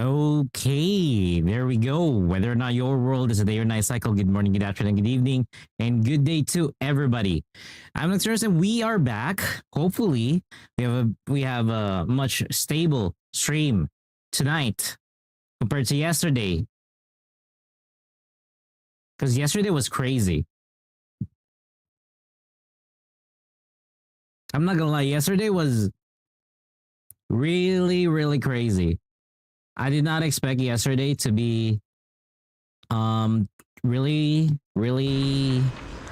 Okay, there we go. Whether or not your world is a day or night cycle, good morning, good afternoon, good evening, and good day to everybody. I'm Nocturus and we are back. Hopefully, we have a much stable stream tonight compared to yesterday. Because yesterday was crazy. I'm not gonna lie, yesterday was really, really crazy. I did not expect yesterday to be um really, really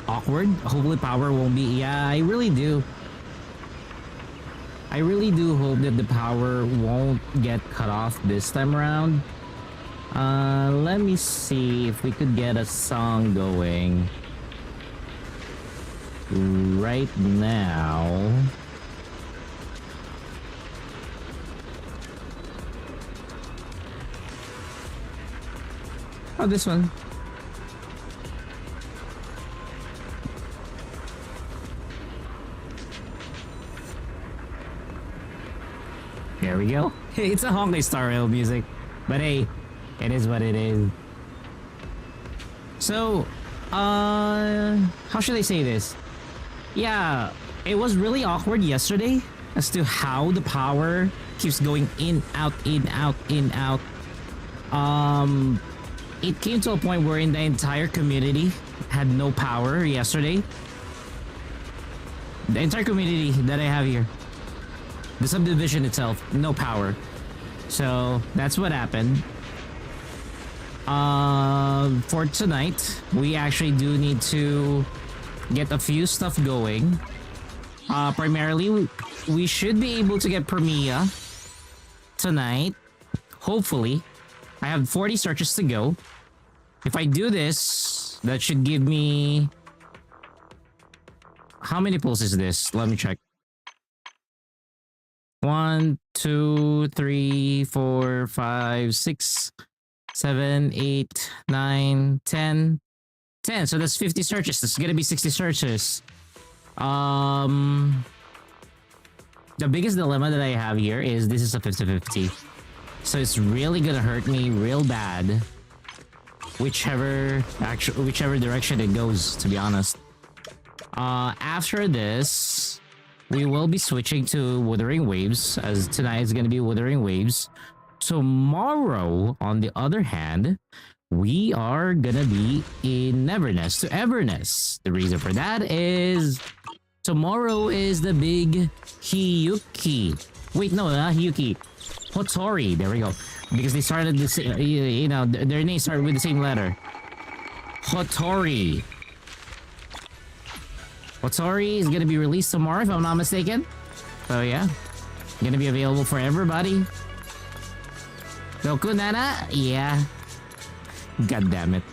awkward. Hopefully power won't be. Yeah, I really do. I really do hope that the power won't get cut off this time around. Let me see if we could get a song going right now. Oh, this one. There we go. It's a Honkai Star Rail music. But hey, it is what it is. So, how should I say this? Yeah, it was really awkward yesterday as to how the power keeps going in, out, in, out, in, out. It came to a point where the entire community had no power yesterday. The entire community that I have here. The subdivision itself, no power. So that's what happened. For tonight, we actually do need to get a few stuff going. Primarily, we should be able to get Premia tonight. Hopefully. I have 40 searches to go. If I do this, that should give me... How many pulls is this? Let me check. 1, 2, 3, 4, 5, 6, 7, 8, 9, 10. 10. So that's 50 searches. That's gonna be 60 searches. The biggest dilemma that I have here is this is a 50-50. So it's really gonna hurt me real bad. Whichever direction it goes, to be honest. After this, we will be switching to Wuthering Waves, as tonight is gonna be Wuthering Waves. Tomorrow, on the other hand, we are gonna be in Neverness to Everness. The reason for that is tomorrow is the big Hiyuki. Wait, no, not Hiyuki. Hotori. There we go. Because they started the same, you know, their names started with the same letter. Hotori. Hotori is gonna be released tomorrow, if I'm not mistaken. So yeah, gonna be available for everybody. Goku Nana, yeah. God damn it.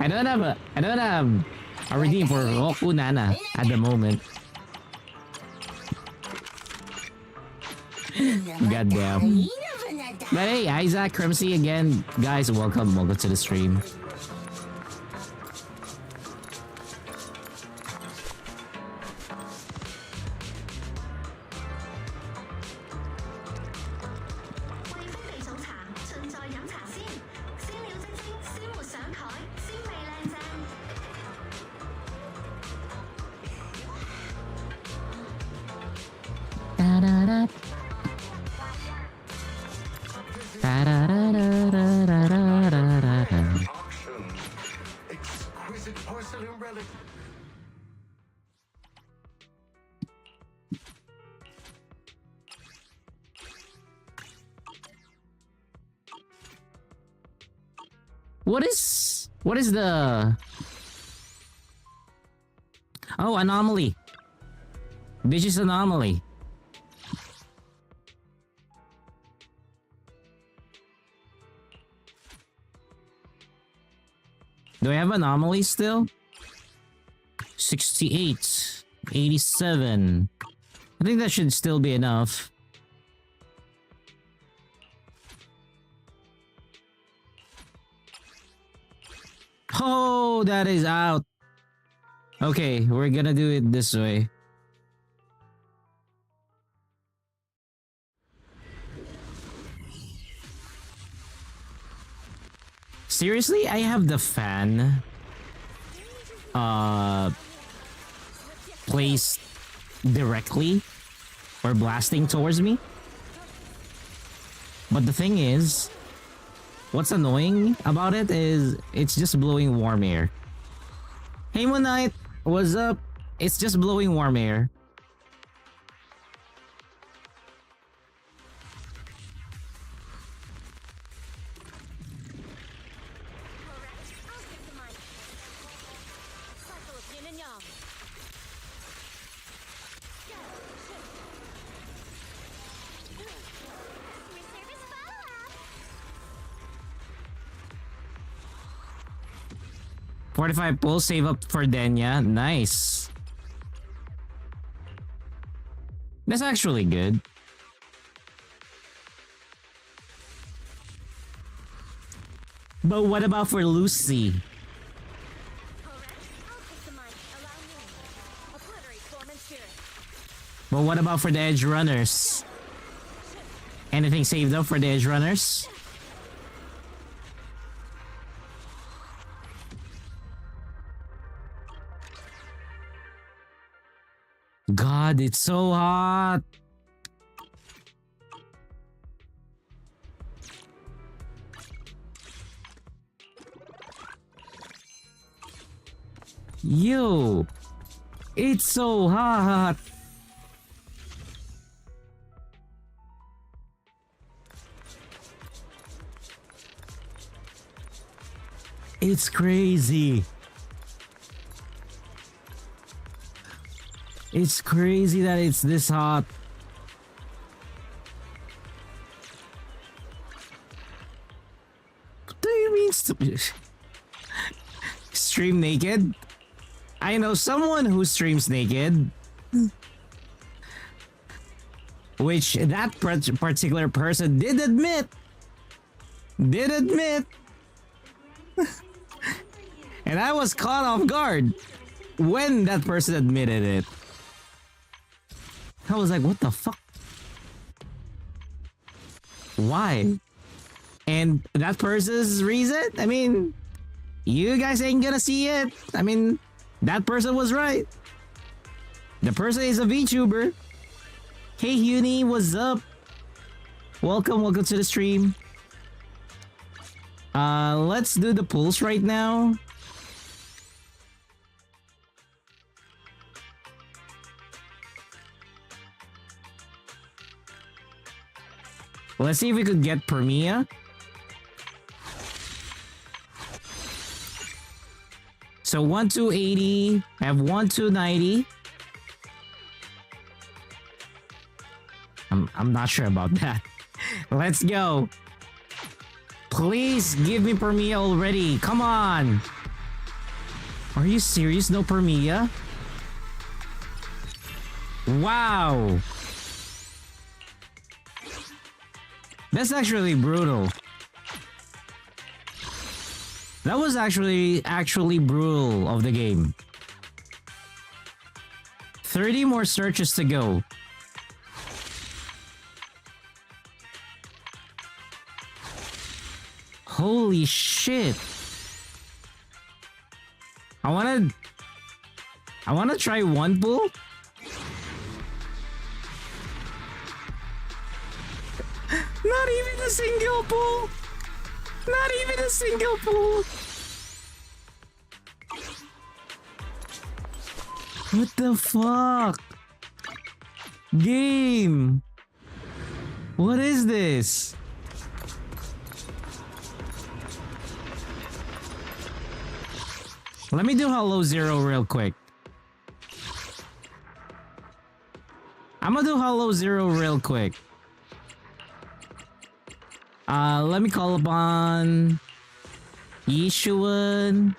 I don't have a redeem for Goku Nana at the moment. God damn. But hey, Isaac, Crimsey again. Guys, welcome to the stream. What is the... Oh, anomaly. This is anomaly. Do I have anomalies still? 68, 87. I think that should still be enough. Oh, that is out. Okay, we're gonna do it this way. Seriously, I have the fan placed directly or blasting towards me. But the thing is, what's annoying about it is it's just blowing warm air. Hey Moon Knight, what's up? It's just blowing warm air. $45 pull, save up for Denya. Nice. That's actually good. But what about for Lucy? But what about for the edge runners? Anything saved up for the edge runners? God, it's so hot. Yo, it's so hot. It's crazy. It's crazy that it's this hot. What do you mean stream naked? I know someone who streams naked. Which that particular person did admit. And I was caught off guard when that person admitted it. I was like, what the fuck? Why? And that person's reason? I mean, you guys ain't gonna see it. I mean, that person was right. The person is a VTuber. Hey Uni, what's up? Welcome to the stream. Let's do the pulls right now. Let's see if we could get Permia. So 1-280, I have 1-290. I'm not sure about that. Let's go. Please give me Permia already. Come on. Are you serious? No Permia? Wow. That's actually brutal. That was actually brutal of the game. 30 more searches to go. Holy shit. I wanna try one pull. Not even a single pull. Not even a single pull. What the fuck? Game. What is this? Let me do Hello Zero real quick. I'm gonna do Hello Zero real quick. Let me call upon Yishuan,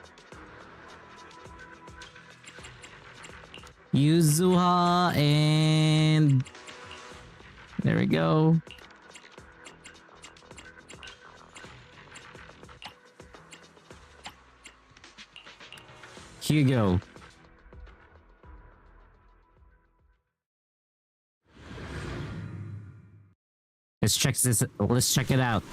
Yuzuha, and there we go. Hugo. Let's check this. Let's check it out.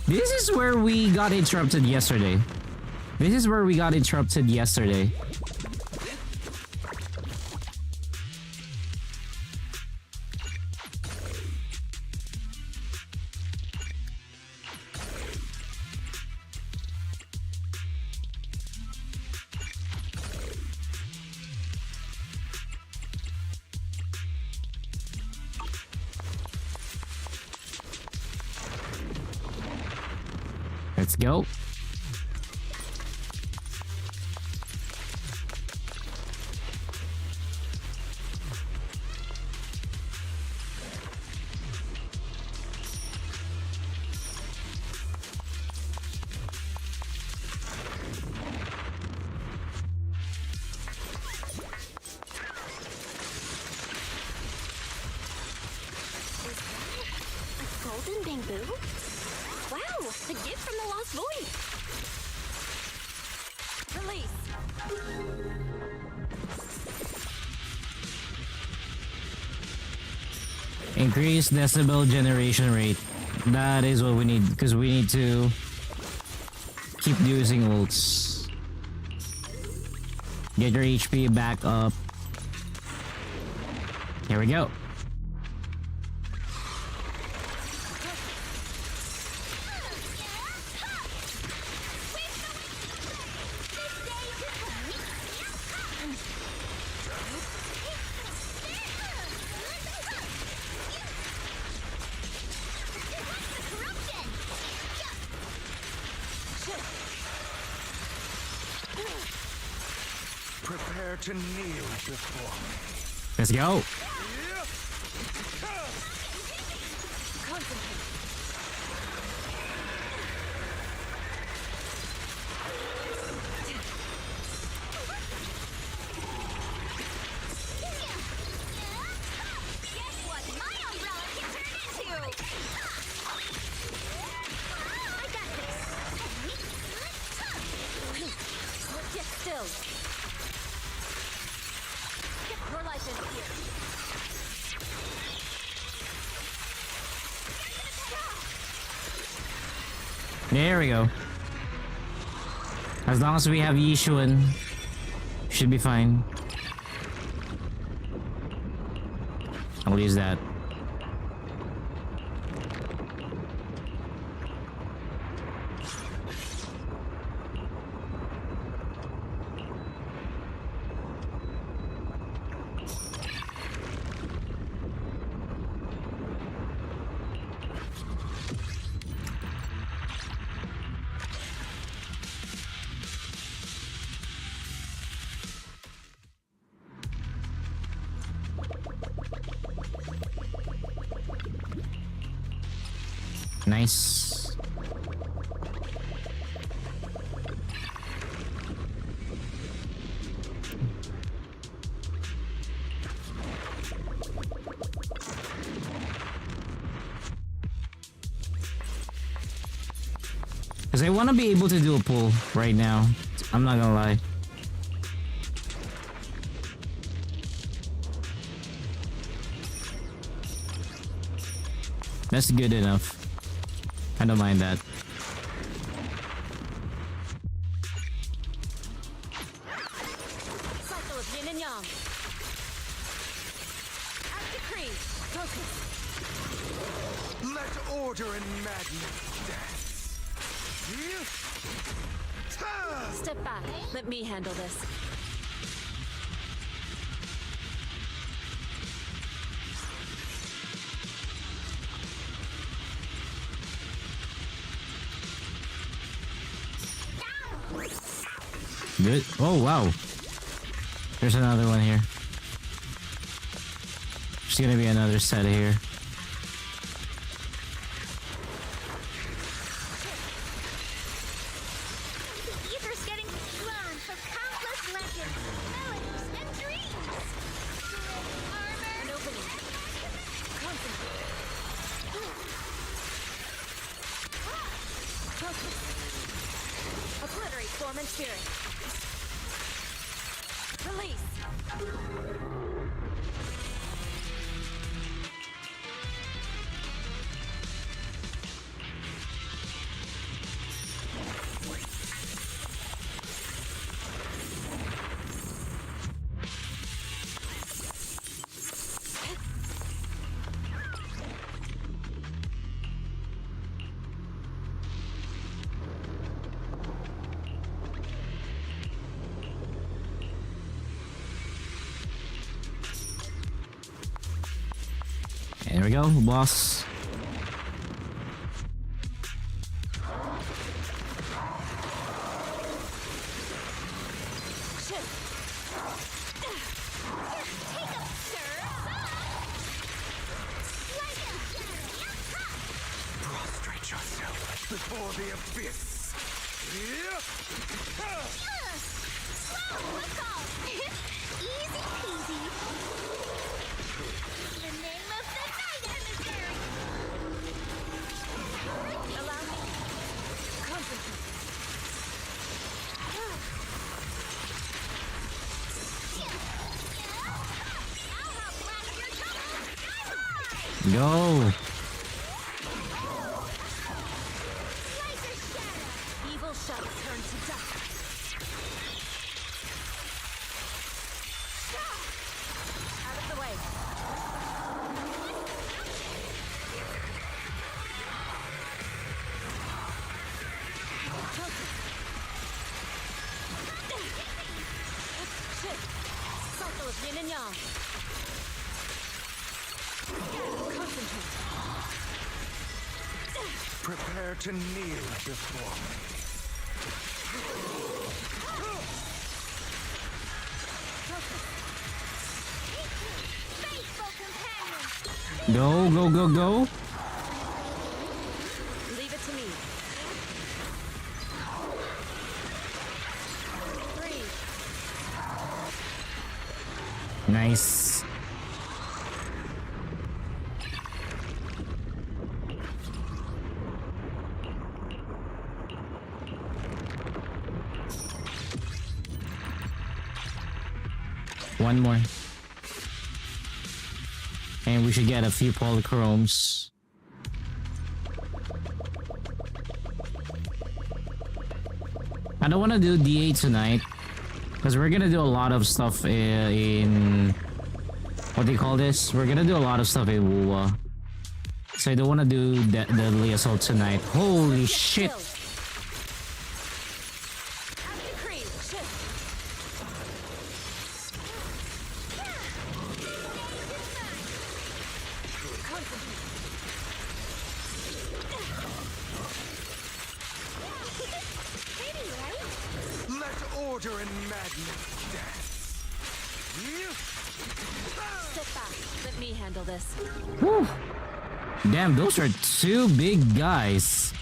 This is where we got interrupted yesterday. This is where we got interrupted yesterday. Let's go. Golden bamboo? Wow, a gift from the Lost Void. Release. Increase decibel generation rate. That is what we need, because we need to keep using ults. Get your HP back up. Here we go. Prepare to kneel before me. Let's go. Guess what my umbrella can turn into? I got this. Get still. Get your life in here. There we go. As long as we have Yishuan, should be fine. I'll use that. Nice. Because I want to be able to do a pull right now. I'm not gonna lie. That's good enough. I don't mind that. Cycle of yin and yang. As decreed. Focus. Let order and madness dance. Step back. Let me handle this. Good. Oh, wow. There's another one here. There's gonna be another set here. The ether's getting drawn for countless legends, melodies, and dreams. Armor. An opening. Concentrate. Focus. Obliterate form and spirit. Release. go, boss. Prostrate yourself before the abyss. Easy peasy. The name of the night, emissary. Allow me. Concentrate. I'll help blast your troubles sky high. Go. Laser shatter. Evil shall turn to dust. Out of the way. Shit. Cycle of yin and yang. Concentrate. Prepare to kneel before me. Faithful companion. Go, go, go, go. Leave it to me. 3. Nice. One more. And we should get a few polychromes. I don't want to do D8 tonight because we're gonna do a lot of stuff in what do you call this? We're gonna do a lot of stuff in Wuwa. So I don't want to do Deadly Assault tonight. Holy shit! Let order and madness dance. Sit back. Let me handle this. Whew. Damn, those are two big guys.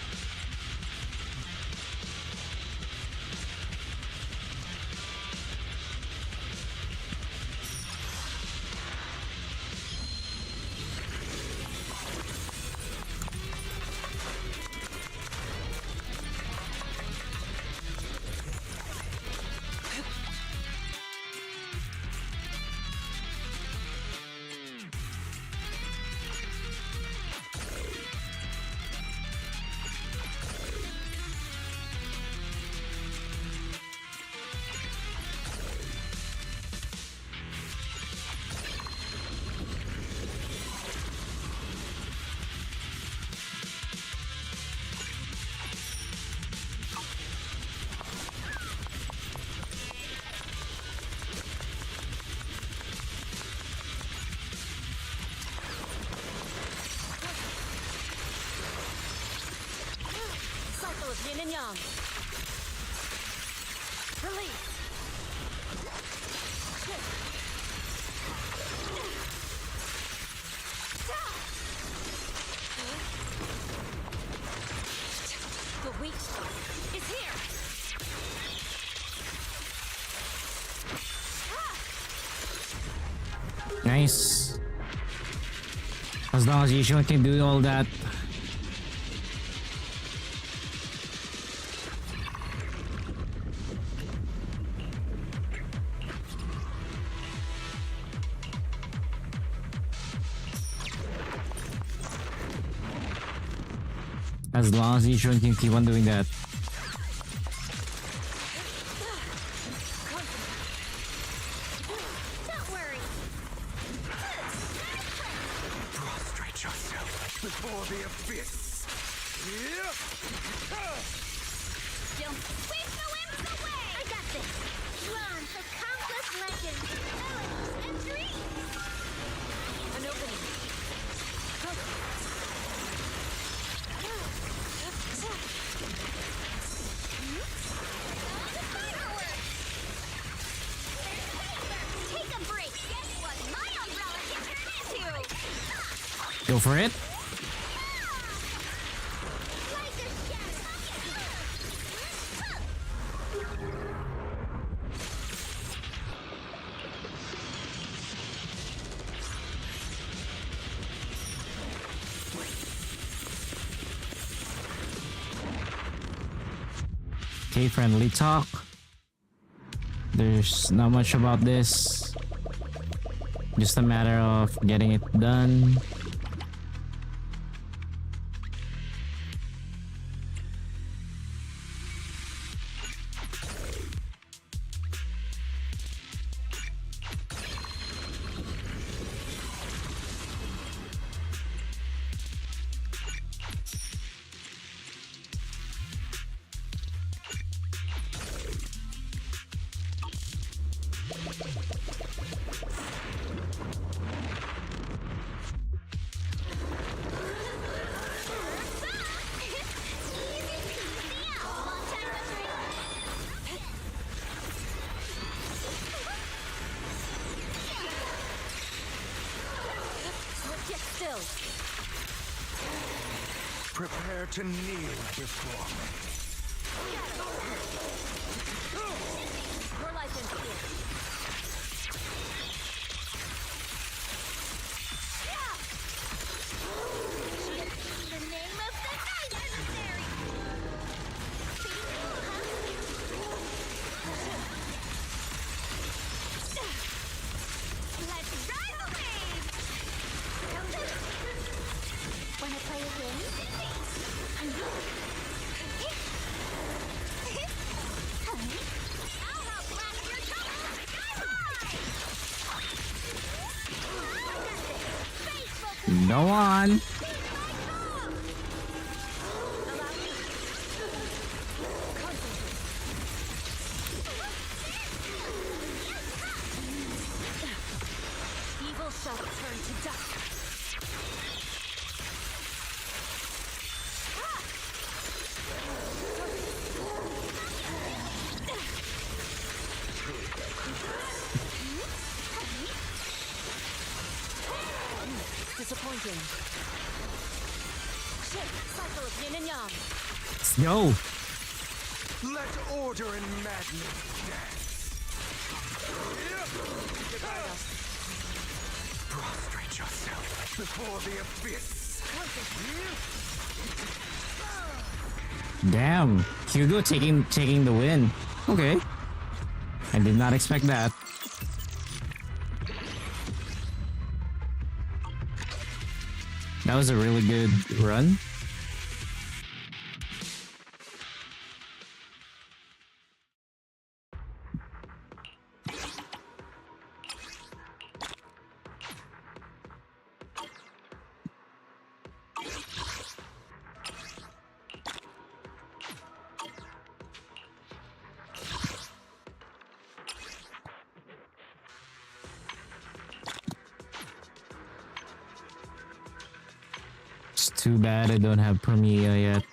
Cycle of yin and yang. Release. The weak spot is here. Nice. As long as Yishun can do all that. As long as Yishun can keep on doing that. Don't worry. Prostrate yourself before the abyss. Don't sweep the limbs away. I got this. Drawn from countless legends, melodies, and dreams. An opening. Take a break. Guess what my umbrella can turn into? Go for it. Like a Okay, friendly talk. There's not much about this. Just a matter of getting it done. still. Prepare to kneel before me. Your life ends here. The name of the night, adversary. Let's ride the wave. Wanna play a game? I'll outlast your troubles. Sky high! Go on. Evil shall turn to dust. Disappointing. Shift, cycle of yin and yang. Let's go. Let order and madness dance. Prostrate yourself before the abyss. Damn. Hugo taking the win. Okay. I did not expect that. That was a really good run. It's too bad I don't have Premiere yet.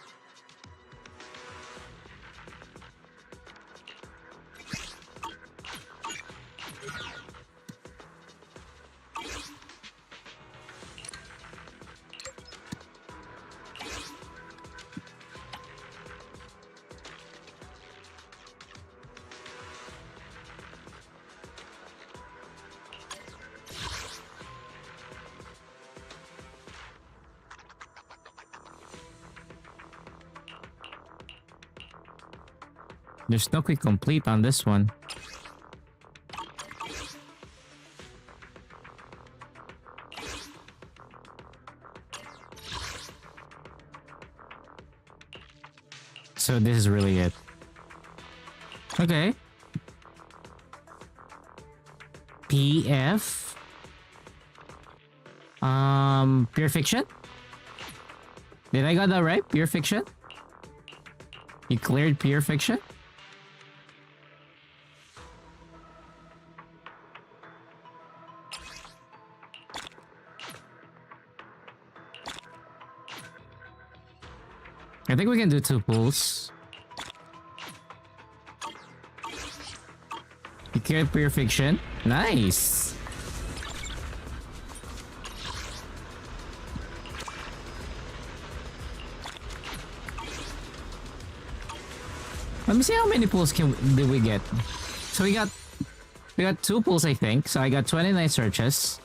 There's no quick complete on this one. So this is really it. Okay. PF. Pure Fiction? Did I got that right? Pure Fiction? You cleared Pure Fiction? I think we can do 2 pulls. You carry pure fiction. Nice. Let me see how many pulls did we get. So we got 2 pulls, I think. So I got 29 searches.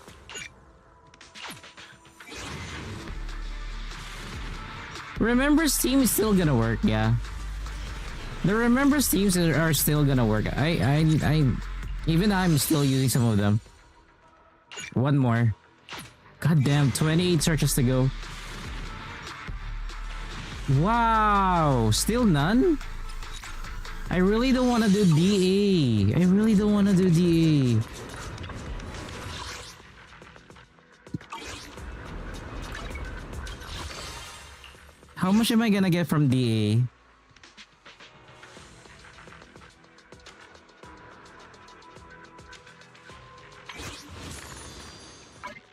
Remember Steam is still gonna work, yeah. The Remember Steams are still gonna work. Even I'm still using some of them. One more. God damn, 28 searches to go. Wow, still none? I really don't want to do DA. I really don't want to do DA. How much am I gonna get from DA?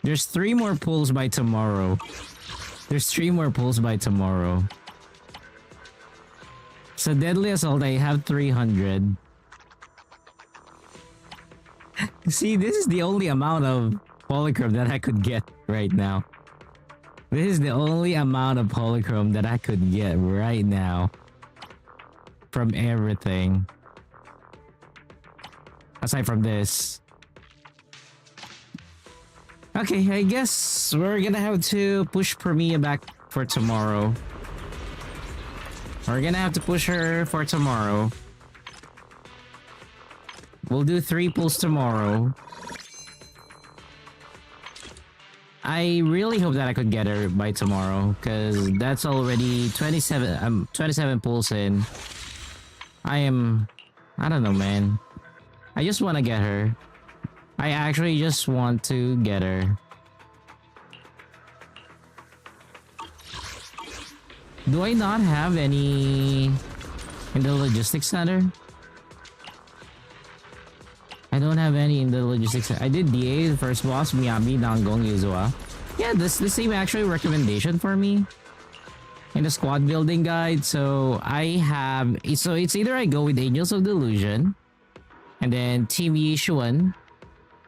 There's 3 more pulls by tomorrow. There's 3 more pulls by tomorrow. So Deadly Assault, I have 300. See, this is the only amount of polychrome that I could get right now. This is the only amount of polychrome that I could get right now. From everything. Aside from this. Okay, I guess we're gonna have to push Premia back for tomorrow. We're gonna have to push her for tomorrow. We'll do 3 pulls tomorrow. I really hope that I could get her by tomorrow, because that's already 27 pulls in. I don't know, man. I just want to get her. I actually just want to get her. Do I not have any in the logistics center? I don't have any in the logistics center. I did DA, the first boss, Miyabi, Nanggong, Yuzua. Yeah, this the same actually recommendation for me in the squad building guide. So it's either I go with Angels of Delusion and then Team Yishuan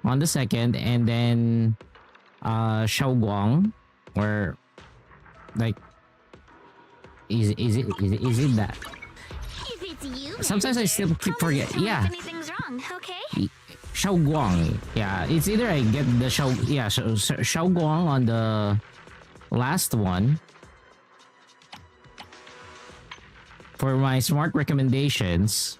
on the second, and then Xiaoguang, or like is it that? If it's you, Sometimes I still keep forget. Yeah. Anything's wrong, okay? Xiaoguang. Yeah, it's either I get the Xiaoguang on the last one for my smart recommendations.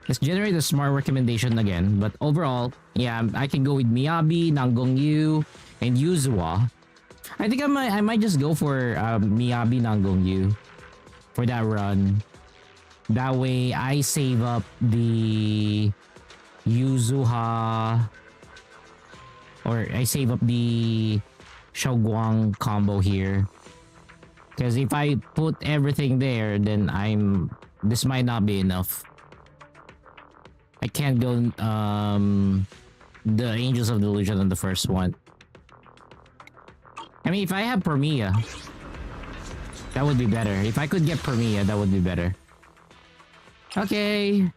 Let's generate a smart recommendation again, but overall, yeah, I can go with Miyabi, Nanggong Yu, and Yuzua. I think I might just go for Miyabi, Nanggong Yu for that run. That way, I save up the Yuzuha, or I save up the Xiaoguang combo here. Because if I put everything there, then this might not be enough. I can't go the Angels of Delusion on the first one. I mean, if I have Premia, that would be better. If I could get Premia, that would be better. Okay.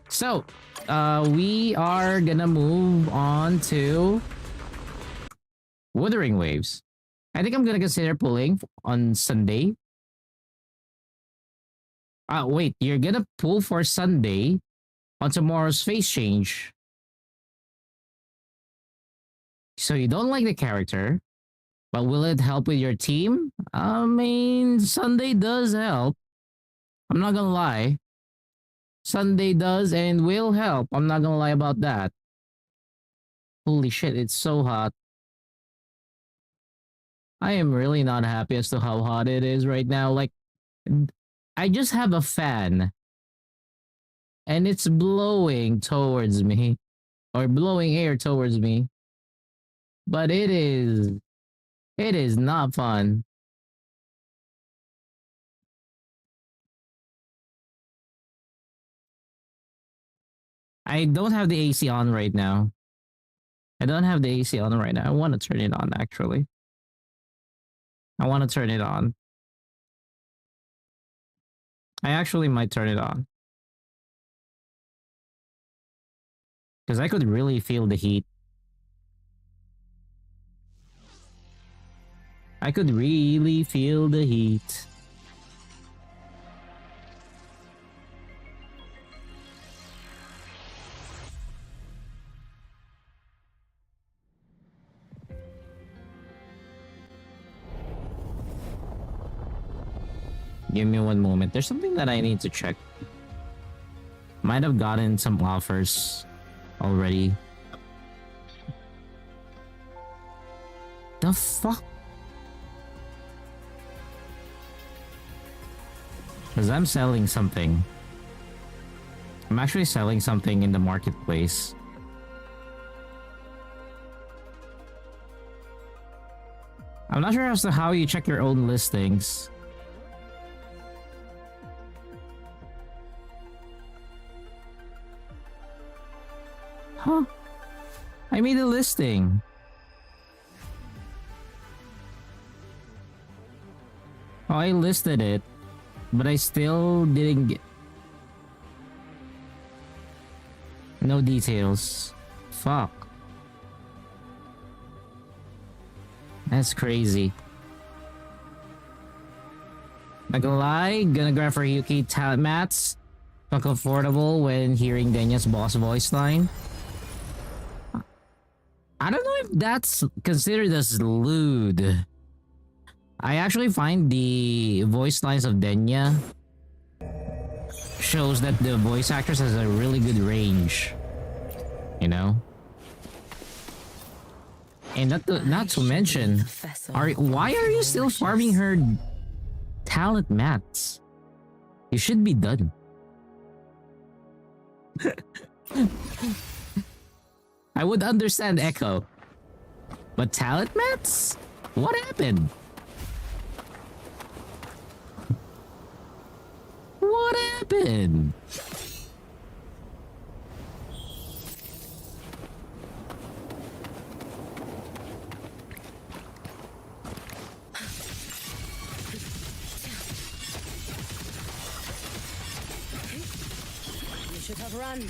So, we are gonna move on to Wuthering Waves. I think I'm gonna consider pulling on Sunday. Wait, you're gonna pull for Sunday on tomorrow's face change. So you don't like the character, but will it help with your team? I mean, Sunday does help. I'm not gonna lie. Sunday does and will help. I'm not gonna lie about that. Holy shit, it's so hot. I am really not happy as to how hot it is right now. Like, I just have a fan. And it's blowing towards me. Or blowing air towards me. But it is not fun. I don't have the AC on right now. I don't have the AC on right now. I want to turn it on actually. I want to turn it on. I actually might turn it on. Because I could really feel the heat. I could really feel the heat. Give me one moment. There's something that I need to check. Might have gotten some offers already. The fuck? Because I'm selling something. I'm actually selling something in the marketplace. I'm not sure as to how you check your own listings. Huh? I made a listing. Oh, I listed it, but I still didn't get... No details. Fuck. That's crazy. Not gonna lie, gonna grab for Yuki talent mats. Uncomfortable when hearing Denya's boss voice line. I don't know if that's considered as lewd. I actually find the voice lines of Denya shows that the voice actress has a really good range. You know? And not to mention, why are you still farming her talent mats? You should be done. I would understand Echo. But talent mats? What happened? What happened? You should have run.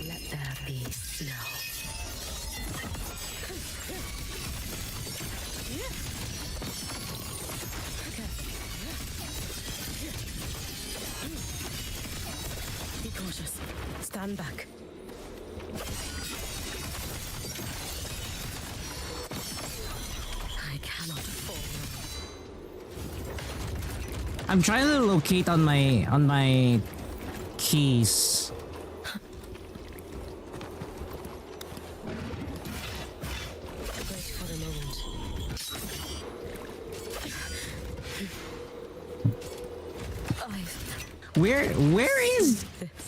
Let there be snow. Be cautious. Stand back. I cannot fall. I'm trying to locate on my keys. Wait for a moment.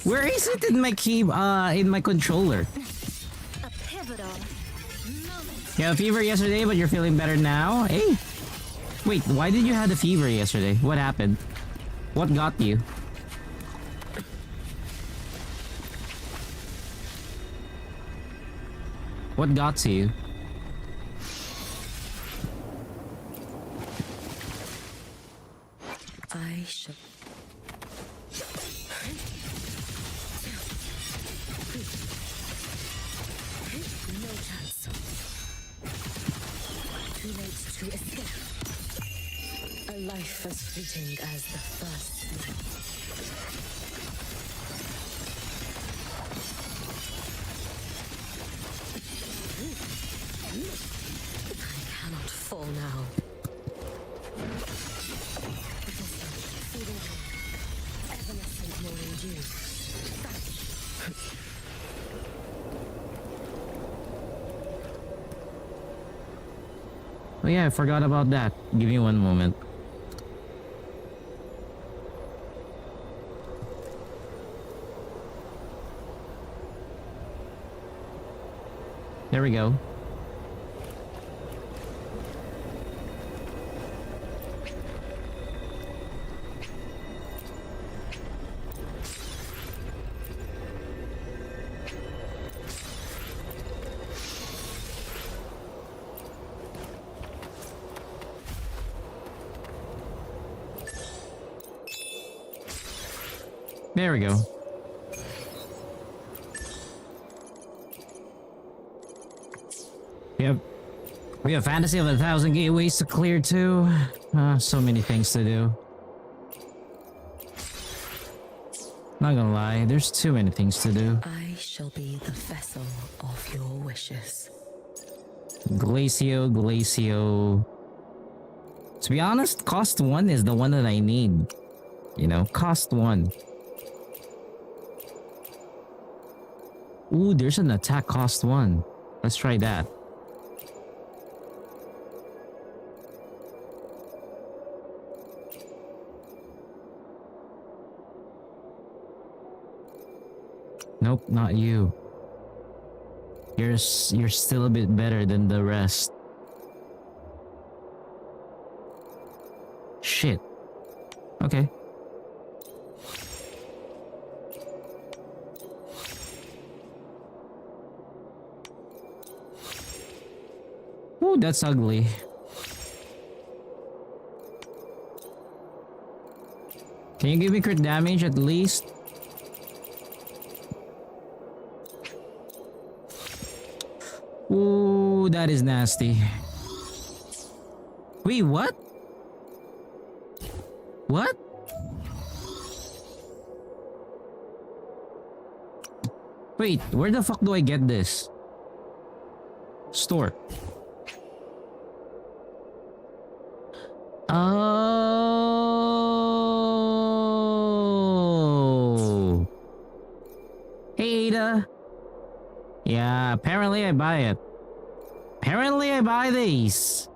Where is it in my key in my controller? A pivotal moment. You had a fever yesterday, but you're feeling better now? Hey. Wait, why did you have the fever yesterday? What happened? What got you? What got to you? I should. No chance. Too late to escape. A life as fleeting as the first sleep. I cannot fall now. Feeding evanescent morning dew. Oh yeah, I forgot about that. Give me one moment. There we go. There we go. Yep. We have Fantasy of 1,000 gateways to clear too. So many things to do. Not gonna lie, there's too many things to do. I shall be the vessel of your wishes. Glacio, Glacio. To be honest, cost 1 is the one that I need. You know, cost 1. Ooh, there's an attack cost 1. Let's try that. Nope, not you. You're still a bit better than the rest. Shit. Okay. Ooh, that's ugly. Can you give me crit damage at least? Ooh, that is nasty. Wait, what? What? Wait, where the fuck do I get this? Store. Oh. Hey, Ada. Yeah, apparently I buy it. Apparently I buy these.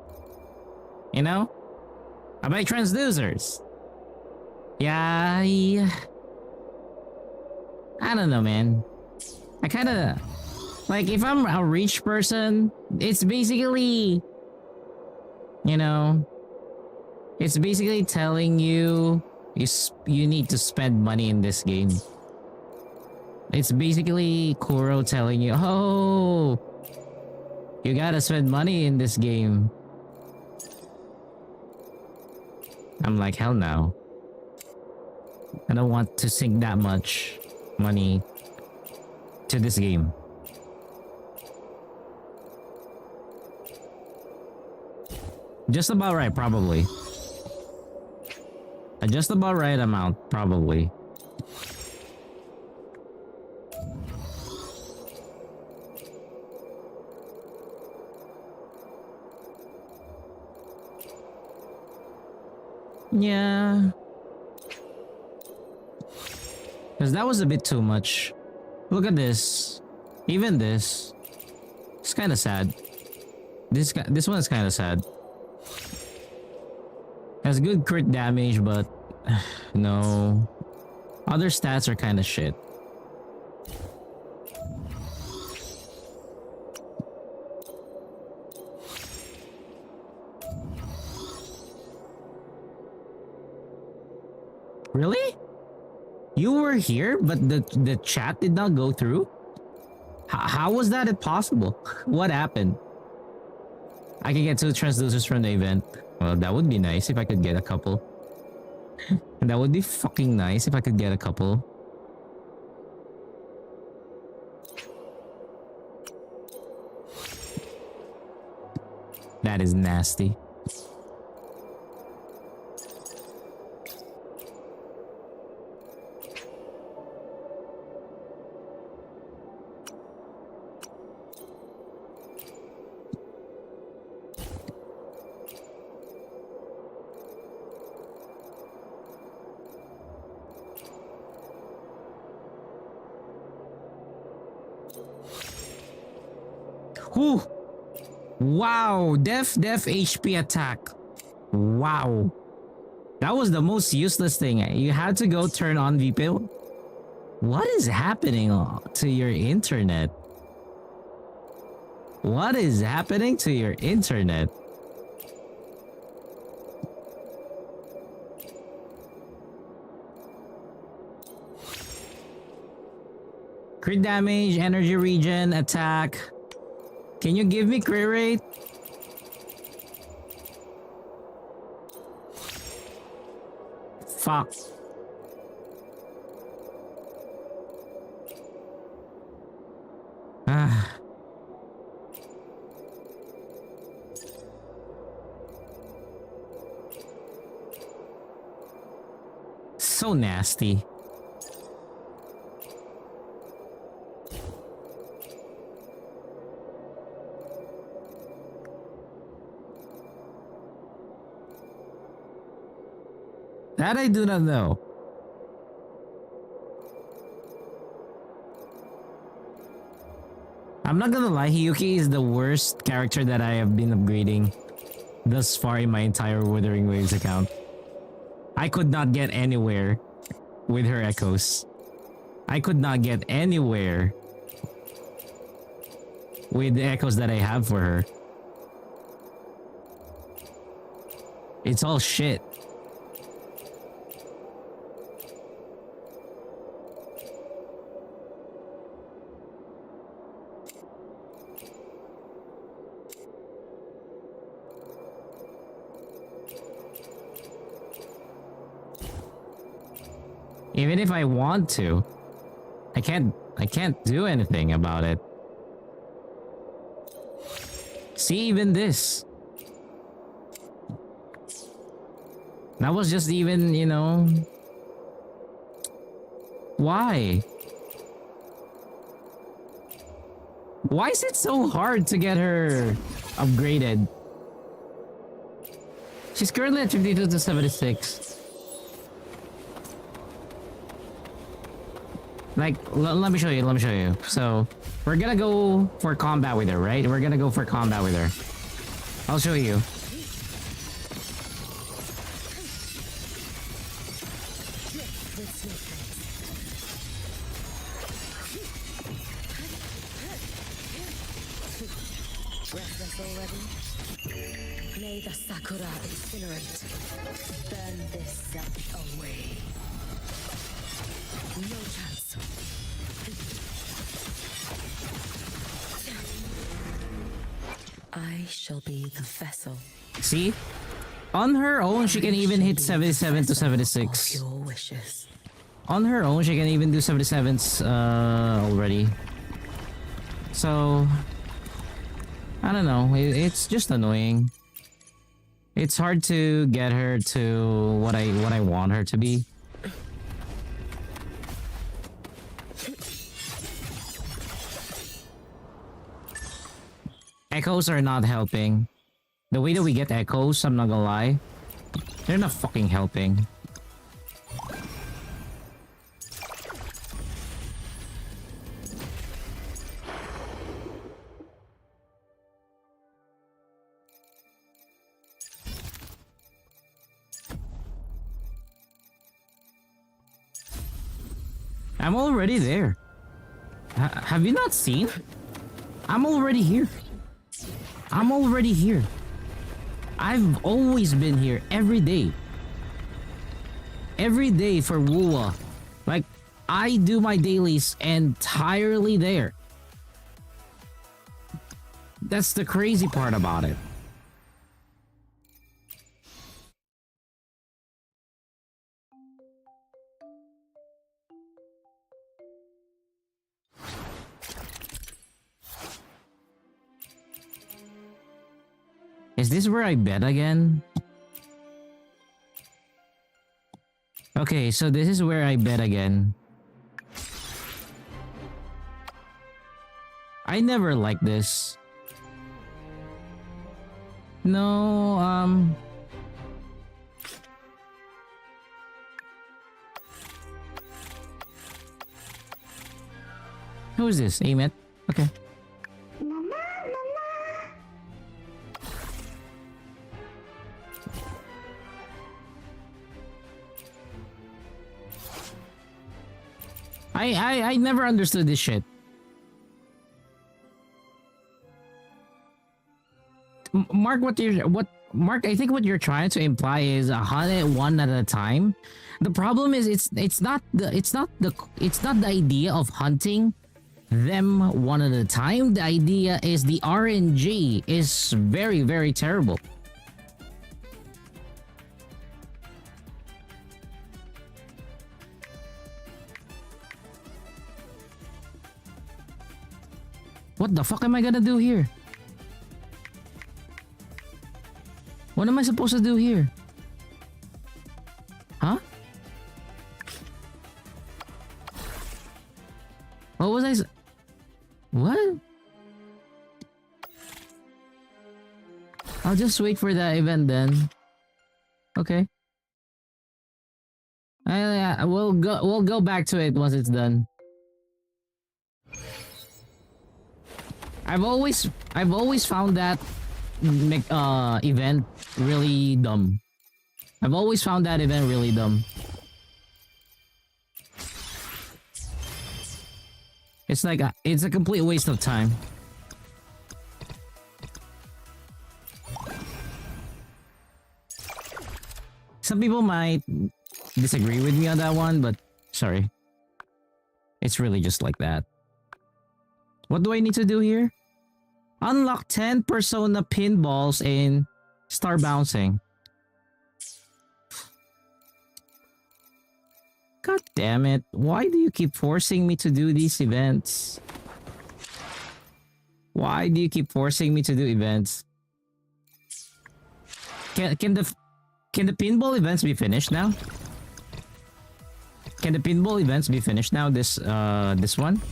You know? I buy transducers. Yeah, I don't know, man. I kinda... Like, if I'm a rich person, it's basically... You know... It's basically telling you... You need to spend money in this game. It's basically Kuro telling you, oh... You gotta spend money in this game. I'm like, hell no. I don't want to sink that much money to this game. Just about right, probably. A just about right amount, probably. Yeah. Because that was a bit too much. Look at this. Even this. It's kind of sad. This one is kind of sad. Has good crit damage, but no. Other stats are kind of shit. Really? You were here, but the chat did not go through? How was that possible? What happened? I can get 2 transducers from the event. Well, that would be nice if I could get a couple. That would be fucking nice if I could get a couple. That is nasty. Whew. Wow, def HP attack. Wow. That was the most useless thing. You had to go turn on VP. What is happening to your internet? What is happening to your internet? Crit damage, energy regen, attack. Can you give me crit rate? Fuck. Ah. So nasty. That I do not know. I'm not gonna lie, Hiyuki is the worst character that I have been upgrading thus far in my entire Wuthering Waves account. I could not get anywhere with her echoes. I could not get anywhere with the echoes that I have for her. It's all shit. Even if I want to, I can't do anything about it. See, even this. That was just even, you know... Why? Why is it so hard to get her upgraded? She's currently at 52 to 76. Like, let me show you. So, we're gonna go for combat with her, right? We're gonna go for combat with her. I'll show you. Restless already? May the Sakura incinerate. Burn this self away. No chance. I shall be the vessel. See? On her own, she can even hit 77 to 76. Your wishes. On her own, she can even do 77s already. So, I don't know. It's just annoying. It's hard to get her to what I want her to be. Echoes are not helping. The way that we get echoes, I'm not gonna lie, they're not fucking helping. I'm already there. Have you not seen? I'm already here. I'm already here. I've always been here every day. Every day for Wuwa. Like, I do my dailies entirely there. That's the crazy part about it. Is this where I bet again? Okay, so this is where I bet again. I never liked this. No, who is this? Amet? Okay. I never understood this shit. Mark, Mark, I think what you're trying to imply is hunt it one at a time. The problem is it's not the idea of hunting them one at a time. The idea is the RNG is very, very terrible. What the fuck am I gonna do here? What am I supposed to do here? Huh? What was I? What? I'll just wait for that event then. Okay. We'll go back to it once it's done. I've always found that event really dumb. I've always found that event really dumb. It's like it's a complete waste of time. Some people might disagree with me on that one, but sorry. It's really just like that. What do I need to do here? Unlock 10 Persona pinballs and start bouncing. God damn it. Why do you keep forcing me to do these events? Why do you keep forcing me to do events? Can the pinball events be finished now? Can the pinball events be finished now? This one?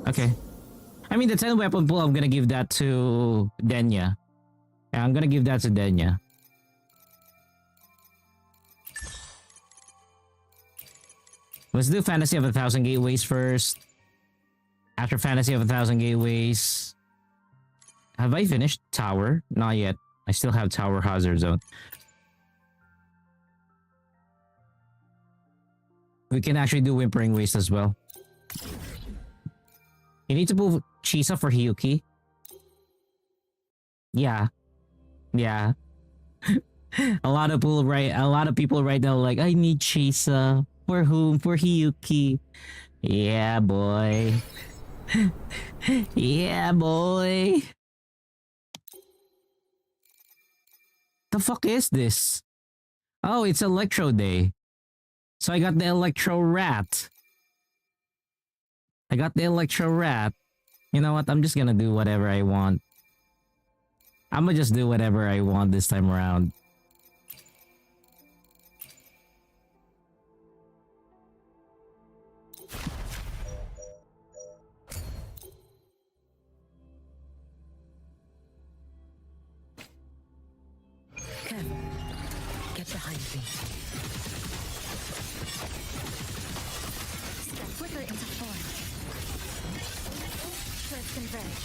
Okay. I mean, the 10 weapon pool, I'm gonna give that to Denya. Yeah, I'm gonna give that to Denya. Let's do Fantasy of 1,000 Gateways first. After Fantasy of 1,000 Gateways... Have I finished Tower? Not yet. I still have Tower Hazard Zone. We can actually do Whimpering Waste as well. You need to move Chisa for Hiyuki. Yeah. Yeah. a lot of people right now like, I need Chisa. For whom? For Hiyuki. Yeah, boy. Yeah, boy. The fuck is this? Oh, it's Electro Day. So I got the Electro Rat. I got the Electro Rat. You know what? I'm just gonna do whatever I want. I'm gonna just do whatever I want this time around. Get behind me. Step flicker into form. Let's converge.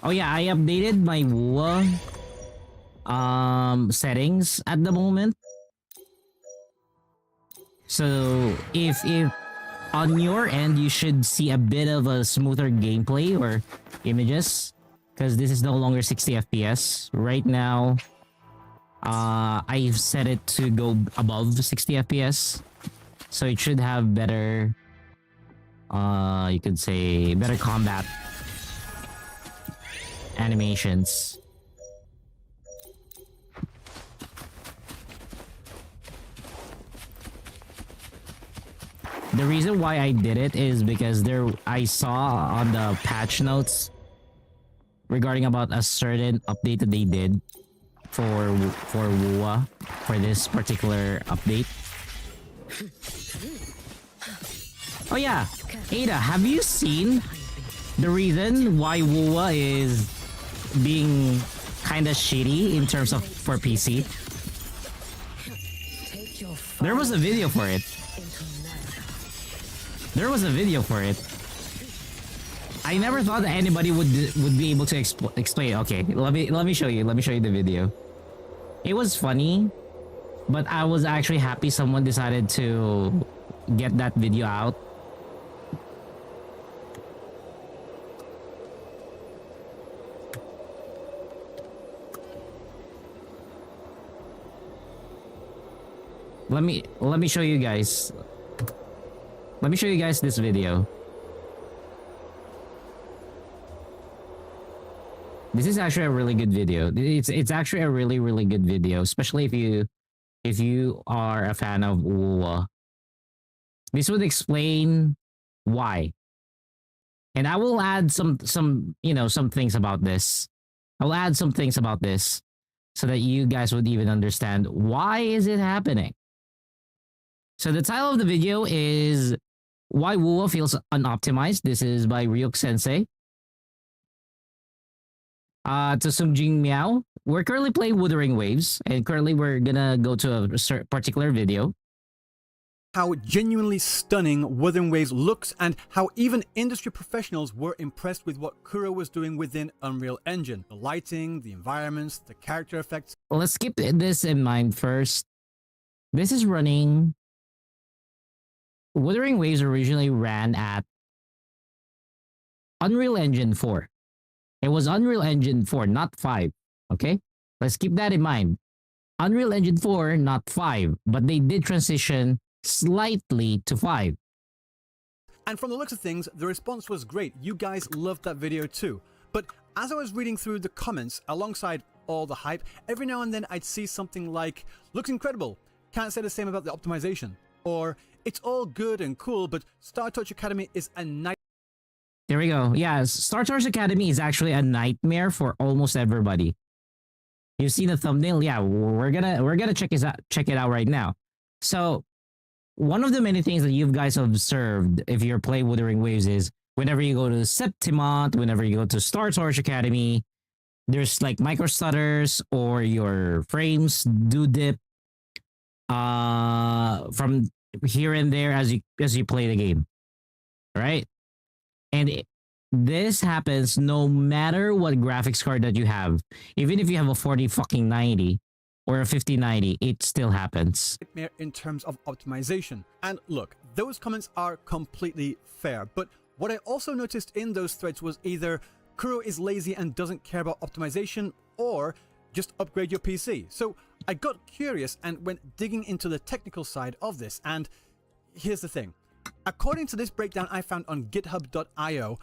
Oh yeah, I updated my Wuwa settings at the moment. So if on your end you should see a bit of a smoother gameplay or images, because this is no longer 60 FPS. Right now, I've set it to go above 60 FPS. So it should have better, you could say, better combat animations. The reason why I did it is because I saw on the patch notes regarding about a certain update that they did for Wuwa for this particular update. Oh yeah, Ada, have you seen the reason why Wuwa is being kind of shitty in terms of for PC? There was a video for it. There was a video for it. I never thought that anybody would be able to explain. Okay, let me show you. Let me show you the video. It was funny, but I was actually happy someone decided to get that video out. Let me show you guys. Let me show you guys this video. This is actually a really good video. It's actually a really good video, especially if you if you are a fan of Wuwa. This would explain why. And I will add some some things about this. I'll add some things about this so that you guys would even understand why is it happening. So the title of the video is Why Wuwa Feels Unoptimized. This is by Ryuk Sensei. To Sungjing Miao. We're currently playing Wuthering Waves, and currently we're gonna go to a particular video. How genuinely stunning Wuthering Waves looks, and how even industry professionals were impressed with what Kuro was doing within Unreal Engine. The lighting, the environments, the character effects. Let's keep this in mind first. This is running... Wuthering Waves originally ran at Unreal Engine 4. It was Unreal Engine 4, not 5. Okay? Let's keep that in mind. Unreal Engine 4, not 5. But they did transition slightly to 5. And from the looks of things, the response was great. You guys loved that video too. But as I was reading through the comments alongside all the hype, every now and then I'd see something like, looks incredible, can't say the same about the optimization. Or, it's all good and cool, but Star Touch Academy is a nightmare. There we go. Yeah, Star Wars Academy is actually a nightmare for almost everybody. You've seen the thumbnail. Yeah, we're gonna check it out right now. So, one of the many things that you guys observed if you're playing Wuthering Waves is whenever you go to Septimont, whenever you go to Star Wars Academy, there's like micro stutters or your frames do dip from here and there as you play the game, right? And this happens no matter what graphics card that you have. Even if you have a 4090 or a 5090, it still happens. In terms of optimization. And look, those comments are completely fair. But what I also noticed in those threads was either Kuro is lazy and doesn't care about optimization, or just upgrade your PC. So I got curious and went digging into the technical side of this. And here's the thing. According to this breakdown I found on github.io,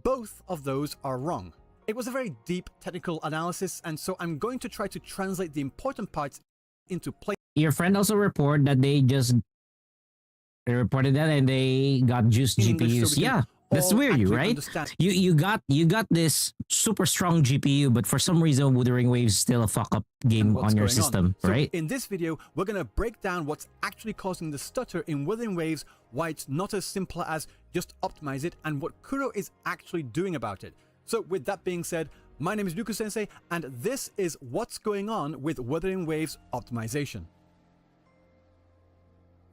both of those are wrong. It was a very deep technical analysis, and so I'm going to try to translate the important parts into plain. Your friend also reported that they reported that and they got juiced GPUs. So yeah, that's weird, right? You got this super strong GPU, but for some reason Wuthering Waves is still a fuck up game on your system, right? So in this video, we're going to break down what's actually causing the stutter in Wuthering Waves, why it's not as simple as just optimize it, and what Kuro is actually doing about it. So with that being said, my name is Ryuk Sensei, and this is what's going on with Wuthering Waves optimization.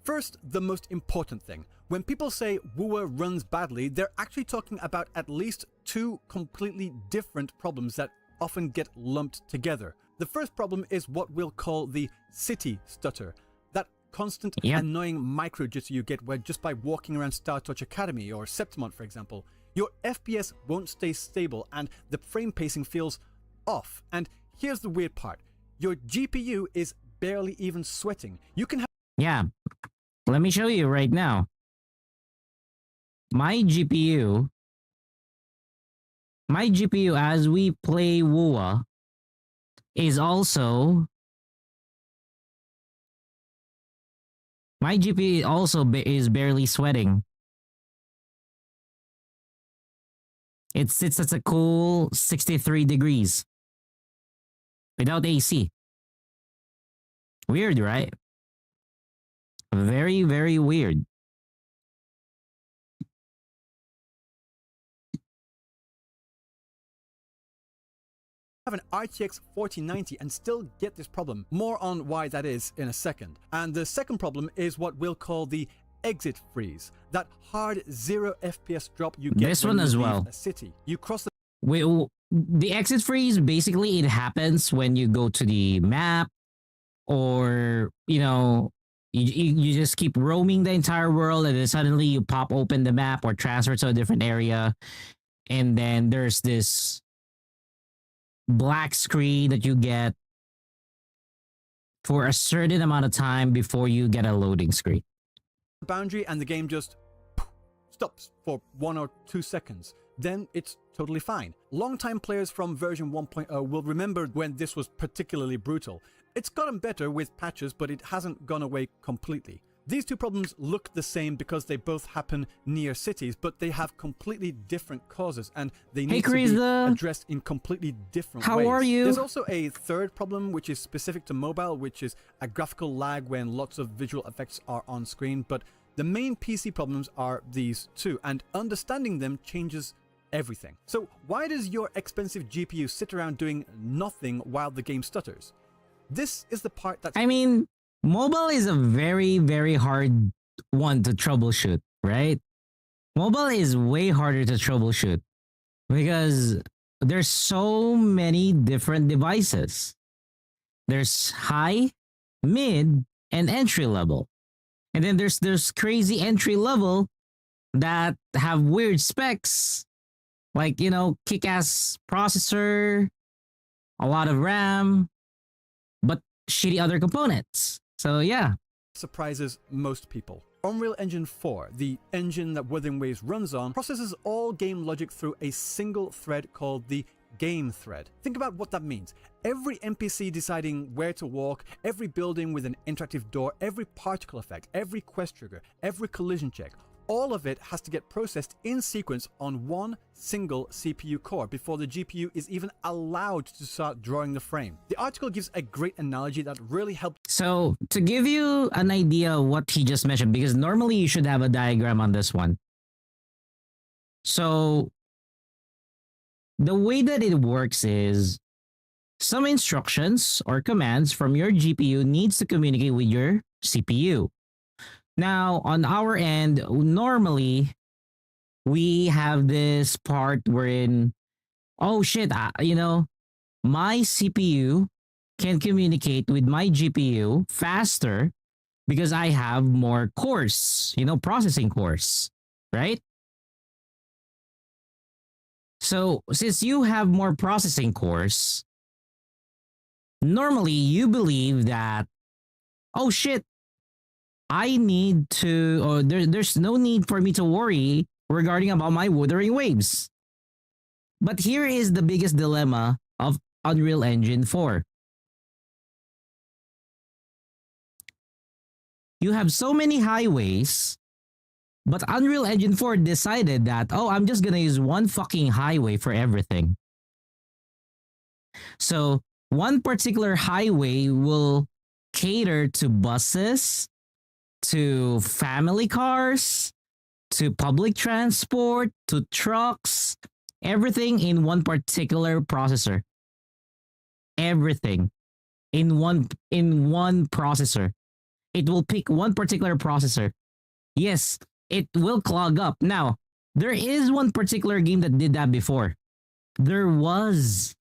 First, the most important thing. When people say Wuwa runs badly, they're actually talking about at least two completely different problems that often get lumped together. The first problem is what we'll call the city stutter. That constant annoying micro jitter you get where just by walking around Star Touch Academy or Septimont, for example, your FPS won't stay stable and the frame pacing feels off. And here's the weird part. Your GPU is barely even sweating. You can have... Yeah, let me show you right now. My GPU as we play Wuwa is also... My GPU also is barely sweating. It sits at a cool 63 degrees. Without AC. Weird, right? Very, very weird. Have an RTX 4090 and still get this problem. More on why that is in a second. And the second problem is what we'll call the exit freeze. That hard 0 FPS drop you get this when one you as leave well. a city. You cross the... The exit freeze, basically it happens when you go to the map, or you just keep roaming the entire world and then suddenly you pop open the map or transfer to a different area, and then there's this black screen that you get for a certain amount of time before you get a loading screen. boundary and the game just stops for 1 or 2 seconds, then it's totally fine. Longtime players from version 1.0 will remember when this was particularly brutal. It's gotten better with patches, but it hasn't gone away completely. These two problems look the same because they both happen near cities, but they have completely different causes and they need to be addressed in completely different ways. How are you? There's also a third problem which is specific to mobile, which is a graphical lag when lots of visual effects are on screen, but the main PC problems are these two, and understanding them changes everything. So why does your expensive GPU sit around doing nothing while the game stutters? This is the part that's... I mean, mobile is a very, very hard one to troubleshoot, right? Mobile is way harder to troubleshoot because there's so many different devices. There's high, mid, and entry level. And then there's crazy entry level that have weird specs, like, you know, kick-ass processor, a lot of RAM, but shitty other components. So yeah. Surprises most people. Unreal Engine 4, the engine that Wuthering Waves runs on, processes all game logic through a single thread called the game thread. Think about what that means. Every NPC deciding where to walk, every building with an interactive door, every particle effect, every quest trigger, every collision check, all of it has to get processed in sequence on one single CPU core before the GPU is even allowed to start drawing the frame. The article gives a great analogy that really helps. So to give you an idea of what he just mentioned, because normally you should have a diagram on this one. So the way that it works is some instructions or commands from your GPU needs to communicate with your CPU. Now, on our end, normally we have this part wherein, oh shit, you know, my CPU can communicate with my GPU faster because I have more cores, you know, processing cores, right? So since you have more processing cores, normally you believe that, oh shit, I need to, or there's no need for me to worry regarding about my Wuthering Waves. But here is the biggest dilemma of Unreal Engine 4. You have so many highways, but Unreal Engine 4 decided that, oh, I'm just gonna use one fucking highway for everything. So one particular highway will cater to buses, to family cars, to public transport, to trucks, everything in one particular processor. Everything in one processor. It will pick one particular processor. Yes, it will clog up. Now, there is one particular game that did that before. There was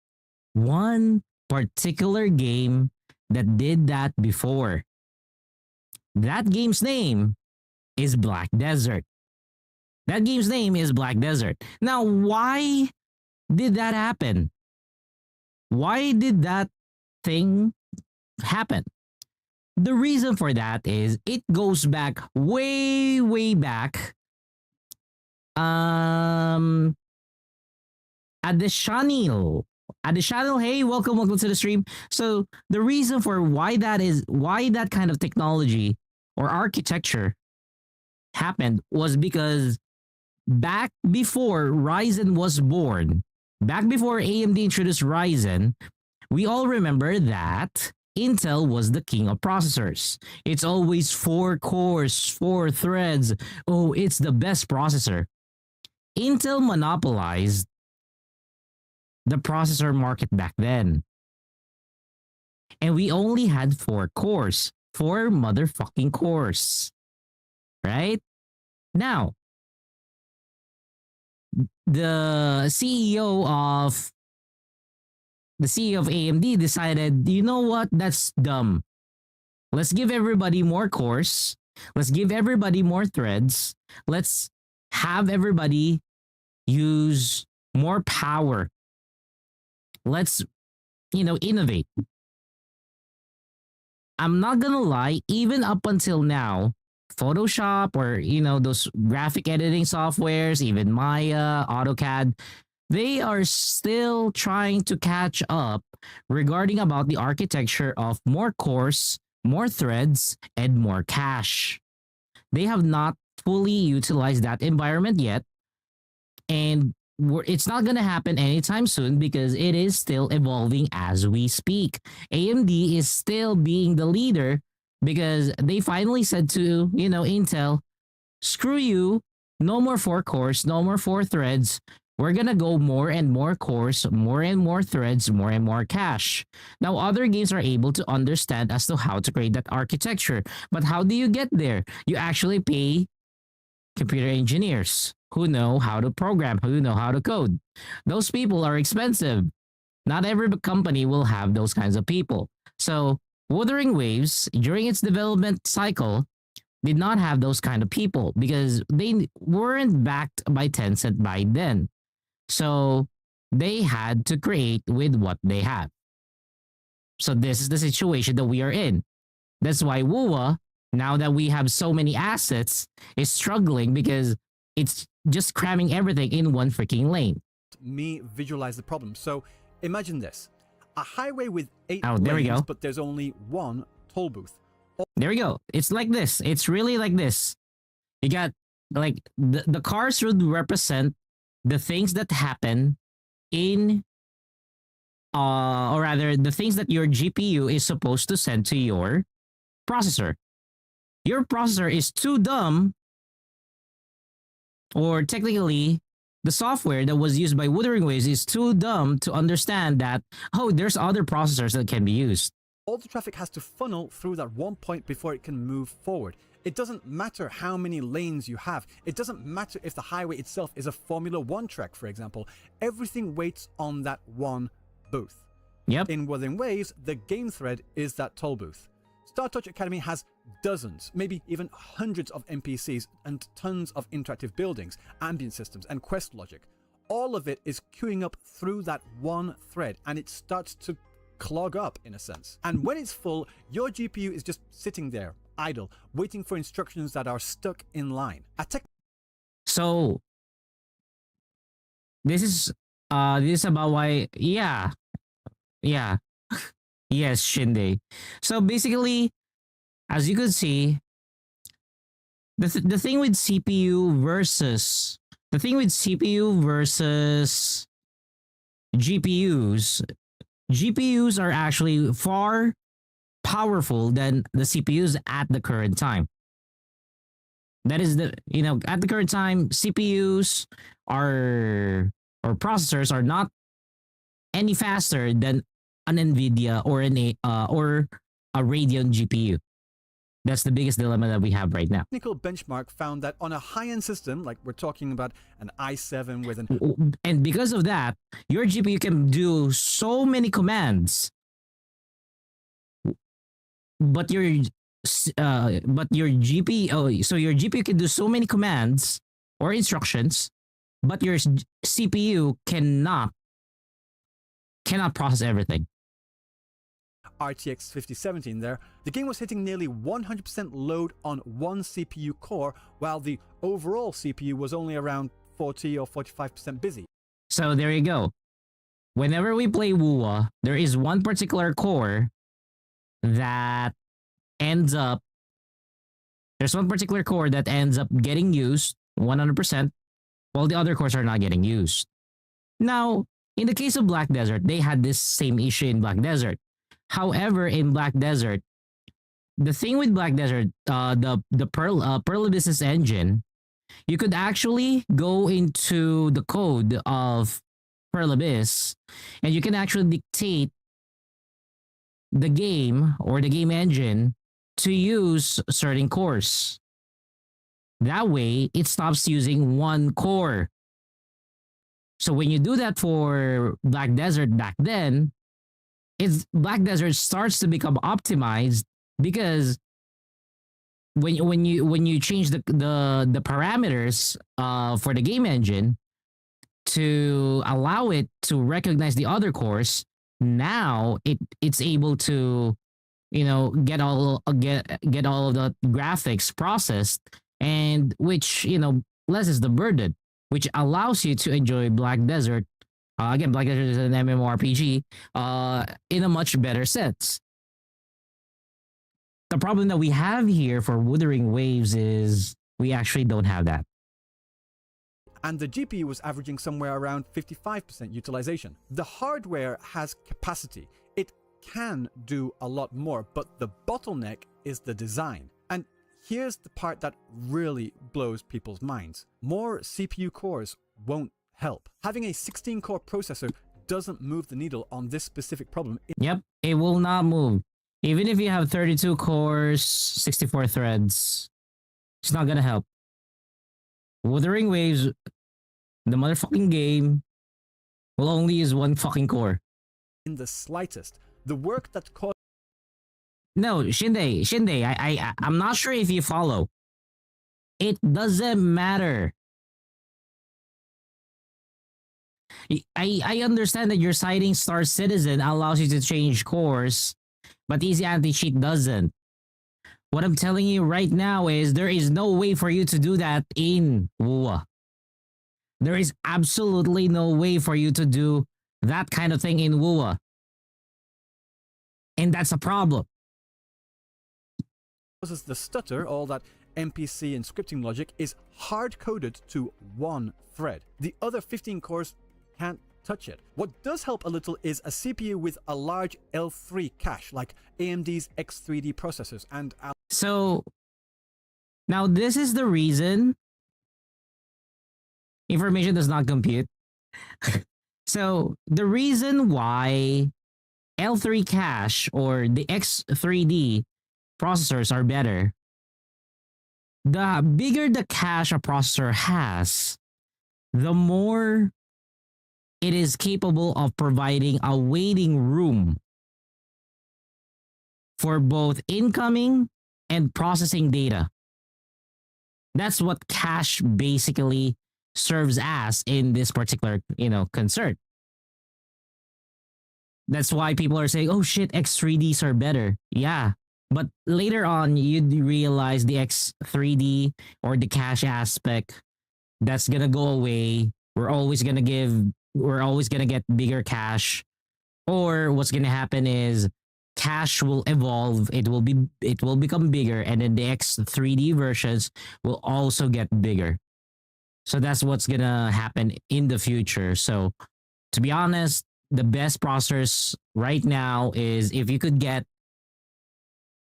one particular game that did that before. That game's name is Black Desert. That game's name is Black Desert. Now, why did that happen? Why did that thing happen? The reason for that is it goes back way, way back. Additional, hey, welcome to the stream. So the reason for why that kind of technology or architecture happened was because back before Ryzen was born, back before AMD introduced Ryzen, we all remember that Intel was the king of processors. It's always 4 cores, 4 threads. Oh, it's the best processor. Intel monopolized the processor market back then. And we only had 4 cores. 4 motherfucking cores. Right? Now, the CEO of AMD decided, you know what? That's dumb. Let's give everybody more cores. Let's give everybody more threads. Let's have everybody use more power. Let's, innovate. I'm not gonna lie, even up until now, Photoshop or those graphic editing softwares, even Maya, AutoCAD, they are still trying to catch up regarding about the architecture of more cores, more threads, and more cache. They have not fully utilized that environment yet, and it's not going to happen anytime soon because it is still evolving as we speak. AMD is still being the leader because they finally said to, Intel, screw you, no more 4 cores, no more 4 threads. We're going to go more and more cores, more and more threads, more and more cache. Now, other games are able to understand as to how to create that architecture. But how do you get there? You actually pay computer engineers who know how to program, who know how to code. Those people are expensive. Not every company will have those kinds of people. So, Wuthering Waves, during its development cycle, did not have those kind of people because they weren't backed by Tencent by then. So they had to create with what they have. So this is the situation that we are in. That's why Wuwa, now that we have so many assets, is struggling because it's just cramming everything in one freaking lane. Me visualize the problem. So imagine this. A highway with 8 there we lanes, go. but there's only one toll booth. There we go. It's like this. It's really like this. You got like the cars should represent the things that happen in or rather the things that your GPU is supposed to send to your processor. Your processor is too dumb, or technically the software that was used by Wuthering Waves is too dumb to understand that, oh, there's other processors that can be used. All the traffic has to funnel through that one point before it can move forward. It doesn't matter how many lanes you have. It doesn't matter if the highway itself is a Formula 1 track, for example. Everything waits on that one booth. Yep. In Wuthering Waves, the game thread is that toll booth. StarTouch Academy has dozens, maybe even hundreds of NPCs and tons of interactive buildings, ambient systems, and quest logic. All of it is queuing up through that one thread, and it starts to clog up in a sense. And when it's full, your GPU is just sitting there, idle, waiting for instructions that are stuck in line. So this is about why yeah. Yes, Shinde. So basically, as you can see, the thing with CPU versus GPUs are actually far powerful than the CPUs at the current time. That is at the current time, CPUs or processors are not any faster than an NVIDIA or a Radeon GPU. That's the biggest dilemma that we have right now. Technical benchmark found that on a high-end system, like we're talking about an i7 with an... And because of that, your GPU can do so many commands. But your GPU, so your GPU can do so many commands or instructions, but your CPU cannot process everything. RTX 5070 in there, the game was hitting nearly 100% load on one CPU core, while the overall CPU was only around 40 or 45% busy. So there you go. Whenever we play Wuwa, there is one particular core that ends up getting used 100%, while the other cores are not getting used. Now, in the case of Black Desert, they had this same issue in Black Desert. However, in Black Desert, the thing with Black Desert, the Pearl Business Engine, you could actually go into the code of Pearl Abyss, and you can actually dictate the game or the game engine to use certain cores. That way, it stops using one core. So when you do that for Black Desert back then, Black Desert starts to become optimized because when you change the parameters for the game engine to allow it to recognize the other cores, now it's able to get all of the graphics processed, and which lessens the burden, which allows you to enjoy Black Desert. Again, Black Desert is an MMORPG in a much better sense. The problem that we have here for Wuthering Waves is we actually don't have that. And the GPU was averaging somewhere around 55% utilization. The hardware has capacity. It can do a lot more, but the bottleneck is the design. And here's the part that really blows people's minds. More CPU cores won't help. Having a 16-core processor doesn't move the needle on this specific problem. Yep, it will not move. Even if you have 32 cores, 64 threads, it's not gonna help. Wuthering Waves, the motherfucking game, will only use one fucking core. In the slightest. The work that caused... No, Shinde, I'm not sure if you follow. It doesn't matter. I understand that your citing Star Citizen allows you to change cores, but Easy Anti-Cheat doesn't. What I'm telling you right now is there is no way for you to do that in Wuwa. There is absolutely no way for you to do that kind of thing in Wuwa. And that's a problem. Causes the stutter, all that NPC and scripting logic, is hard-coded to one thread. The other 15 cores can't touch it. What does help a little is a CPU with a large L3 cache, like AMD's X3D processors and... So, now this is the reason information does not compute. So, the reason why L3 cache or the X3D processors are better, the bigger the cache a processor has, the more it is capable of providing a waiting room for both incoming and processing data. That's what cache basically serves as in this particular, concern. That's why people are saying, oh shit, X3Ds are better. Yeah. But later on, you'd realize the X3D or the cache aspect, that's gonna go away. We're always gonna get bigger cache. Or what's gonna happen is cache will evolve, it will become bigger, and then the X3D versions will also get bigger. So that's what's gonna happen in the future. So to be honest, the best processors right now is if you could get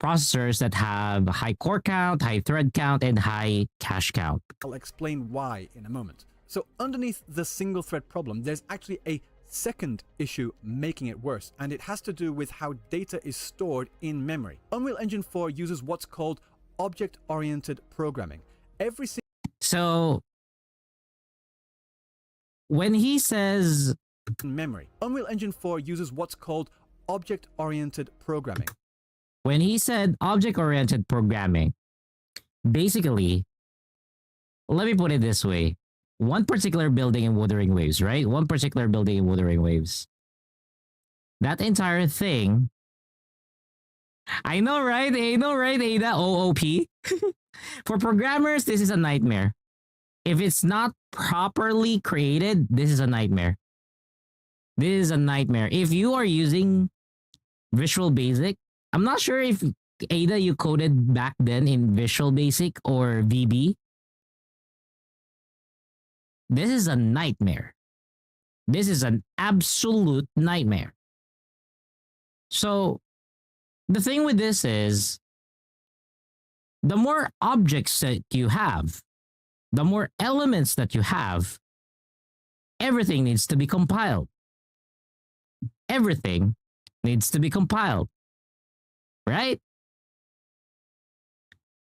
processors that have high core count, high thread count, and high cache count. I'll explain why in a moment. So underneath the single thread problem, there's actually a second issue making it worse, and it has to do with how data is stored in memory. Unreal Engine 4 uses what's called object-oriented programming. So when he says memory, Unreal Engine 4 uses what's called object-oriented programming. When he said object-oriented programming, basically, let me put it this way. One particular building in Wuthering Waves, right? One particular building in Wuthering Waves. That entire thing. I know, right? Ada OOP. For programmers, this is a nightmare. If it's not properly created, this is a nightmare. This is a nightmare. If you are using Visual Basic, I'm not sure if Ada you coded back then in Visual Basic or VB. This is a nightmare. This is an absolute nightmare. So the thing with this is the more objects that you have, the more elements that you have, everything needs to be compiled. Everything needs to be compiled. Right?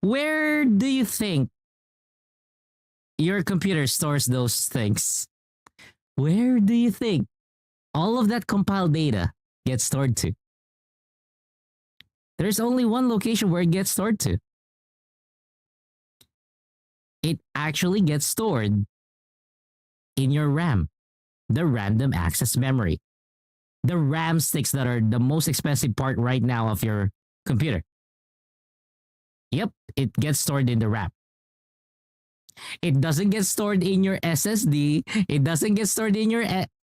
Where do you think your computer stores those things? Where do you think all of that compiled data gets stored to? There's only one location where it gets stored to. It actually gets stored in your RAM, the random access memory. The RAM sticks that are the most expensive part right now of your computer. Yep, it gets stored in the RAM. It doesn't get stored in your SSD. It doesn't get stored in your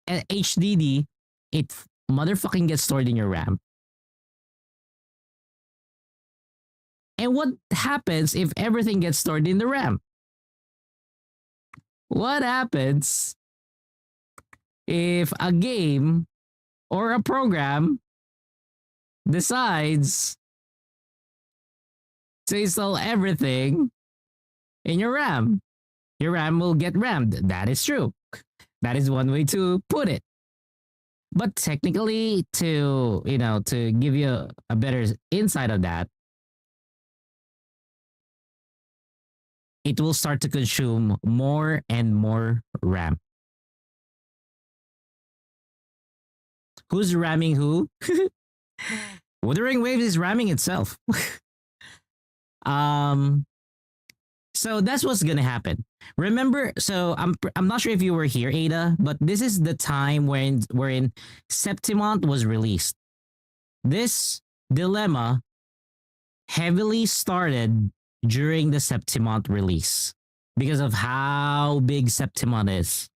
HDD. It motherfucking gets stored in your RAM. And what happens if everything gets stored in the RAM? What happens if a game or a program decides to install everything in your RAM? Your RAM will get rammed. That is true. That is one way to put it. But technically, to give you a better insight of that, it will start to consume more and more RAM. Who's ramming who? Wuthering Waves is ramming itself. So that's what's gonna happen. Remember, so I'm not sure if you were here, Ada, but this is the time wherein Septimont was released. This dilemma heavily started during the Septimont release because of how big Septimont is.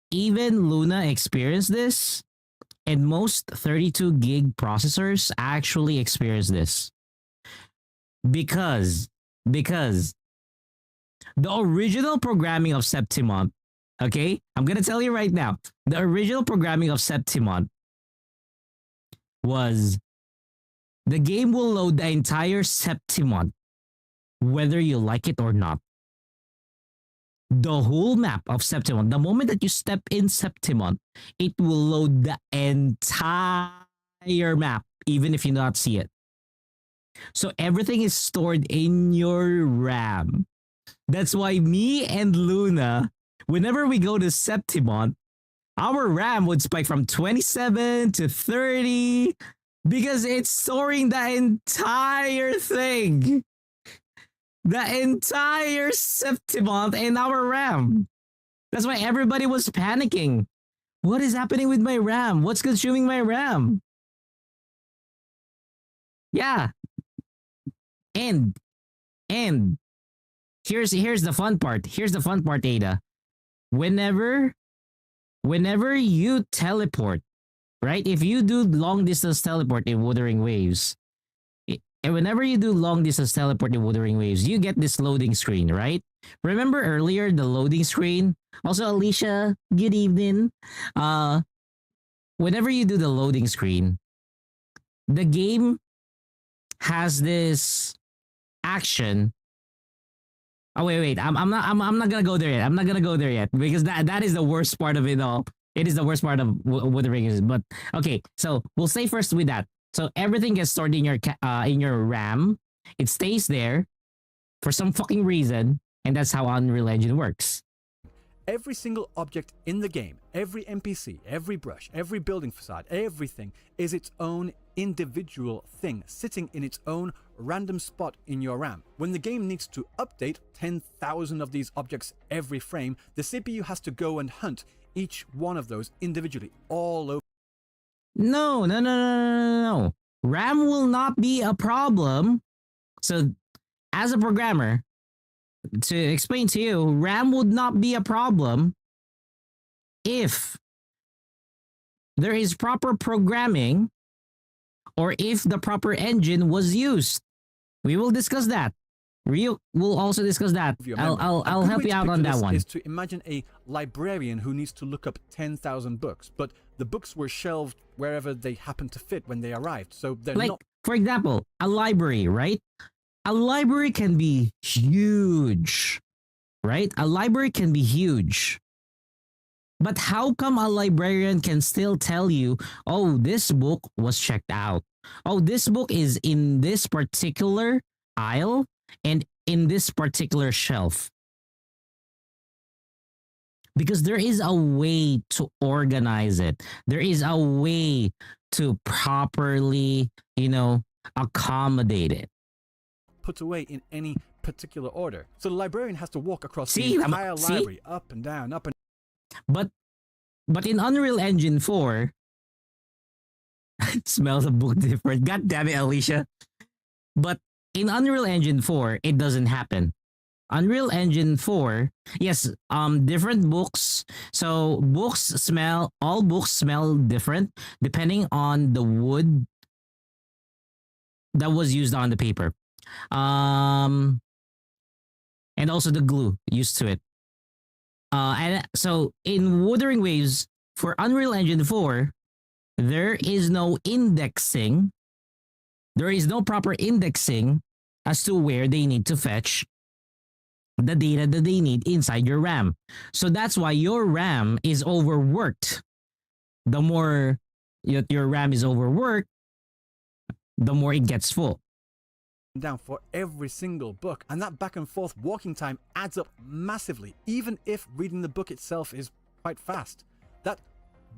Even Luna experienced this, and most 32 gig processors actually experience this. Because the original programming of Septimont, okay? I'm going to tell you right now. The original programming of Septimont was the game will load the entire Septimont whether you like it or not. The whole map of Septimont, the moment that you step in Septimont, it will load the entire map, even if you do not see it. So everything is stored in your RAM. That's why me and Luna, whenever we go to Septimont, our RAM would spike from 27 to 30 because it's storing the entire thing. The entire Septimont in our RAM. That's why everybody was panicking. What is happening with my RAM? What's consuming my RAM? Yeah. And here's the fun part. Here's the fun part, Ada. Whenever you teleport, right? If you do long distance teleport in Wuthering Waves, and whenever you do long distance teleport in Wuthering Waves, you get this loading screen, right? Remember earlier the loading screen? Also, Alicia, good evening. Whenever you do the loading screen, the game has this action. Oh wait. I'm not gonna go there yet. I'm not gonna go there yet because that is the worst part of it all. It is the worst part of Wuthering Waves. But okay, so we'll stay first with that. So everything gets stored in your RAM. It stays there for some fucking reason, and that's how Unreal Engine works. Every single object in the game, every NPC, every brush, every building facade, everything is its own individual thing sitting in its own random spot in your RAM. When the game needs to update 10,000 of these objects every frame, the CPU has to go and hunt each one of those individually all over. No. RAM will not be a problem. So, as a programmer, to explain to you, RAM would not be a problem if there is proper programming or if the proper engine was used. We will discuss that. We will also discuss that. I'll help you out on that one. Is to imagine a librarian who needs to look up 10,000 books, but the books were shelved wherever they happened to fit when they arrived. So they're like, not. For example, a library, right? A library can be huge, right? A library can be huge. But how come a librarian can still tell you, oh, this book was checked out. Oh, this book is in this particular aisle and in this particular shelf. Because there is a way to organize it. There is a way to properly, accommodate it. Put away in any particular order. So the librarian has to walk across the entire library, up and down, up and. But in Unreal Engine 4, Smell the book different. God damn it, Alicia. But in Unreal Engine 4, it doesn't happen. Unreal Engine 4, yes, different books. So all books smell different depending on the wood that was used on the paper. And also the glue used to it. And so in Wuthering Waves for Unreal Engine 4, there is no indexing. There is no proper indexing as to where they need to fetch the data that they need inside your RAM. So that's why your RAM is overworked. The more your RAM is overworked, the more it gets full. Down for every single book, and that back and forth walking time adds up massively, even if reading the book itself is quite fast. That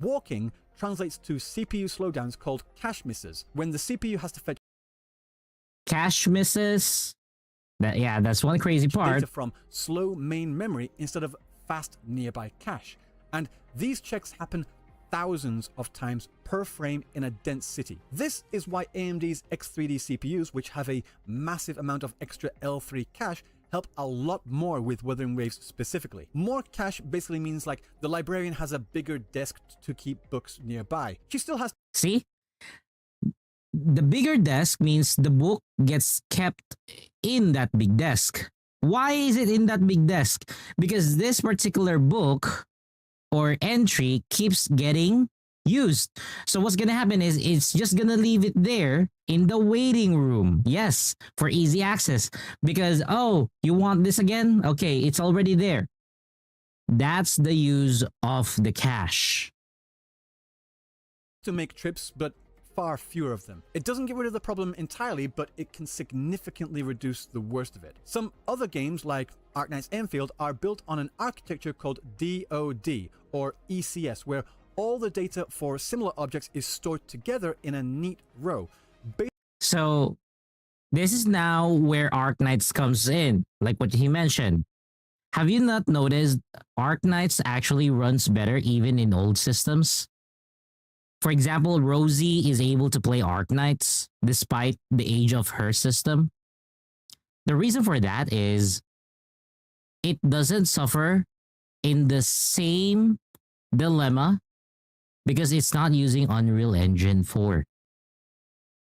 walking translates to CPU slowdowns called cache misses, when the CPU has to fetch Cache misses. That's one crazy part. data from slow main memory instead of fast nearby cache. And these checks happen thousands of times per frame in a dense city. This is why AMD's X3D CPUs, which have a massive amount of extra L3 cache, help a lot more with Wuthering Waves specifically. More cache basically means like the librarian has a bigger desk to keep books nearby. She still has See? The bigger desk means the book gets kept in that big desk. Why is it in that big desk? Because this particular book or entry keeps getting used. So what's gonna happen is it's just gonna leave it there in the waiting room. Yes, for easy access. Because, oh, you want this again? Okay, it's already there. That's the use of the cache. to make trips, but far fewer of them. It doesn't get rid of the problem entirely, but it can significantly reduce the worst of it. Some other games like Arknight's Enfield are built on an architecture called DOD or ECS, where all the data for similar objects is stored together in a neat row. So this is now where Arknights comes in, like what he mentioned. Have you not noticed Arknights actually runs better even in old systems? For example, Rosie is able to play Arknights despite the age of her system. The reason for that is it doesn't suffer in the same dilemma because it's not using Unreal Engine 4.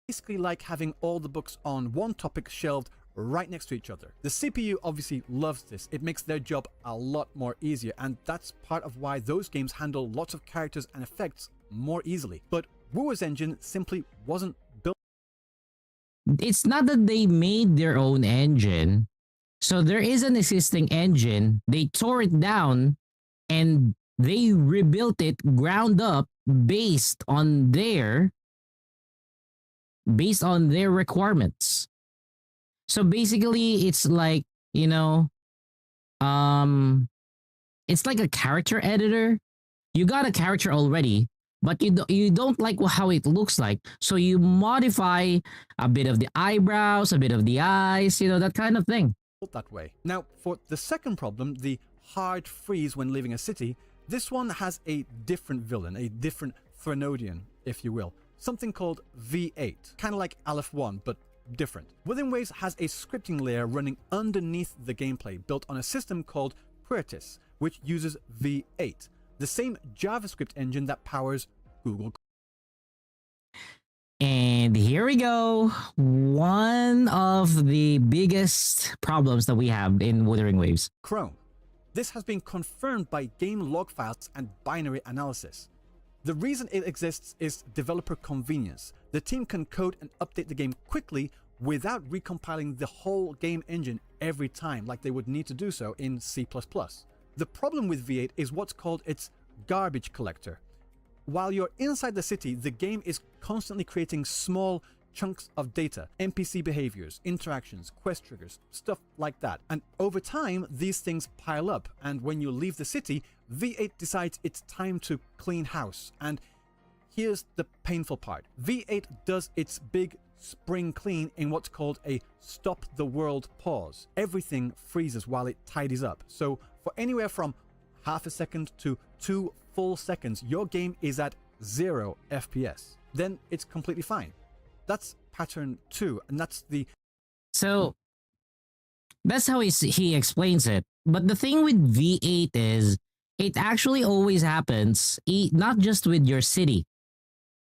Basically like having all the books on one topic shelved right next to each other. The CPU obviously loves this. It makes their job a lot more easier, and that's part of why those games handle lots of characters and effects more easily. But Wuwa's engine simply wasn't built. It's not that they made their own engine. So there is an existing engine. They tore it down and they rebuilt it ground up based on their requirements. So basically it's like, you know, it's like a character editor. You got a character already, but you don't like how it looks like. So you modify a bit of the eyebrows, a bit of the eyes, you know, that kind of thing. That way. Now, for the second problem, the hard freeze when leaving a city, this one has a different villain, a different Threnodian, if you will. Something called V8, kind of like Aleph 1, but different. Wuthering Waves has a scripting layer running underneath the gameplay, built on a system called Puertis, which uses V8, the same JavaScript engine that powers Google. And here we go. One of the biggest problems that we have in Wuthering Waves. Chrome. This has been confirmed by game log files and binary analysis. The reason it exists is developer convenience. The team can code and update the game quickly without recompiling the whole game engine every time like they would need to do so in C++. The problem with V8 is what's called its garbage collector. While you're inside the city, the game is constantly creating small chunks of data, NPC behaviors, interactions, quest triggers, stuff like that. And over time, these things pile up, and when you leave the city, V8 decides it's time to clean house. And here's the painful part. V8 does its big spring clean in what's called a stop the world pause. Everything freezes while it tidies up. So for anywhere from half a second to 2 full seconds, your game is at 0 FPS, then it's completely fine. That's pattern 2, and that's the... So that's how he explains it. But the thing with V8 is it actually always happens, not just with your city.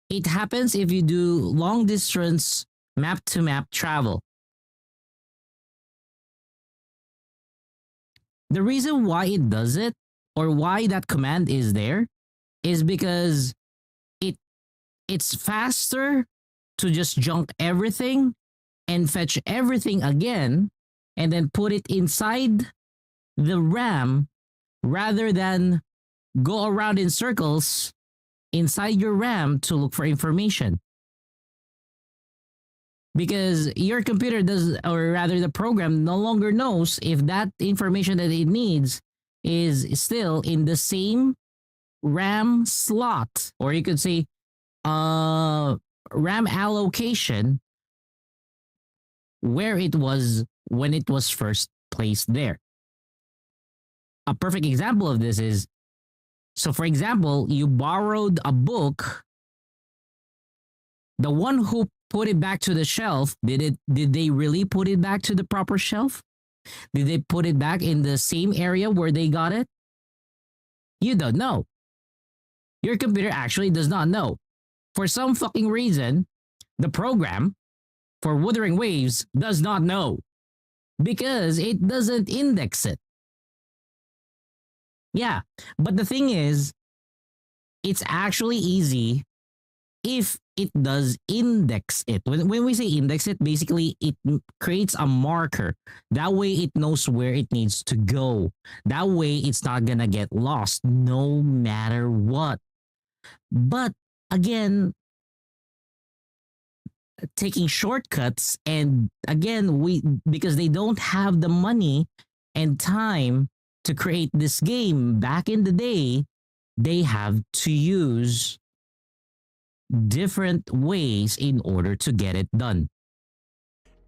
It happens if you do long distance map to map travel. The reason why it does it, or why that command is there, is because it's faster to just junk everything and fetch everything again and then put it inside the RAM rather than go around in circles inside your RAM to look for information. Because your computer does, or rather the program no longer knows if that information that it needs is still in the same RAM slot, or you could say RAM allocation where it was when it was first placed there. A perfect example of this is, so for example, you borrowed a book. The one who put it back to the shelf, did they really put it back to the proper shelf? Did they put it back in the same area where they got it? You don't know. Your computer actually does not know. For some fucking reason, the program for Wuthering Waves does not know because it doesn't index it. Yeah, but the thing is, it's actually easy if it does index it. When we say index it, basically it creates a marker. That way it knows where it needs to go. That way it's not gonna get lost no matter what. But again, taking shortcuts, and again, because they don't have the money and time to create this game back in the day, they have to use different ways in order to get it done.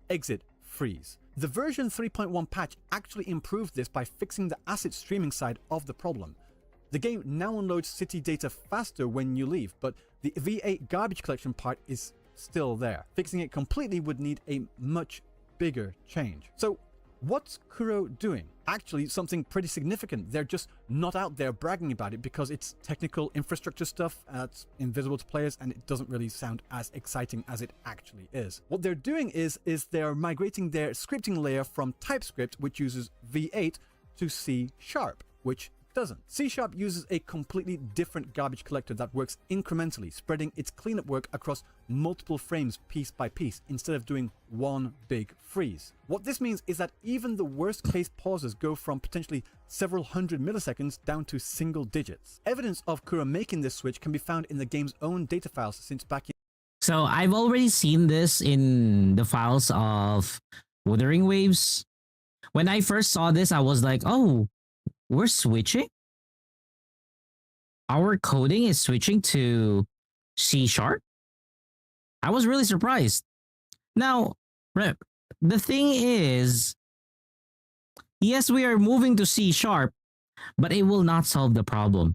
Exit freeze. The version 3.1 patch actually improved this by fixing the asset streaming side of the problem. The game now unloads city data faster when you leave, but the V8 garbage collection part is still there. Fixing it completely would need a much bigger change. So what's Kuro doing? Actually, something pretty significant. They're just not out there bragging about it because it's technical infrastructure stuff that's invisible to players and it doesn't really sound as exciting as it actually is. What they're doing is they're migrating their scripting layer from TypeScript, which uses V8, to C#, which doesn't. C# uses a completely different garbage collector that works incrementally, spreading its cleanup work across multiple frames piece by piece instead of doing one big freeze. What this means is that even the worst case pauses go from potentially several hundred milliseconds down to single digits. Evidence of Kuro making this switch can be found in the game's own data files since back in... So I've already seen this in the files of Wuthering Waves. When I first saw this, I was like, oh, we're switching? Our coding is switching to C#? I was really surprised. Now, the thing is, yes, we are moving to C#, but it will not solve the problem.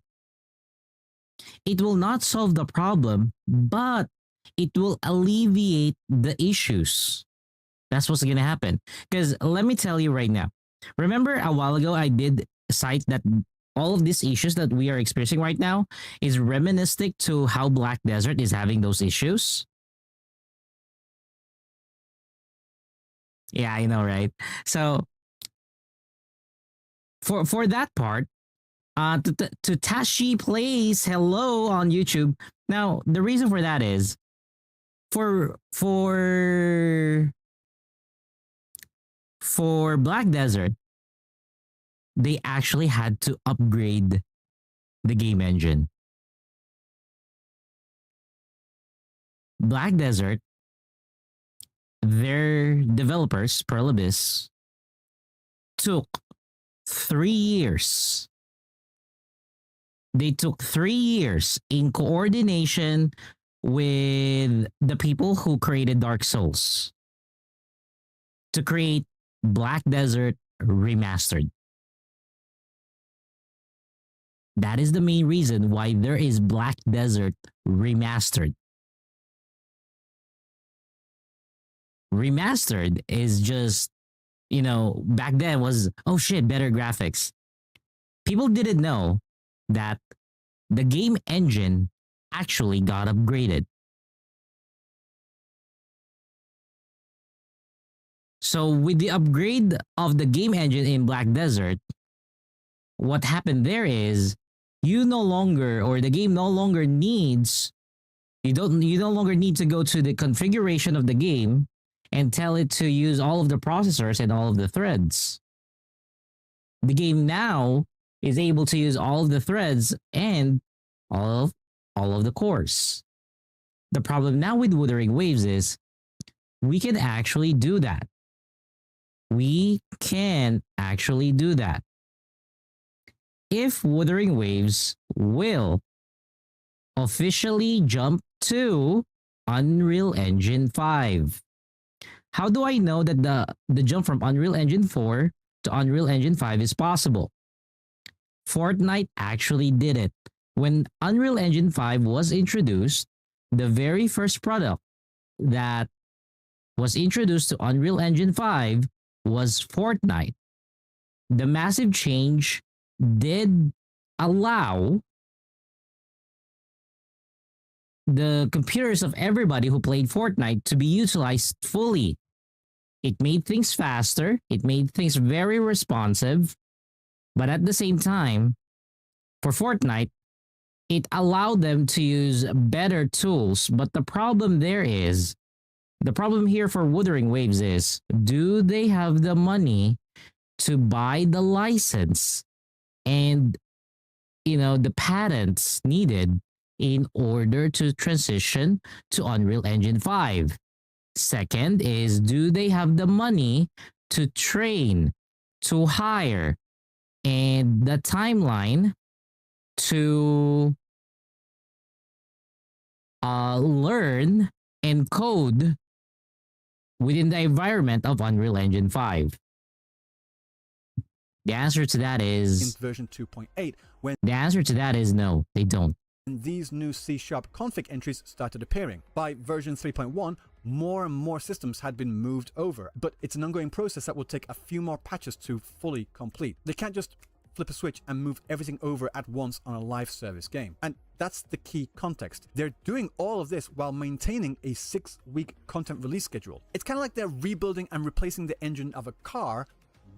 It will not solve the problem, but it will alleviate the issues. That's what's going to happen. Because let me tell you right now. Remember a while ago, I did cite that all of these issues that we are experiencing right now is reminiscent to how Black Desert is having those issues. Yeah, I know, right? So for that part, to Tashi Plays hello on YouTube. Now, the reason for that is for Black Desert, they actually had to upgrade the game engine. Black Desert, their developers, Pearl Abyss, took 3 years. They took 3 years in coordination with the people who created Dark Souls to create Black Desert Remastered. That is the main reason why there is Black Desert Remastered. Remastered is just, you know, back then was, oh shit, better graphics. People didn't know that the game engine actually got upgraded. So with the upgrade of the game engine in Black Desert, what happened there is you no longer, or the game no longer needs, you no longer need to go to the configuration of the game and tell it to use all of the processors and all of the threads. The game now is able to use all of the threads and all of the cores. The problem now with Wuthering Waves is we can actually do that. We can actually do that. If Wuthering Waves will officially jump to Unreal Engine 5. How do I know that the jump from Unreal Engine 4 to Unreal Engine 5 is possible? Fortnite actually did it. When Unreal Engine 5 was introduced, the very first product that was introduced to Unreal Engine 5 was Fortnite. The massive change did allow the computers of everybody who played Fortnite to be utilized fully. It made things faster, it made things very responsive, but at the same time, for Fortnite, it allowed them to use better tools. But the problem here for Wuthering Waves is, do they have the money to buy the license and, you know, the patents needed in order to transition to Unreal Engine 5? Second is, do they have the money to train, to hire, and the timeline to learn and code within the environment of Unreal Engine 5? The answer to that is... in version 2.8, when the answer to that is no, they don't. these new C# config entries started appearing. By version 3.1, more and more systems had been moved over, but it's an ongoing process that will take a few more patches to fully complete. They can't just flip a switch and move everything over at once on a live service game. And that's the key context. They're doing all of this while maintaining a 6-week content release schedule. It's kind of like they're rebuilding and replacing the engine of a car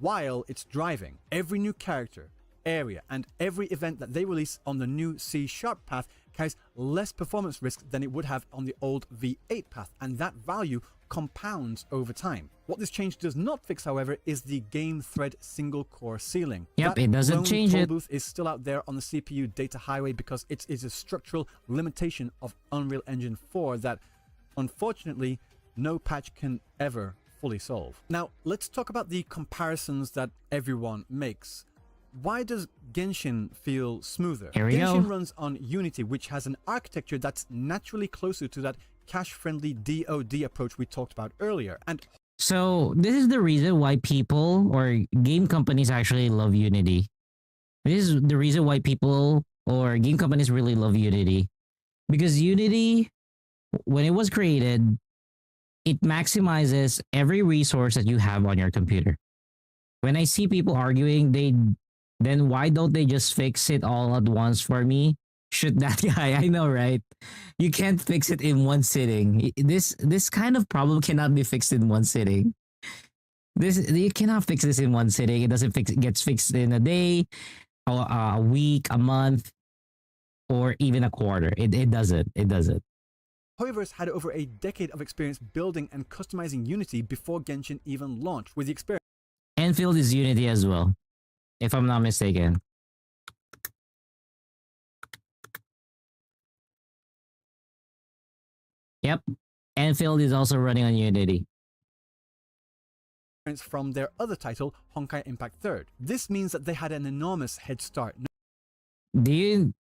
while it's driving. Every new character, area, and every event that they release on the new C# path carries less performance risk than it would have on the old V8 path, and that value compounds over time. What this change does not fix, however, is the game thread single core ceiling. Yep, that it doesn't lone change toll it. booth is still out there on the CPU data highway because it is a structural limitation of Unreal Engine 4 that, unfortunately, no patch can ever fully solve. Now, let's talk about the comparisons that everyone makes. Why does Genshin feel smoother? Here we Genshin go. runs on Unity, which has an architecture that's naturally closer to that cache-friendly DoD approach we talked about earlier. And So this is the reason why people or game companies actually love Unity. This is the reason why people or game companies really love Unity. Because Unity, when it was created, it maximizes every resource that you have on your computer. When I see people arguing, then why don't they just fix it all at once for me? Shoot that guy, I know, right? You can't fix it in one sitting. This kind of problem cannot be fixed in one sitting. You cannot fix this in one sitting. It doesn't fix. It gets fixed in a day, a week, a month, or even a quarter. It doesn't. It doesn't. However, has had over a decade of experience building and customizing Unity before Genshin even launched. With the experience Enfield is Unity as well, if I'm not mistaken. Yep, Enfield is also running on Unity. from their other title, Honkai Impact 3rd. This means that they had an enormous head start. He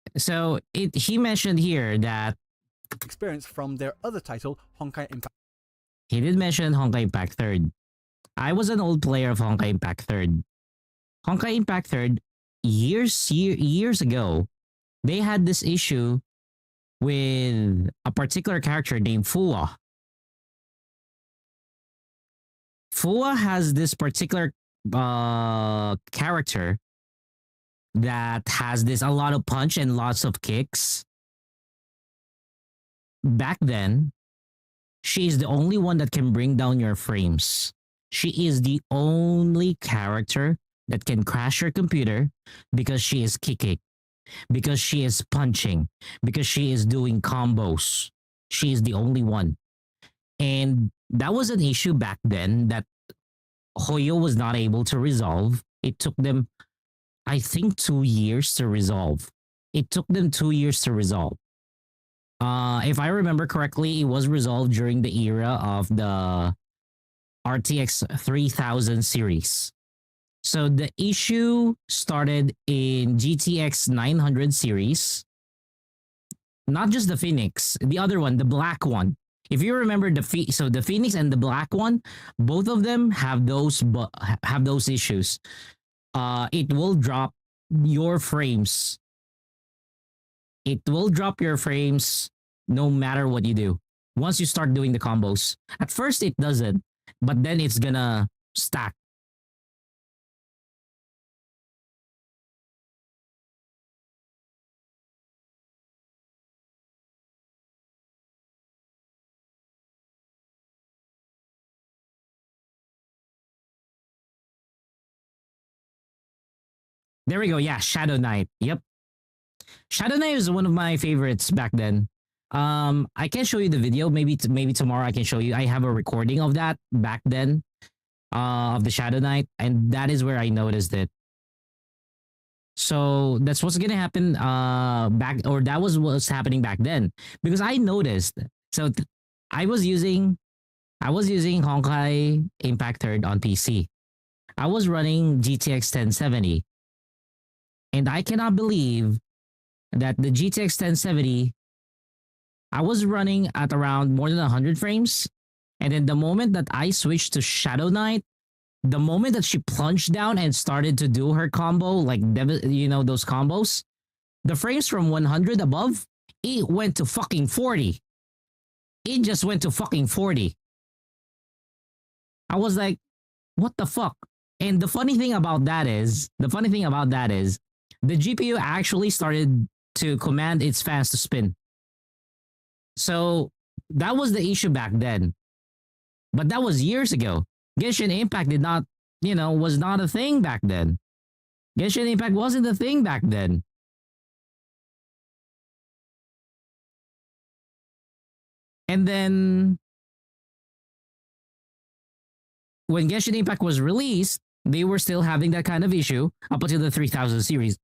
mentioned here that Experience from their other title, Honkai Impact. he did mention Honkai Impact 3rd. I was an old player of Honkai Impact 3rd. Honkai Impact 3rd years ago, they had this issue with a particular character named Fuwa. Fuwa has this particular character that has this a lot of punch and lots of kicks. Back then, she is the only one that can bring down your frames. She is the only character that can crash your computer because she is kicking, because she is punching, because she is doing combos. She is the only one. And that was an issue back then that Hoyo was not able to resolve. It took them, I think, 2 years to resolve. It took them 2 years to resolve. If I remember correctly, it was resolved during the era of the RTX 3000 series. So the issue started in GTX 900 series. Not just the Phoenix, the other one, the black one. If you remember the Phoenix and the black one, both of them have those issues. It will drop your frames. It will drop your frames no matter what you do. Once you start doing the combos. At first it doesn't, but then it's gonna stack. There we go. Yeah, Shadow Knight. Yep. Shadow Knight was one of my favorites back then. I can show you the video. Maybe tomorrow I can show you. I have a recording of that back then, of the Shadow Knight, and that is where I noticed it. So that's what's gonna happen that was what's happening back then, because I noticed. So I was using Honkai Impact 3rd on PC. I was running GTX 1070. And I cannot believe that the GTX 1070, I was running at around more than 100 frames. And then the moment that I switched to Shadow Knight, the moment that she plunged down and started to do her combo, like, those combos, the frames from 100 above, it went to fucking 40. It just went to fucking 40. I was like, what the fuck? And the funny thing about that is, the GPU actually started to command its fans to spin. So that was the issue back then. But that was years ago. Genshin Impact did not, was not a thing back then. Genshin Impact wasn't a thing back then. And then when Genshin Impact was released, they were still having that kind of issue up until the 3000 series.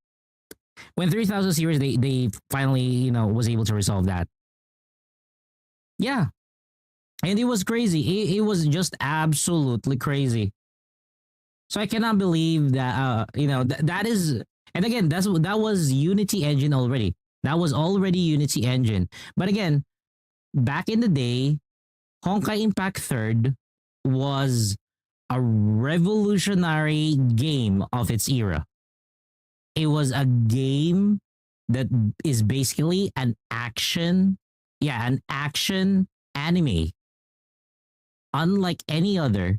When 3000 series, they finally, was able to resolve that. Yeah. And it was crazy. It was just absolutely crazy. So I cannot believe that, that is, and again, that was Unity Engine already. That was already Unity Engine. But again, back in the day, Honkai Impact 3rd was a revolutionary game of its era. It was a game that is basically an action anime, unlike any other,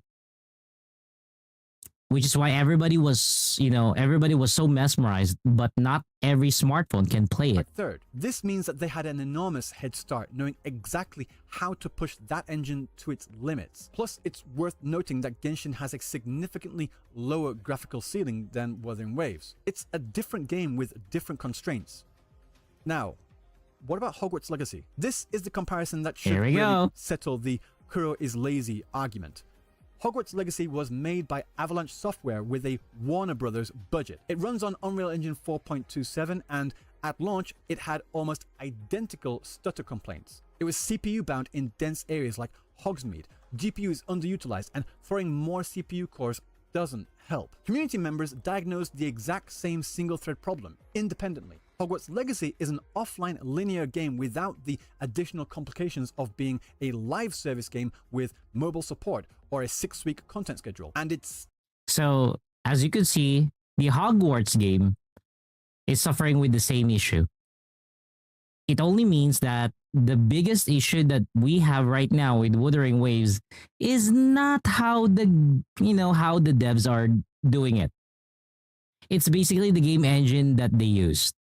which is why everybody was so mesmerized, but not every smartphone can play it. Third, this means that they had an enormous head start, knowing exactly how to push that engine to its limits. Plus, it's worth noting that Genshin has a significantly lower graphical ceiling than Wuthering Waves. It's a different game with different constraints. Now, what about Hogwarts Legacy? This is the comparison that should really settle the Kuro is lazy argument. Hogwarts Legacy was made by Avalanche Software with a Warner Brothers budget. It runs on Unreal Engine 4.27, and at launch, it had almost identical stutter complaints. It was CPU bound in dense areas like Hogsmeade, GPU is underutilized, and throwing more CPU cores doesn't help. Community members diagnosed the exact same single-thread problem independently. Hogwarts Legacy is an offline linear game without the additional complications of being a live service game with mobile support or a 6-week content schedule. And it's... So, as you can see, the Hogwarts game is suffering with the same issue. It only means that the biggest issue that we have right now with Wuthering Waves is not how the devs are doing it. It's basically the game engine that they used.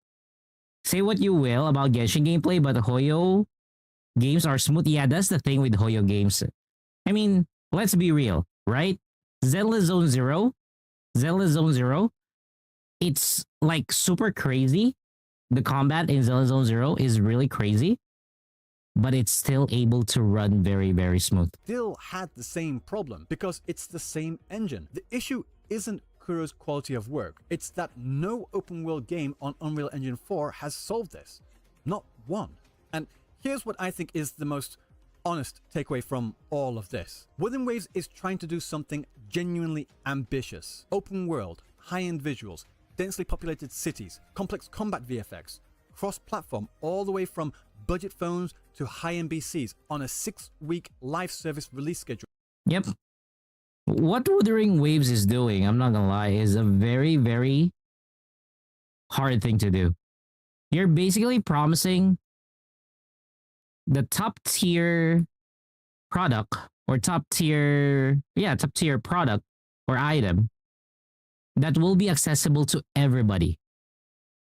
Say what you will about Genshin gameplay, but Hoyo games are smooth. Yeah, that's the thing with Hoyo games. I mean, let's be real, right? Zelda Zone Zero, it's like super crazy. The combat in Zelda Zone Zero is really crazy, but it's still able to run very, very smooth. Still had the same problem because it's the same engine. The issue isn't Kuro's quality of work. It's that no open world game on Unreal Engine 4 has solved this. Not one. And here's what I think is the most honest takeaway from all of this. Wuthering Waves is trying to do something genuinely ambitious. Open world, high-end visuals, densely populated cities, complex combat VFX, cross-platform all the way from budget phones to high-end PCs on a 6-week live service release schedule. Yep. What Wuthering Waves is doing, I'm not gonna lie, is a very, very hard thing to do. You're basically promising the top tier product or top tier product or item that will be accessible to everybody.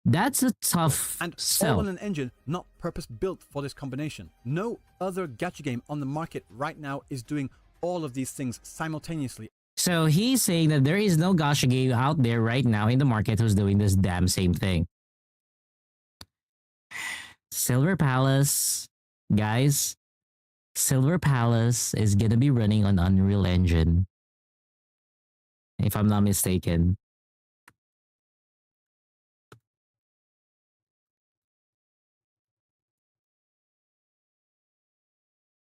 That's a tough and sell. All on an engine not purpose built for this combination. No other gacha game on the market right now is doing all of these things simultaneously. So he's saying that there is no gacha game out there right now in the market who's doing this damn same thing. Silver Palace, guys, Silver Palace is gonna be running on Unreal Engine, if I'm not mistaken.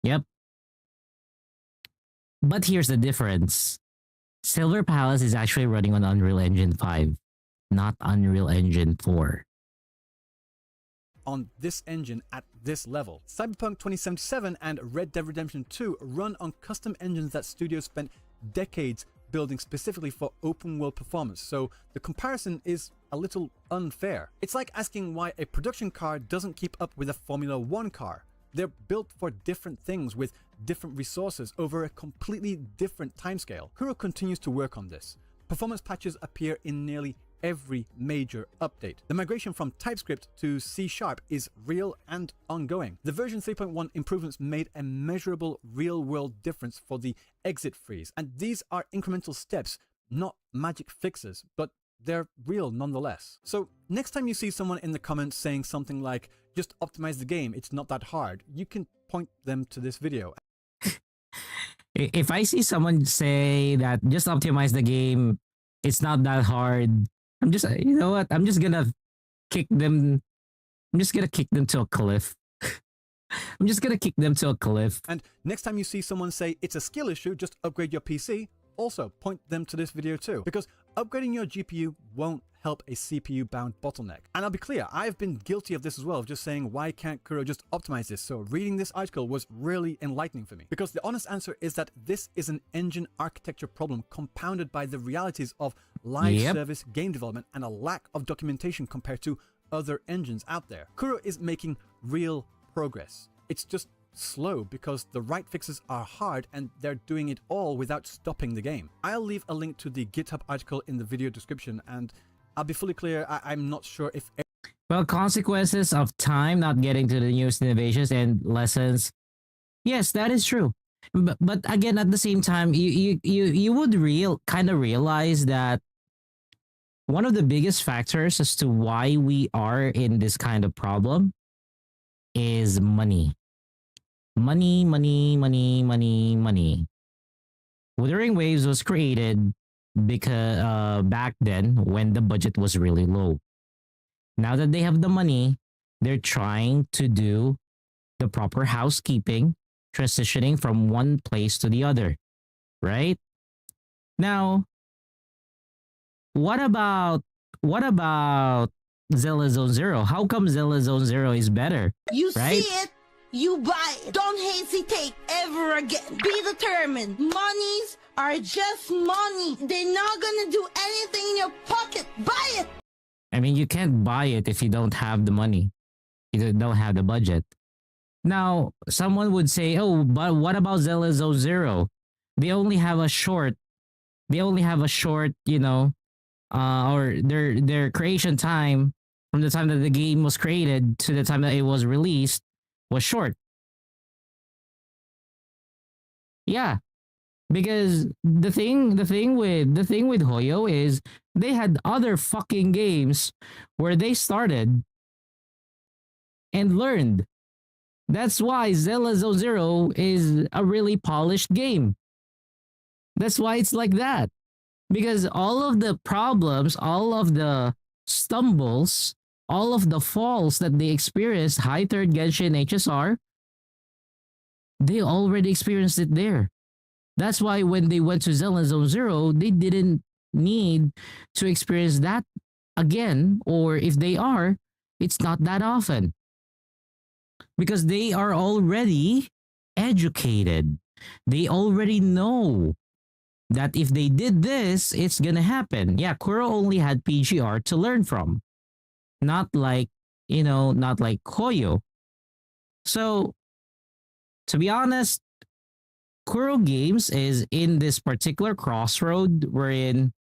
Yep. But here's the difference. Silver Palace is actually running on Unreal Engine 5, not Unreal Engine 4. On this engine at this level. Cyberpunk 2077 and Red Dead Redemption 2 run on custom engines that studios spent decades building specifically for open world performance, so the comparison is a little unfair. It's like asking why a production car doesn't keep up with a Formula 1 car. They're built for different things with different resources over a completely different timescale. Kuro continues to work on this. Performance patches appear in nearly every major update. The migration from TypeScript to C# is real and ongoing. The version 3.1 improvements made a measurable real-world difference for the exit freeze, and these are incremental steps, not magic fixes, but they're real nonetheless. So next time you see someone in the comments saying something like, just optimize the game, it's not that hard, you can point them to this video. If I see someone say that just optimize the game, it's not that hard, I'm just, you know what? I'm just gonna kick them. I'm just gonna kick them to a cliff. I'm just gonna kick them to a cliff. And next time you see someone say it's a skill issue, just upgrade your PC, also point them to this video too. Because upgrading your GPU won't help a CPU-bound bottleneck. And I'll be clear, I've been guilty of this as well, of just saying, why can't Kuro just optimize this? So reading this article was really enlightening for me. Because the honest answer is that this is an engine architecture problem compounded by the realities of live service game development and a lack of documentation compared to other engines out there. Kuro is making real progress. It's just slow because the right fixes are hard and they're doing it all without stopping the game. I'll leave a link to the GitHub article in the video description, and I'll be fully clear, I'm not sure if... Well, consequences of time not getting to the newest innovations and lessons. Yes, that is true. But again, at the same time, you would kind of realize that one of the biggest factors as to why we are in this kind of problem is money. Money. Wuthering Waves was created because back then when the budget was really low. Now that they have the money, they're trying to do the proper housekeeping, transitioning from one place to the other, right? Now, what about Zelda Zone Zero? How come Zelda Zone Zero is better? You right? see it, you buy it. Don't hesitate ever again. Be determined. Monies are just money. They're not gonna do anything in your pocket. Buy it. I I mean, you can't buy it if you don't have the money. You don't have the budget. Now, someone would say, "Oh, but what about Zelda Zone Zero? They only have a short. They only have a short, or their creation time from the time that the game was created to the time that it was released was short." Yeah, because the thing with Hoyo is they had other fucking games where they started and learned. That's why Zelda Zone Zero is a really polished game. That's why it's like that. Because all of the problems, all of the stumbles, all of the falls that they experienced, high third Genshin HSR, they already experienced it there. That's why when they went to Zelda Zone Zero, they didn't need to experience that again, or if they are, it's not that often. Because they are already educated. They already know that if they did this, it's gonna happen. Yeah, Kuro only had PGR to learn from. Not like, not like Hoyo. So, to be honest, Kuro Games is in this particular crossroad wherein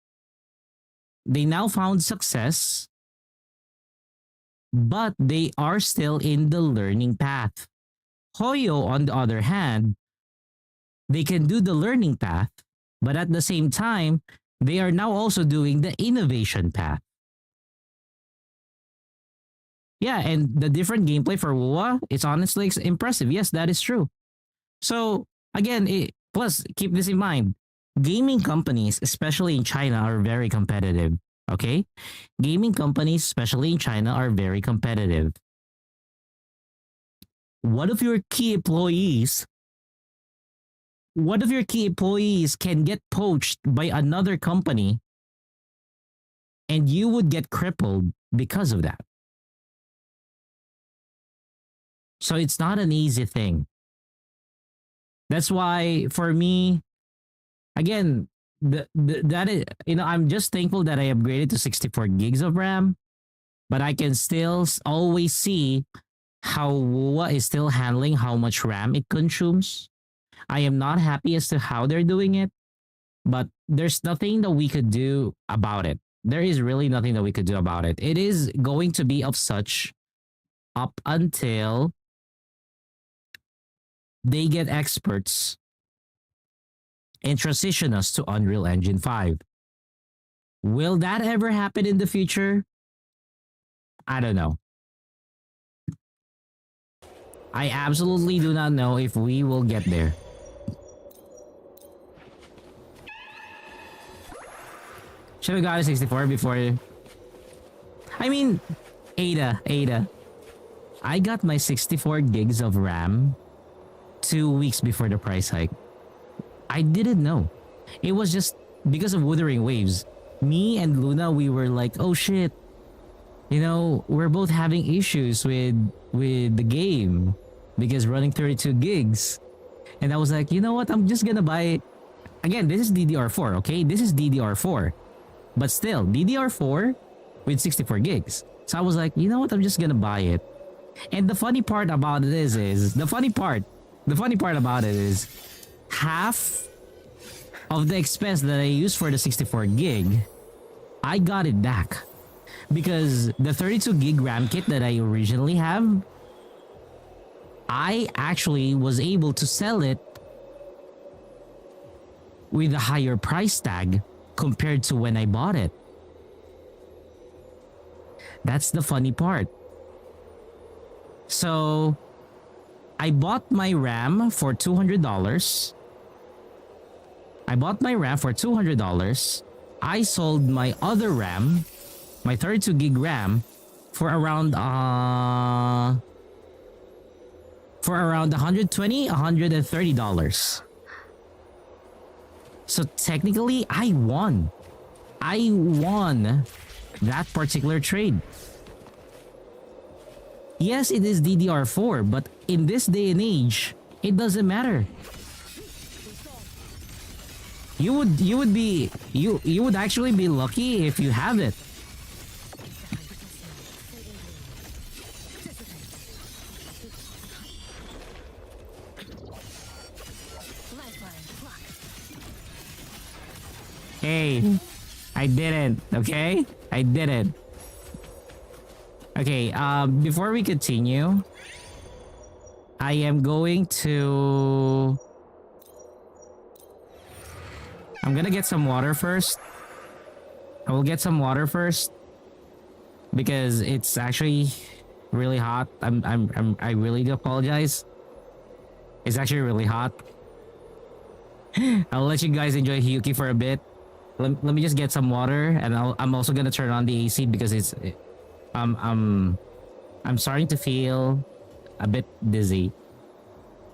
they now found success, but they are still in the learning path. Hoyo, on the other hand, they can do the learning path, but at the same time, they are now also doing the innovation path. Yeah, and the different gameplay for Wuwa, it's honestly impressive. Yes, that is true. So, again, plus, keep this in mind. Gaming companies, especially in China, are very competitive. Okay? Gaming companies, especially in China, are very competitive. What if your key employees can get poached by another company and you would get crippled because of that? So it's not an easy thing. That's why for me, again, that is, I'm just thankful that I upgraded to 64 gigs of RAM, but I can still always see how Wuwa is still handling how much RAM it consumes. I am not happy as to how they're doing it, but there's nothing that we could do about it. There is really nothing that we could do about it. It is going to be of such up until they get experts and transition us to Unreal Engine 5. Will that ever happen in the future? I don't know. I absolutely do not know if we will get there. Should have got a 64 before. I mean, Ada. I got my 64 gigs of RAM 2 weeks before the price hike. I didn't know. It was just because of Wuthering Waves. Me and Luna, we were like, oh shit. We're both having issues with the game because running 32 gigs. And I was like, you know what? I'm just gonna buy. Again, this is DDR4, okay? This is DDR4. But still, DDR4 with 64 gigs. So I was like, you know what? I'm just gonna buy it. And the funny part about it is half of the expense that I used for the 64 gig, I got it back. Because the 32 gig RAM kit that I originally have, I actually was able to sell it with a higher price tag compared to when I bought it. That's the funny part. So, I bought my RAM for $200. I sold my other RAM, my 32 gig RAM, for around $120, $130. So technically, I won that particular trade. Yes, it is DDR4, but in this day and age, it doesn't matter. You would actually be lucky if you have it. Hey, I didn't, okay? I didn't. Okay, before we continue, I am going to... I'm gonna get some water first. I will get some water first because it's actually really hot. I really do apologize. It's actually really hot. I'll let you guys enjoy Hyuki for a bit. Let me just get some water, and I'm also gonna turn on the AC because I'm starting to feel a bit dizzy.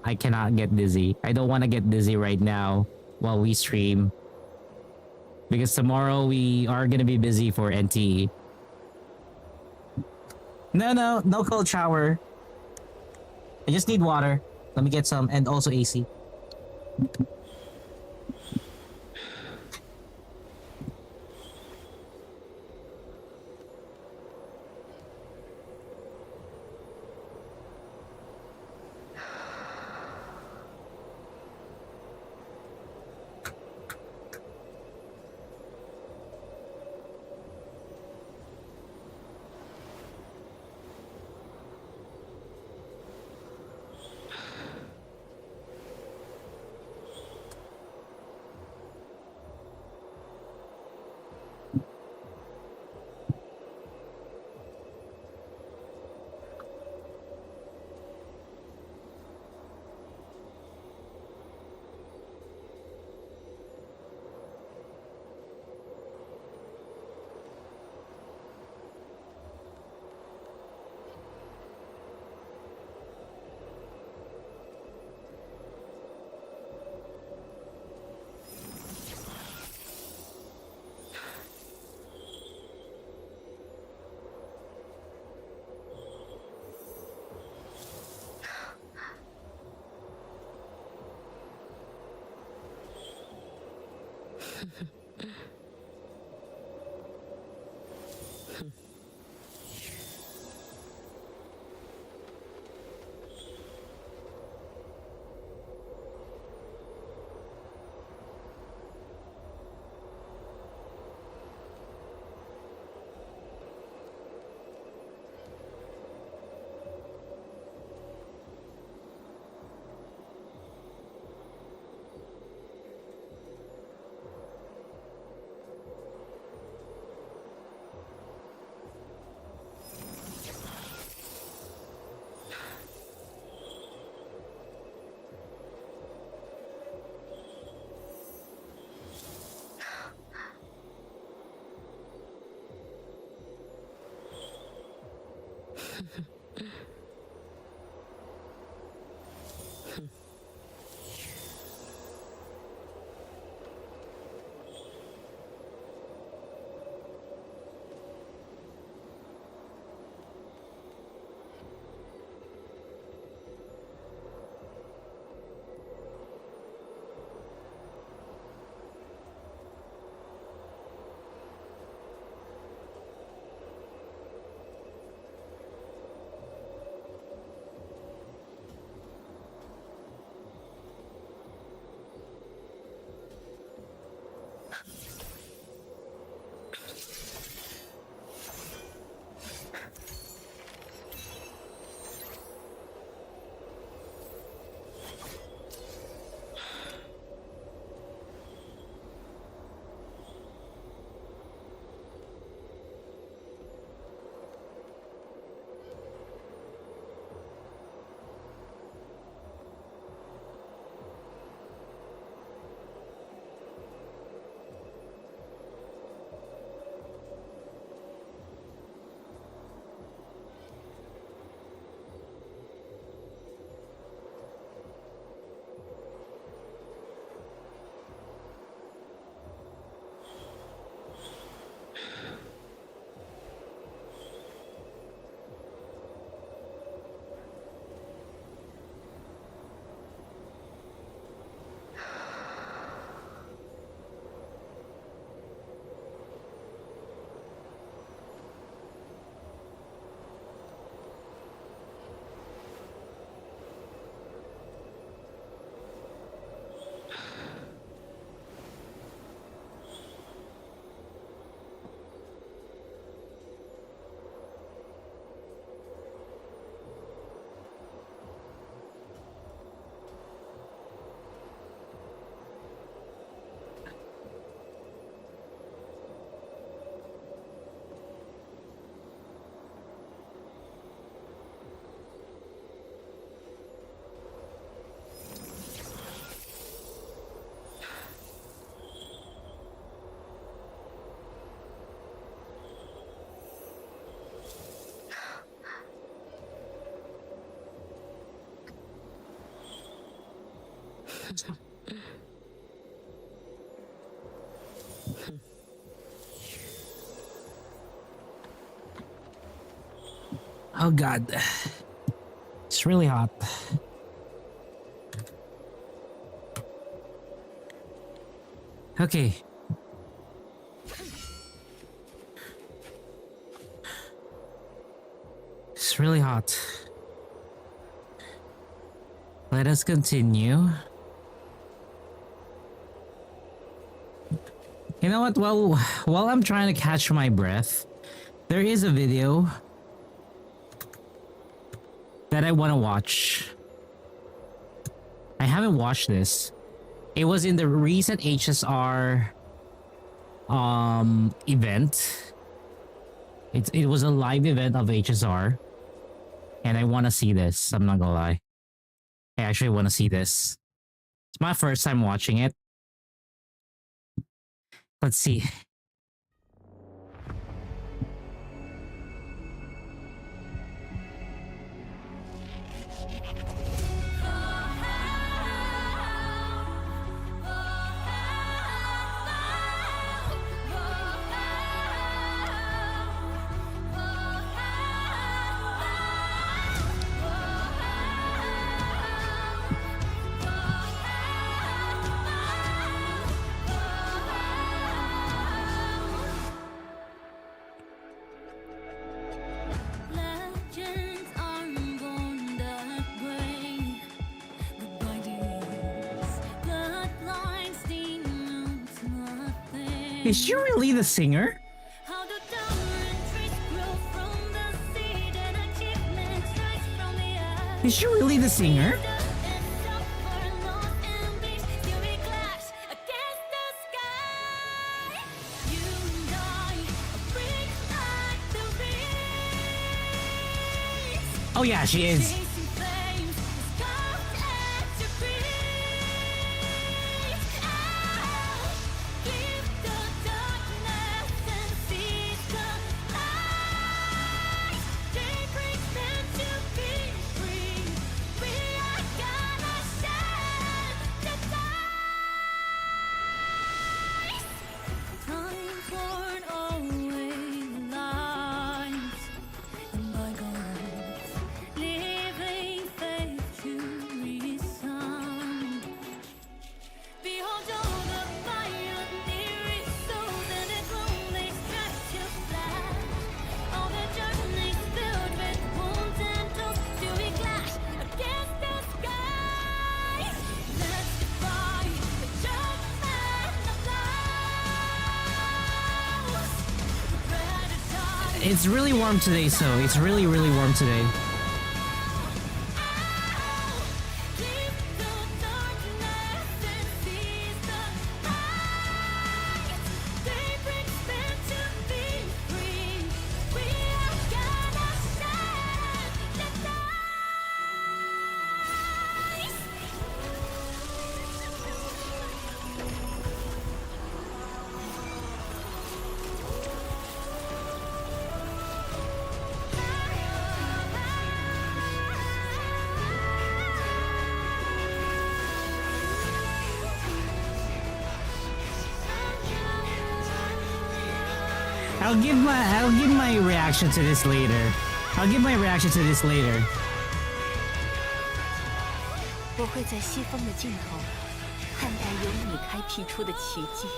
I cannot get dizzy. I don't want to get dizzy right now while we stream. Because tomorrow we are gonna be busy for NTE. No cold shower. I just need water. Let me get some, and also AC. Oh god. It's really hot. Okay. It's really hot. Let us continue. You know what? Well, while I'm trying to catch my breath, there is a video that I want to watch. I haven't watched this. It was in the recent HSR event. It was a live event of HSR, and I want to see this. I'm not gonna lie. I actually want to see this. It's my first time watching it. Let's see. Legends aren't born that way. Goodbye days, bloodlines, demons, nothing. Is she really the singer? How do towering trees grow from the seed and achievements rise from the earth? Is she really the singer? Oh yeah, she is. It's really warm today, so it's really warm today. I'll give my reaction to this later. I'll give my reaction to this later. 我会在西风的尽头看待由你开辟出的奇迹。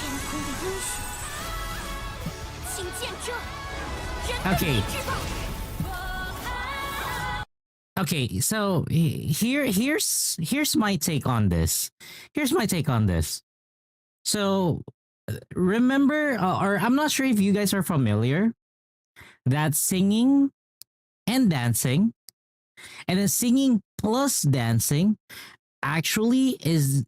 天空的英雄，请见证人的 Okay. 意志吧。Okay, so here's my take on this. Here's my take on this. So remember, or I'm not sure if you guys are familiar that singing and dancing, and then singing plus dancing actually is,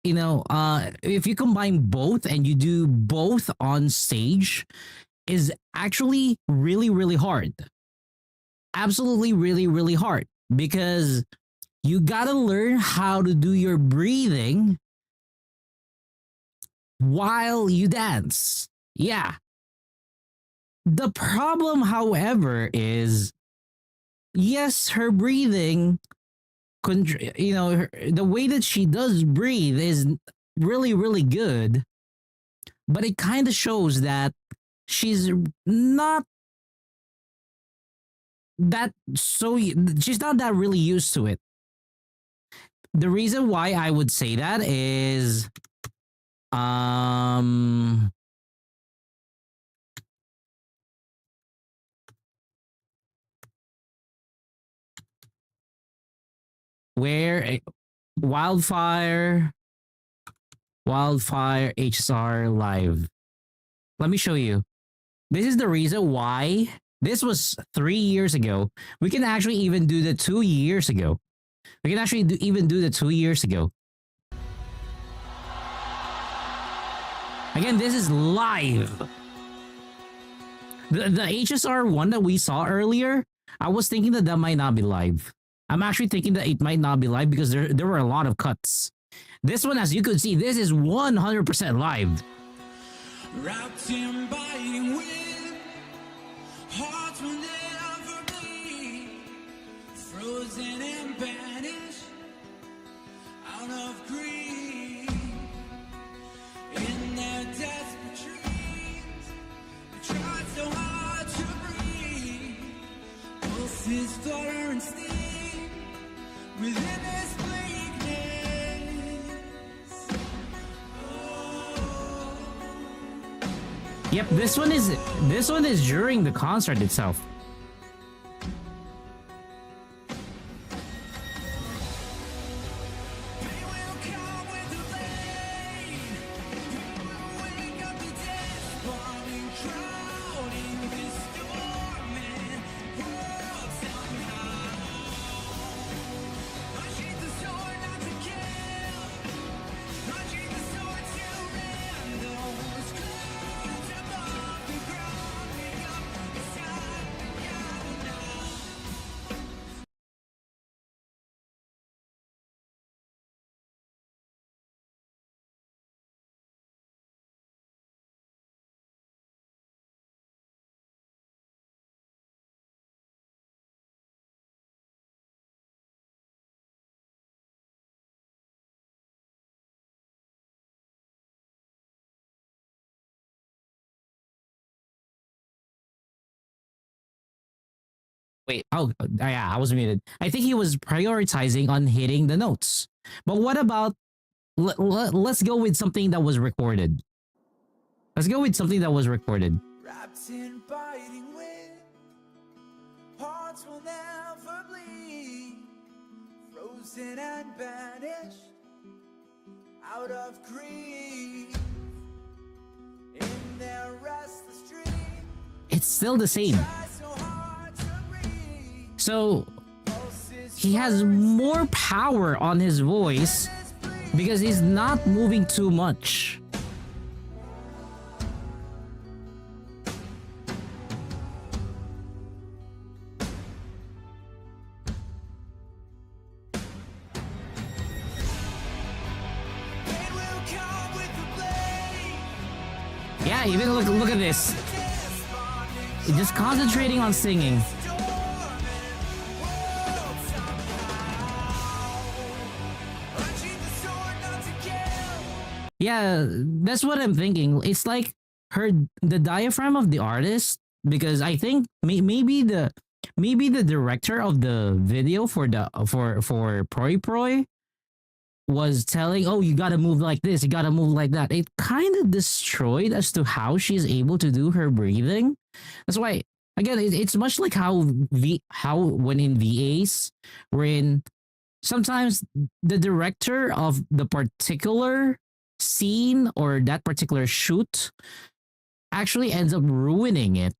if you combine both and you do both on stage, is actually really, really hard. Absolutely, really, really hard, because you gotta learn how to do your breathing while you dance. Yeah. The problem, however, is yes, her breathing, the way that she does breathe is really, really good, but it kind of shows that she's not she's not that really used to it. The reason why I would say that is where wildfire HSR live. Let me show you. This is the reason why this was 3 years ago. We can actually even do the 2 years ago. We can actually even do the 2 years ago. Again, this is live. The HSR one that we saw earlier, I was thinking that might not be live. I'm actually thinking that it might not be live because there were a lot of cuts. This one, as you could see, this is 100% live. Wrapped in biting wind, hearts will never bleed, frozen and banished out of greed. In their desperate dreams, they tried so hard to breathe. Pulses flutter and steam within this bleakness. Yep, this one is during the concert itself. Wait, yeah, I was muted. I think he was prioritizing on hitting the notes. But what about, let's go with something that was recorded. Let's go with something that was recorded. Wrapped in biting wind, hearts will never bleed, frozen and banished out of grief. In their restless dream, It's still the same. try so hard to breathe. So he has more power on his voice because he's not moving too much. Pain will come with the blade. Yeah, even look at this. He's just concentrating on singing. Yeah, that's what I'm thinking. It's like the diaphragm of the artist, because I think maybe the director of the video for Proi Proi was telling, oh, you gotta move like this, you gotta move like that. It kind of destroyed as to how she's able to do her breathing. That's why again, it's much like how when in VAs, wherein sometimes the director of the particular scene or that particular shoot actually ends up ruining it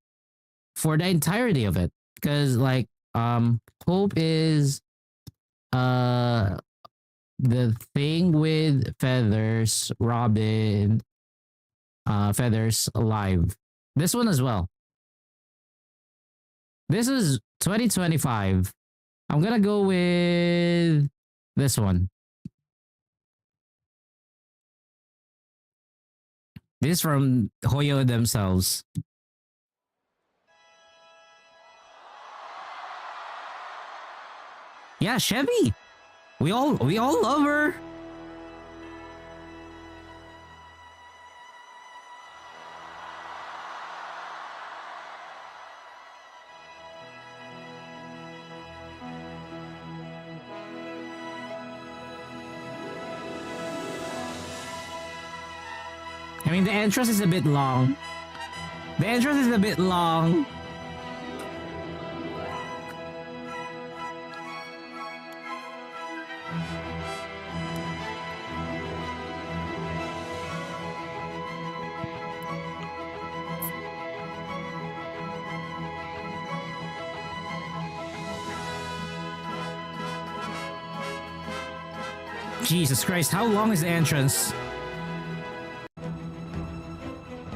for the entirety of it. Because like Hope is the thing with Feathers, Robin, Feathers Alive. This one as well. This is 2025. I'm gonna go with this one. This is from Hoyo themselves. Yeah, Chevy. We all love her. I mean, the entrance is a bit long. The entrance is a bit long. Jesus Christ, how long is the entrance?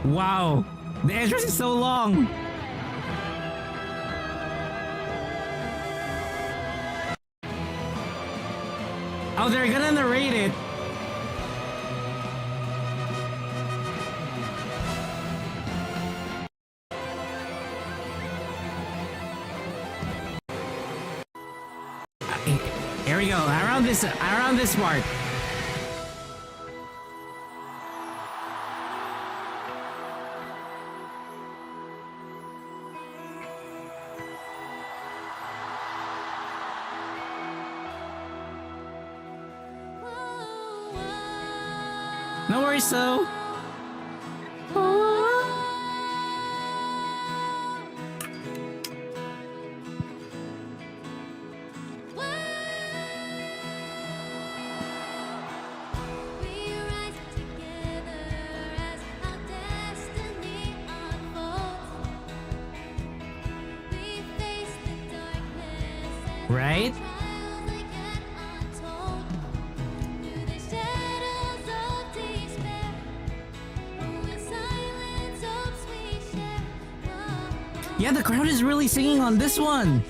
Wow, the entrance is so long. Oh, they're gonna narrate it. Here we go, around this part. No worries, so. Right? Yeah, the crowd is really singing on this one.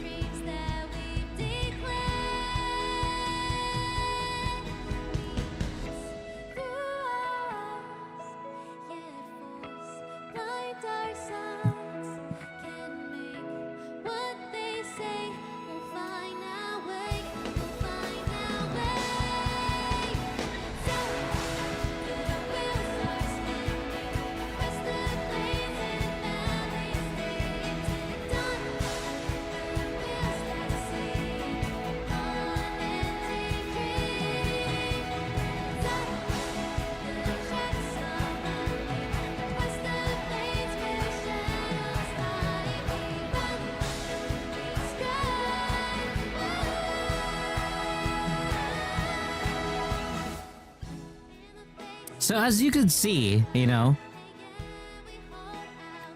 So as you can see, you know,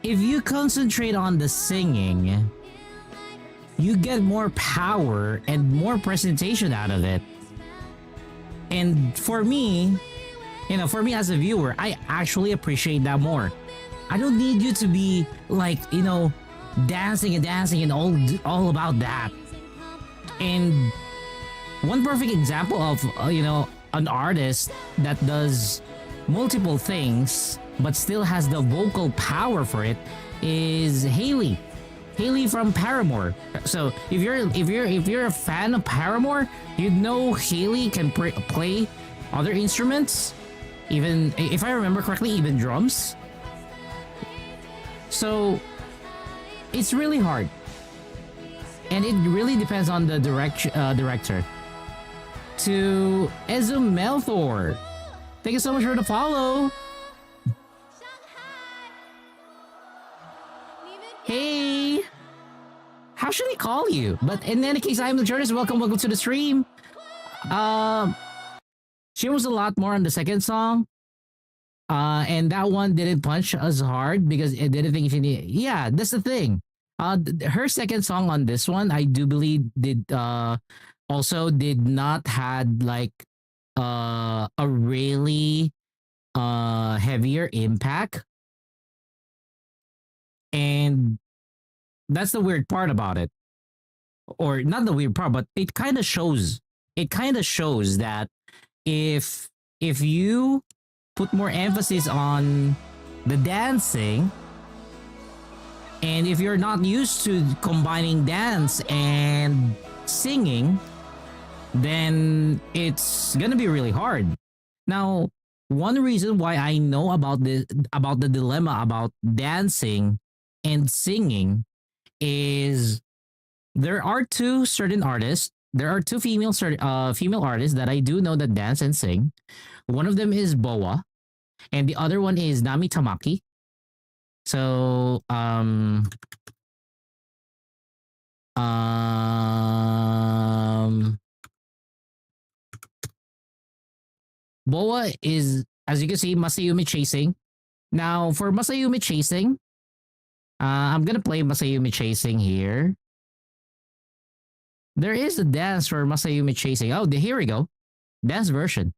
if you concentrate on the singing, you get more power and more presentation out of it. And for me, you know, for me as a viewer, I actually appreciate that more. I don't need you to be like, you know, dancing and all about that. And one perfect example of, you know, an artist that does multiple things but still has the vocal power for it is Haley from Paramore. So if you're a fan of Paramore, you know Haley can play other instruments, even if I remember correctly, even drums. So it's really hard, and it really depends on the director. To Ezum Melthor, thank you so much for the follow. Hey. actually call you. But in any case, I'm the journalist. Welcome to the stream. She was a lot more on the second song. And that one didn't punch as hard because it didn't think she needed. Yeah, that's the thing. Her second song on this one, I do believe also did not had like a really heavier impact. And that's the weird part about it. Or not the weird part, but it kind of shows that if you put more emphasis on the dancing, and if you're not used to combining dance and singing, then it's gonna be really hard. Now, one reason why I know about the dilemma about dancing and singing is there are two certain artists. There are two female artists that I do know that dance and sing. One of them is Boa, and the other one is Nami Tamaki. So Boa is, as you can see, Masayumi Chasing. Now for Masayumi Chasing, I'm gonna play Masayumi Chasing here. There is a dance for Masayumi Chasing. Oh, here we go. Dance version.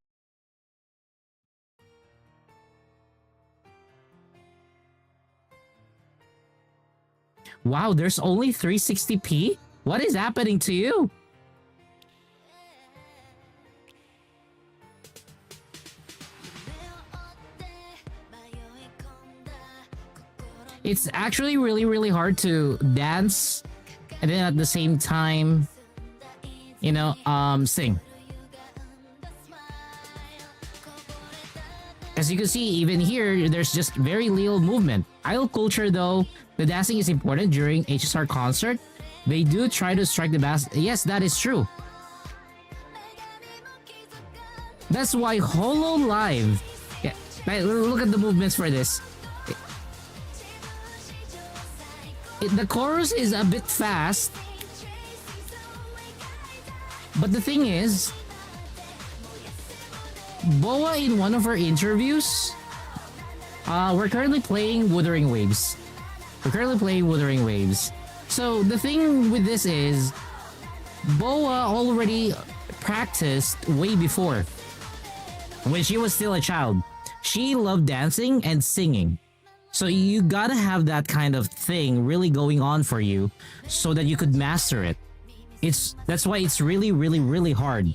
Wow, there's only 360p? What is happening to you? It's actually really hard to dance and then at the same time, you know, sing. As you can see, even here, there's just very little movement. Idol culture though, the dancing is important during HSR concert. They do try to strike the bass. Yes, that is true. That's why Holo Live. Yeah, look at the movements for this. The chorus is a bit fast. But the thing is, Boa in one of her interviews, we're currently playing Wuthering Waves. So the thing with this is, Boa already practiced way before. When she was still a child. She loved dancing and singing. So you gotta have that kind of thing really going on for you so that you could master it. That's why it's really hard.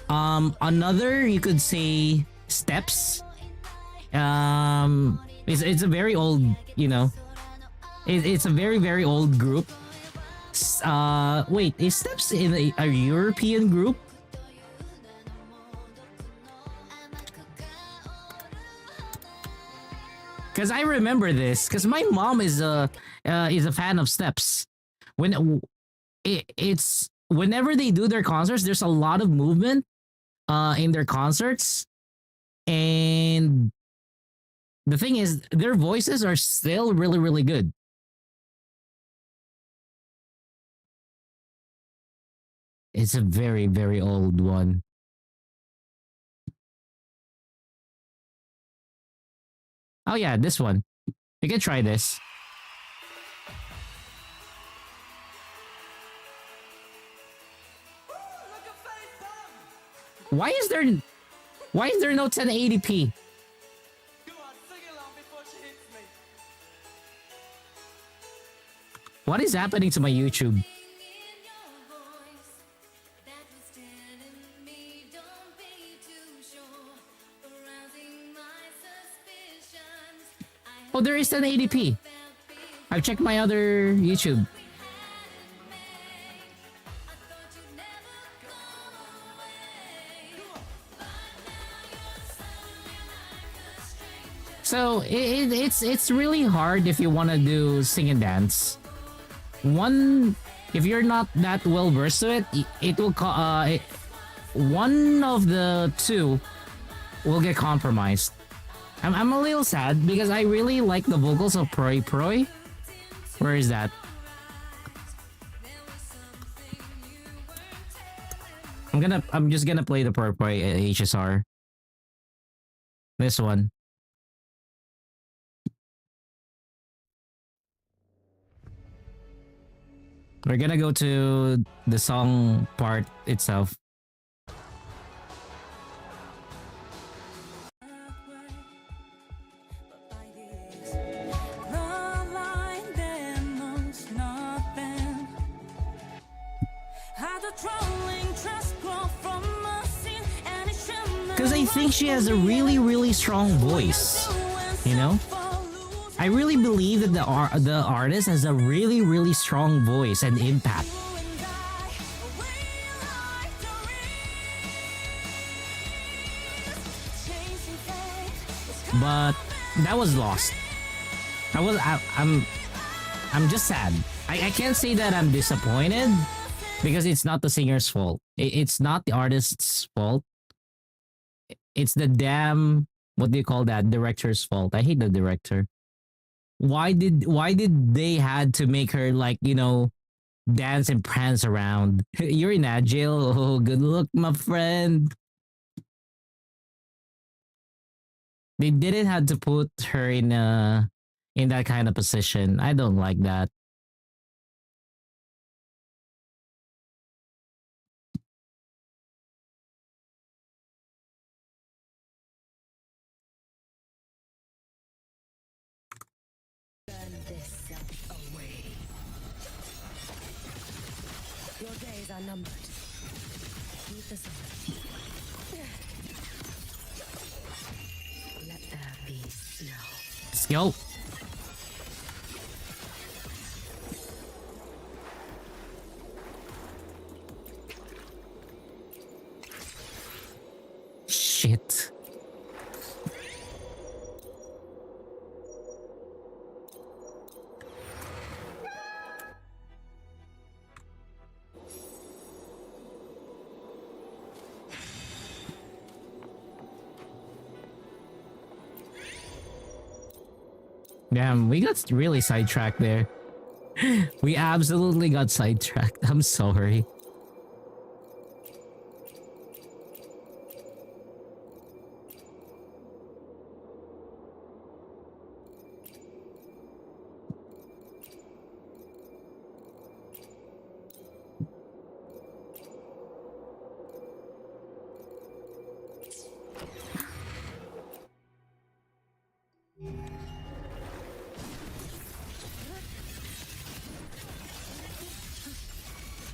Another, you could say, Steps. It's a very old, you know, it's a very old group. Wait, is Steps in a European group? Because I remember this, because my mom is a fan of Steps. It's whenever they do their concerts, there's a lot of movement in their concerts, and the thing is, their voices are still really good. It's a very old one. Oh yeah, this one. You can try this. Why is there no 1080p? What is happening to my YouTube? Oh, there is 1080p. I've checked my other YouTube. So it's really hard if you want to do sing and dance. If you're not that well versed to it will one of the two will get compromised. I'm a little sad because I really like the vocals of Proi Proi. Where is that? I'm just gonna play the purple HSR. This one. We're gonna go to the song part itself. Because I think she has a really, really strong voice. You know? I really believe that the artist has a really, really strong voice and impact. But that was lost. I'm just sad. I can't say that I'm disappointed because it's not the singer's fault. It's not the artist's fault. It's the damn, what do you call that, director's fault. I hate the director. Why did they had to make her, like, you know, dance and prance around? You're in that jail. Oh, good luck, my friend. They didn't have to put her in that kind of position. I don't like that. Burn this self away. Your days are numbered. Heed the summons. Let there be snow. Let's go. Shit. Damn, we got really sidetracked there. We absolutely got sidetracked. I'm sorry.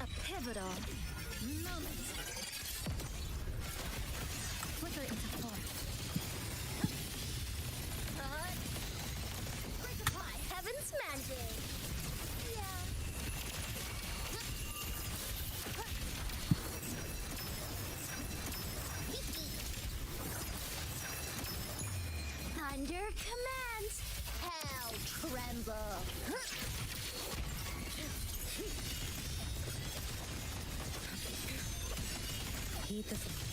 A pivotal moment. Flicker into form. Quick apply heaven's magic. Yeah. Thunder commands. Hell tremble. Heed the summons.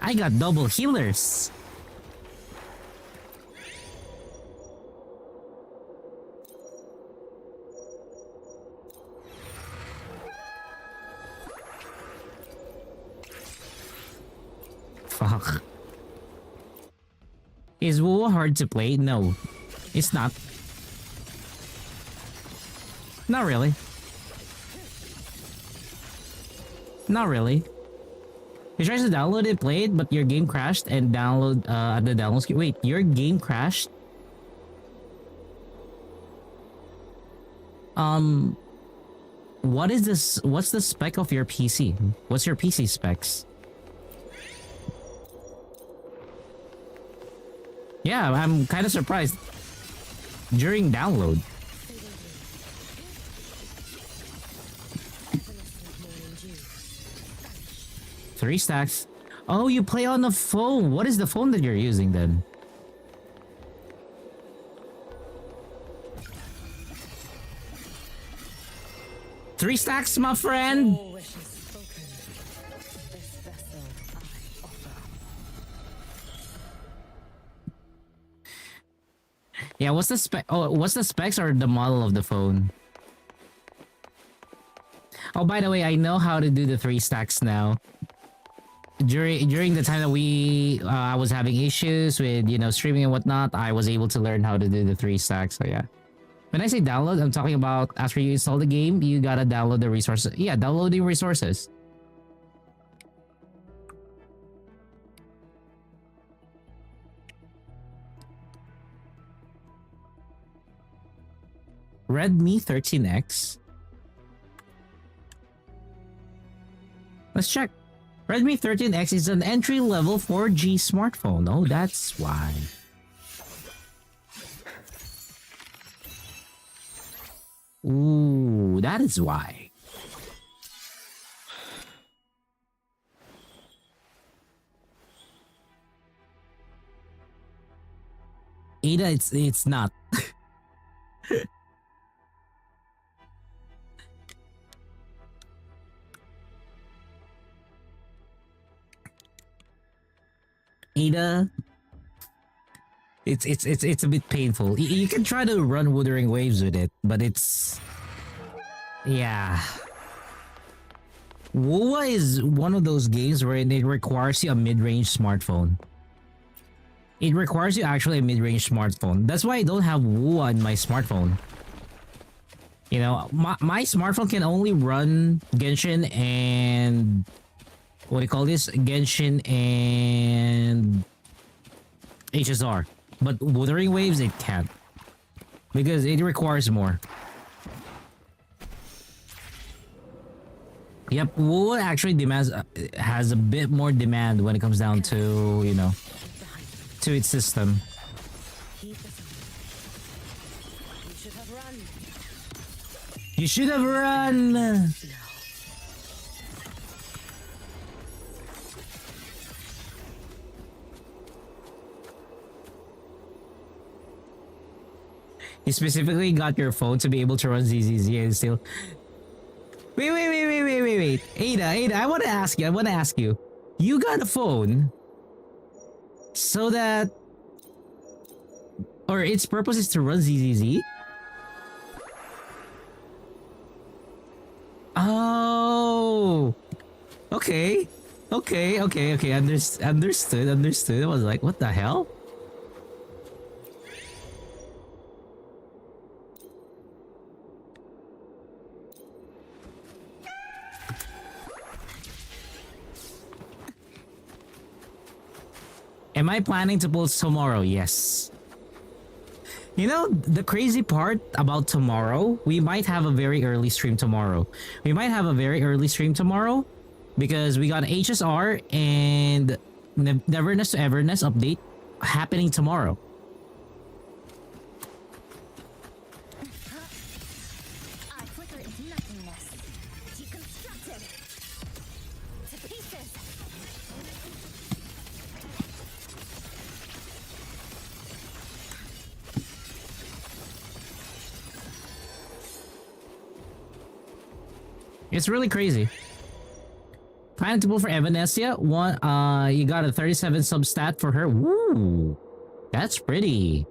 I got double healers. Fuck. Is Wuwa hard to play? No, it's not. Not really. Not really. You tried to download it, play it, but your game crashed and download at the download screen. Wait, your game crashed? What is this? What's the spec of your PC? What's your PC specs? Yeah, I'm kind of surprised. During download. Three stacks. Oh, you play on the phone. What is the phone that you're using then? Three stacks, my friend. All wishes spoken. This vessel I offer. Yeah, what's the spec? Oh, what's the specs or the model of the phone? Oh, by the way, I know how to do the 3 stacks now. During the time that I was having issues with streaming and whatnot, I was able to learn how to do the 3 stacks. So yeah. When I say download, I'm talking about after you install the game, you gotta download the resources. Yeah, downloading resources. Redmi 13X. Let's check. Redmi 13X is an entry-level 4G smartphone. Oh, that's why. Ooh, that is why. Ada, it's not. Ada, it's a bit painful. You can try to run Wuthering Waves with it, but yeah. Wuwa is one of those games where it requires you a mid-range smartphone. It requires you actually a mid-range smartphone. That's why I don't have Wuwa in my smartphone. You know, my smartphone can only run Genshin and what do you call this? Genshin and HSR. But Wuthering Waves, it can't. Because it requires more. Yep, Wuwa actually has a bit more demand when it comes down to, to its system. You should have run! You specifically got your phone to be able to run Zzz and still... Wait. Ada, I want to ask you. You got a phone so that... Or its purpose is to run Zzz? Oh! Okay. Understood. I was like, what the hell? Am I planning to post tomorrow? Yes. You know, the crazy part about tomorrow, we might have a very early stream tomorrow. Because we got HSR and Neverness to Everness update happening tomorrow. I flicker into nothingness. Deconstructed. To pieces. It's really crazy. Planning to pull for Evanescia. You got a 37 sub stat for her. Woo! That's pretty.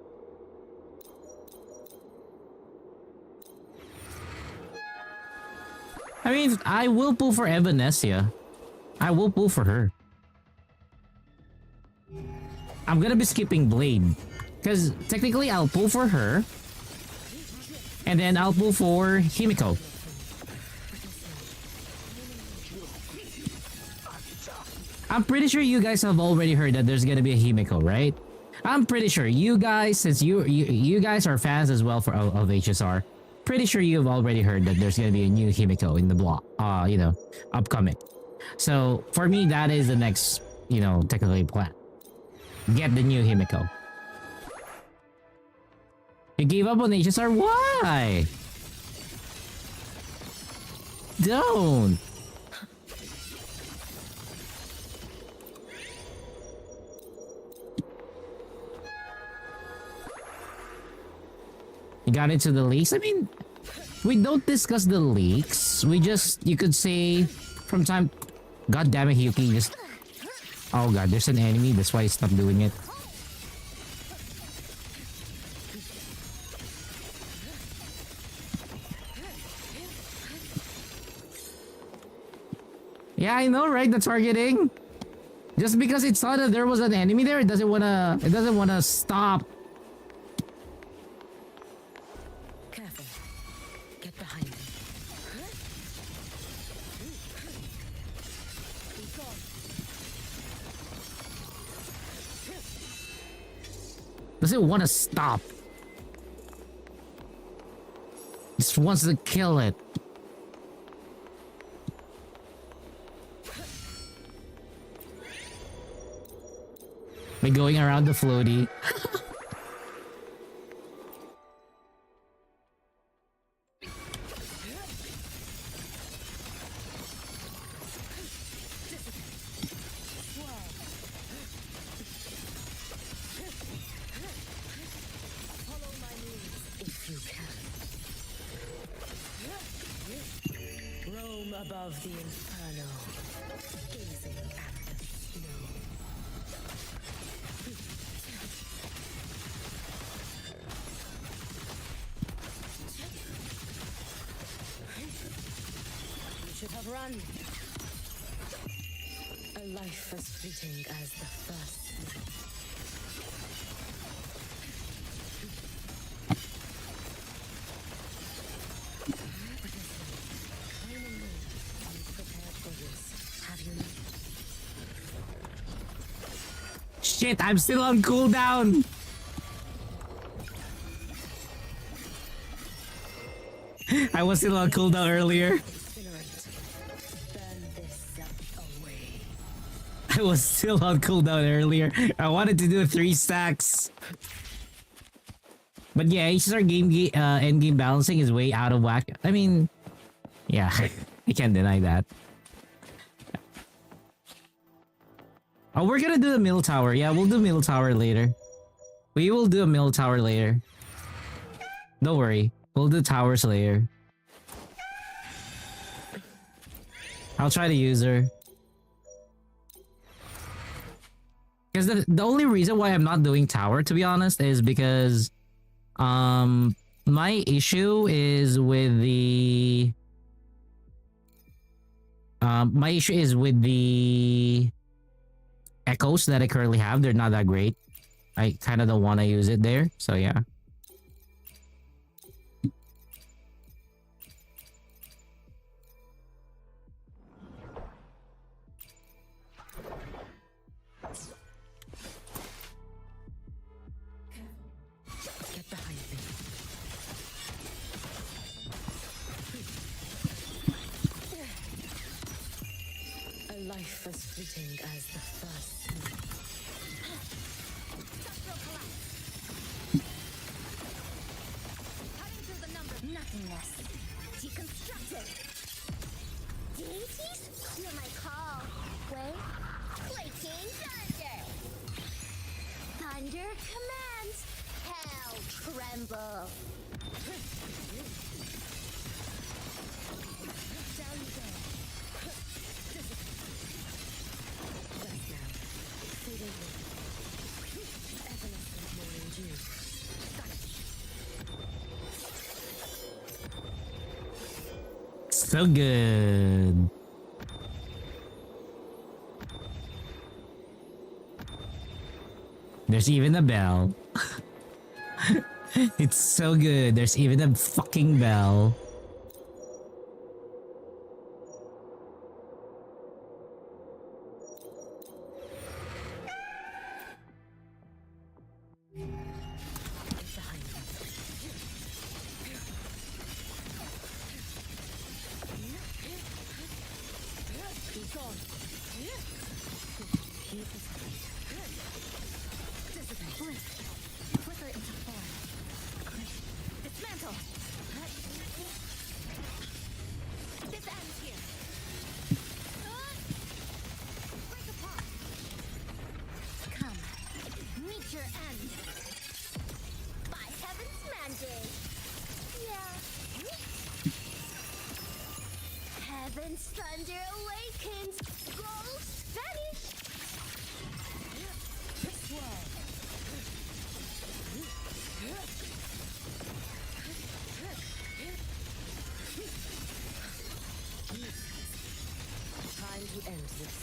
I mean, I will pull for Evanescia. I will pull for her. I'm gonna be skipping Blade. Because technically I'll pull for her. And then I'll pull for Himiko. I'm pretty sure you guys have already heard that there's gonna be a Himiko, right? I'm pretty sure you guys, since you guys are fans as well of HSR, pretty sure you've already heard that there's gonna be a new Himiko in the block, upcoming. So for me, that is the next, technically plan. Get the new Himiko. You gave up on HSR? Why? Don't. You got into the leaks? I mean, we don't discuss the leaks. We just, you could say, from time... God damn it, Hyuki, just... Oh god, there's an enemy, that's why he stopped doing it. Yeah, I know, right? The targeting. Just because it saw that there was an enemy there, it doesn't wanna stop. Careful. Get behind me. Doesn't wanna stop. Just wants to kill it. By going around the floaty. If you can. Roam above the inferno, gazing at the snow. You should have run. A life as fleeting as the first. Shit, I'm still on cooldown. I was still on cooldown earlier. Incinerate. Burn this up away. I was still on cooldown earlier. I wanted to do 3 stacks. But yeah, HSR end game balancing is way out of whack. I mean, yeah, I can't deny that. Oh, we're gonna do the middle tower. Yeah, we'll do middle tower later. We will do a middle tower later. Don't worry. We'll do towers later. I'll try to use her. Because the only reason why I'm not doing tower, to be honest, is because my issue is with the echoes that I currently have. They're not that great. I kind of don't want to use it there, so yeah. Get behind me. A life as fleeting as the first. Nothingness. Deconstructed. Deities? Hear my call. Wait. Flaking thunder. Thunder commands. Hell tremble. Down you go. Rest now. Fading away. Evanescent morning dew. So good. There's even a bell. It's so good. There's even a fucking bell. Flicker into form. Dismantle. This ends here. Break apart. Come, meet your end. By heaven's mandate. Yeah. Heaven's thunder awakens. Ghosts vanish. This way. Time to end this.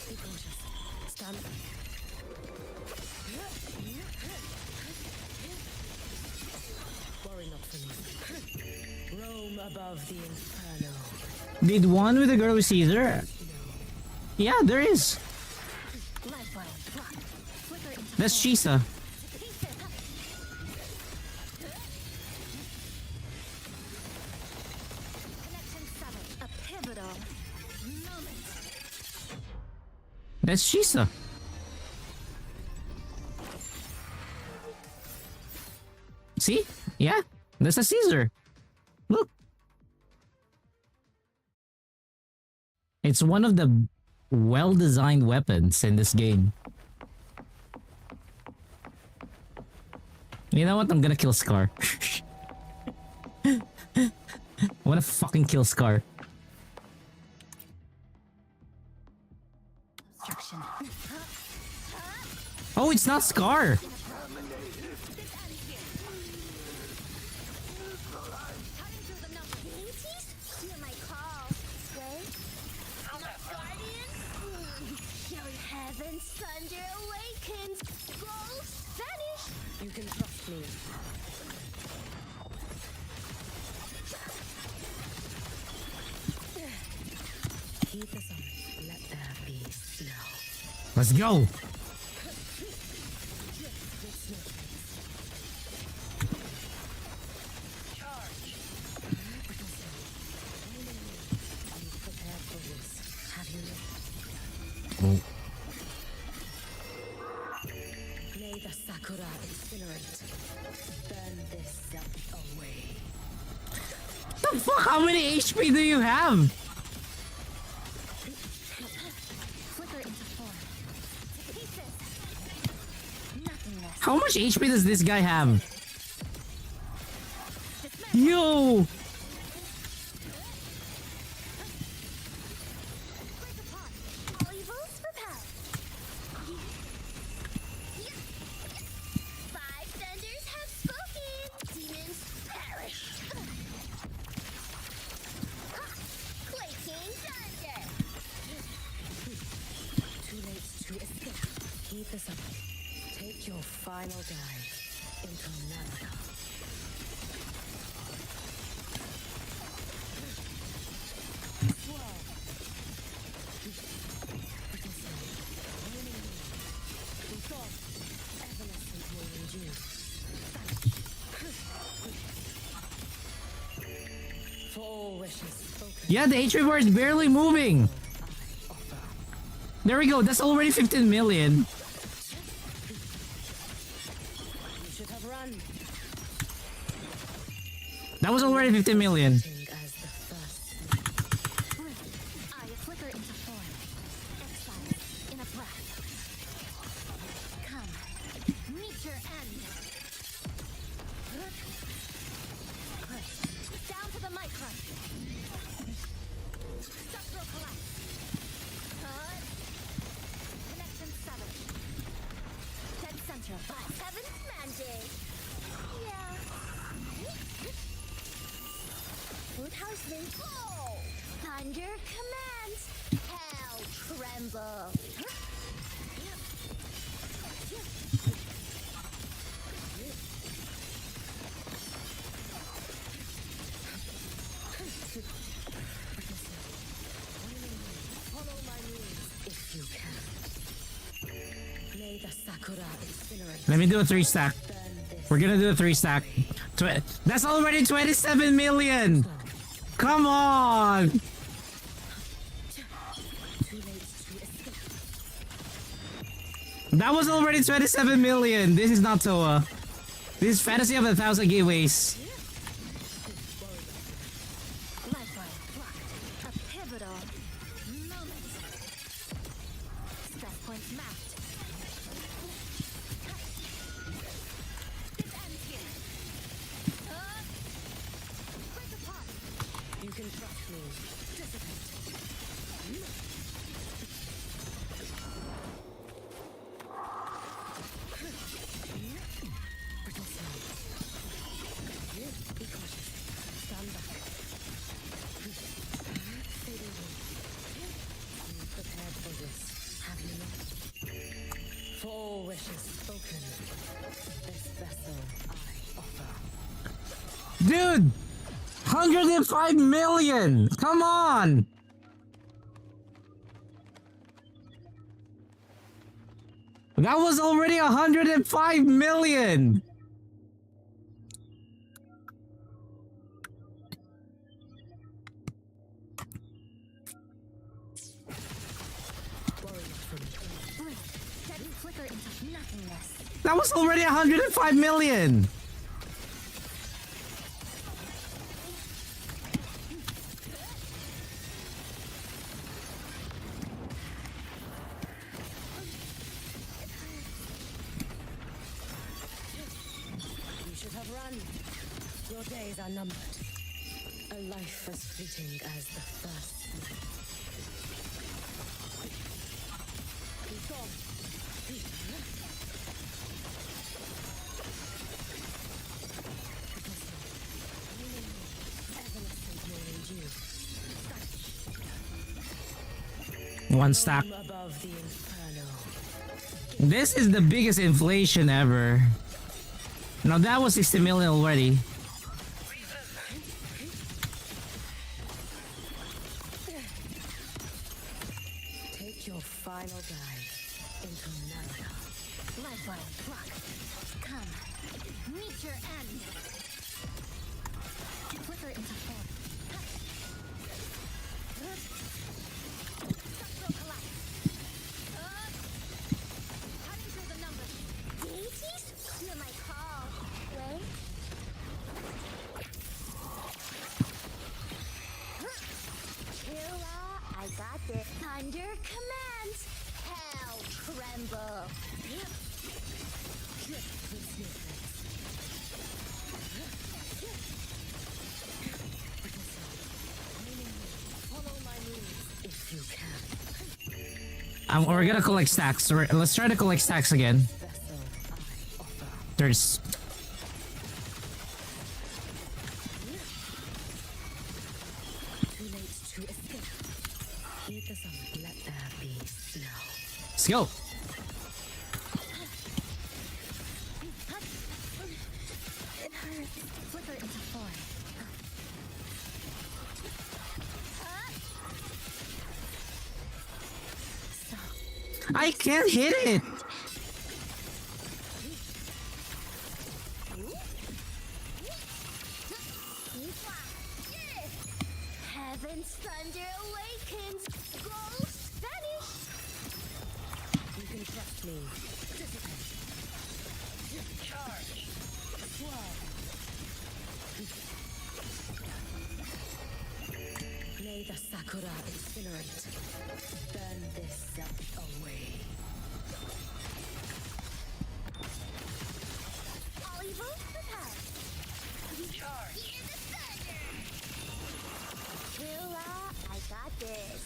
Be cautious. Stand back. Worry not for me. Roam above the inferno. Did one with the girl with Caesar? Yeah, there is. Lifeline blocked. Flicker into That's Shisa. connection 7. A pivotal moment. That's Shisa. See? Yeah, that's a Caesar. Look. It's one of the well-designed weapons in this game. You know what? I'm gonna kill Scar. I wanna fucking kill Scar. Obstruction. Oh, it's not Scar! Cutting through the numbers. Beauties? Hear my call. Sway? I'm a guardian. Your heaven's thunder awakens. Ghosts vanish. You can trust me. Keep the summit. Let there be snow. Let's go! You've prepared for this, have you not? Oh. May the sakura incinerate. Burn this up away. The fuck? How many HP do you have? Flicker into form. Pieces. Nothingness. How much HP does this guy have? Yo! Break apart. All evils repel. Five thunders have spoken. Demons perish. Quaking thunder. Too late to escape. Keep the summit. Take your final dive into Naraka. For all wishes spoken, Yeah, the HP bar is barely moving. There we go. That's already 15 million. you should have run. That was already 15 million. Think as the first. I flicker into form. Exile in a breath. Come. Meet your end. Down to the micron. Structural collapse. Connection 7. Dead center 5. Heaven's mandate. Yeah. Food houseman. Oh! Thunder commands. Hell tremble. Follow my moves if you can. May the sakura incinerate. Let me do a 3 stack. Burn this. We're gonna do a 3 stack. That's already 27 million! Come on! Too late to escape. That was already 27 million. This is not Toa. This is Fantasy of 1,000 Gateways. Lifeline blocked. A pivotal moment. Stress points mapped. This ends here. Break apart. You can trust me. Dissipate. wish is spoken. This vessel I offer. Dude! 105 million! Come on! That was already 105 million! That flicker into nothingness. That was already 105 million! You should have run. Your days are numbered. A life as fleeting as the first. Be gone. One stack. Above the inferno. This is the biggest inflation ever. Now that was 60 million already. Take your final dive into Narnia. Lifeline, block. Come. Meet your end. Flicker into form. Structural collapse. Cutting through the numbers. Deities? Hear my call. Wait. Kira, I got this. Thunder commands. Hell tremble. Follow my moves if you can. We're gonna collect stacks. Let's try to collect stacks again. Vessel I offer. There's... Too late to escape. Heed the sun. Let there be snow. Let's go! It hurts. Flicker into form. I can't hit it! Heaven's thunder awakens. Ghosts vanish. You can trust me. Charge. May the Sakura incinerate. Burn this self away. All evil repelled. Charge. Hear the thunder. Killa, I got this.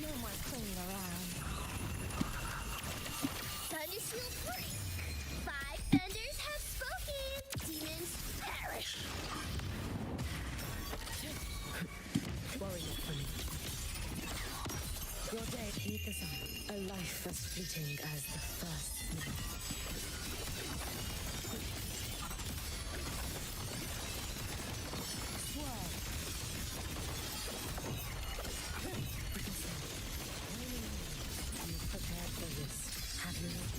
No more playing around. Thunder shield break. 5 thunders have spoken. Demons perish. Worry not for me. Your day, heed the sun. A life as fleeting as the first snow. Swirl. You've prepared for this, have you not?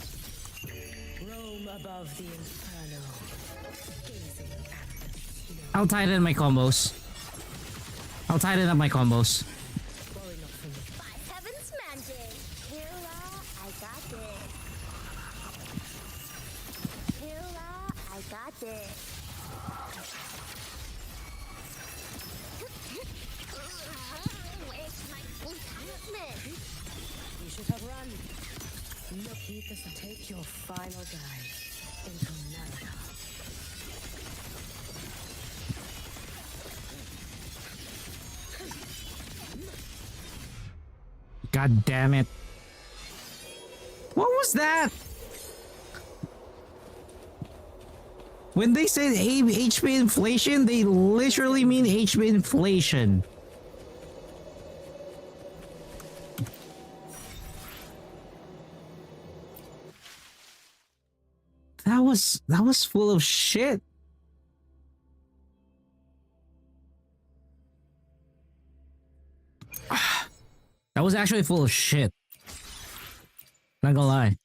Roam above the inferno, gazing at the snow. I'll tighten my combos. I'll tighten up my combos. Worry not for me. By heaven's mandate. Killa, I got this. Killa, I got this. Where's my talisman? You should have run. No, heed the sun. Take your final dive into Narnia. God damn it. What was that? When they said HP inflation, they literally mean HP inflation. was full of shit. That was actually full of shit. Not gonna lie.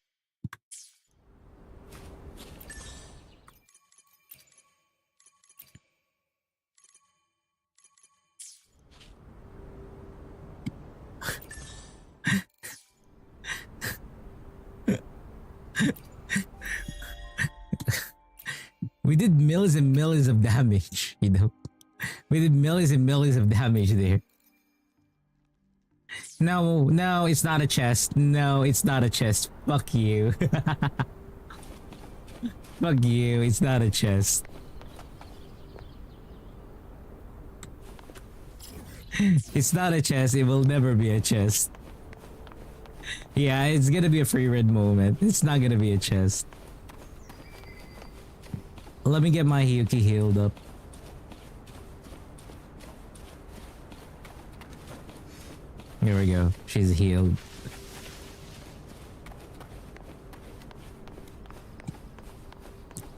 We did millions and millions of damage, you know? We did millions and millions of damage there. No, it's not a chest. No, it's not a chest. Fuck you. Fuck you, it's not a chest. It's not a chest, it will never be a chest. Yeah, it's gonna be a free red moment. It's not gonna be a chest. Let me get my Hyuki healed up. Here we go. She's healed.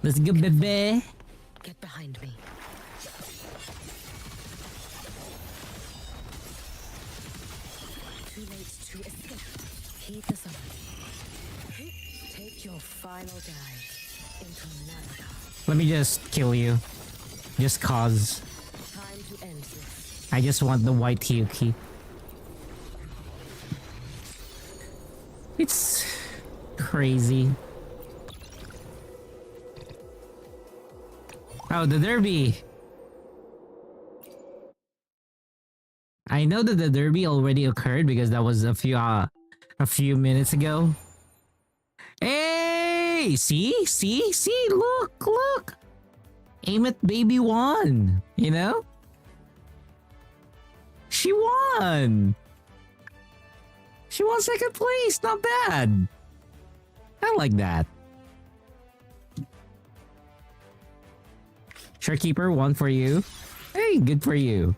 Let's go, baby. Get behind me. Too late to escape. Heed the summons. Take your final dive into Nanaga. Let me just kill you. Just cause. Time to end this. I just want the white Hyuki. It's crazy. Oh, the derby. I know that the derby already occurred because that was a few minutes ago. Hey, see, look. Aim at baby won. You know, she won. She won second place. Not bad. I like that. Sharekeeper, one for you. Hey, good for you.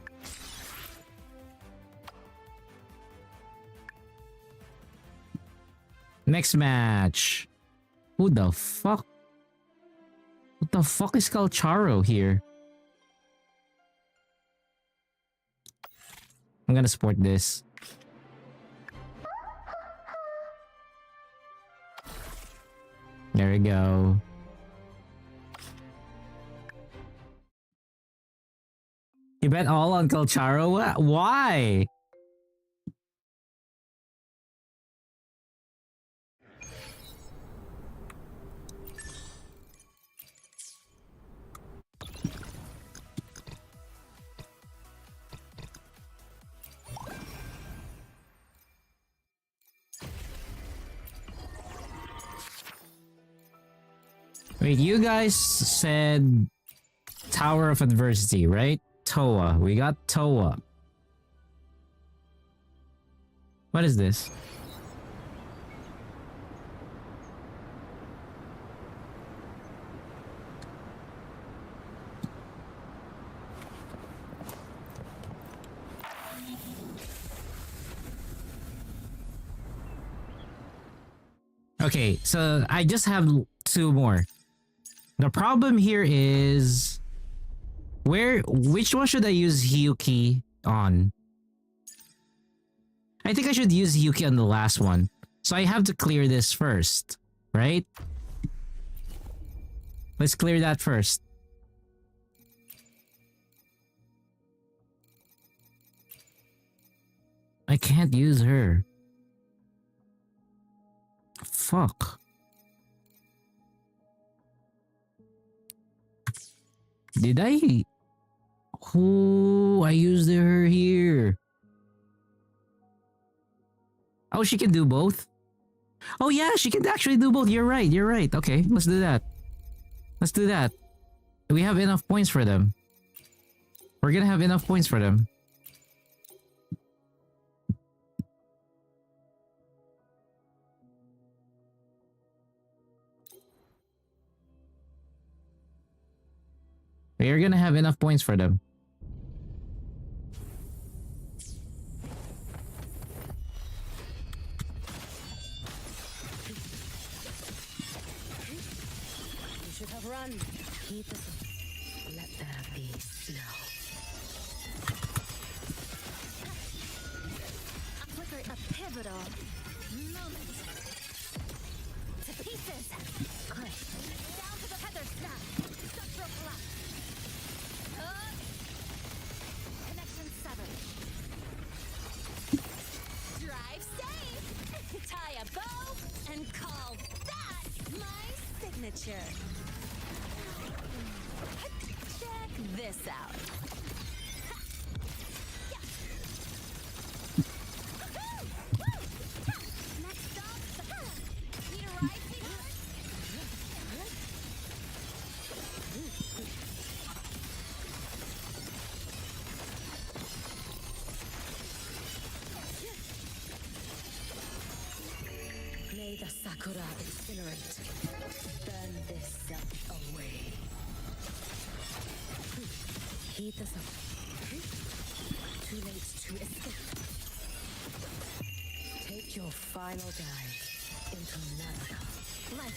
Next match. Who the fuck? What the fuck is Calcharo here? I'm gonna support this. There we go. You bet all on Calcharo? Why? Wait, you guys said Tower of Adversity, right? Toa. We got Toa. What is this? Okay, so I just have two more. The problem here is which one should I use Hyuki on? I think I should use Hyuki on the last one. So I have to clear this first, right? Let's clear that first. I can't use her. Fuck. Did I? Oh, I used her here. Oh, she can do both? Oh yeah, she can actually do both. You're right, you're right. Okay, let's do that. Let's do that. We have enough points for them. We're gonna have enough points for them. We're gonna have enough points for them. run. Heed the sun. Let there be snow. A pivotal moment. To pieces. Crush. Down to the feather snap. Structural collapse. Connection severed. Drive safe. Tie a bow and call that my signature. Check this out. May the sakura incinerate. Burn this self away. Heed the sun. Too late to escape. Take your final dive into Naraka.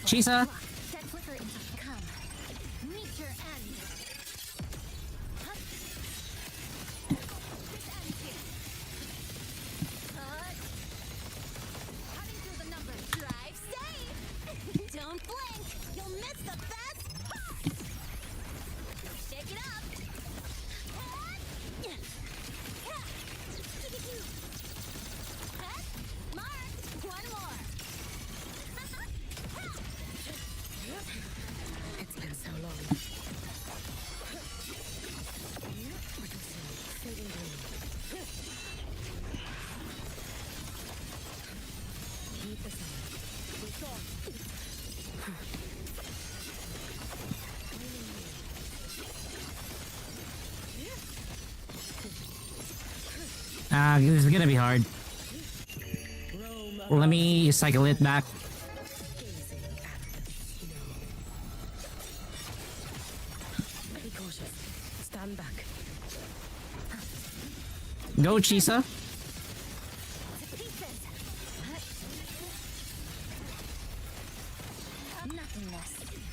Chisa. Set flicker into come. Meet your end. This ends here. Cutting through the numbers. Drive safe. Don't blink. You'll miss the best part. Shake it up. Mark. One more. It's been so long. Witnessing fading gloom. Heed the sun. We saw. This is gonna be hard. Roam Let me cycle it back. gazing at the snow. Be cautious. Stand back. Go, Chisa. To pieces. Nothingness.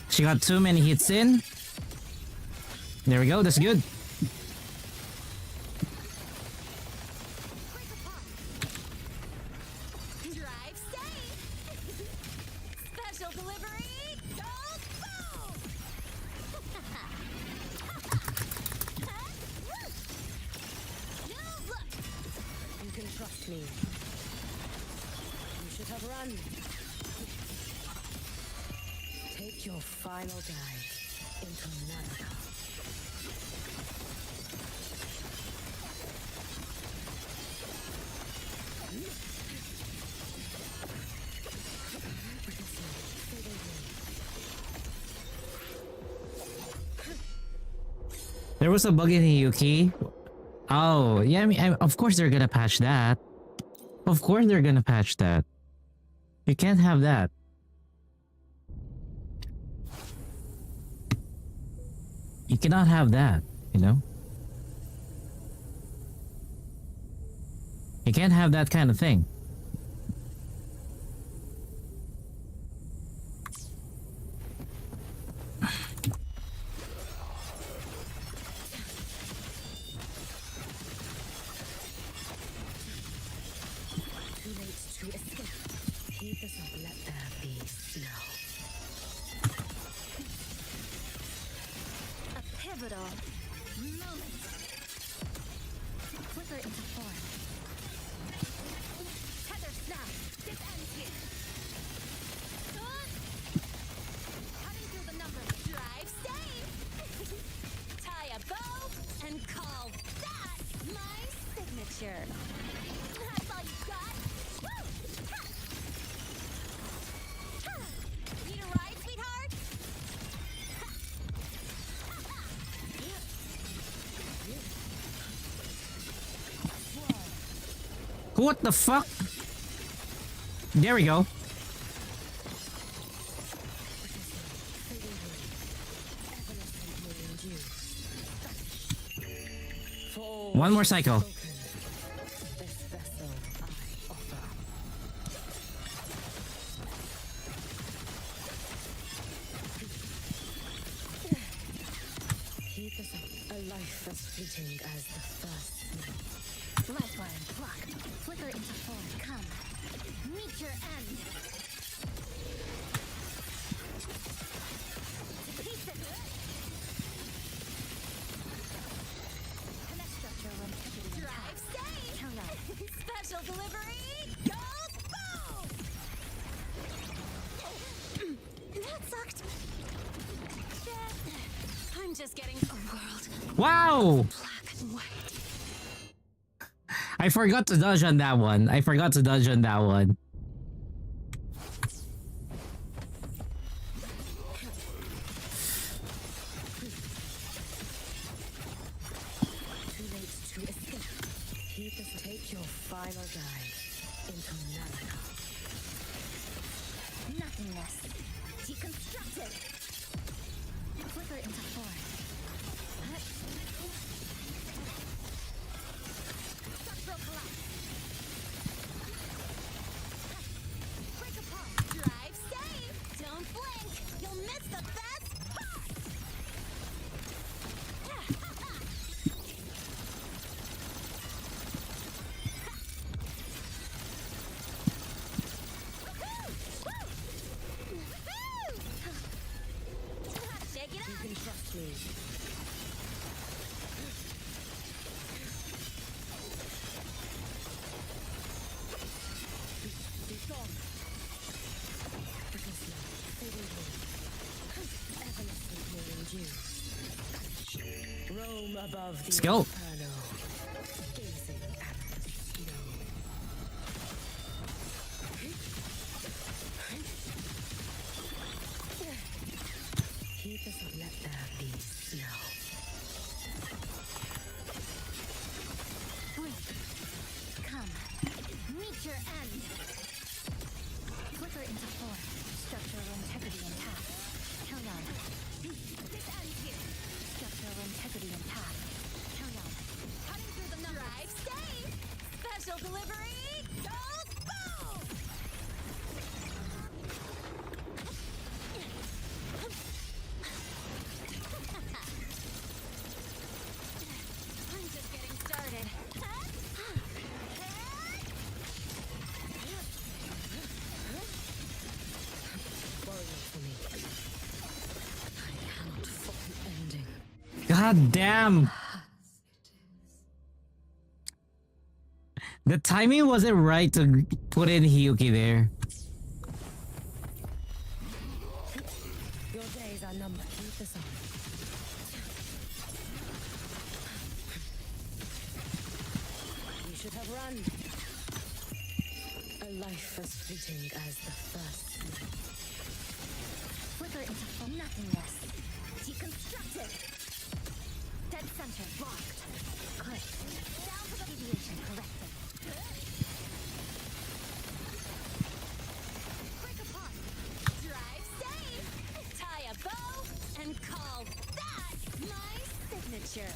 She got too many hits in. There we go. That's good. Drive safe. Special delivery. Gold boom. No look. You can trust me. You should have run. Take your final dive into Naraka. There was a bug in the Yuki. Oh, yeah, of course they're gonna patch that. Of course they're gonna patch that. You can't have that. You cannot have that, you know? You can't have that kind of thing. Too late to escape. Heed the sun. Let there be snow. A pivotal moment. Flicker into form. Tether snap. This ends here. Cutting through the numbers. Drive safe. Tie a bow and call that my signature. That's all you got. Woo! Ha! Ha! Need a ride, sweetheart? What the fuck? There we go. One more cycle. This vessel I offer. into form. Come, meet your end. Piece it. Connect structure when drive safe. Count on. Special delivery. Goes boom. That sucked. Shit. I'm just getting a world Wow! black and white. I forgot to dodge on that one. I forgot to dodge on that one. Too late to escape. Keep us take your final dive into Naraka. Nothingness. Deconstructed. Flicker into form. Structural collapse. Break apart. Drive safe. Don't blink. You'll miss the best part. Shake it You up. can trust me. Be gone. Because now, fading away. Evanescent near and you. Roam above the Let's go. inferno. Gazing at the snow. He doesn't let there be snow. Come, meet your end. Flicker into form. Structural integrity intact. Count on. This ends here. Structural integrity intact. Count on. Cutting through the numbers. Drive safe. Special delivery. Goes boom. I'm just getting started. Worry not for me. I cannot fucking ending. God damn! The timing wasn't right to put in Hiyuki there. Your days are numbered. Keep this on. You should have run. A life as fleeting as the first. Flicker into full nothingness. Deconstructed. Dead center blocked. Click. Down to the deviation corrected. Break apart. Drive safe. Tie a bow and call that my signature.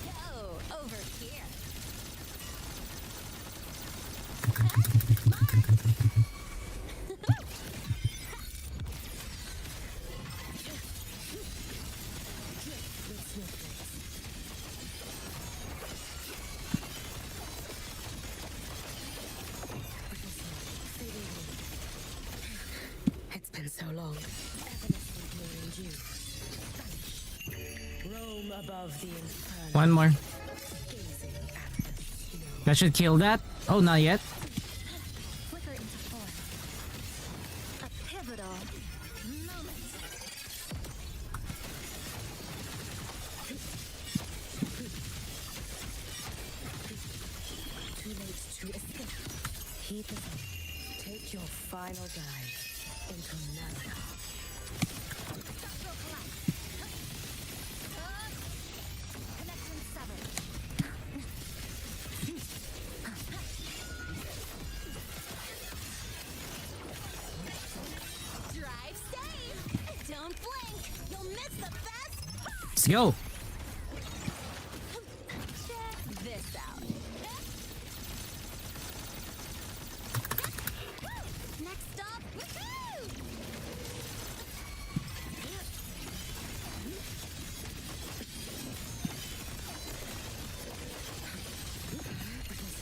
Go over here. It's been so long. Evanescent near and you. Vanish. Roam above the inferno. One more. Gazing at the snow. That should kill that. Oh, not yet. Flicker into form. A pivotal moment. Too late to escape. Keep it on. Take your final dive into Naraka. Structural collapse. Connection severed. Drive safe. Don't blink. You'll miss the best part. Let's go. Check this out. Next stop. Woohoo! Because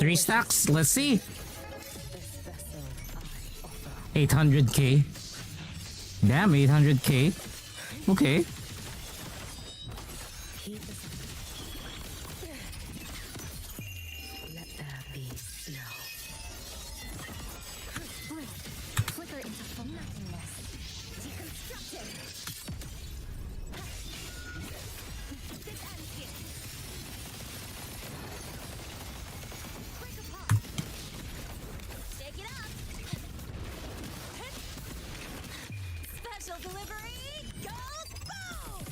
3 stacks. Let's see. This vessel I offer. 800k. Damn, 800k. Okay. Heed the sound. Let there be snow. Flicker into full nothingness. Deconstructed. This ends here. Break apart. Shake it up. Special delivery. Go boom.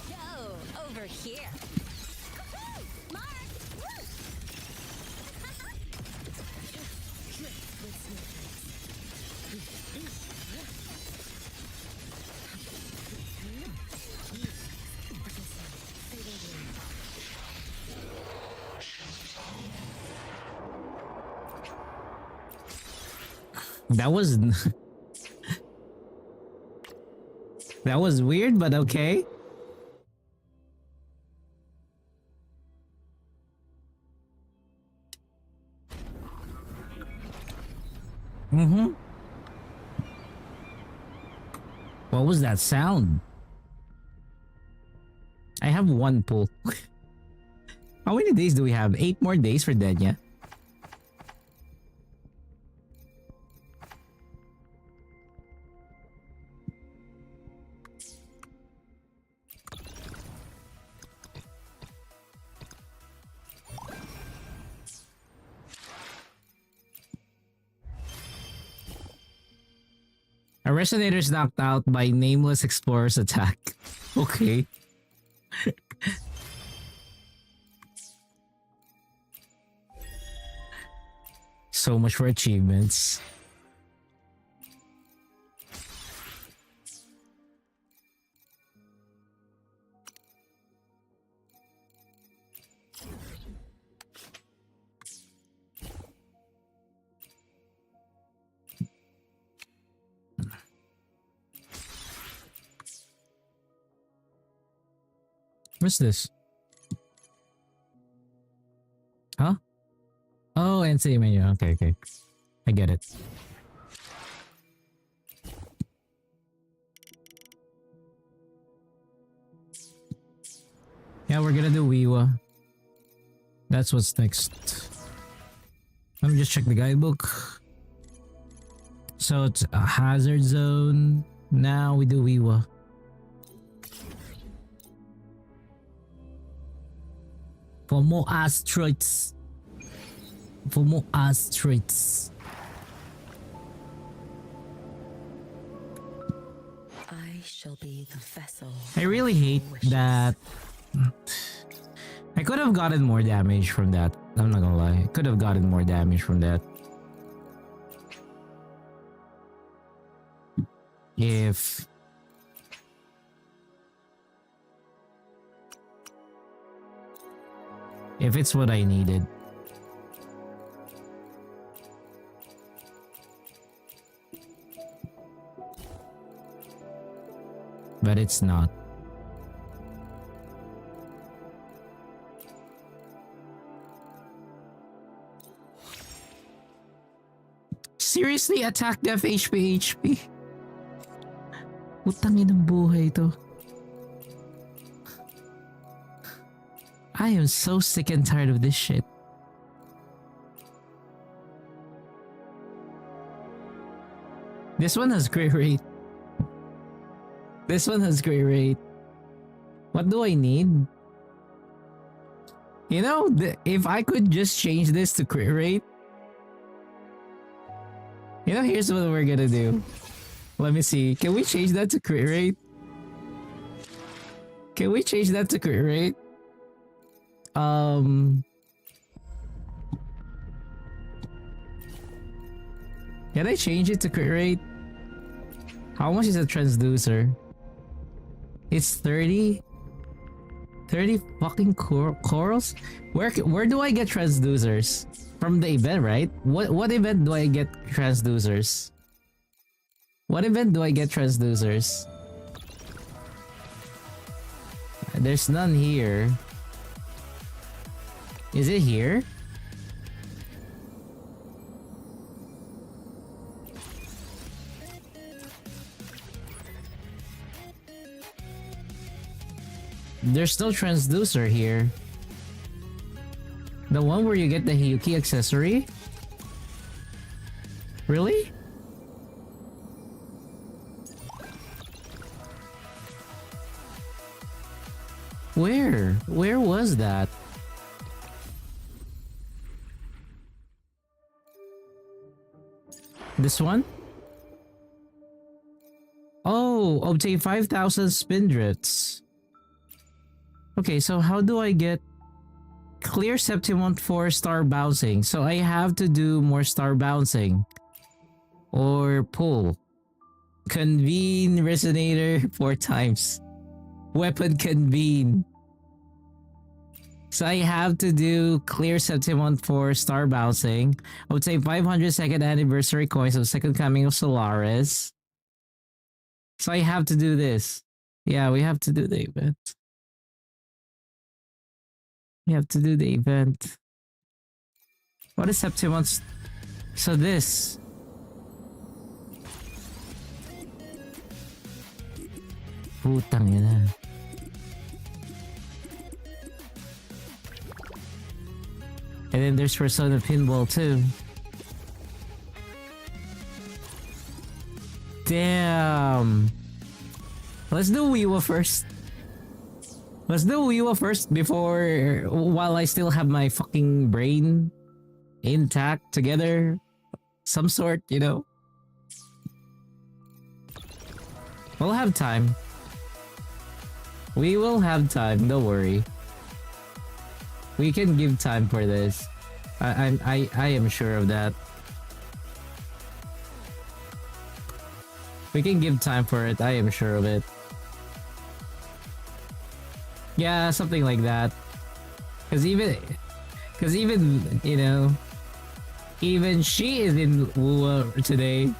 Go over here. Mark. That was that was weird, but okay. What was that sound? I have 1 pull. How many days do we have? 8 more days for that, yeah? A resonator is knocked out by Nameless Explorer's attack. Okay. So much for achievements. What's this? Huh? Oh, NC menu. Okay, okay. I get it. Yeah, we're gonna do Wiwa. That's what's next. Let me just check the guidebook. So it's a hazard zone. Now we do Wiwa. For more asteroids. For more asteroids. I shall be the vessel. I really hate that. I could have gotten more damage from that. I'm not gonna lie. I could have gotten more damage from that. If it's what I needed. But it's not. Seriously, attack def HP. Utangin ng buhay to. I am so sick and tired of this shit. This one has great rate. This one has great rate. What do I need? You know, if I could just change this to crit rate. You know, here's what we're gonna do. Let me see. Can we change that to crit rate? Can we change that to crit rate? Can I change it to crit rate? How much is a transducer? It's 30? 30 fucking corals? Where do I get transducers? From the event, right? What event do I get transducers? What event do I get transducers? There's none here. Is it here? There's no transducer here. The one where you get the Hiyuki accessory? Really? Where? Where was that? This one? Oh, obtain 5,000 spindrits. Okay, so how do I get clear Septimont for star bouncing? So I have to do more star bouncing. Or pull. Convene resonator 4 times. Weapon convene. So I have to do clear Septimont for star bouncing. Obtain 500 anniversary coins of second coming of Solaris. So I have to do this. Yeah, we have to do the event. We have to do the event. What is Septimont? So this. Putang ina. And then there's Persona Pinball too. Damn. Let's do Wiwa first. Let's do Wiwa first before, while I still have my fucking brain intact together. Some sort, you know. We'll have time. We will have time, don't worry. We can give time for this. I am sure of that. We can give time for it, I am sure of it. Yeah, something like that. Cause even, you know, even she is in Wuwa today.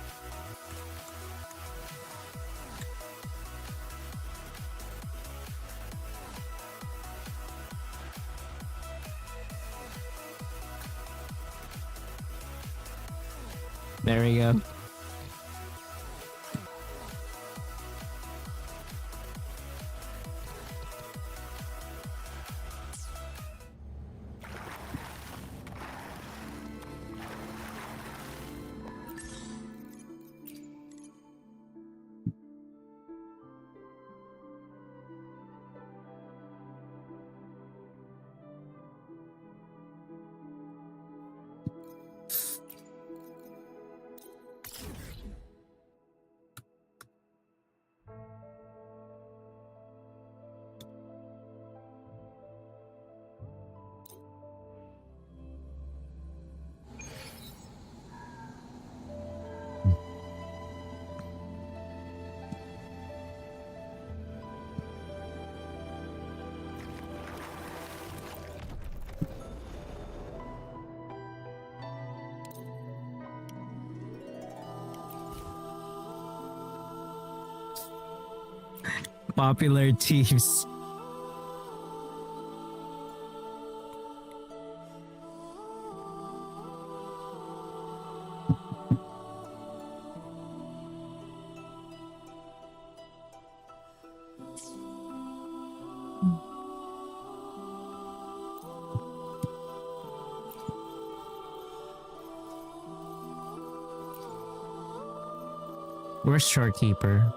There we go. Popular chiefs. Where's Shorekeeper?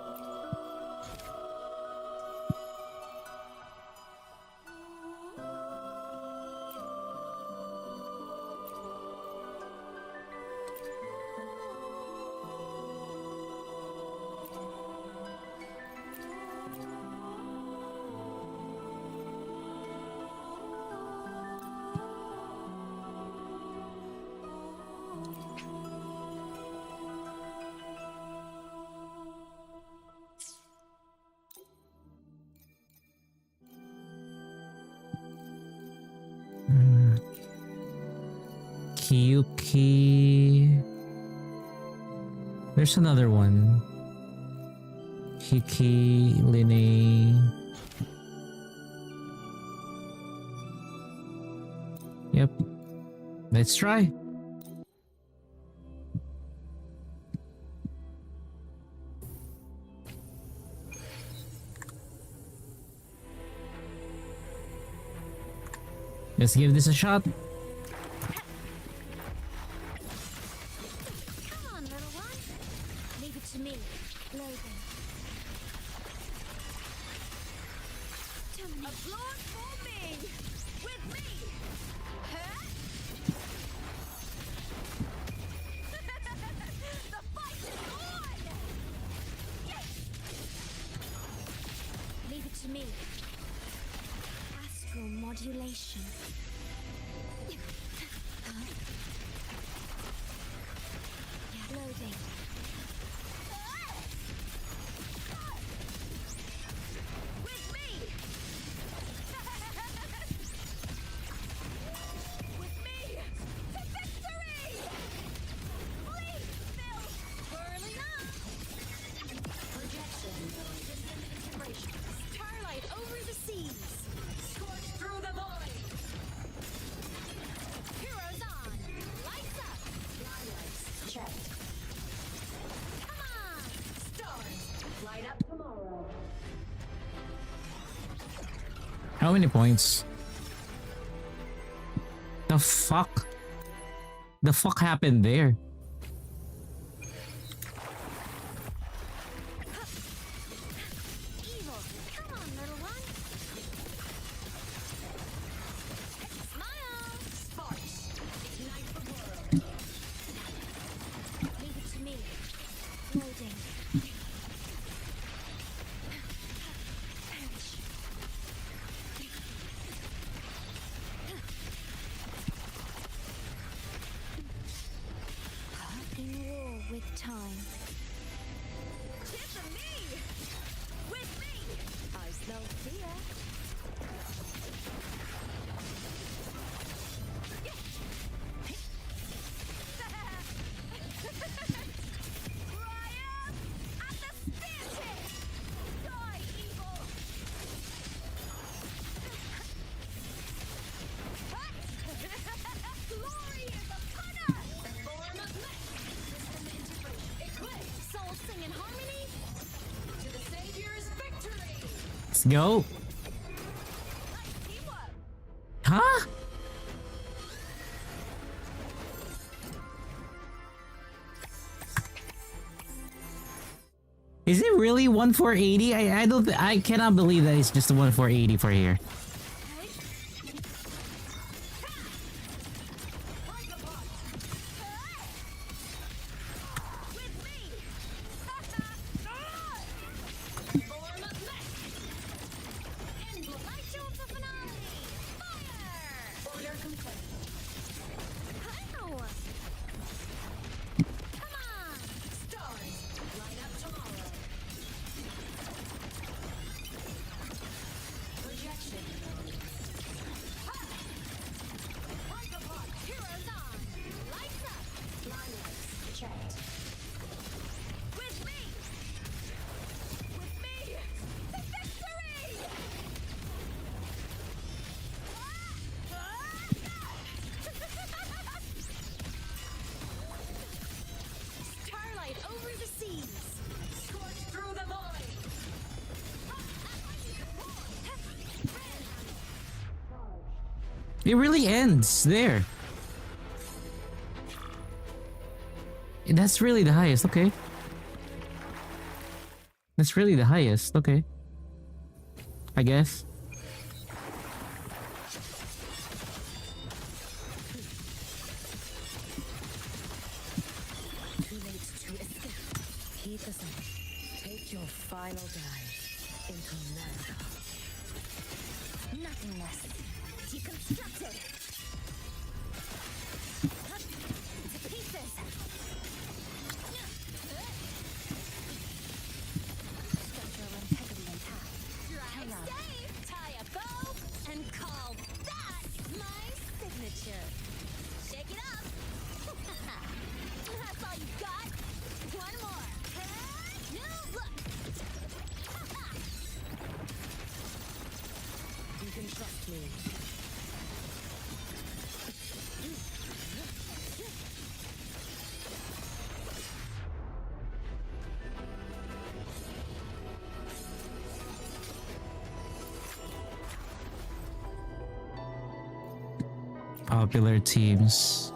Kiyuki. There's another one. Hiki, Lene. Yep. Let's try. Let's give this a shot. Come on, little one. Leave it to me, Logan. Applause for me! With me! Huh? The fight is on! Yes! Leave it to me. Astral modulation. Loading. With me! With me! To victory! Please, Phil! Whirling up! Projection. System integration. Starlight over the seas. Scorch through the void. Heroes on. Lights up. Lights checked. Come on! Stars. Light up tomorrow. How many points? The fuck? The fuck happened there? Evil. Come on, little one. Smile. Sparks. Ignite the world. Leave it to me. Loading. Perish. In war with time. Tis of me! With me! Eyes no fear. Triumph at the staircase! Die, evil! Glory is upon us! Form of system integration. Eclipse! Souls sing in harmony! To the Savior's victory! Let's go. Nice teamwork! Huh? Is it really 1480? I don't I cannot believe that it's just a 1480 for here. With me! Form of mech! Emblem! Light show of the finale! Fire! Order complete. How? Come on! Stars! Light up tomorrow. Projection. Ha! Break apart! Heroes on! Lights up! Lights checked. With me! With me! To victory! Starlight over the seas! Scorch through the void! It really ends there. That's really the highest, okay. That's really the highest, okay. I guess. Too late to escape. Heed the sound. Take your final dive into Nana. Nothingness. Deconstructed. To pieces. Structural integrity intact. Drive safe. Tie a bow and call that my signature. Shake it up. That's all you got. One more. New look. You can trust me. popular teams.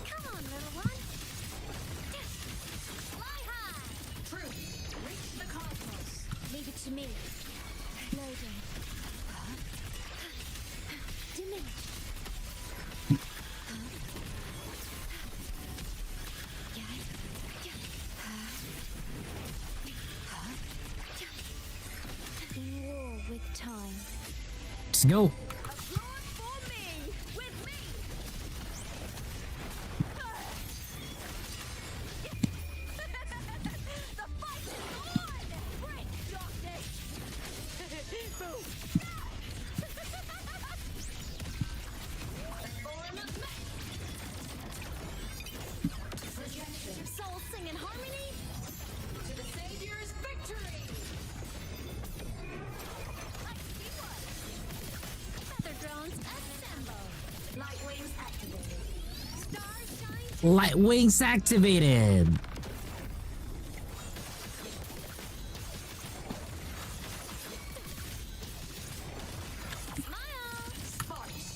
Come on, little one. Fly high. True. Reach the cosmos. Leave it to me. Loading. Diminish. In war with time. Let's go. Applaud for me! With me! The fight is on! Break darkness! Boom! Your soul sing in harmony to the Savior's victory! Like see what? Feather drones assemble! Light wings activated. Stars shine. Light wings activated. Smile! Sparks!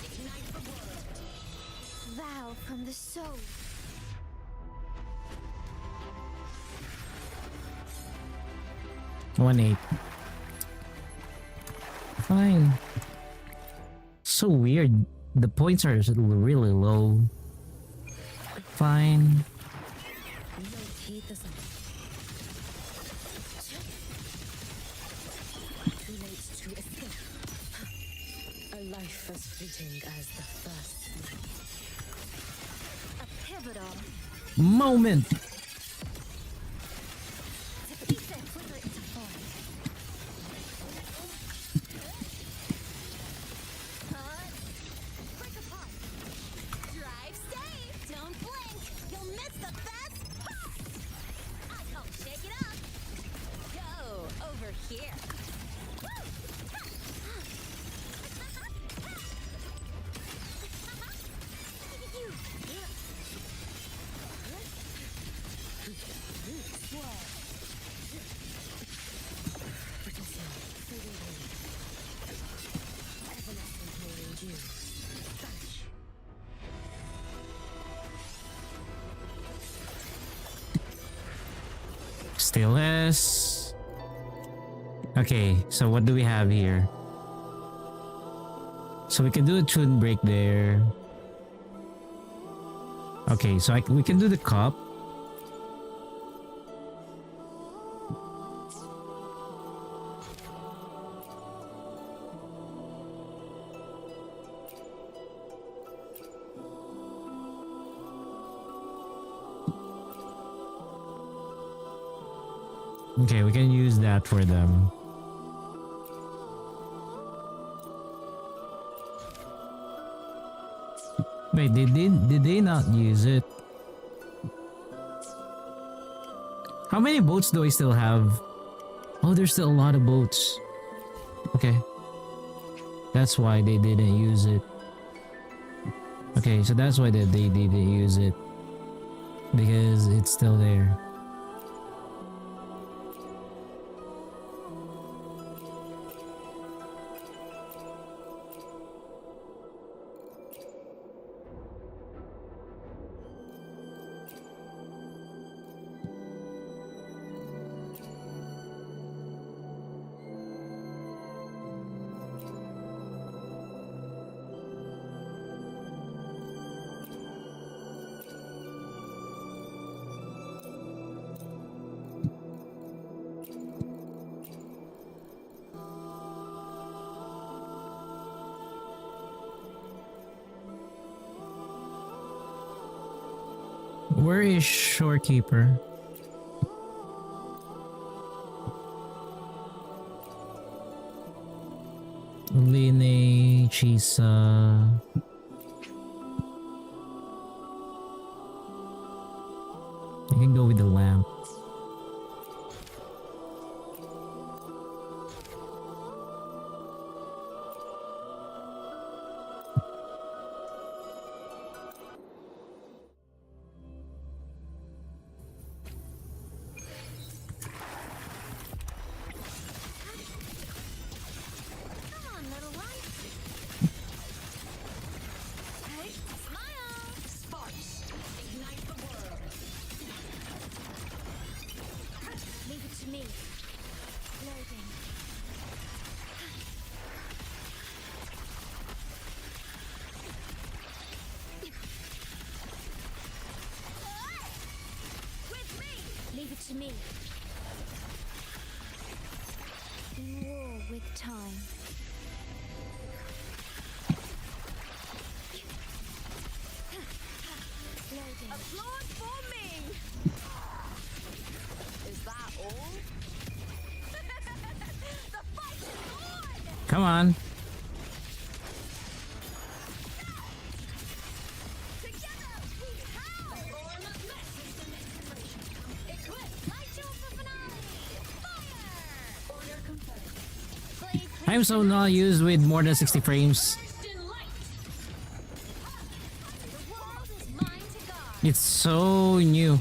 Ignite the world! Vow from the soul. One eight. Fine. So weird. The points are really low. Fine. Locate the sun. Too late to escape. A life as fleeting as the first. A pivotal. Moment. To piece and flicker into form. Break apart. Drive safe. Don't blink. You'll miss the best part. I call shake it up. Go over here. Still S. Okay, so what do we have here? So we can do a tune break there. Okay, so we can do the cup. Okay, we can use that for them. Wait, did they not use it? How many boats do I still have? Oh, there's still a lot of boats. Okay. That's why they didn't use it. Okay, so that's why they didn't use it. Because it's still there. Where is Shorekeeper? Line, Chisa. I can go with the lamp. Come on, little one. Hey, smile. Sparks. Ignite the world. Leave it to me. Loading. With me. Leave it to me. In war with time. Loading. Applause for me. Is that all? The fight is on! Come on. Together we howl! Equip! Light show for finale! Fire! Order confirmed. Blade I'm so not used with more than 60 frames. placed in light! The world is mine to guard! It's so new.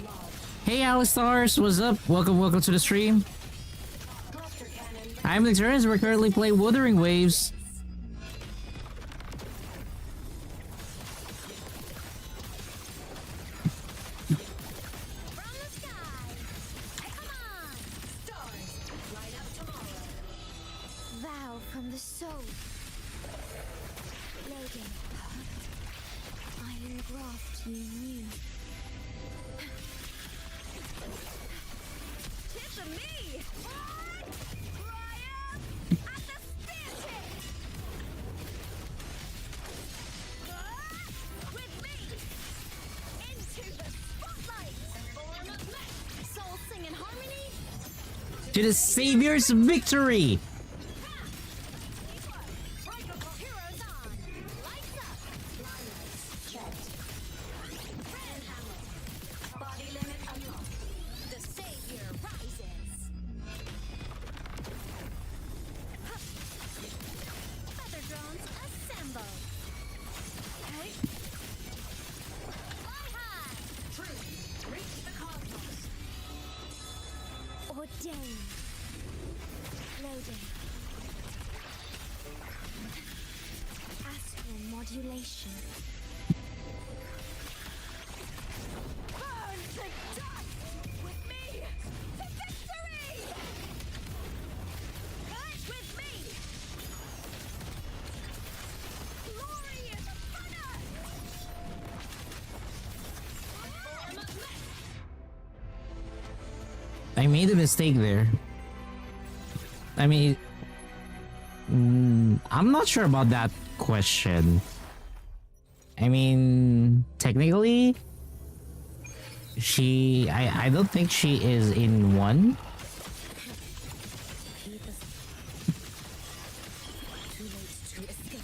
Hey Alistars, what's up? Welcome to the stream. I'm Lixerus, we're currently playing Wuthering Waves. From the sky! Come on! Stars, light up tomorrow! Vow from the soul! Loading. I engraft you new. Tip of me! Triumph at the spear tip! With me! Into the spotlight! Form of mech! Soul sing in harmony! To the Savior's victory! Heroes on! Lights up! Liners checked. Red hammer! Body limit unlocked. The savior rises! Feather drones assemble! Hey! Fly high! Truth! Reach the cosmos! Ordain! Loading. Astral modulation. Burn to dust! With me! To victory! With me! Glory is upon us! Form of mech! I made a mistake there. I mean, I'm not sure about that question. I mean, technically, I don't think she is in one. Too late to escape.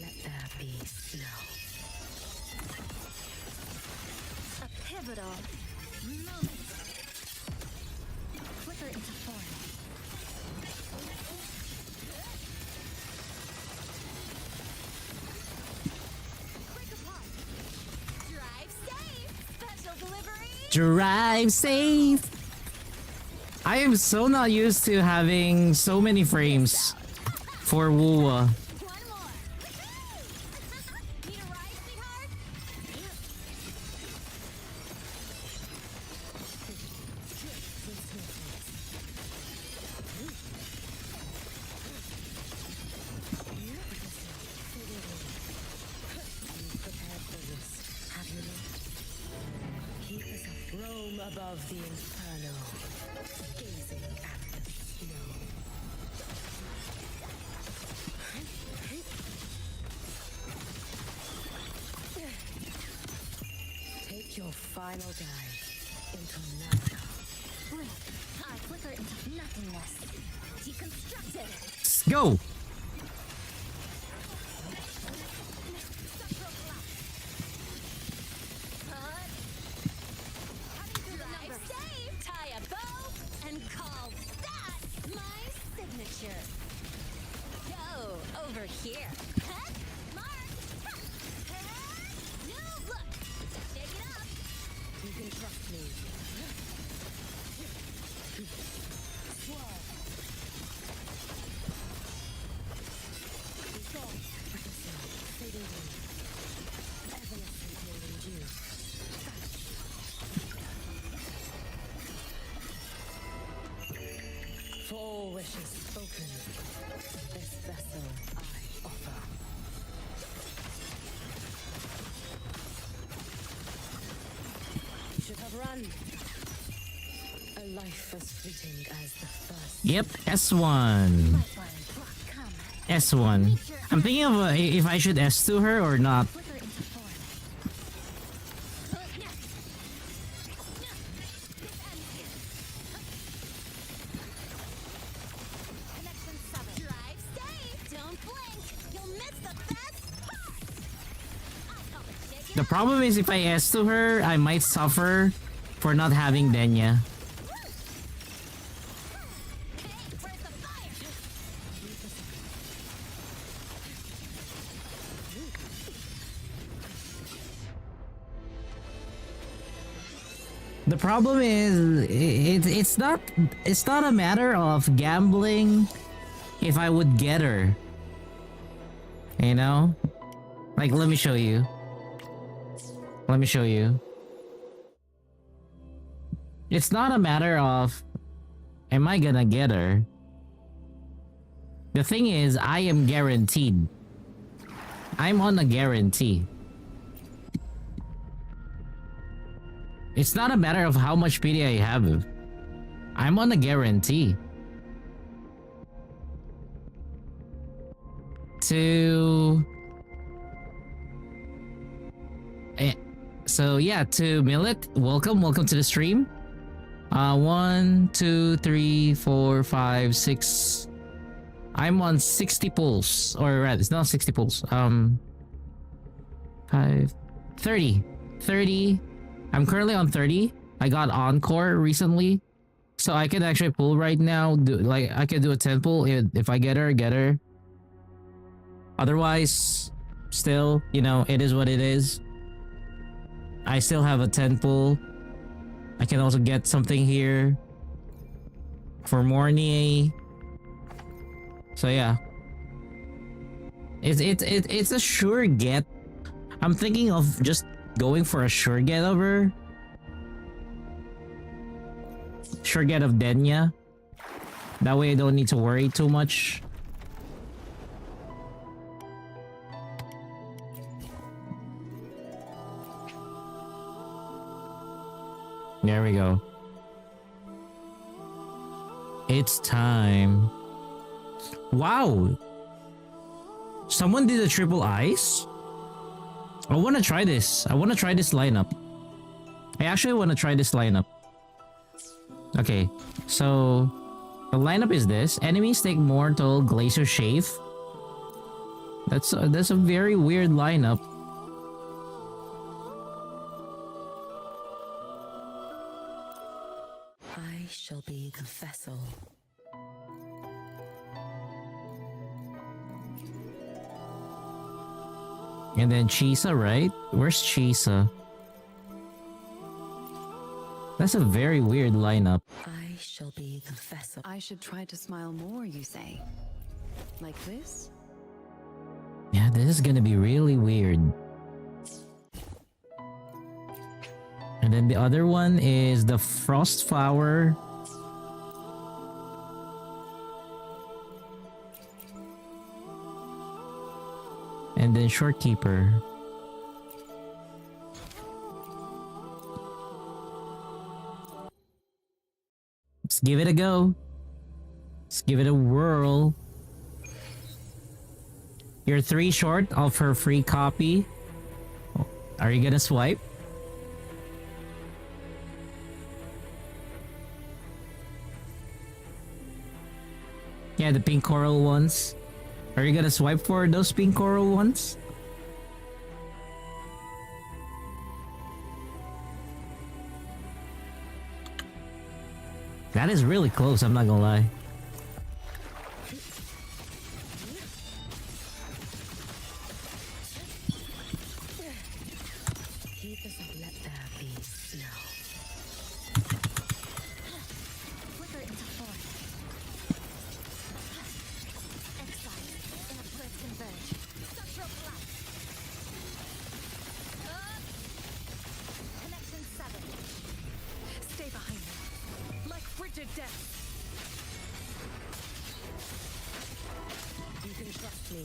Let there be snow. A pivotal moment. Flicker into form. Quick apart. Drive safe. Special delivery. Drive safe. I am so not used to having so many frames for Wuwa. One more. Need a ride, sweetheart? Prepared for this, have you not? Keep us up. Roam above the inferno, gazing at the snow. Take your final dive into nada. Blink. I flicker into nothingness. Deconstructed. Let's go. Tie a bow and call that my signature. Go over here. Huh? Mark. No look. Shake it up. You can trust me. For all wishes spoken, this vessel I offer. Should have run. A life as fleeting as the first. Yep, S1. Lifeline block come. S1. I'm thinking of if I should S2 her or not. Flicker into form. Connection 7. Drive safe. Don't blink. You'll miss the best part. I call it shake it The problem is if I S2 her, I might suffer for not having Denya. Where's the fire? The problem is it's not a matter of gambling if I would get her. You know? Like, let me show you. Let me show you. It's not a matter of am I gonna get her? The thing is, I am guaranteed. I'm on a guarantee. It's not a matter of how much PD I have. I'm on a guarantee. So yeah, to Millet, welcome to the stream. 1, 2, 3, 4, 5, 6. I'm on 60 pulls, or rather, it's not 60 pulls. 30. I'm currently on 30. I got Encore recently, so I can actually pull right now. I can do a 10 pull if I get her. Otherwise, still, you know, it is what it is. I still have a 10 pull. I can also get something here for Mornier. So yeah, it's a sure get. I'm thinking of just going for a sure get of her. Sure get of Denya. That way I don't need to worry too much. There we go. It's time. Wow! Someone did a triple ice? I want to try this. I want to try this lineup. I actually want to try this lineup. Okay, so the lineup is this. Enemies take mortal glacier shave. That's a very weird lineup. I shall be the vessel. And then Chisa, right? Where's Chisa? That's a very weird lineup. I shall be the vessel. I should try to smile more, you say? Like this? Yeah, this is gonna be really weird. And then the other one is the Frost Flower. And then Shorekeeper. Let's give it a go. Let's give it a whirl. You're 3 short of her free copy. Are you gonna swipe? Yeah, the pink coral ones. Are you gonna swipe for those pink coral ones? That is really close, I'm not gonna lie. He doesn't let there be snow. Flicker into force. Exile in a blitz converge. Structural collapse. Connection 7. Stay behind me, like frigid death. You can trust me.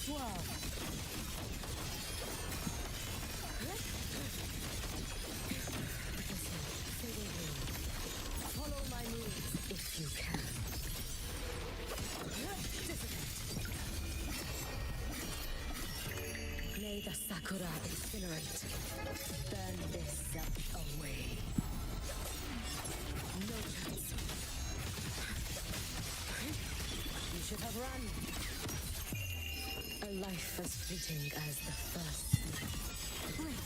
Swirl. Follow my moves if you can. May the sakura incinerate. Burn this away. No chance. You should have run. A life as fleeting as the first. Blink.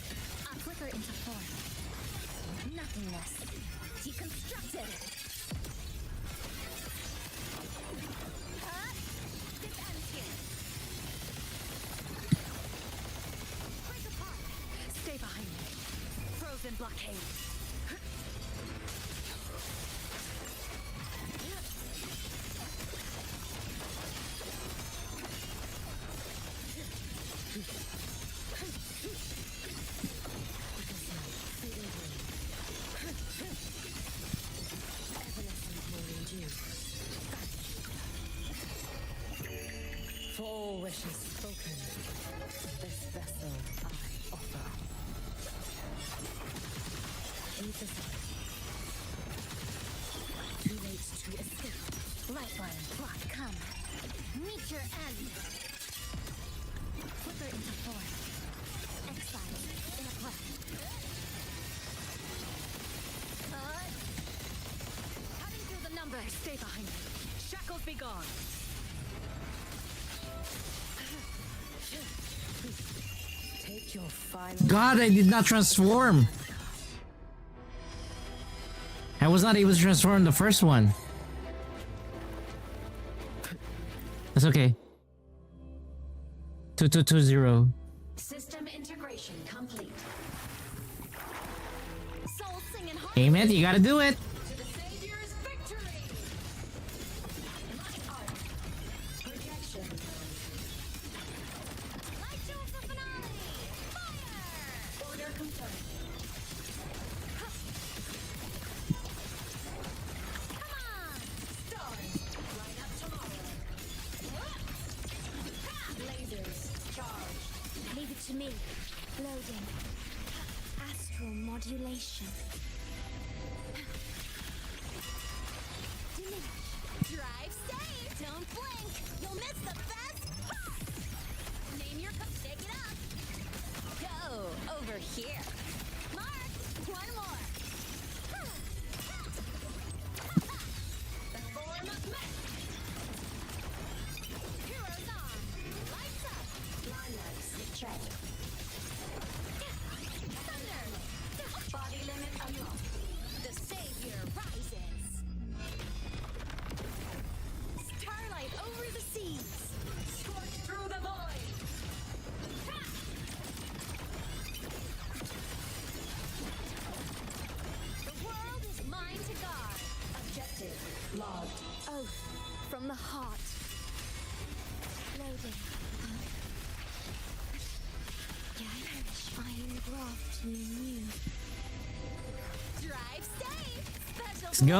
I flicker into form. Nothingness. Deconstructed. This ends here. Break apart. Stay behind me. Frozen blockade. For all wishes spoken, this vessel I offer. Keep aside. Too late to escape. Lifeline. Block. Come. Meet your end. Flicker into form. Exile in a cleft. Cutting through the numbers. Stay behind me. Shackles be gone. Take your final. God, I did not transform. I was not able to transform the first one. That's okay. 2220. System integration complete. Soul singing heart. Aim it, you gotta do it. To the Savior's victory! Light art. Projection. Light show of the finale. Fire. Order confirmed. Come on. Stars. Light up tomorrow. Lasers. Charge. Leave it to me. Loading. Astral modulation. Diminish. Drive safe. Don't blink. You'll miss the best part. Name your cup. Shake it up. Go over here. Mark. One more. The form of men. Heroes on. Lights up. Lilacs. Check. Thunder. Body limit unlocked. The Savior rises. Starlight over the seas. Scorch through the void. The world is mine to guard. Objective logged. Oath from the heart. Loading. Iron graft new. Drive safe. Special. Let's go.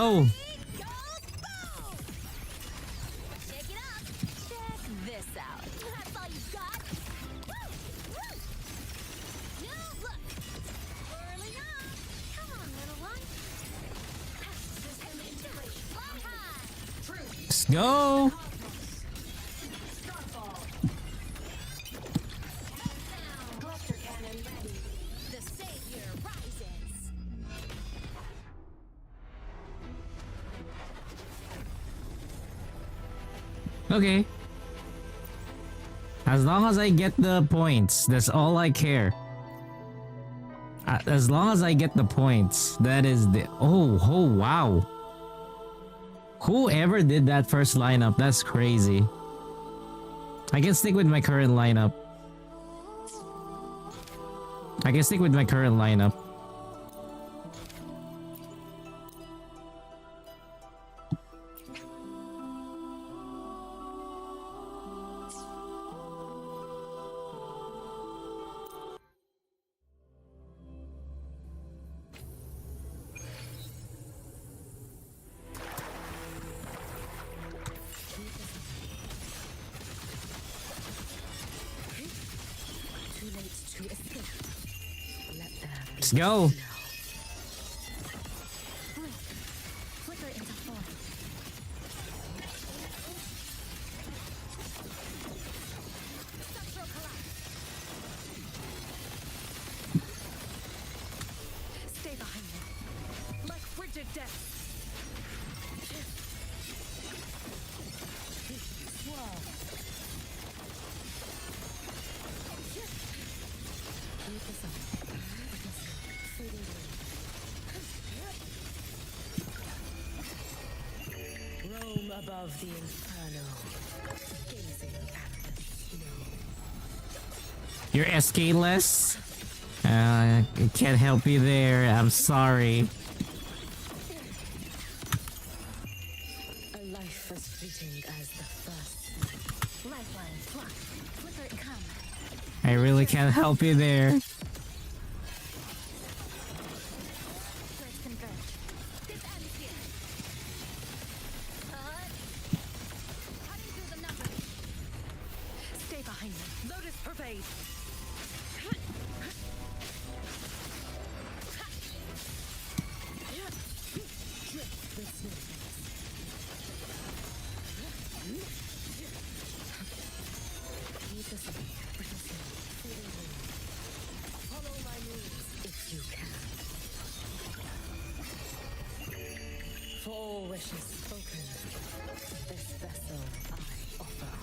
Goes boom. Shake it up. Check this out. That's all you got. Woo! Woo! New look. Whirling up. Come on, little one. System integration. Fly high. Let's go. Starfall. Cluster cannon ready. The Savior rises. okay. As long as I get the points, that's all I care. As long as I get the points, that is the... Oh, wow. Whoever did that first lineup, that's crazy. I can stick with my current lineup. Too late to escape. Let there be Let's go. Flicker into form. Structural collapse. Stay behind me. Like frigid death. Swirl. Keep this up. Fading blue. Roam above the inferno. Gazing at the snow. You're SK-less? I can't help you there. I'm sorry. A life as fleeting as the first. Lifeline, block. Flicker it come. I really can't help you there. Threads converge. This ends here. Cutting through the numbers. Stay behind me. Lotus pervade. Follow my moves if you can. For all wishes spoken, this vessel I offer.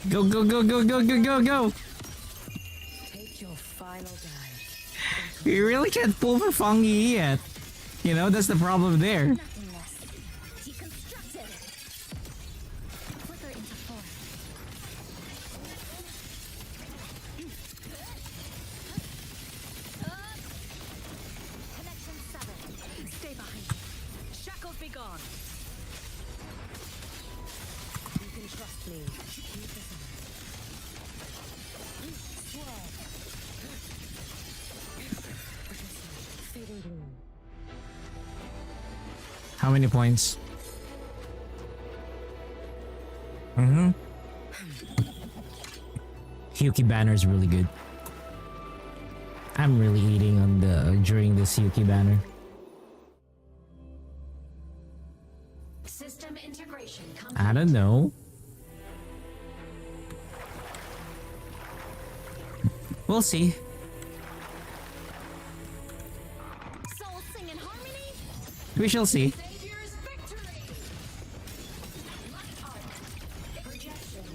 Go, go, go, go, go, go, go, go! Take your final dive. You really can't pull for Fangi yet. You know, that's the problem there. Nothingness. Deconstructed. Flicker into form. Connection severed. Stay behind me. Shackles be gone. You can trust me. Keep this on. Swirl. Fading blue. How many points? Hyuki banner is really good. I'm really eating on during this Hyuki banner. System integration I don't know. We'll see. Souls sing in harmony. We shall see. Savior's victory. Projection.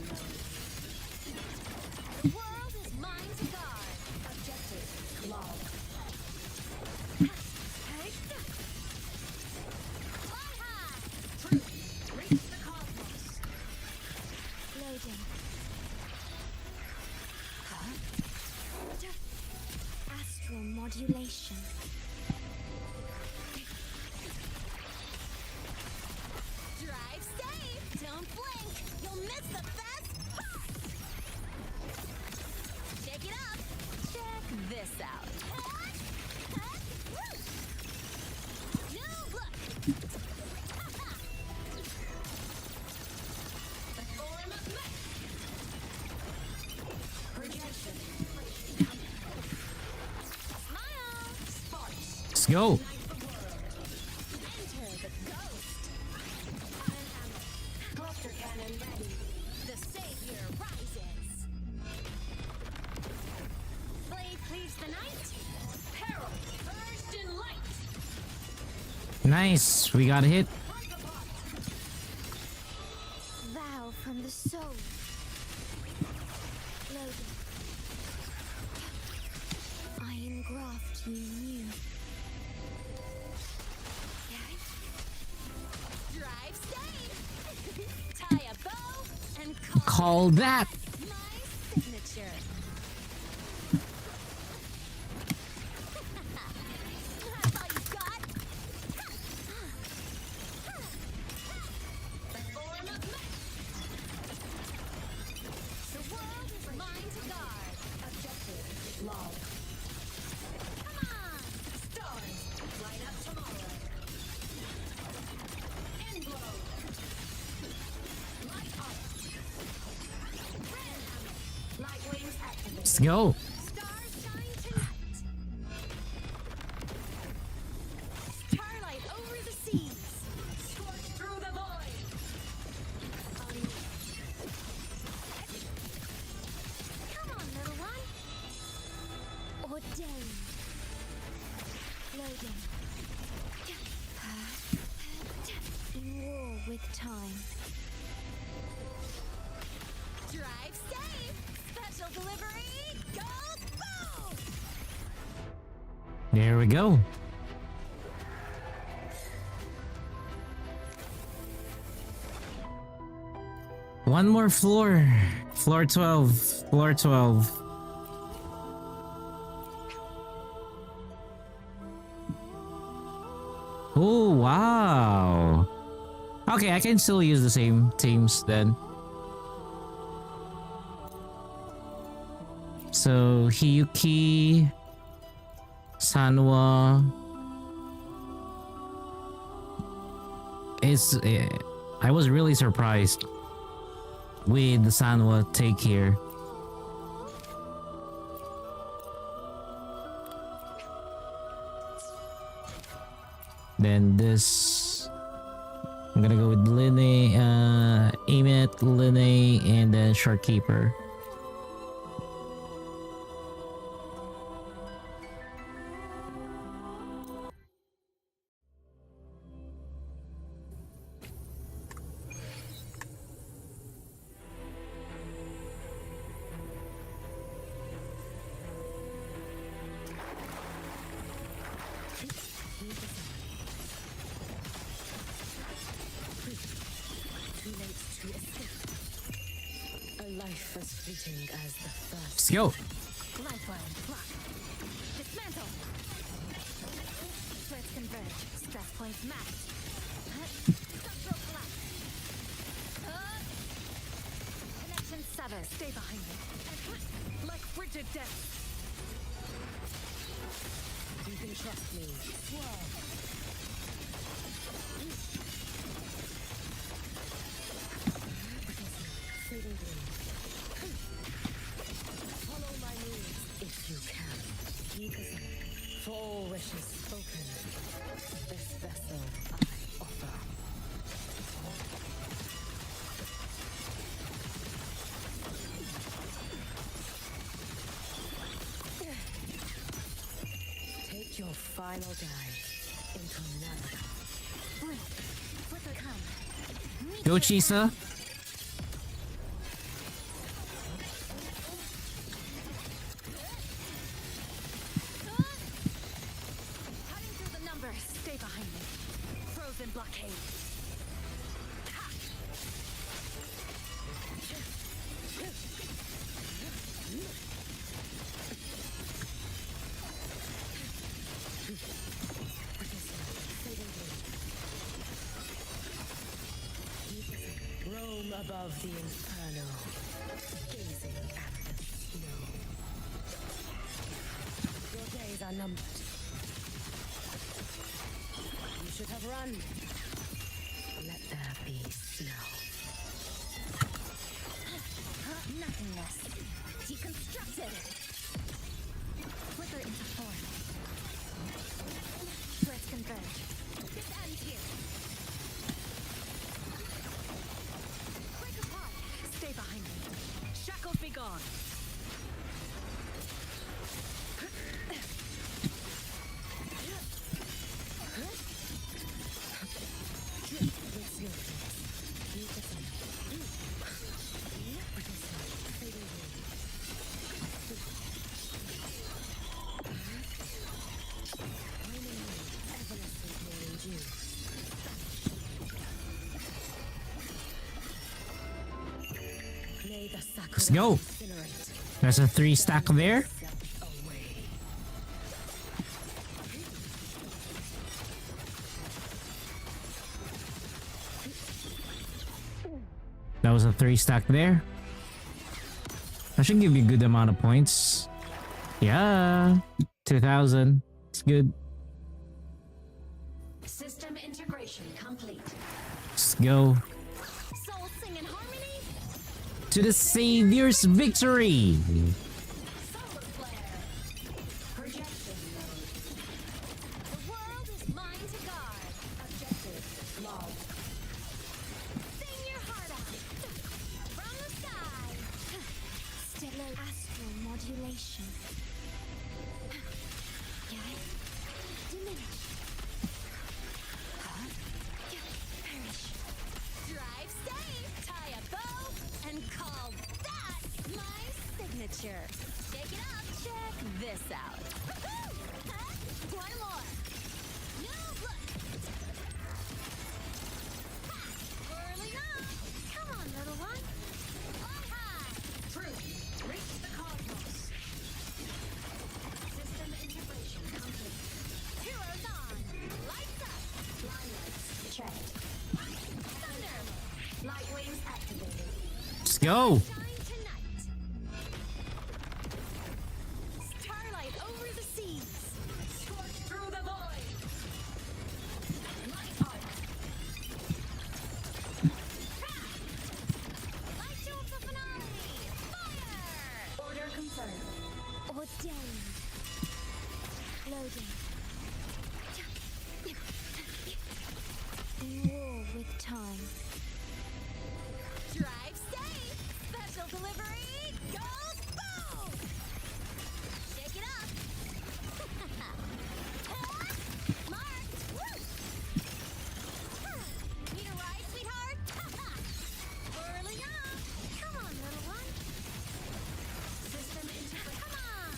The world is mine to guard. Objective log. Fly high. Truth. Reach the cosmos. Loading. Astral modulation. Drive safe. Don't blink. You'll miss the best part. Check it out. Check this out. New look. The form of mech. Projection. Smile. Sparks. Let's go. Enter the ghost. Cluster cannon ready. The savior rises. Blade cleaves the night. Peril. First in light. Nice, we got hit. Vow from the soul. Loading. I engraft you new. Drive safe. Tie a bow and Call that. my signature. That's all you got? Form of might. The world is mine to guard. Objective log. Come on! Stars, light up tomorrow. End blow. Light up. Red hammer. Light wings activated. Let's go. Stars shine tonight. Starlight over the seas. Scorch through the void. Come on, little one. Ordained. Loading. In war with time. Drive safe. Special delivery. Go boom. There we go. One more floor. Floor 12. Floor 12. Oh, wow. Okay, I can still use the same teams then. So, Hiyuki, Sanwa. I was really surprised with the Sanwa take here. Then this, I'm gonna go with Linne, Emmet, Linne, and then Sharkkeeper. Too late to escape. A life as fleeting as the first. Let's go. Lifeline. Block. Dismantle. Threats converge. Stress points mapped. Structural collapse. Connection severed. Stay behind me. Like frigid death. You can trust me. Swirl. Fading green. Follow my moves if you can. Keep us up. For all wishes spoken, this vessel I offer. Take your final dive into Nana. Flicker come. Go, Chisa. Cutting through the numbers. Stay behind me. Frozen blockade. Roam above the inferno, gazing at the snow. Your days are numbered. You should have run. Let there be snow. Nothingness. Deconstructed. Flicker into form. Threats converge. This ends here. Break apart. Stay behind me. Shackles be gone. Let's go. There's a 3 stack there. That was a 3 stack there. That should give you a good amount of points. Yeah. 2,000. It's good. System integration complete. Let's go. Soul sing in harmony. To the Savior's victory. Solar flare. Projection mode. The world is mine to guard. Objective logged. Sing your heart out. From the sky. Stellar astral modulation. Diminish. Perish. Drive safe. Tie a bow and call that my signature. Shake it up. Check this out. One more. New look. Whirling up. Come on, little one. Fly high. Truth. Reach the cosmos. System integration complete. Heroes on. Lights up. Line lights checked. Thunder. Light wings activated. Let's go. Shine tonight. Starlight over the seas. Scorch through the void. Light arc. Light show of the finale. Fire. Order confirmed. Ordained. Loading. In war with time. Drive safe. Special delivery. Goes boom. Shake it up. Marked. Woo. Need a ride, sweetheart? Whirling up. Come on, little one. System integration. Come on.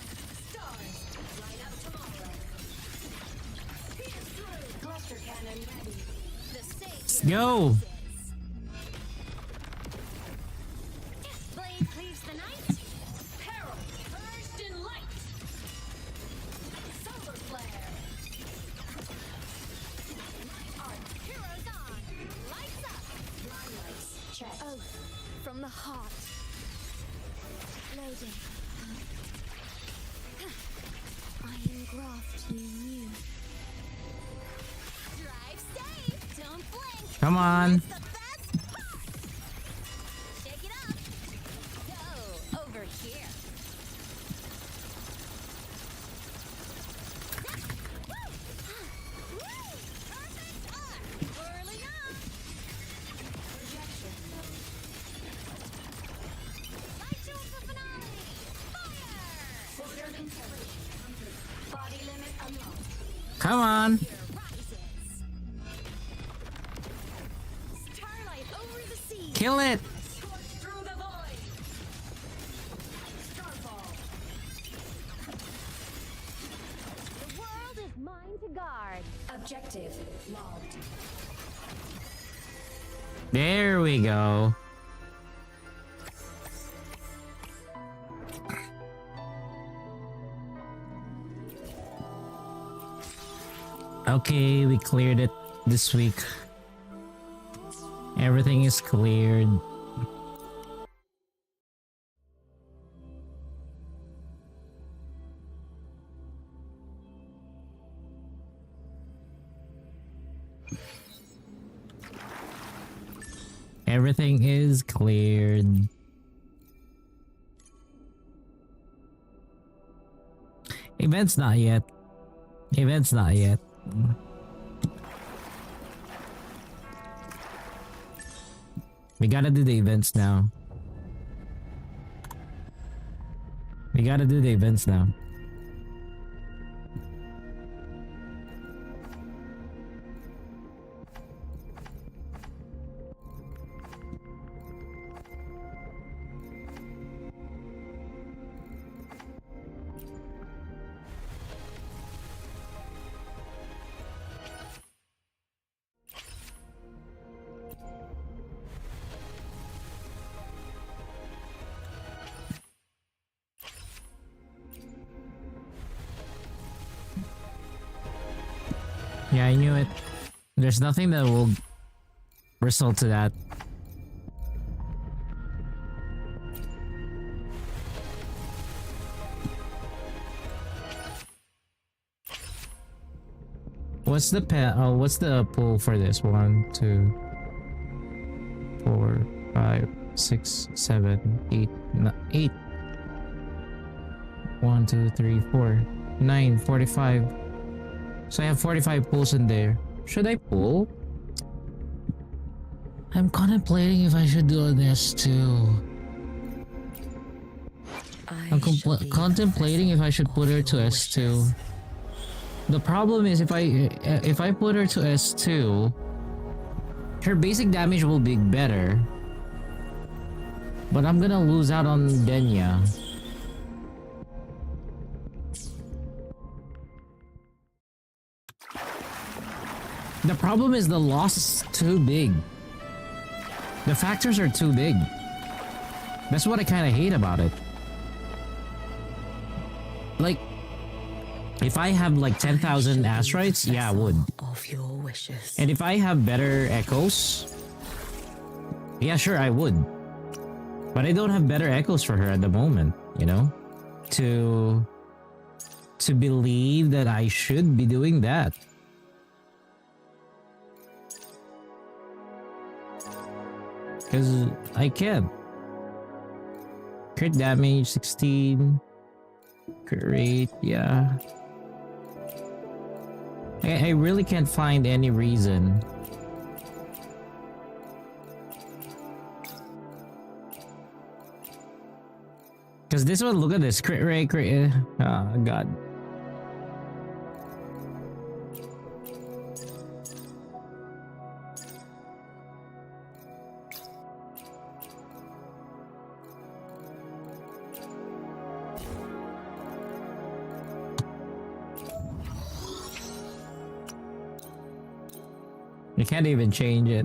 Stars. Light up tomorrow. Pierce through. Cluster cannon ready. The savior. Let's go. Blade cleaves the night. Peril. Burst in light. Solar flare. Light arc. Heroes on. Lights up. Line lights checked. Oath from the heart. Loading. I engraft you new. Drive safe. Don't blink. Come on. That's the best part. Shake it up. Go over here. Woo! Perfect arc. Whirling up. Projection mode. Light show of the finale. Fire. Order confirmation complete. Body limit unlocked. Come on. Rises. Starlight over the sea. Kill it. Scorch through the void. Starfall. The world is mine to guard. Objective logged. There we go. Okay, we cleared it this week. Everything is cleared. Everything is cleared. Events not yet. Events not yet. We gotta do the events now. We gotta do the events now. Yeah, I knew it. There's nothing that will result to that. What's the what's the pull for this? 1, 2, 4, 5, 6, 7, 8, 8. 1, 2, 3, 4, 9, 45. So I have 45 pulls in there. Should I pull? I'm contemplating if I should do an S2. I'm contemplating if I should put her to S2. The problem is if I put her to S2, her basic damage will be better. But I'm gonna lose out on Denya. The problem is the loss is too big. The factors are too big. That's what I kind of hate about it. Like, if I have like 10,000 asteroids, yeah, I would. Of your wishes. And if I have better echoes, yeah, sure, I would. But I don't have better echoes for her at the moment, you know? To believe that I should be doing that. Because I can't. Crit damage 16. Crit rate, yeah. I really can't find any reason. Because this one, look at this. Crit rate, oh god. You can't even change it.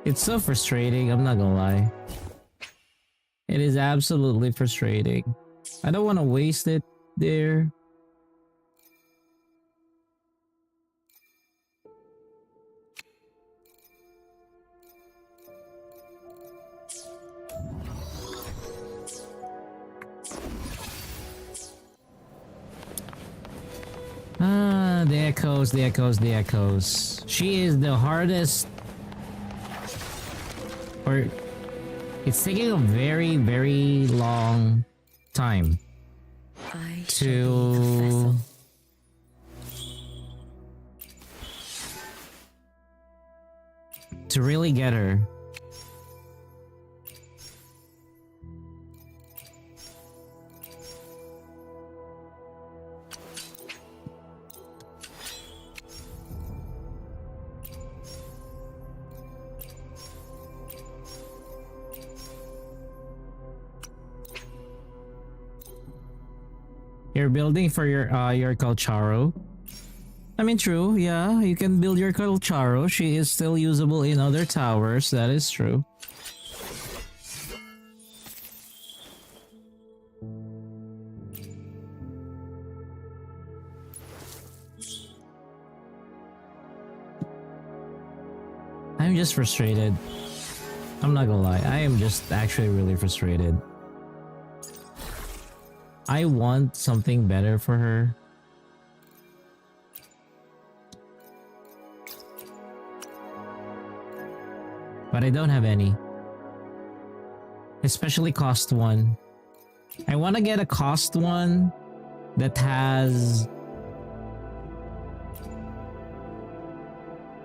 It's so frustrating, I'm not gonna lie. It is absolutely frustrating. I don't want to waste it there. The echoes, the echoes, the echoes. She is the hardest. Or it's taking a very, very long time to really get her. You're building for your Kalcharo. I mean, true, yeah, you can build your Kalcharo. She is still usable in other towers, that is true. I'm just frustrated. I'm not gonna lie, I am just actually really frustrated. I want something better for her. But I don't have any. Especially cost 1. I want to get a cost 1 that has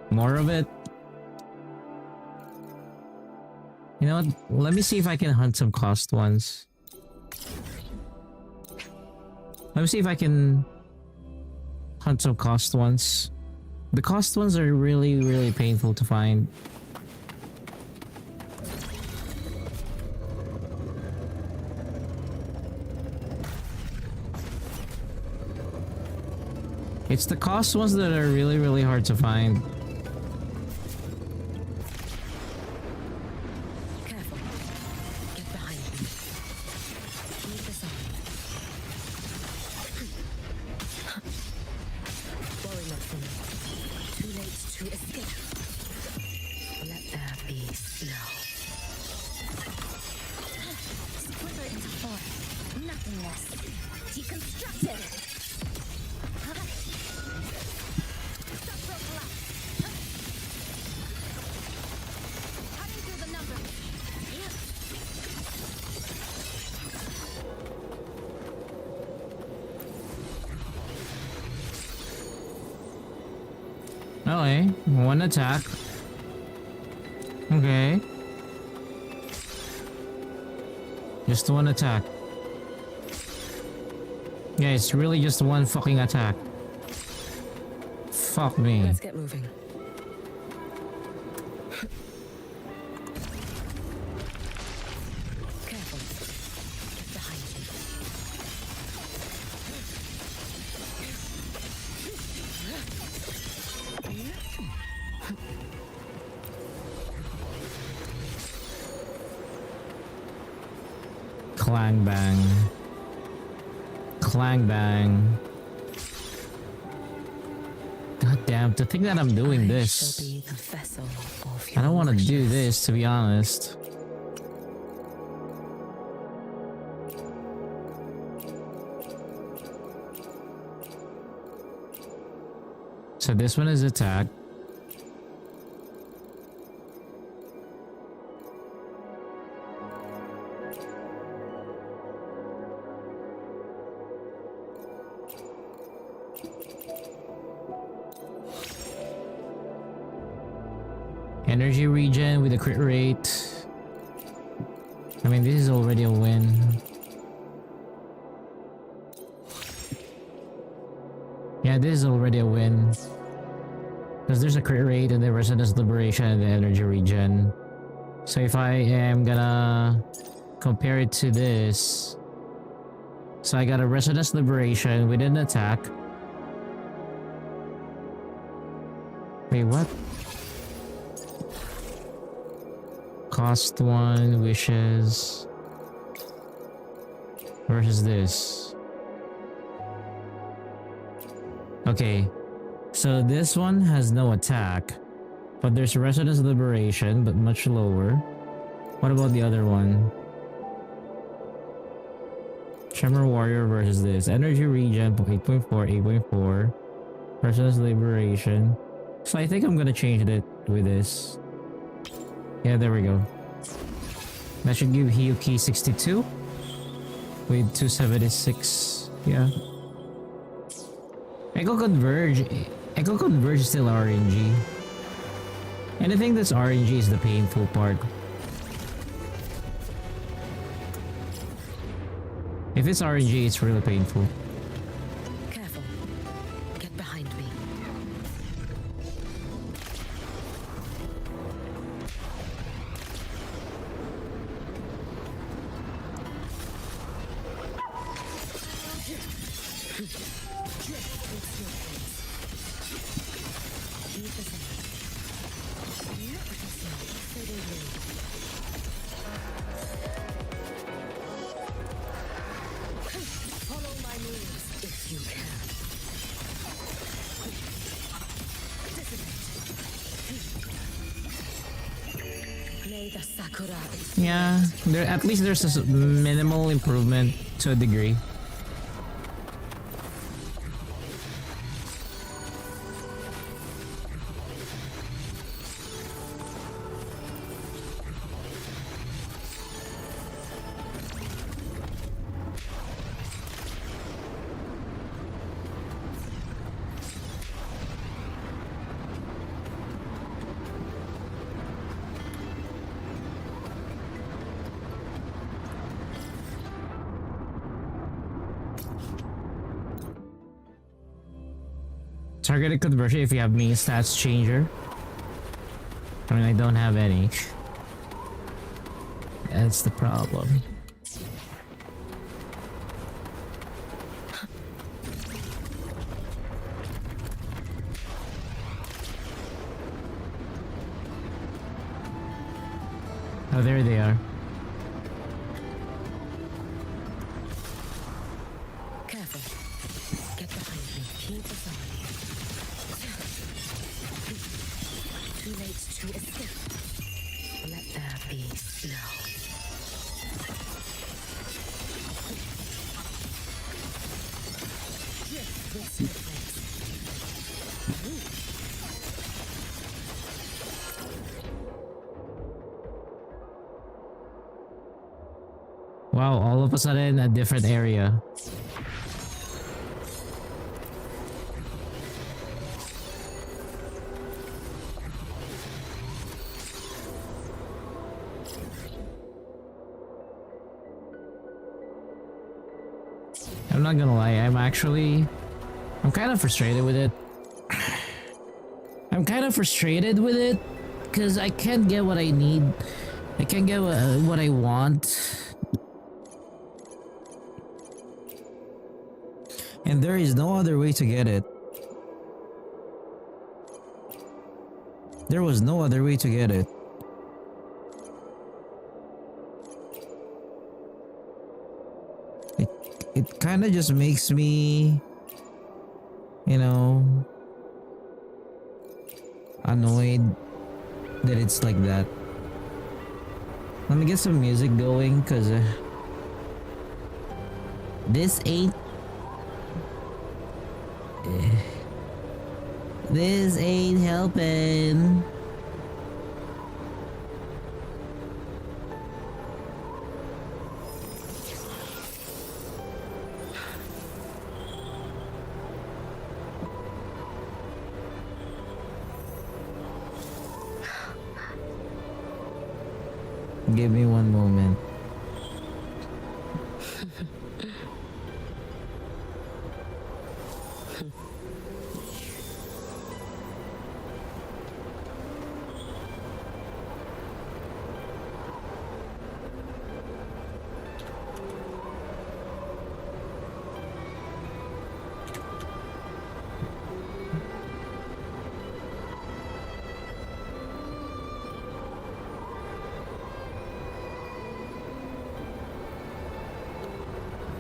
more of it. You know what? Let me see if I can hunt some cost ones. Let me see if I can hunt some cost ones. The cost ones are really, really painful to find. It's the cost ones that are really, really hard to find. Careful. Get behind me. Keep this on. Okay, one attack. Okay. Just one attack. Yeah, it's really just one fucking attack. Fuck me. Let's get moving. Careful. Get behind me. Clang bang. Clang bang. God damn, to think that I'm doing I this. shall be the vessel of I don't want to your do wishes. this, to be honest. So this one is attack. Energy regen with a crit rate. I mean, this is already a win. Yeah, this is already a win. Because there's a crit rate and the Resonance Liberation and the energy regen. So if I am gonna compare it to this. So I got a Resonance Liberation with an attack. Wait, what? Cost 1, wishes. Versus this. Okay. So this one has no attack. But there's Resonance Liberation, but much lower. What about the other one? Tremor Warrior versus this. Energy regen 8.4, 8.4. Resonance Liberation. So I think I'm gonna change it with this. Yeah, there we go. That should give Hiyuki 62 with 276. Yeah. Echo Converge. Echo Converge is still RNG. Anything that's RNG is the painful part. If it's RNG, it's really painful. Careful. Get behind me. Follow my moves if you can. May the Sakura Yeah, there at least there's a minimal improvement to a degree. Targeted conversion if you have main stats changer. I mean, I don't have any. That's the problem. Oh, there they are. careful. Get behind me. Keep us on. Too late to escape. Let there be snow. Drift with snowflakes. Wow, all of a sudden a different area. I'm not gonna lie, I'm kind of frustrated with it. I'm kind of frustrated with it because I can't get what I need. I can't get what I want. And there is no other way to get it. There was no other way to get it. It kind of just makes me, you know, annoyed that it's like that. Let me get some music going, cause this ain't helping. Give me one moment.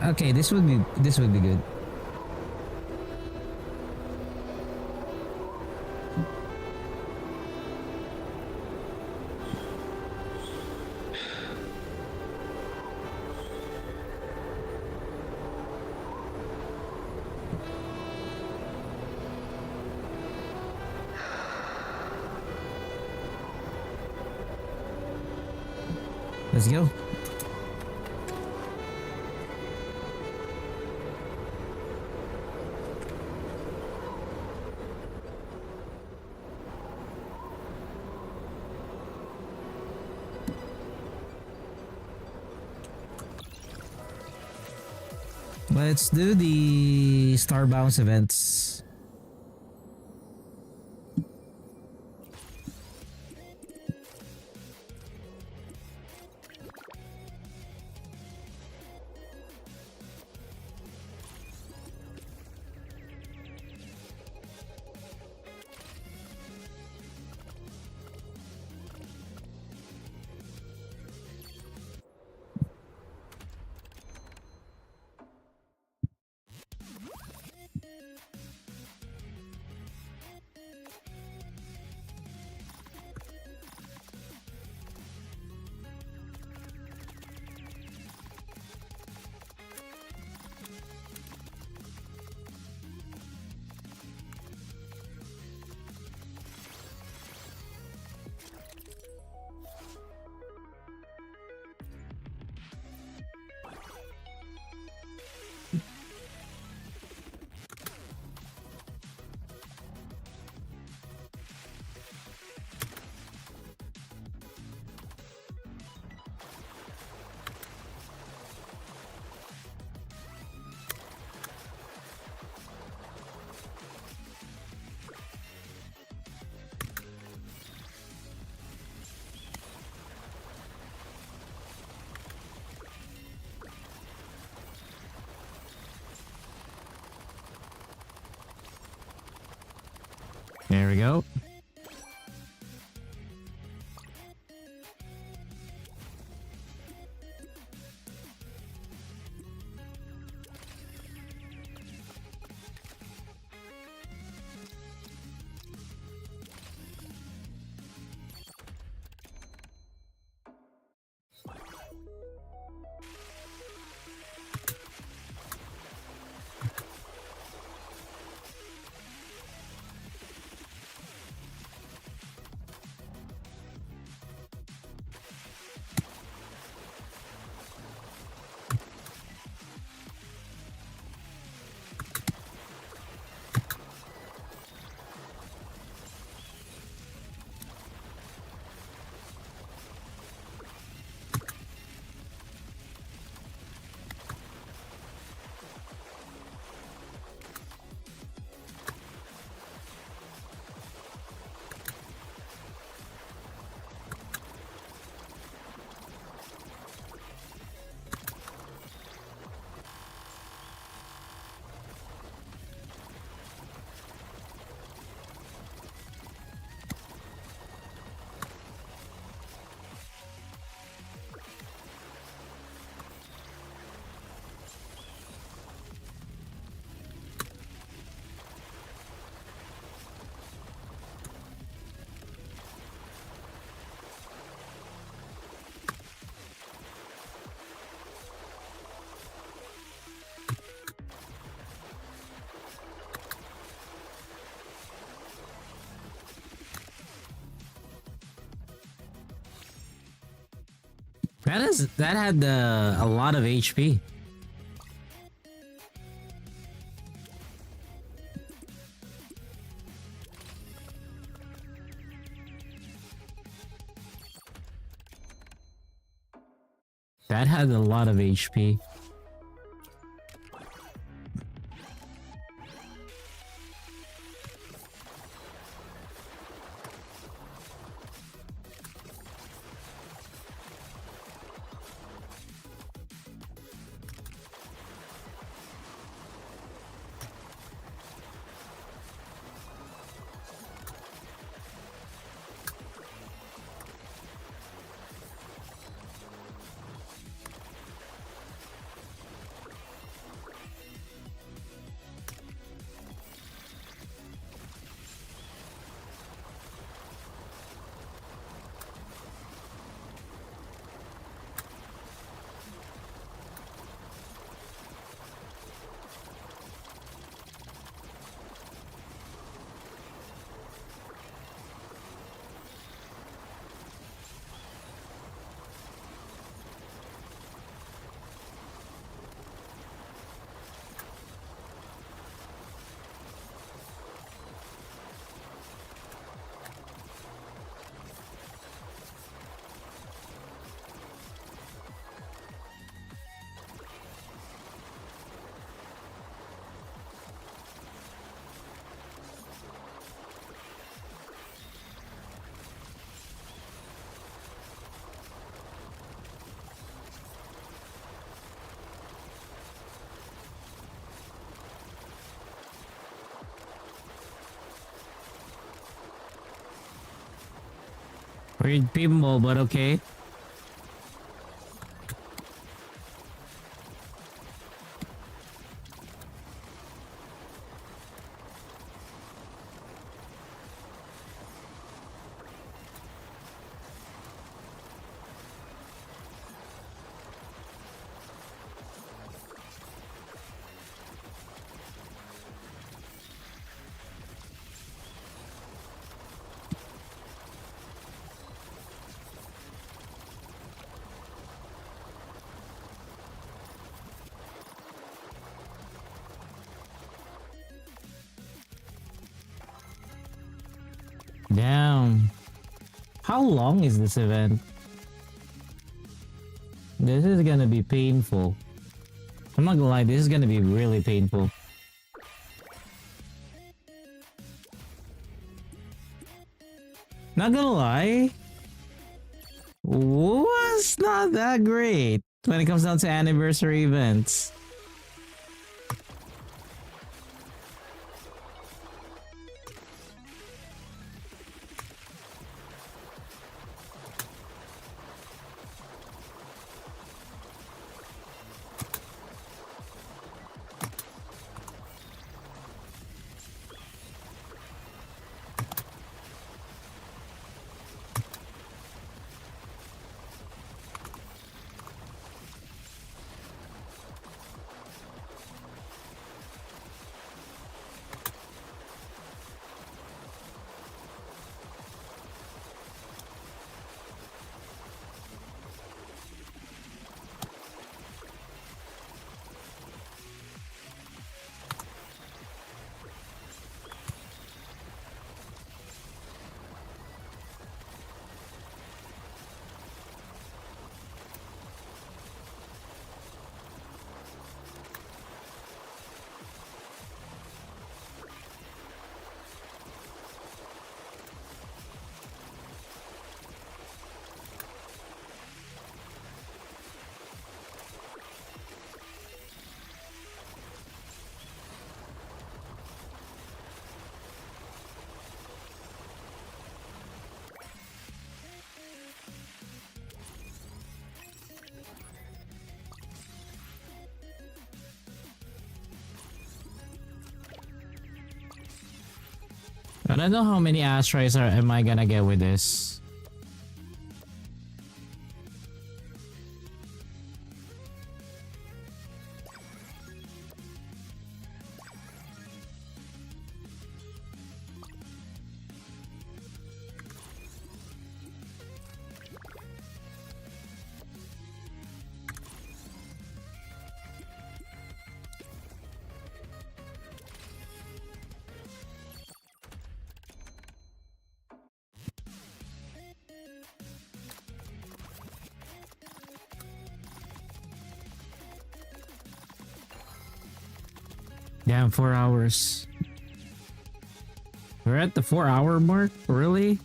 Okay, this would be good. Let's go. Let's do the Star Bounce events. There we go. That had a lot of HP. That had a lot of HP. Weird pinball, but okay. Damn. How long is this event? This is gonna be painful. I'm not gonna lie, this is gonna be really painful. Not gonna lie, was not that great when it comes down to anniversary events. I don't know how many asteroids am I gonna get with this. Damn, 4 hours. We're at the 4-hour mark? Really?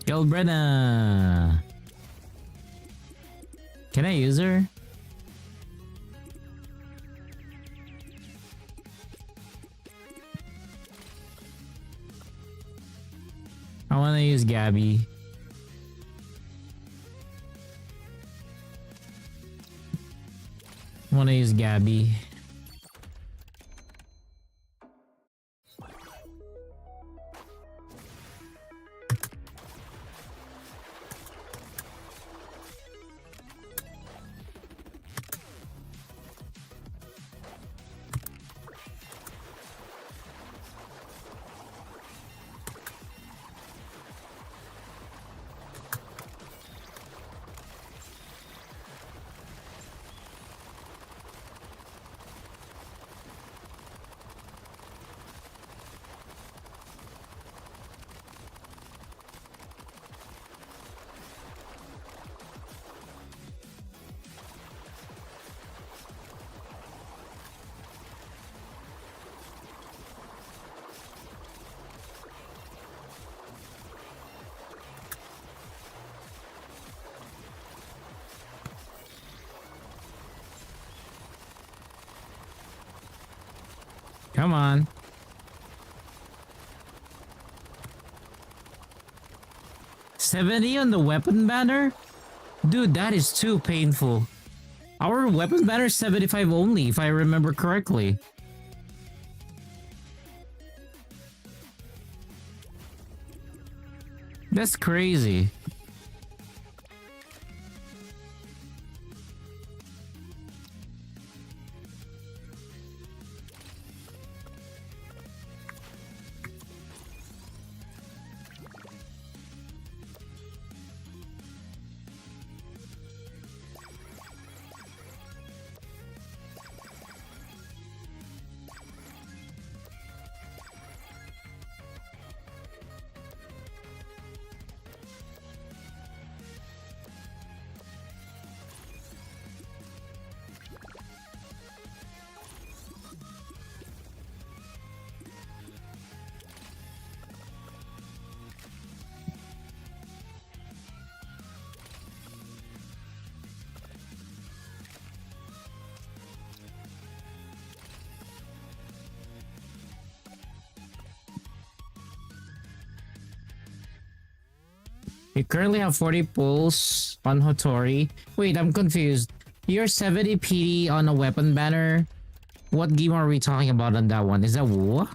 Yo, Brenna. Can I use her? I want to use Gabby. I want to use Gabby. Come on. $70 on the weapon banner? Dude, that is too painful. Our weapon banner is 75 only, if I remember correctly. That's crazy. You currently have 40 pulls on Hotori. Wait, I'm confused. You're 70 PD on a weapon banner. What game are we talking about on that one? Is that Wuwa?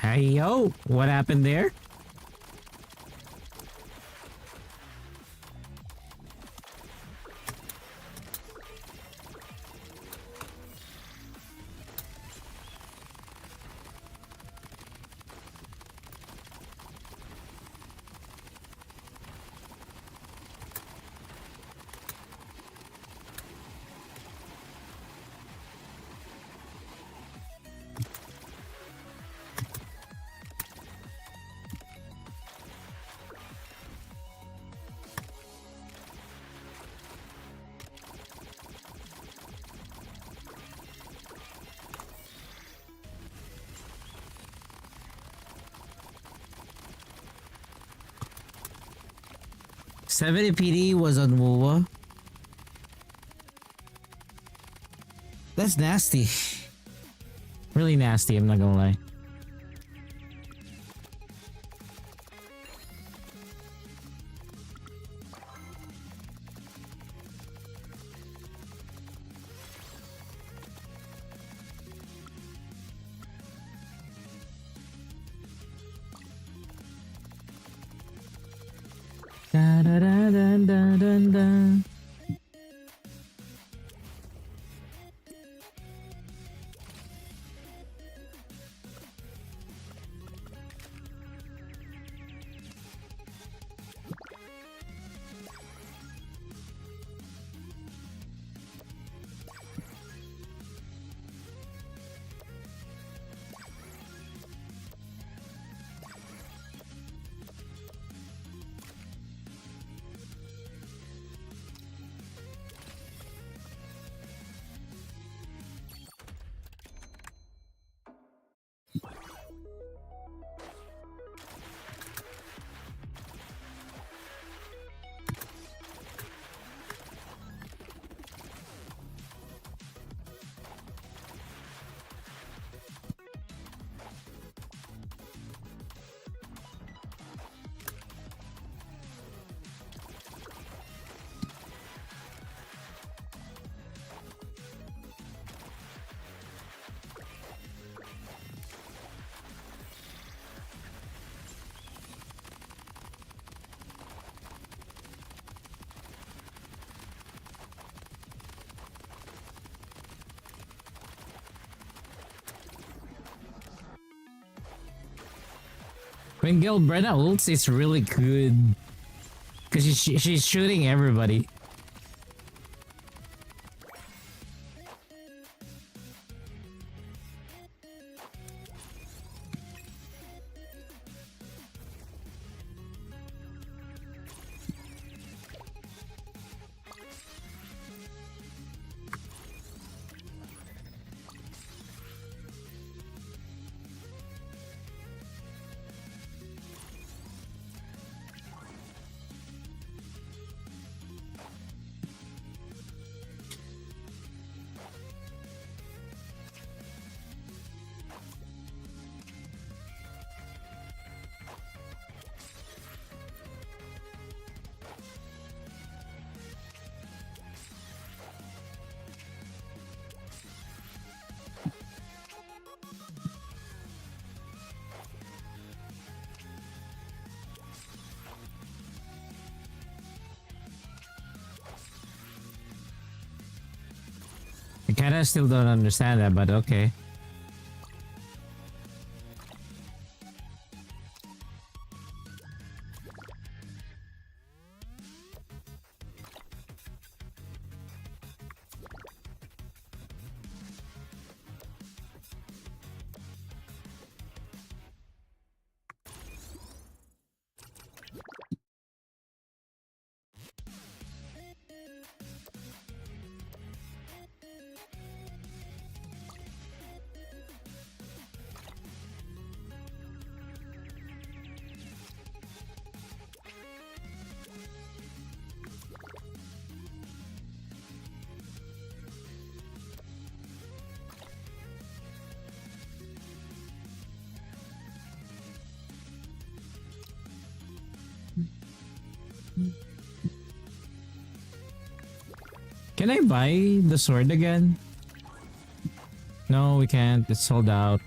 Hey yo, what happened there? 70 PD was on Wuwa. That's nasty. Really nasty, I'm not gonna lie. Da da da da da da da. When Gilbretta ults, it's really good. Because she's shooting everybody. I kinda still don't understand that, but okay. Can I buy the sword again? No, we can't. It's sold out.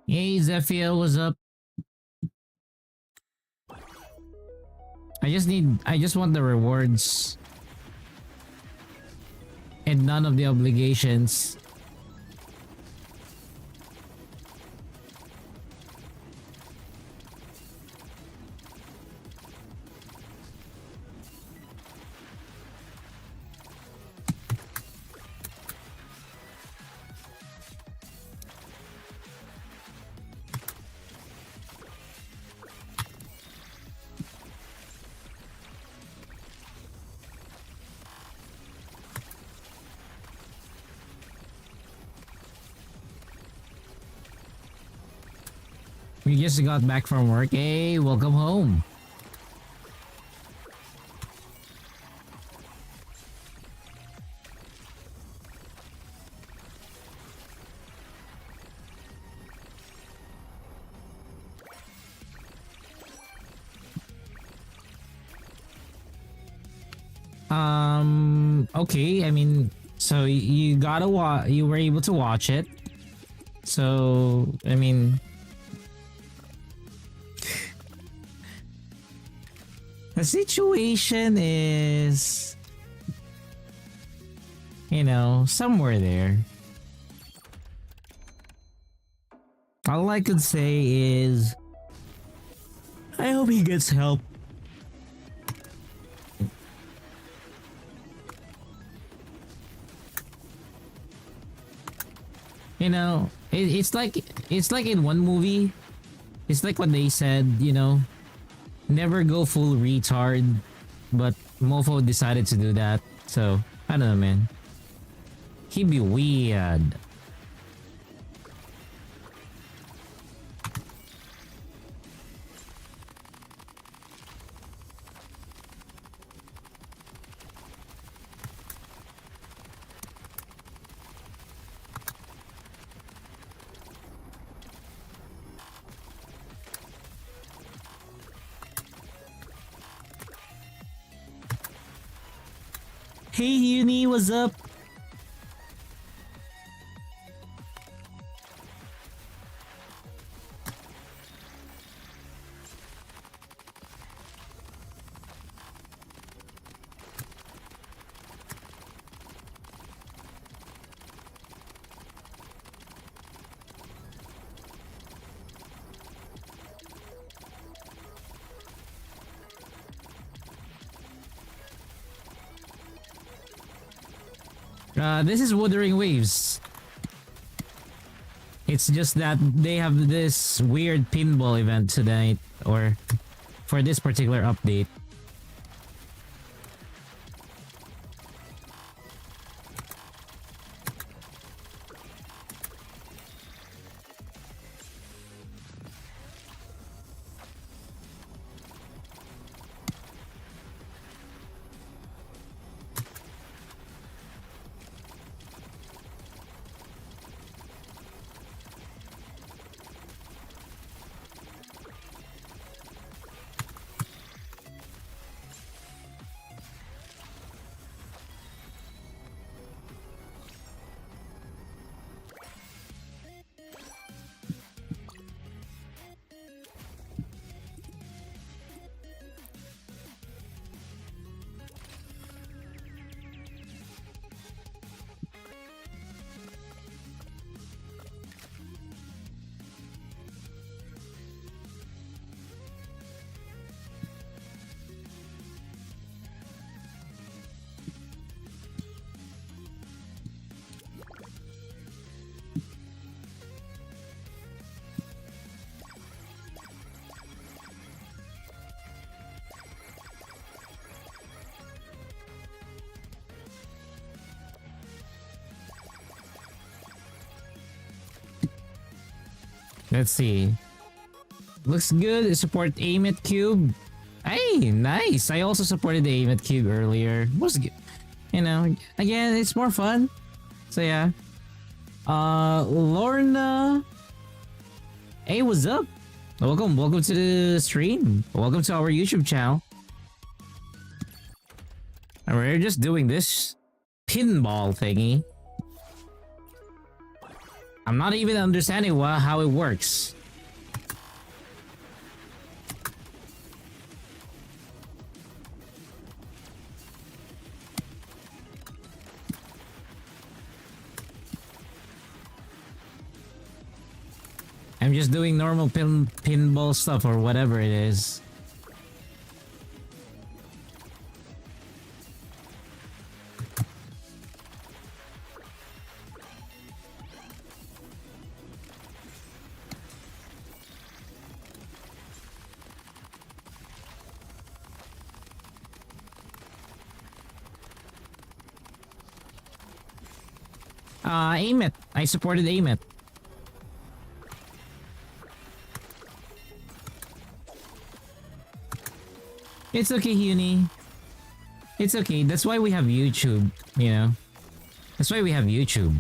Hey Zephyr, what's up? I just want the rewards and none of the obligations. We just got back from work. Hey, welcome home. Okay, I mean, so you gotta you were able to watch it. So, I mean, the situation is, you know, somewhere there. All I could say is, I hope he gets help. You know, it's like in one movie, it's like what they said, you know, never go full retard, but Mofo decided to do that. So I don't know, man. He'd be weird. Hey Uni, what's up? This is Wuthering Waves. It's just that they have this weird pinball event tonight, or for this particular update. Let's see. Looks good. Support aim at cube. Hey, nice. I also supported the aim at cube earlier. Was good. You know, again, it's more fun. So yeah. Lorna. Hey, what's up? Welcome to the stream. Welcome to our YouTube channel. And we're just doing this pinball thingy. I'm not even understanding how it works. I'm just doing normal pinball stuff or whatever it is. Aim it. I supported aim it. It's okay, Uni. It's okay. That's why we have YouTube, you know? That's why we have YouTube.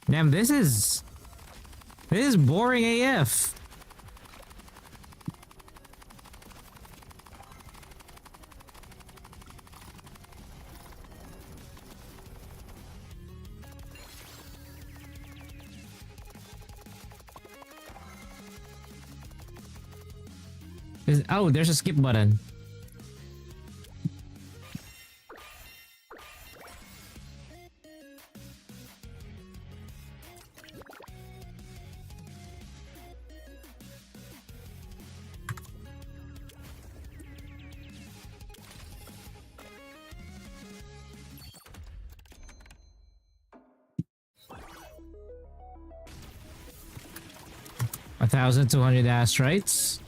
Damn, this is boring AF. Oh, there's a skip button. $1,200 asteroids.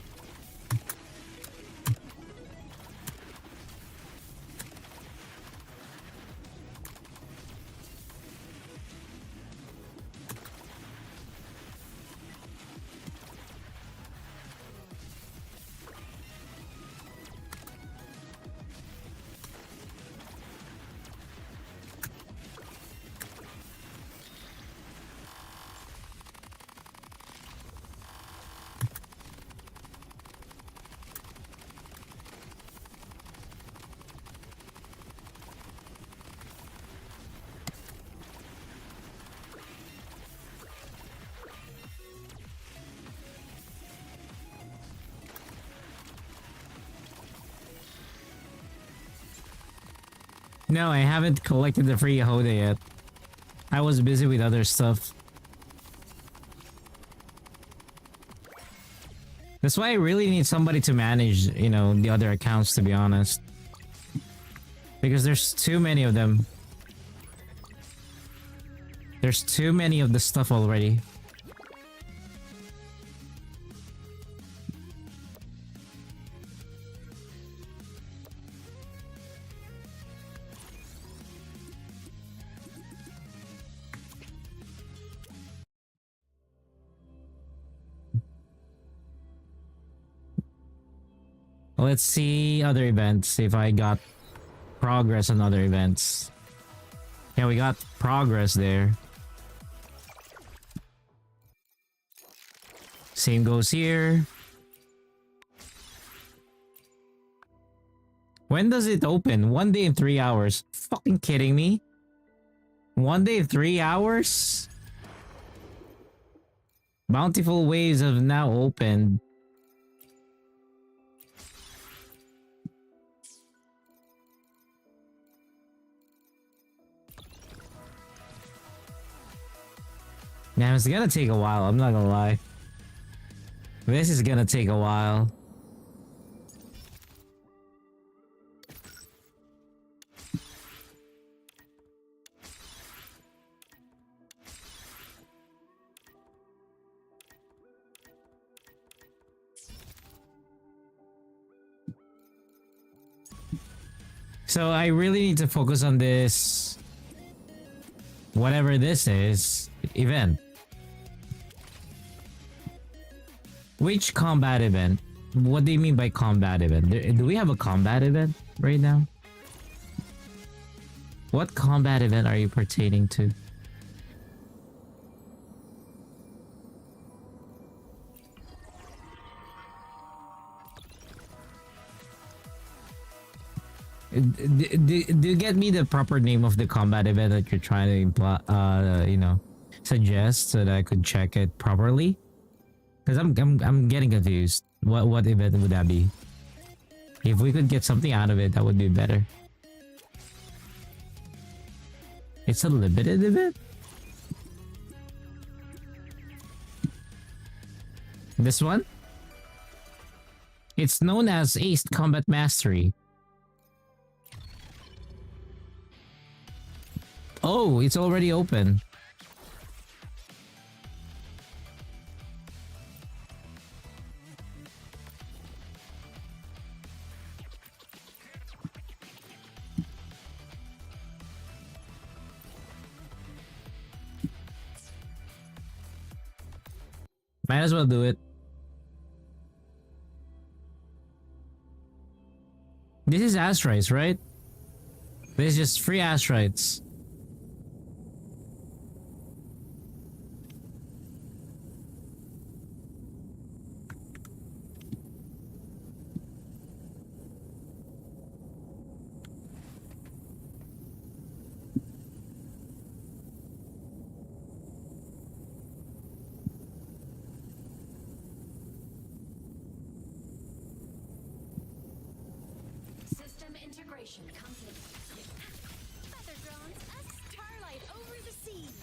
No, I haven't collected the free Hoda yet. I was busy with other stuff. That's why I really need somebody to manage, you know, the other accounts, to be honest. Because there's too many of them. There's too many of the stuff already. Let's see other events, if I got progress on other events. Yeah, we got progress there. Same goes here. When does it open? 1 day and 3 hours. Fucking kidding me? 1 day and 3 hours? Bountiful waves have now opened. Now it's gonna take a while, I'm not gonna lie. This is gonna take a while. So I really need to focus on this, whatever this is, event. Which combat event? What do you mean by combat event? Do we have a combat event right now? What combat event are you pertaining to? Do you get me the proper name of the combat event that you're trying to imply, you know, suggest so that I could check it properly? Because I'm getting confused. What event would that be? If we could get something out of it, that would be better. It's a limited event? This one? It's known as Ace Combat Mastery. Oh, it's already open. Might as well do it. This is asteroids, right? This is just free asteroids. System integration complete. Feather drones, a starlight over the seas.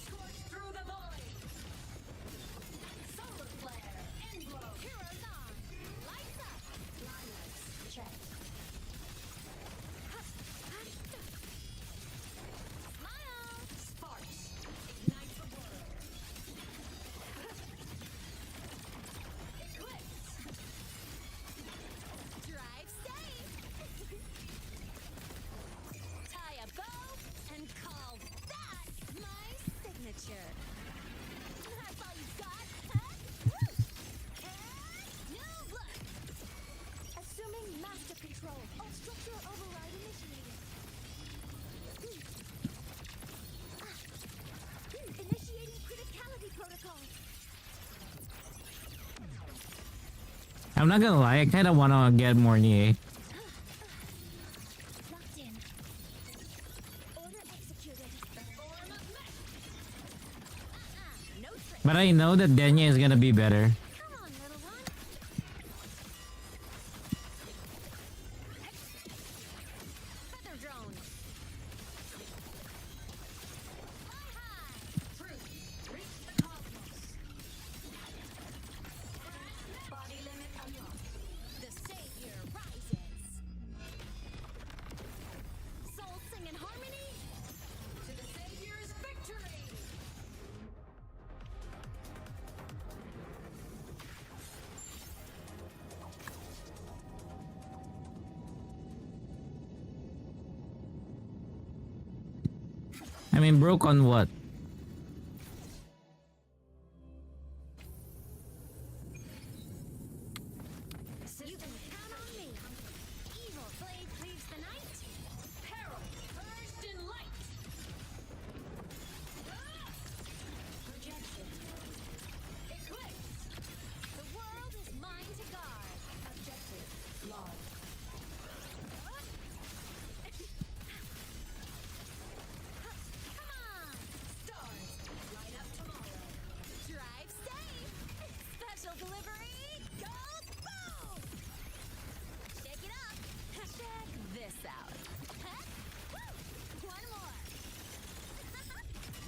Scorch through the void. Solar flare, end blow. Heroes on. Lights up. Liners, check. Smile. Sparks. Ignite the world. Eclipse. Drive safe. Tie a bow and call that my signature. That's all you got, huh? Woo! And new blood. Assuming master control. All structure override initiated. Initiating criticality protocol. I'm not gonna lie, I kinda wanna get more Nie. Locked in. Order executed. Form of mech. No trick. But I know that Denya is gonna be better. Come on, little one. Feather drone. Fly high. Truth. Reach the cosmos. Body limit unlocked. The savior rises. Soul sing in harmony. To the savior's victory. I mean, broke on what? You can count on me. Evil blade cleaves the night. Peril burst in light. Projection. Eclipse. The world is mine to guard. Objective lost. Come on. Stars. Light up tomorrow. Drive safe. Special delivery. Go boom. Shake it up. Check this out. Huh? Woo! One more.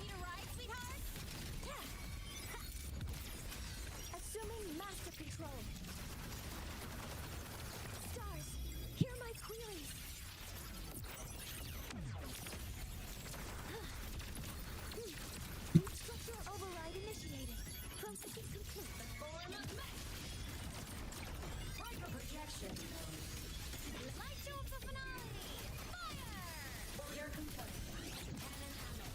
Need a ride, sweetheart? Yeah. Assuming master control. Stars, hear my queries. Structure override initiated. Processing complete. Form of mech. Hyper projection. Light show for finale. Fire! Order complete. Cannon ammo.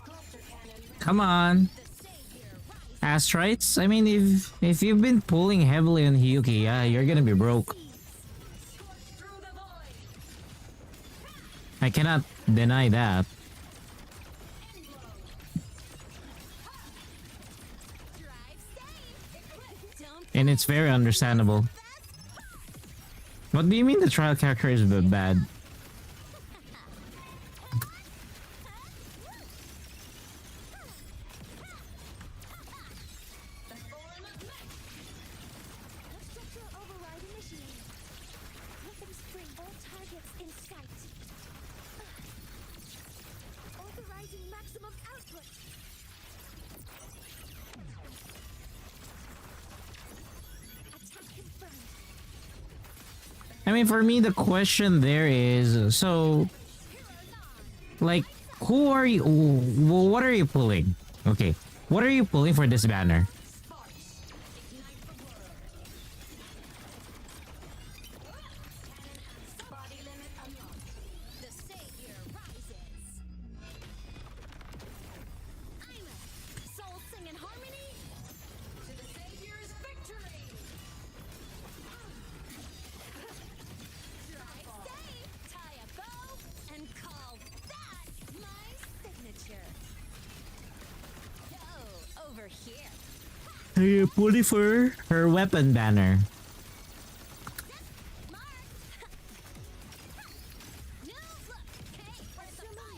Cluster cannon. Come on. The savior rises. Asteroids? I mean, if you've been pulling heavily on Hyuki, yeah, you're gonna be broke. Scorch through the void. I cannot deny that. End blow. Drive safe. Eclipse. Don't And it's very understandable. What do you mean the trial character is bad? The form of mech. I mean, for me, the question there is, so, like, who are you, what are you pulling? Okay, what are you pulling for this banner? Body limit unlocked. The savior rises. I'm a soul sing in harmony to the savior's victory. Drive safe, tie a bow, and call that my signature. Go over here. Are you pulling for her weapon banner?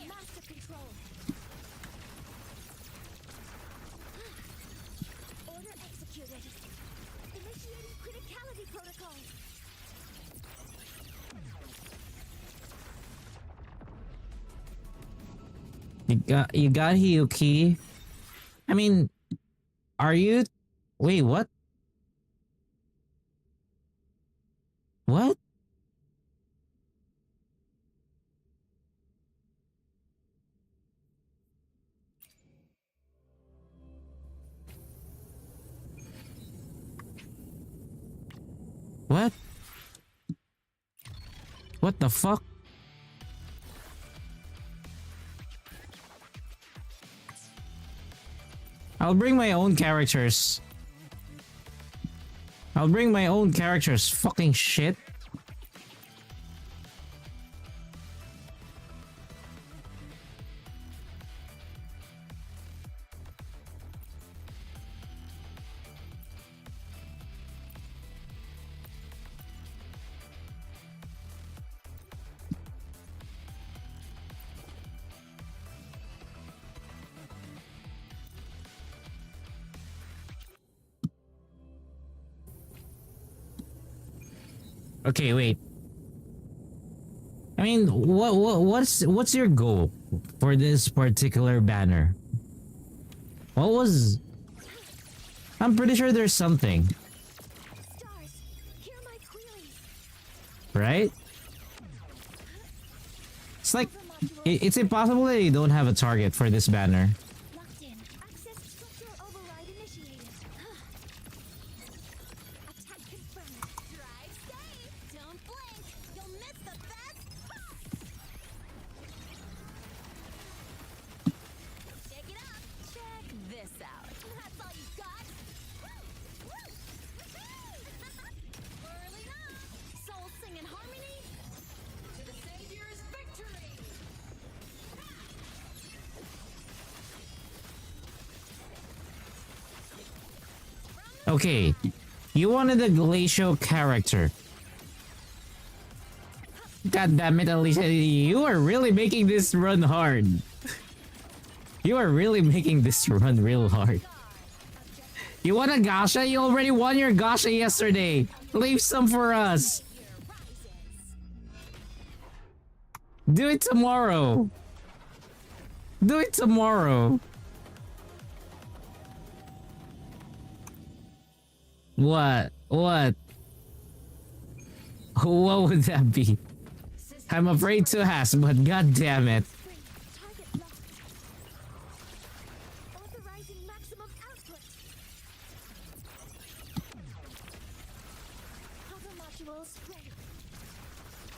Master control. Order executed. Initiating criticality protocol. You got Hiyuki. I mean, are you? Wait, what? What? What? What the fuck? I'll bring my own characters. I'll bring my own characters. Fucking shit. Okay, wait. I mean, what's your goal for this particular banner? What was? I'm pretty sure there's something, Stars, hear my queries. right? It's like it's impossible that you don't have a target for this banner. Locked in. Access structural override initiated. Attack confirmed. Drive safe. Don't blink. You'll miss the best part. Shake it up. Check this out. That's all you got. Woo! Woo! Woohoo! Early enough. Soul sing in harmony to the savior's victory. Okay, you wanted a glacial character. God damn it, Alicia, you are really making this run hard. You are really making this run real hard. You want a Gasha? You already won your Gasha yesterday. Leave some for us. Do it tomorrow. Do it tomorrow. What? What? What would that be? I'm afraid to ask, but god damn it. Target locked. Authorizing maximum output. Hover modules ready.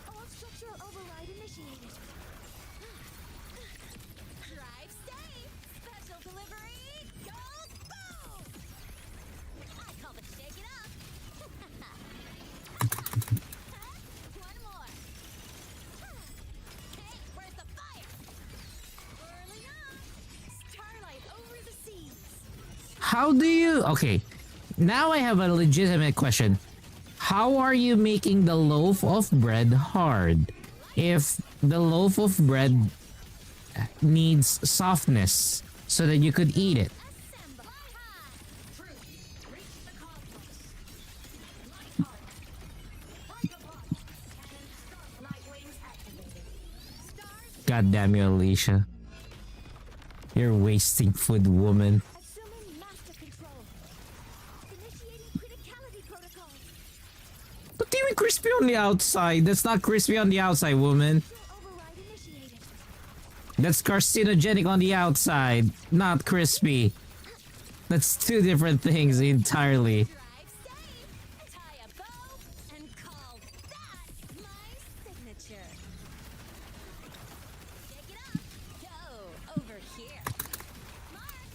All structural override initiated. Drive safe. Special delivery. Go boom! I call it shake it up. One more. Hey, where's the fire? Early up. Starlight over the seas. How do you... Okay, now I have a legitimate question. How are you making the loaf of bread hard if the loaf of bread needs softness so that you could eat it? Assemble. Fly high. Troops, reach the cosmos. Light wings activated. Stars God damn you, Alicia. You're wasting food, woman. assuming master control. Initiating criticality protocol. Ba't di may crispy crispy on the outside. That's not crispy on the outside, woman. Override initiated. That's carcinogenic on the outside, not crispy. That's two different things entirely. Drive safe. Tie a bow and call that my signature. Shake it up. Go over here. Mark.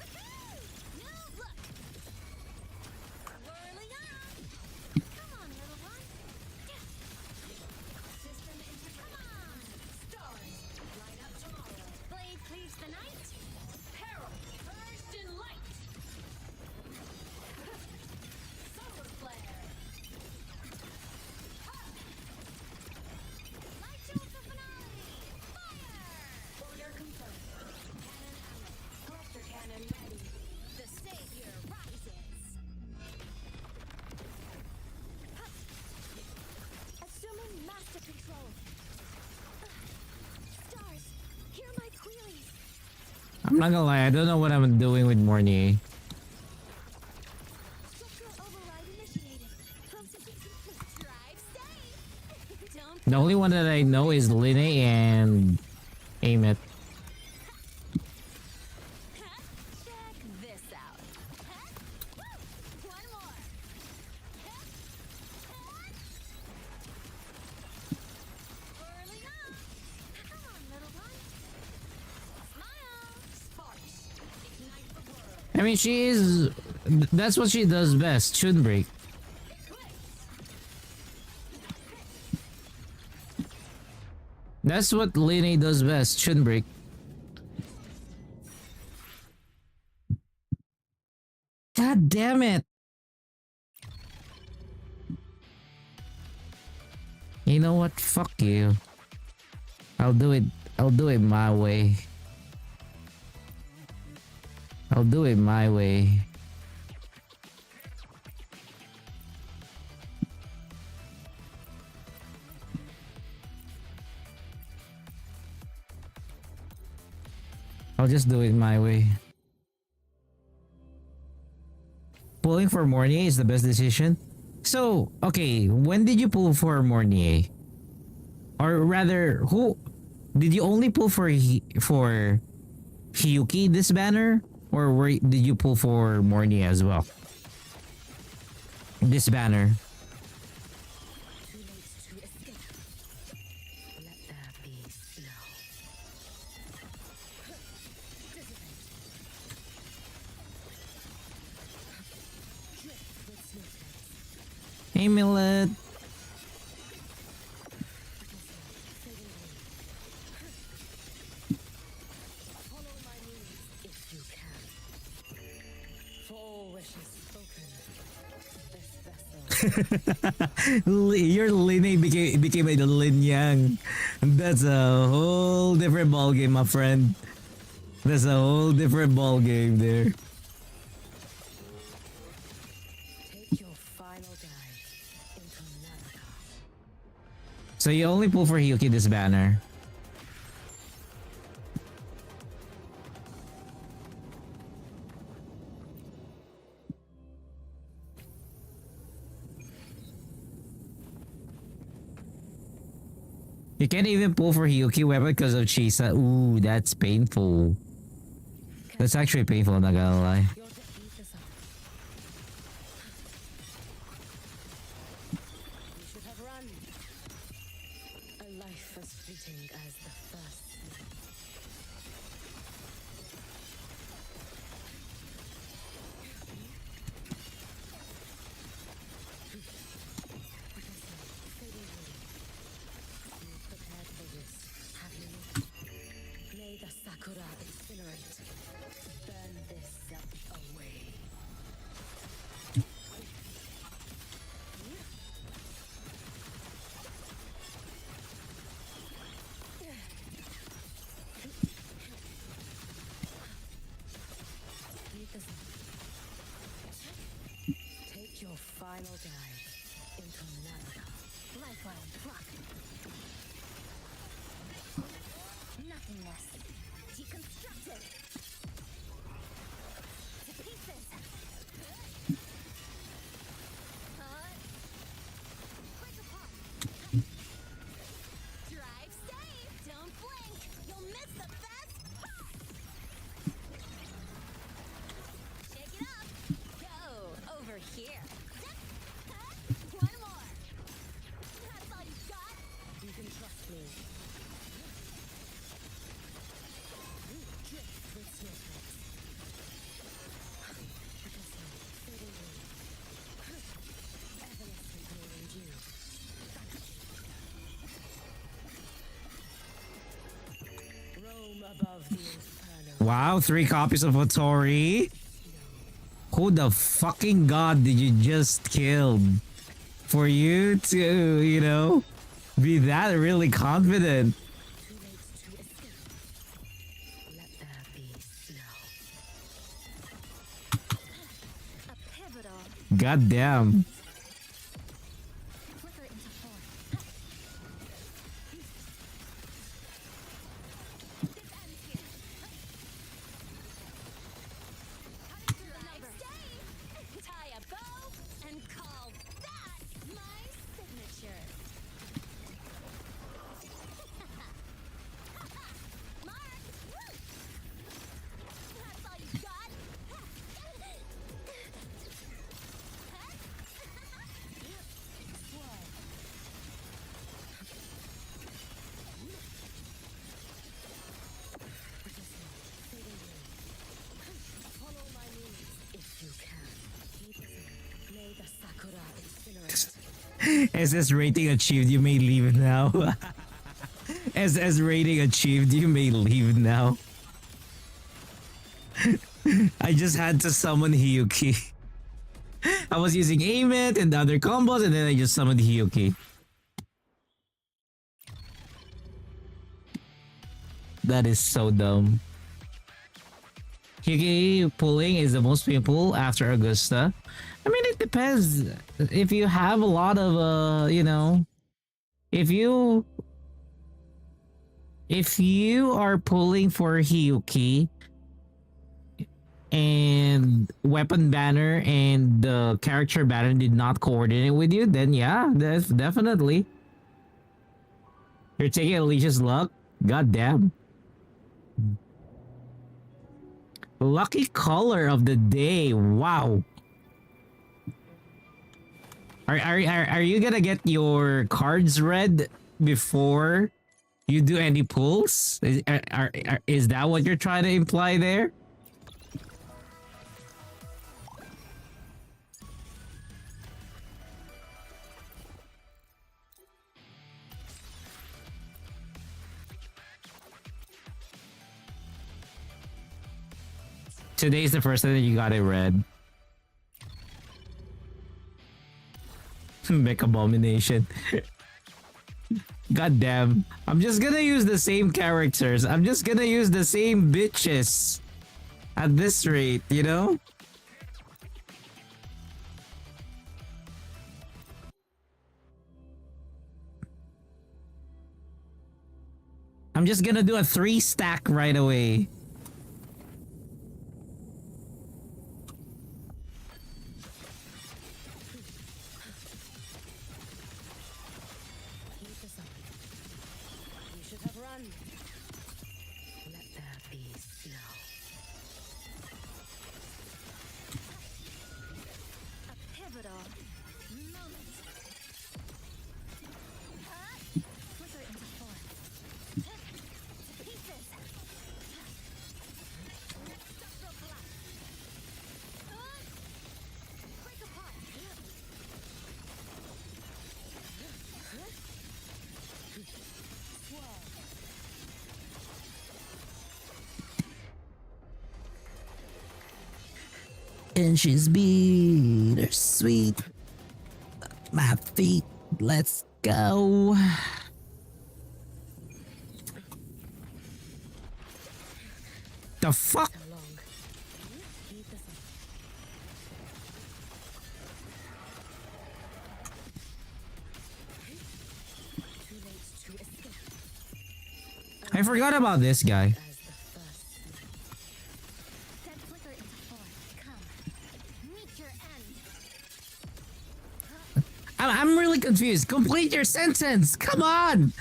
Woohoo! New look. Whirling up. Come on, little one. System come on. Stars light up tomorrow. Blade cleaves the night. Peril burst in light. Solar flare. Light show the finale. Fire! Order confirmed. Cannon out. Cluster cannon ready. The savior rises. Assuming master control. Stars, hear my queries. I'm not gonna lie, I don't know what I'm doing with Mornier. Structural override initiated. Processing complete. Drive safe. Don't The only one that I know is Linne and Amit. check this out. Woo! One more. Whirling up. Come on, little one. Smile. Sparks. Ignite the world. I mean, she is. That's what she does best. Shouldn't break. That's what Linne does best. Shouldn't break. God damn it! You know what? Fuck you. I'll do it. I'll do it my way. I'll do it my way. I'll just do it my way. Pulling for Mornier is the best decision. So, okay, when did you pull for Mornier? Or rather, who did you only pull for Hiyuki this banner, or did you pull for Mornier as well? This banner. Too late to escape. Let there be snow. Drift with snowflakes. Hey, Millet. Follow my needs if you can. For all wishes spoken, this vessel Your Linne became a Lin Yang. That's a whole different ball game, my friend. That's a whole different ball game there. take your final dive into America. So you only pull for Hiyuki this banner. You can't even pull for Hiyuki weapon because of Chisa. Ooh, that's painful. That's actually painful, I'm not gonna lie. Your defeat is up. You should have run. A life as fleeting as the first snow. You prepared for this, have you not? May the sakura incinerate. Burn this up away. Need this. Take your final dive into America. Lifeline block. Nothingness. Deconstructed. To pieces. above the inferno. Wow, 3 copies of Otori. Who the fucking god did you just kill? For you to, you know, be that really confident. Too late to escape. Let there be snow. A pivotal. God damn. Flicker into form. This ends here. Cutting through the number. Tie a bow and call that my signature. Mark! That's all you got? Follow my lead if you can. Keep it. May the sakura incinerate. SS rating achieved, you may leave now. SS rating achieved, you may leave now. I just had to summon Hiyuki. I was using aim it and other combos and then I just summoned Hiyuki. That is so dumb. Hiyuki pulling is the most painful after Augusta. I mean, it depends. If you have a lot of, you know, if you are pulling for Hiyuki and weapon banner and the character banner did not coordinate with you, then yeah, that's definitely. You're taking Alicia's luck? God damn. Lucky color of the day. Wow. Are you gonna get your cards read before you do any pulls? Is that what you're trying to imply there? Today's the first time that you got it read. Mech Abomination. God damn. I'm just gonna use the same characters. I'm just gonna use the same bitches. At this rate, you know? I'm just gonna do a 3 stack right away. Keep this up. You should have run. Let there be snow. A pivotal moment. Flicker into form. Pieces. Structural collapse. Break apart. And she's bittersweet. My feet, let's go. The fuck? Long. Keep this up. Too late to escape. I forgot about this guy. As the first. Then flicker into form. Come. Meet your end. I'm really confused. Complete your sentence. Come on.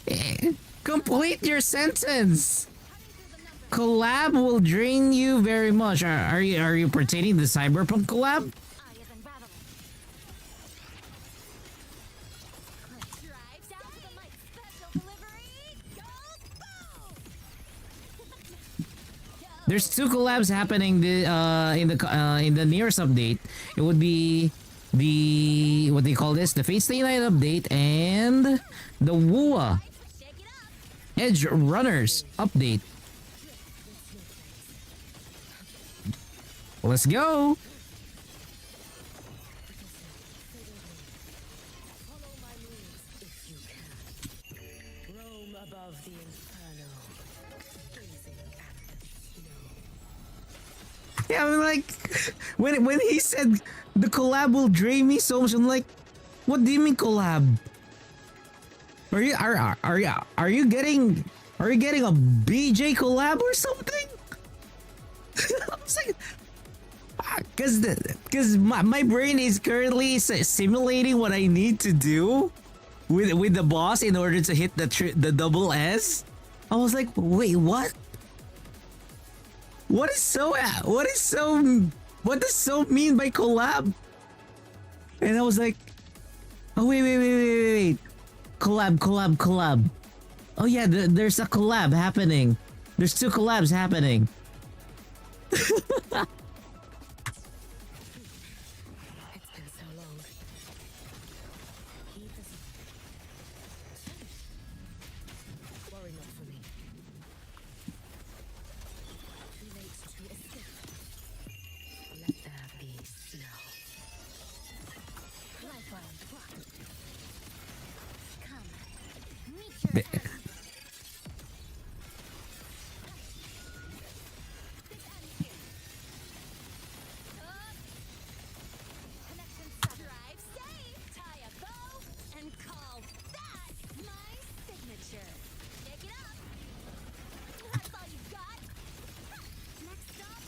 Dismantle. Complete your sentence. Cutting through the number. Collab will drain you very much. Are you pertaining to Cyberpunk collab? Eye is unraveling. Drive down to the light. Special delivery. Goes boom. There's 2 collabs happening in the nearest update. It would be the what they call this, the Fate Stay Night update, and the Wuwa Edge Runners update. Let's go. Follow my moves if you can. Roam above the inferno, gazing at the snow. Yeah, I'm like, when he said the collab will drain me so much, I'm like, what do you mean collab? Are you getting a BJ collab or something? I was like, because my brain is currently simulating what I need to do with the boss in order to hit the double S. I was like, wait, what? What does so mean by collab? And I was like, oh wait. Collab. Oh yeah, there's a collab happening. There's 2 collabs happening. It's been so long. He doesn't worry not for me. Too late to escape. Let there be snow. Lifeline blocked. Come, meet your end. Connection stop. Drive safe. Tie a bow and call that my signature. Pick it up. That's all you got. Next stop,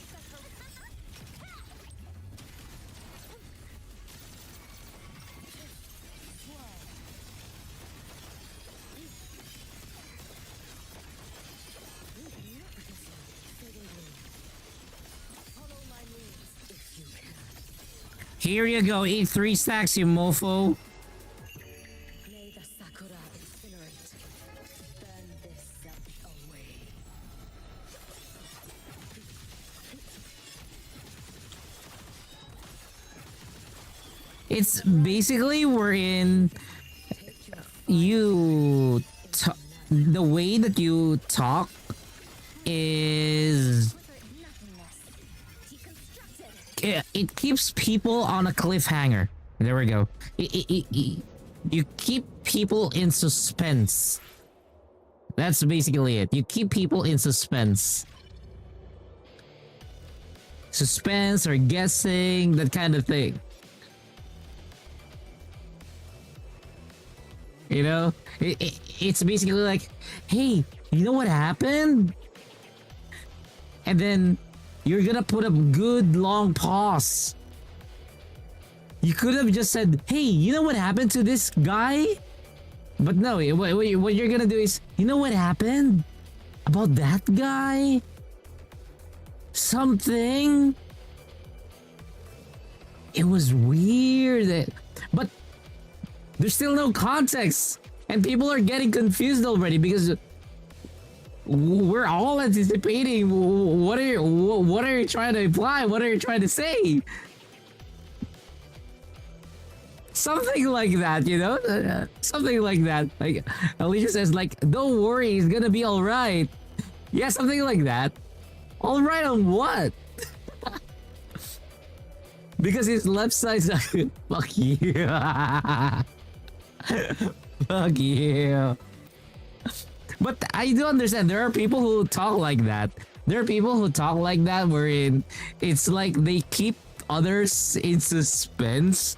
Follow my moves if you can. Here you go, eat 3 stacks, you mofo. May the sakura incinerate. Burn this self away. It's basically the way that you talk is it keeps people on a cliffhanger. There we go. You keep people in suspense. That's basically it. You keep people in suspense. Suspense or guessing, that kind of thing. You know, it's basically like, hey, you know what happened? And then you're gonna put a good long pause. You could have just said, hey, you know what happened to this guy? But no, what you're gonna do is, you know what happened about that guy? Something. It was weird. But there's still no context. And people are getting confused already because we're all anticipating what are you trying to imply? What are you trying to say? Something like that, you know? Something like that. Like Alicia says, like, don't worry, it's gonna be alright. Yeah, something like that. Alright on what? Because his left side's like, fuck you. Fuck you. But I do understand, there are people who talk like that. There are people who talk like that wherein it's like they keep others in suspense.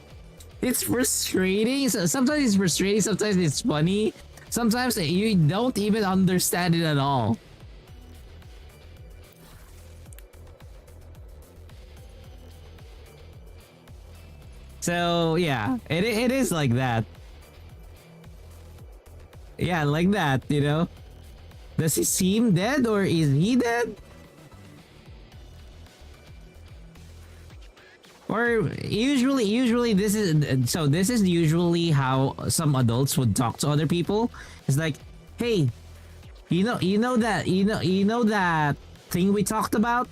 It's frustrating. So sometimes it's frustrating, sometimes it's funny. Sometimes you don't even understand it at all. So yeah, it is like that. Yeah, like that, you know? Does he seem dead or is he dead? Or usually this is usually how some adults would talk to other people. It's like, hey, you know that thing we talked about?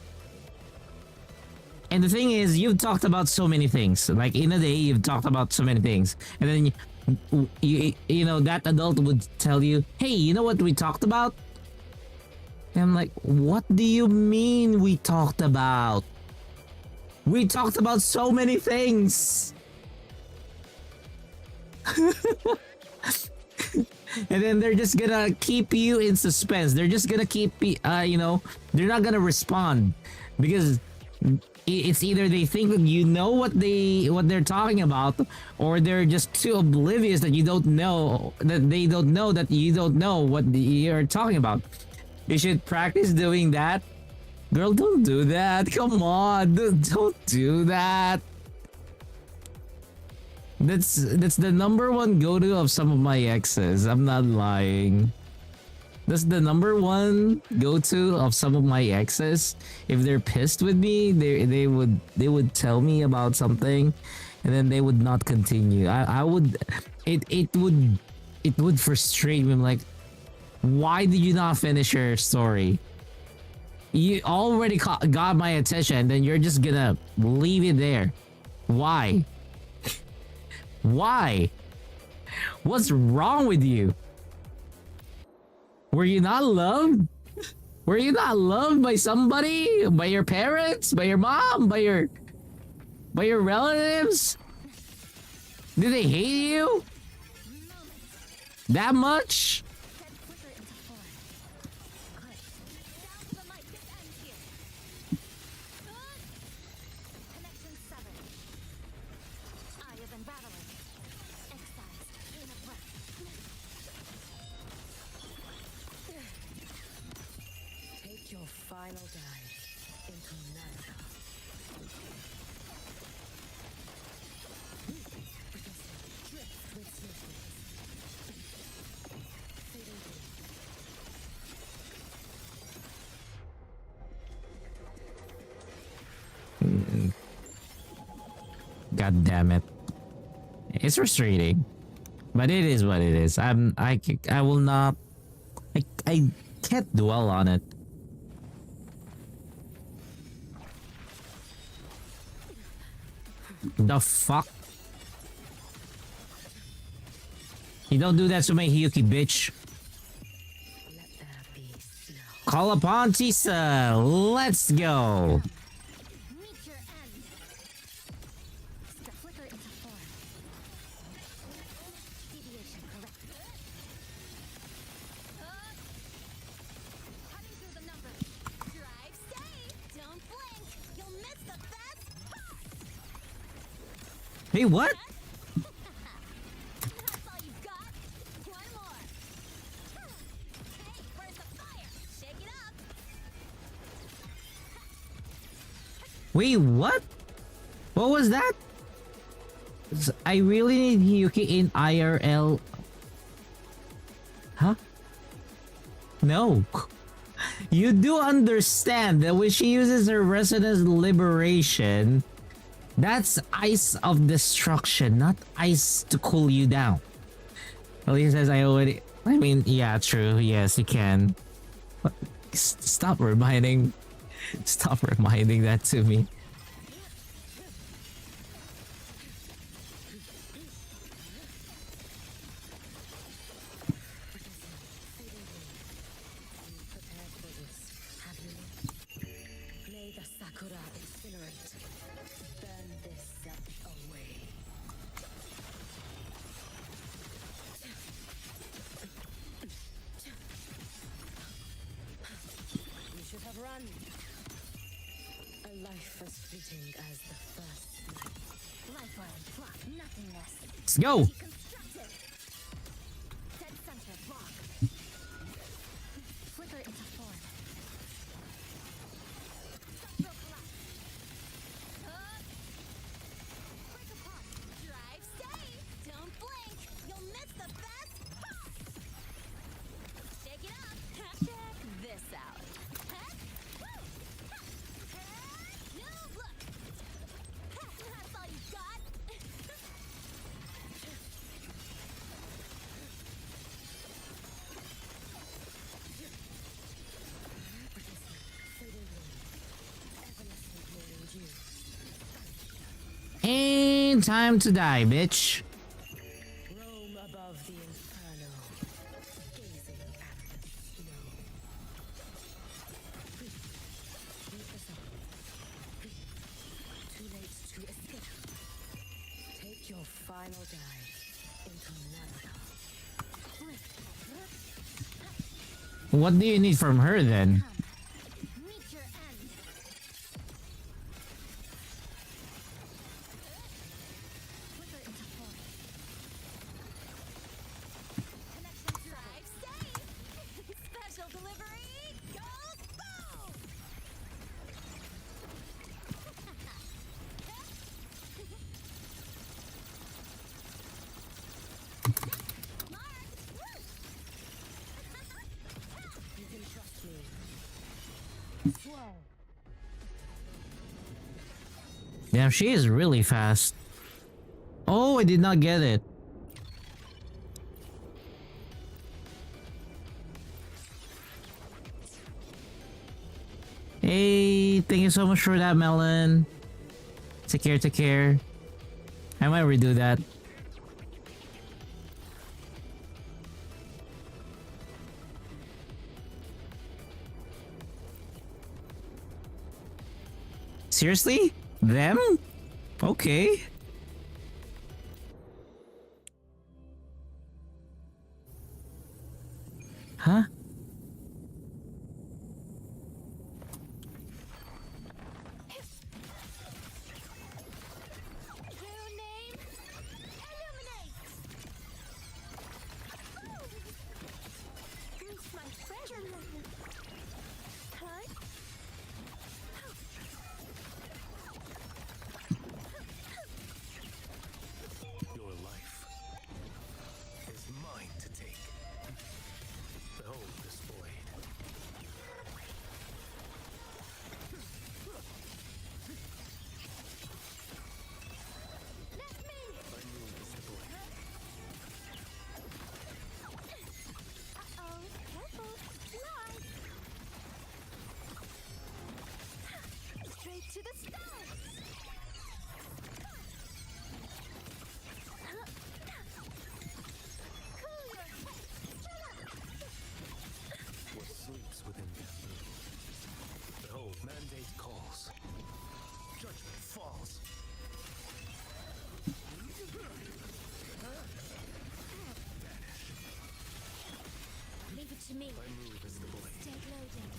And the thing is, you've talked about so many things. Like in a day, you've talked about so many things, and then you know that adult would tell you, "Hey, you know what we talked about?" And I'm like, "What do you mean we talked about? We talked about so many things." And then they're just gonna keep you in suspense. They're just gonna keep you know, they're not gonna respond because it's either they think that you know what they're talking about, or they're just too oblivious that you don't know that they don't know that you don't know what you're talking about. You should practice doing that. Girl, don't do that. Come on, don't do that. That's the number one go-to of some of my exes. I'm not lying. That's the number one go-to of some of my exes. If they're pissed with me, they would tell me about something, and then they would not continue. I would it would frustrate me. I'm like, why did you not finish your story? You already got my attention, then you're just gonna leave it there. Why? Why? What's wrong with you? Were you not loved? Were you not loved by somebody? By your parents? By your mom? By your relatives? Did they hate you? That much? Take your final dive into Nanda. Drift with swiftness. Fading God damn it. It's frustrating. But it is what it is. I will not I can't dwell on it. The fuck? You don't do that to my Hiyuki, bitch. let there be snow. Call upon Tisa. Let's go. Meet your end. The flicker into form. Deviation corrected. Cutting through the numbers. Drive safe. Don't blink. You'll miss the best part. Hey, what? That's all you've got. One more. Hey, where's the fire? Shake it up. Wait, what? What was that? I really need Hiyuki in IRL. Huh? No. You do understand that when she uses her resonance liberation, that's ice of destruction, not ice to cool you down. Well, he says I mean, yeah, true. Yes, you can. But stop reminding that to me. Prepared for this, have you? May the sakura incinerate. Burn this depth away. You should have run. A life as fleeting as the first night. Lifeline, block, nothingness. Let's go. Deconstructed. Dead center, block. Flicker into form. Central collapse. Break apart. Drive safe. Don't blink. You'll miss the best part. Shake it up. Check this out. No, look. That's all you got. ain't time to die, bitch. Roam above the inferno, gazing at the snow. Leave us up. Too late to escape. Take your final dive into Nanaga. What do you need from her then? Meet your end. Wither into form. Connection drive safe. Special delivery. Go, go. You can trust me. Damn, she is really fast. Oh, I did not get it. Hey, thank you so much for that, Melon. Take care, take care. I might redo that. Seriously? Them? Okay. Huh? True name. Illuminate. Reach my friend. Huh? Your life is mine to take. Behold this blade. Let me. My move is the blade. Uh-oh. Careful. Fly. Straight to the stars. Cool your head. What sleeps within bamboo? Behold, mandate calls. Judgment falls. Leave it to me. My move is the blade. Stay loading.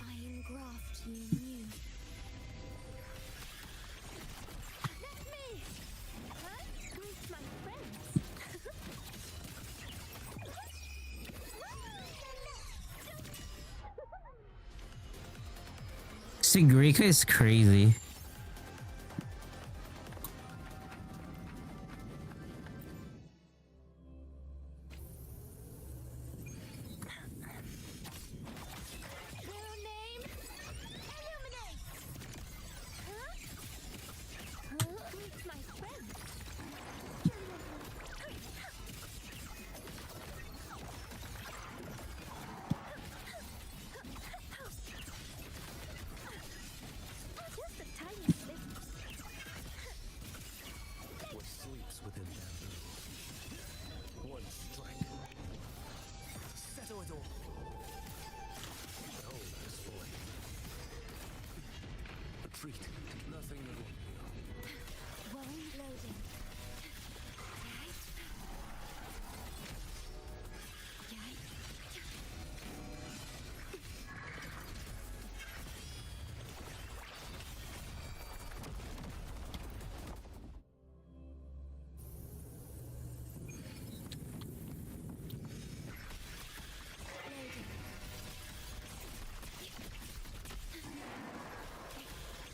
I engraft you new. Let me! Greet my friends. Sigrika is crazy. True name? Illuminate! Greet my friends. Just a tiny sliver. What sleeps within bamboo? One strike. Settle it all. Behold this blade. Retreat. Nothing that won't heal. Wound loading.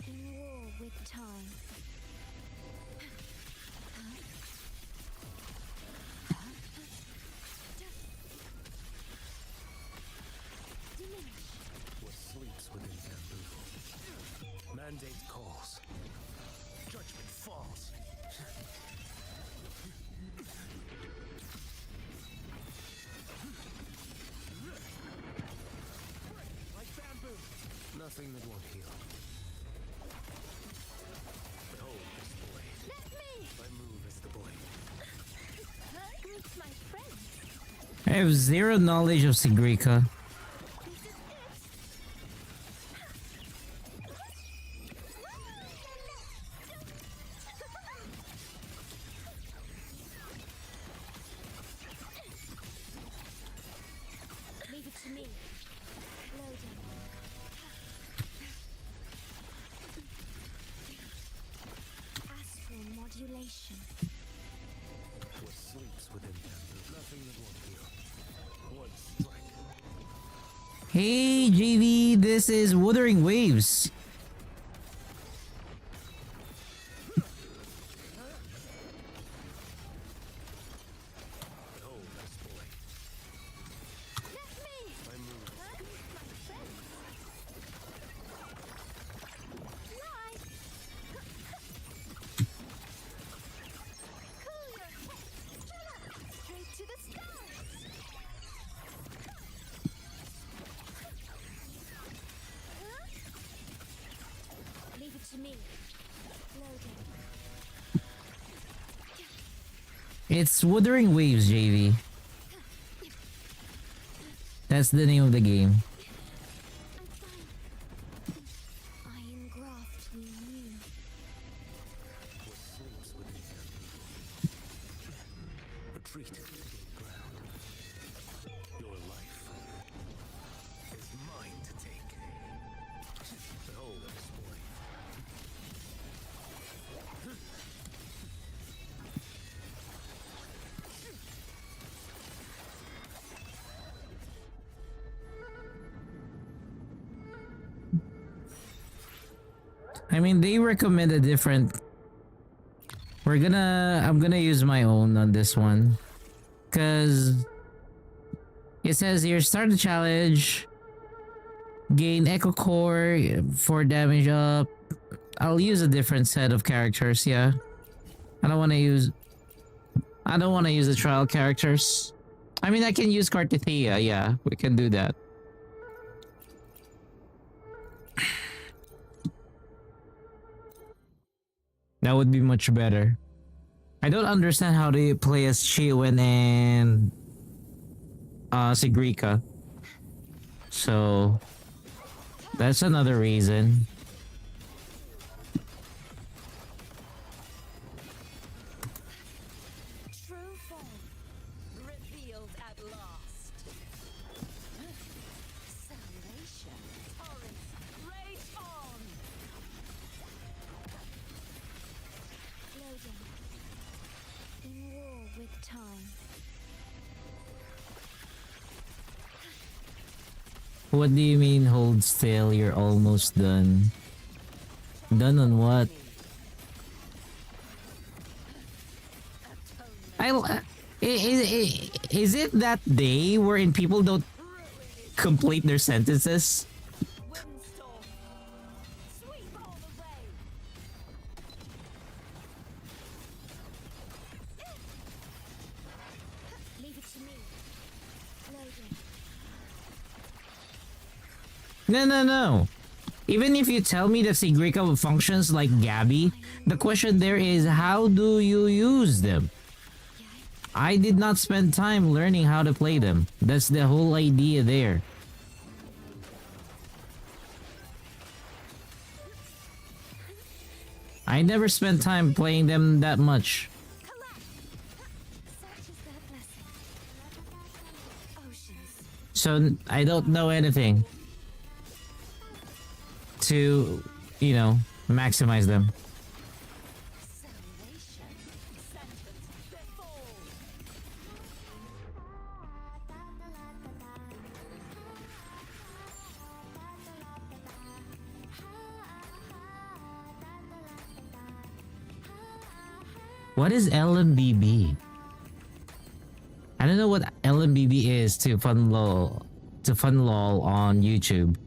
In war with time. Diminish. What sleeps within bamboo? Mandate calls. Judgment falls. Like bamboo. Nothing that won't heal. I have zero knowledge of Sigrika. Leave it to me. Loading. Astral modulation. What sleeps within them? There's nothing that won't heal. One strike. Hey JV, this is Wuthering Waves. Oh, that's boy. That's me. I move. Fly. Cool your head. Straight to the stars. Leave it to me. Loading. It's Wuthering Waves, JV. That's the name of the game. I'm fine. I engraft in you. What sleeps within them? Retreat to gain ground. Your life is mine to take. Behold this boy. I mean, they recommend a different. I'm gonna use my own on this one, cause it says here start the challenge, gain Echo Core for damage up. I'll use a different set of characters. Yeah, I don't want to use the trial characters. I mean, I can use Cartithia. Yeah, we can do that. That would be much better. I don't understand how they play as Chiwen and Sigrika. So that's another reason. True form. Revealed at last. Salvation. Torrents, rage on! Loading. In war with time. What do you mean hold still? You're almost done. Done on what? Is it that day wherein people don't complete their sentences? Windstorm! Sweep all the way! Leave it to me. Loading. No. Even if you tell me that Sigrika functions like Gabby, the question there is how do you use them? I did not spend time learning how to play them. That's the whole idea there. I never spent time playing them that much. Such is their blessing. Oceans. So I don't know anything to, maximize them. Salvation. Sentence before! What is LMBB? I don't know what LMBB is to fun lol on YouTube.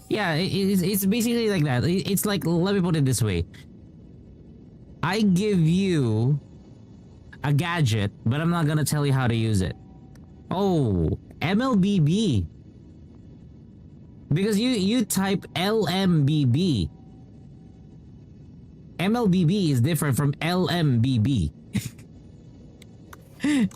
Yeah, it's basically like that. It's like, let me put it this way. I give you a gadget, but I'm not gonna tell you how to use it. Oh, MLBB. Because you type LMBB. MLBB is different from LMBB. Loading.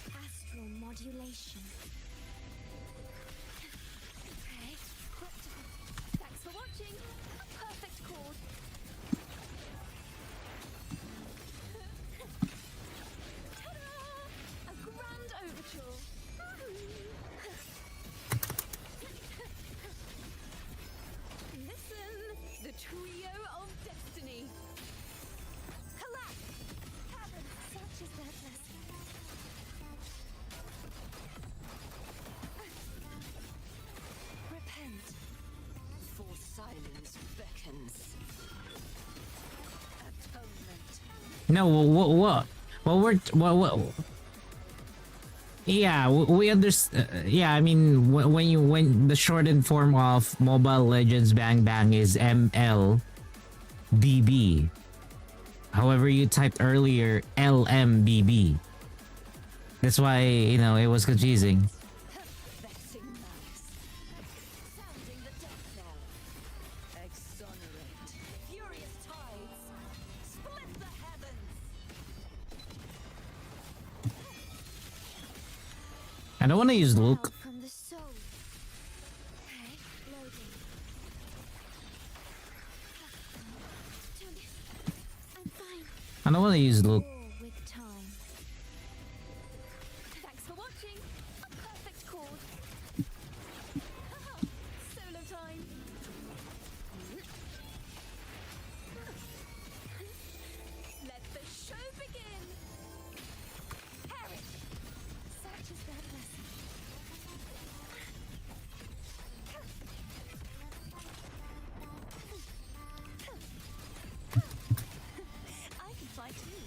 Astral modulation. Okay. Thanks for watching. A perfect chord. Ta-da! A grand overture. Listen, the trio of destiny. Collapse! Heaven, such is their blessing. Repent. For silence beckons. Atonement. No, what? Well, what? Yeah, we understand. Yeah, I mean, when the shortened form of Mobile Legends Bang Bang is MLBB. However, you typed earlier LMBB. That's why, you know, it was confusing. Vexing malice. Sounding the death knell. Exonerate. Furious tides. Split the heavens. I don't want to use Luke. Now from the soul. Okay, loading. Tony, I'm fine. I don't want to use Luke. All with time. Thanks for watching. A perfect chord. Solo time. Let the show begin. Perish. Such is their blessing. I can fly too.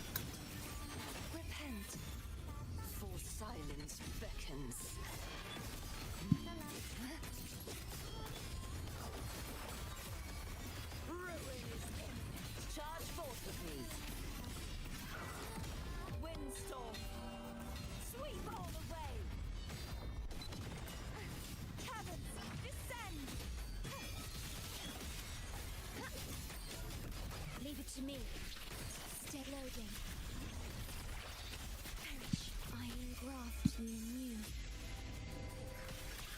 Repent. For silence beckons. Ruin is imminent. Charge forth with me. Windstorm. Sweep all away. Heavens, descend. Leave it to me. Stay loading. Perish. I engraft you anew.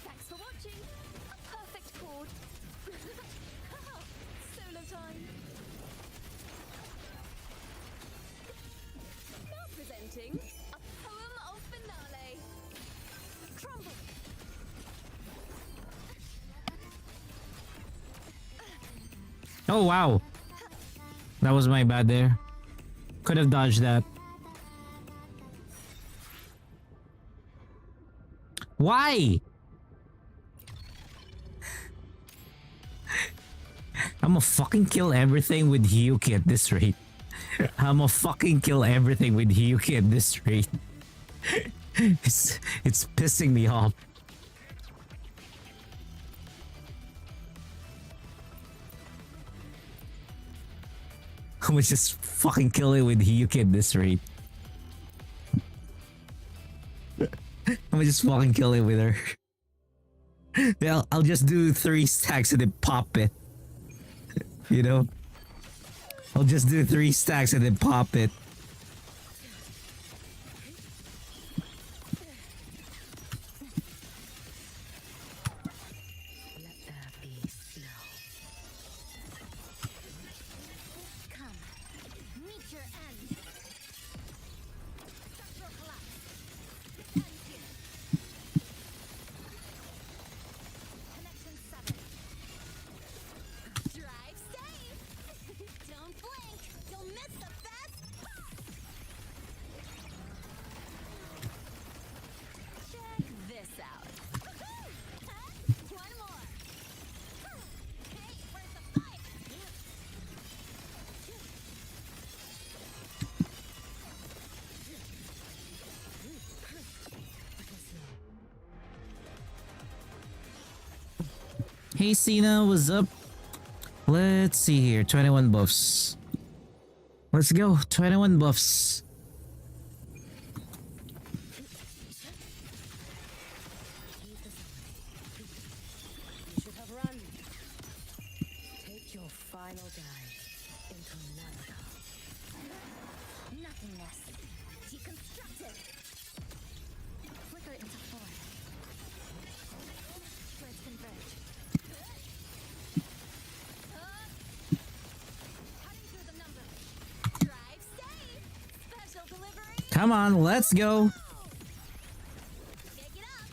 Thanks for watching. A perfect chord. Solo time. Now presenting a poem of finale. Crumble. Oh wow, that was my bad there. Could have dodged that. Why? I'ma fucking kill everything with Hyuki at this rate. I'ma fucking kill everything with Hyuki at this rate. It's pissing me off. I'ma just fucking kill it with Hyuki at this rate. I'ma just fucking kill it with her. Well, I'll just do 3 stacks and then pop it. You know? I'll just do 3 stacks and then pop it. Let there be slow. Come. Meet your end. Structural collapse. Ends here. Connection 7. Drive safe. Don't blink. You'll miss the best. Check this out. Woohoo! Huh? One more. Hey, where's the fight? Hey Cena, what's up? Let's see here, 21 buffs. Let's go, 21 buffs. die into nada. Nothingness. Deconstructed. Flicker into form. Words converge. Cutting through the numbers. Drive safe. Special delivery. Come on, let's go. Pick it up.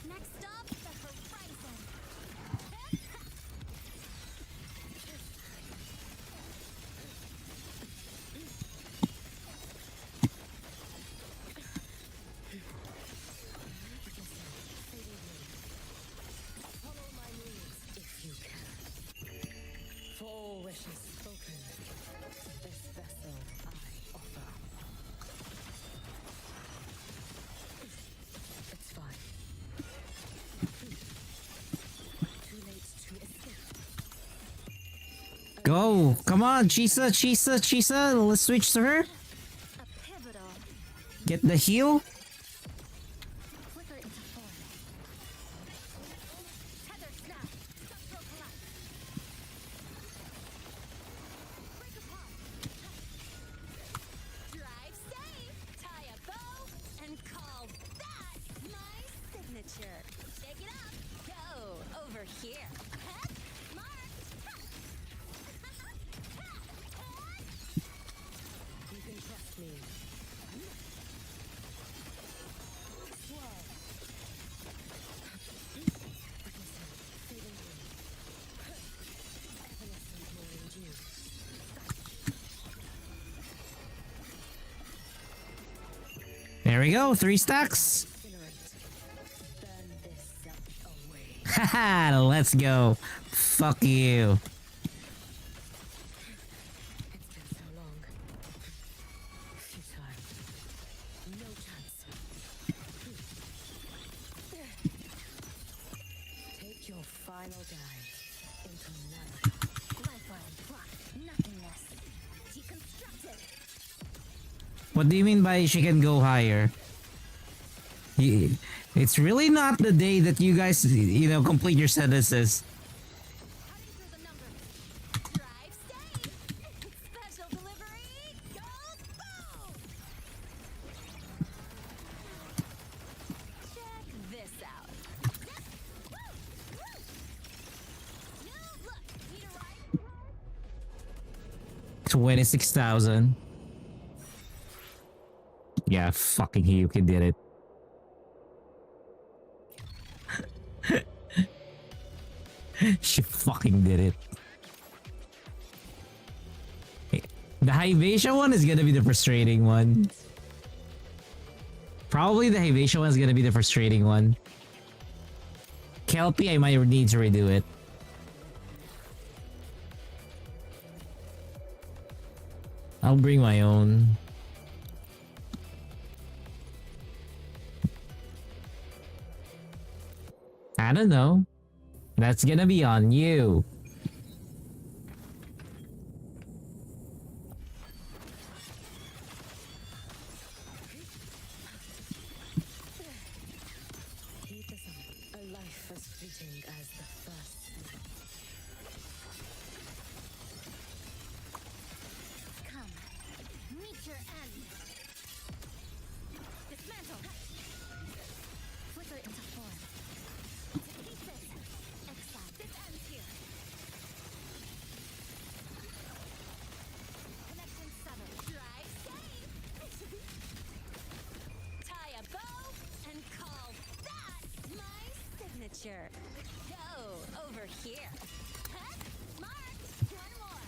Next stop, the horizon. Follow my leads if you can. For all wishes spoken, this vessel I offer. It's fine. Too late to escape. Go. Come on, Chisa, Chisa, Chisa. Let's switch to her. A pivotal. Get the heal. Flicker into form. Tether snap. Structural collapse. Break apart. Drive safe. Tie a bow and call that my signature. Shake it up. Go over here. Marked. You can trust me. Whoa. Feeling you. Evanescent morning dew. There we go. 3 stacks. Incinerate. Burn this self away. Haha, let's go. Fuck you. It's been so long. Futile. No chance. Take your final dive into nada. Lifeline blocked. Nothingness. Deconstructed. What do you mean by she can go higher? It's really not the day that you guys, complete your sentences. Cutting through the numbers. Drive safe. Special delivery. Go boom. Check this out. New look. Need a ride? 26,000. Yeah, fucking Hiyuki did it. She fucking did it. The Hyvatia one is gonna be the frustrating one. Probably the Hyvatia one is gonna be the frustrating one. Kelpie, I might need to redo it. I'll bring my own. I don't know. That's gonna be on you. Hedonism, a life as fleeting as the first sleep. Come. Meet your end. Dismantle. Flicker into form. To pieces. Exile. This ends here. Connection severed. Drive safe. Tie a bow and call that my signature. Go over here. Huh? Marked. One more.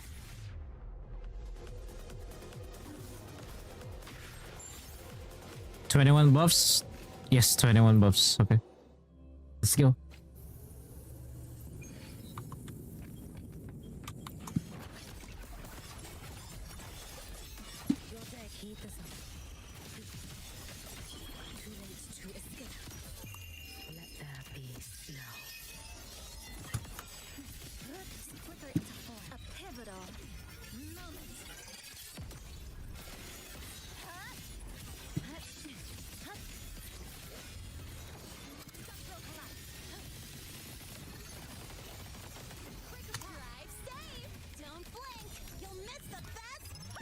21 buffs? Yes, 21 buffs. Okay. Let's go. Your dead hedonism. Too late to escape. Let there be snow. Flicker into form. A pivotal moment.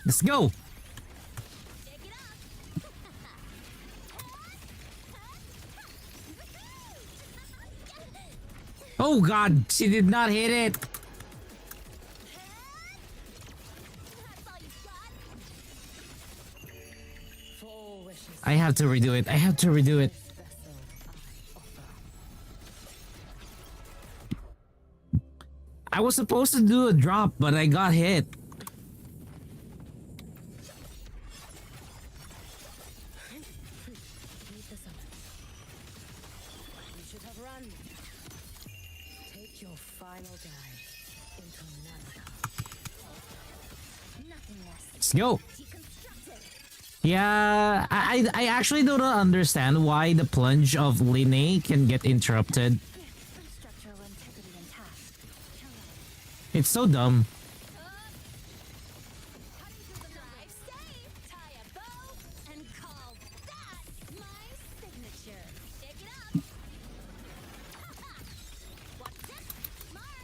Let's go. Oh god, she did not hit it. For all wishes, I have to redo it. I have to redo it. vessel I offer. I was supposed to do a drop, but I got hit. Meet the summit. You should have run. Take your final dive into Nanaha. Nothingness. Let's go. Deconstructed. Yeah, I actually don't understand why the plunge of Linne can get interrupted. Structural integrity intact. It's so dumb. Drive safe. Tie a bow and call that my signature. Pick it up. Watch this. Smart.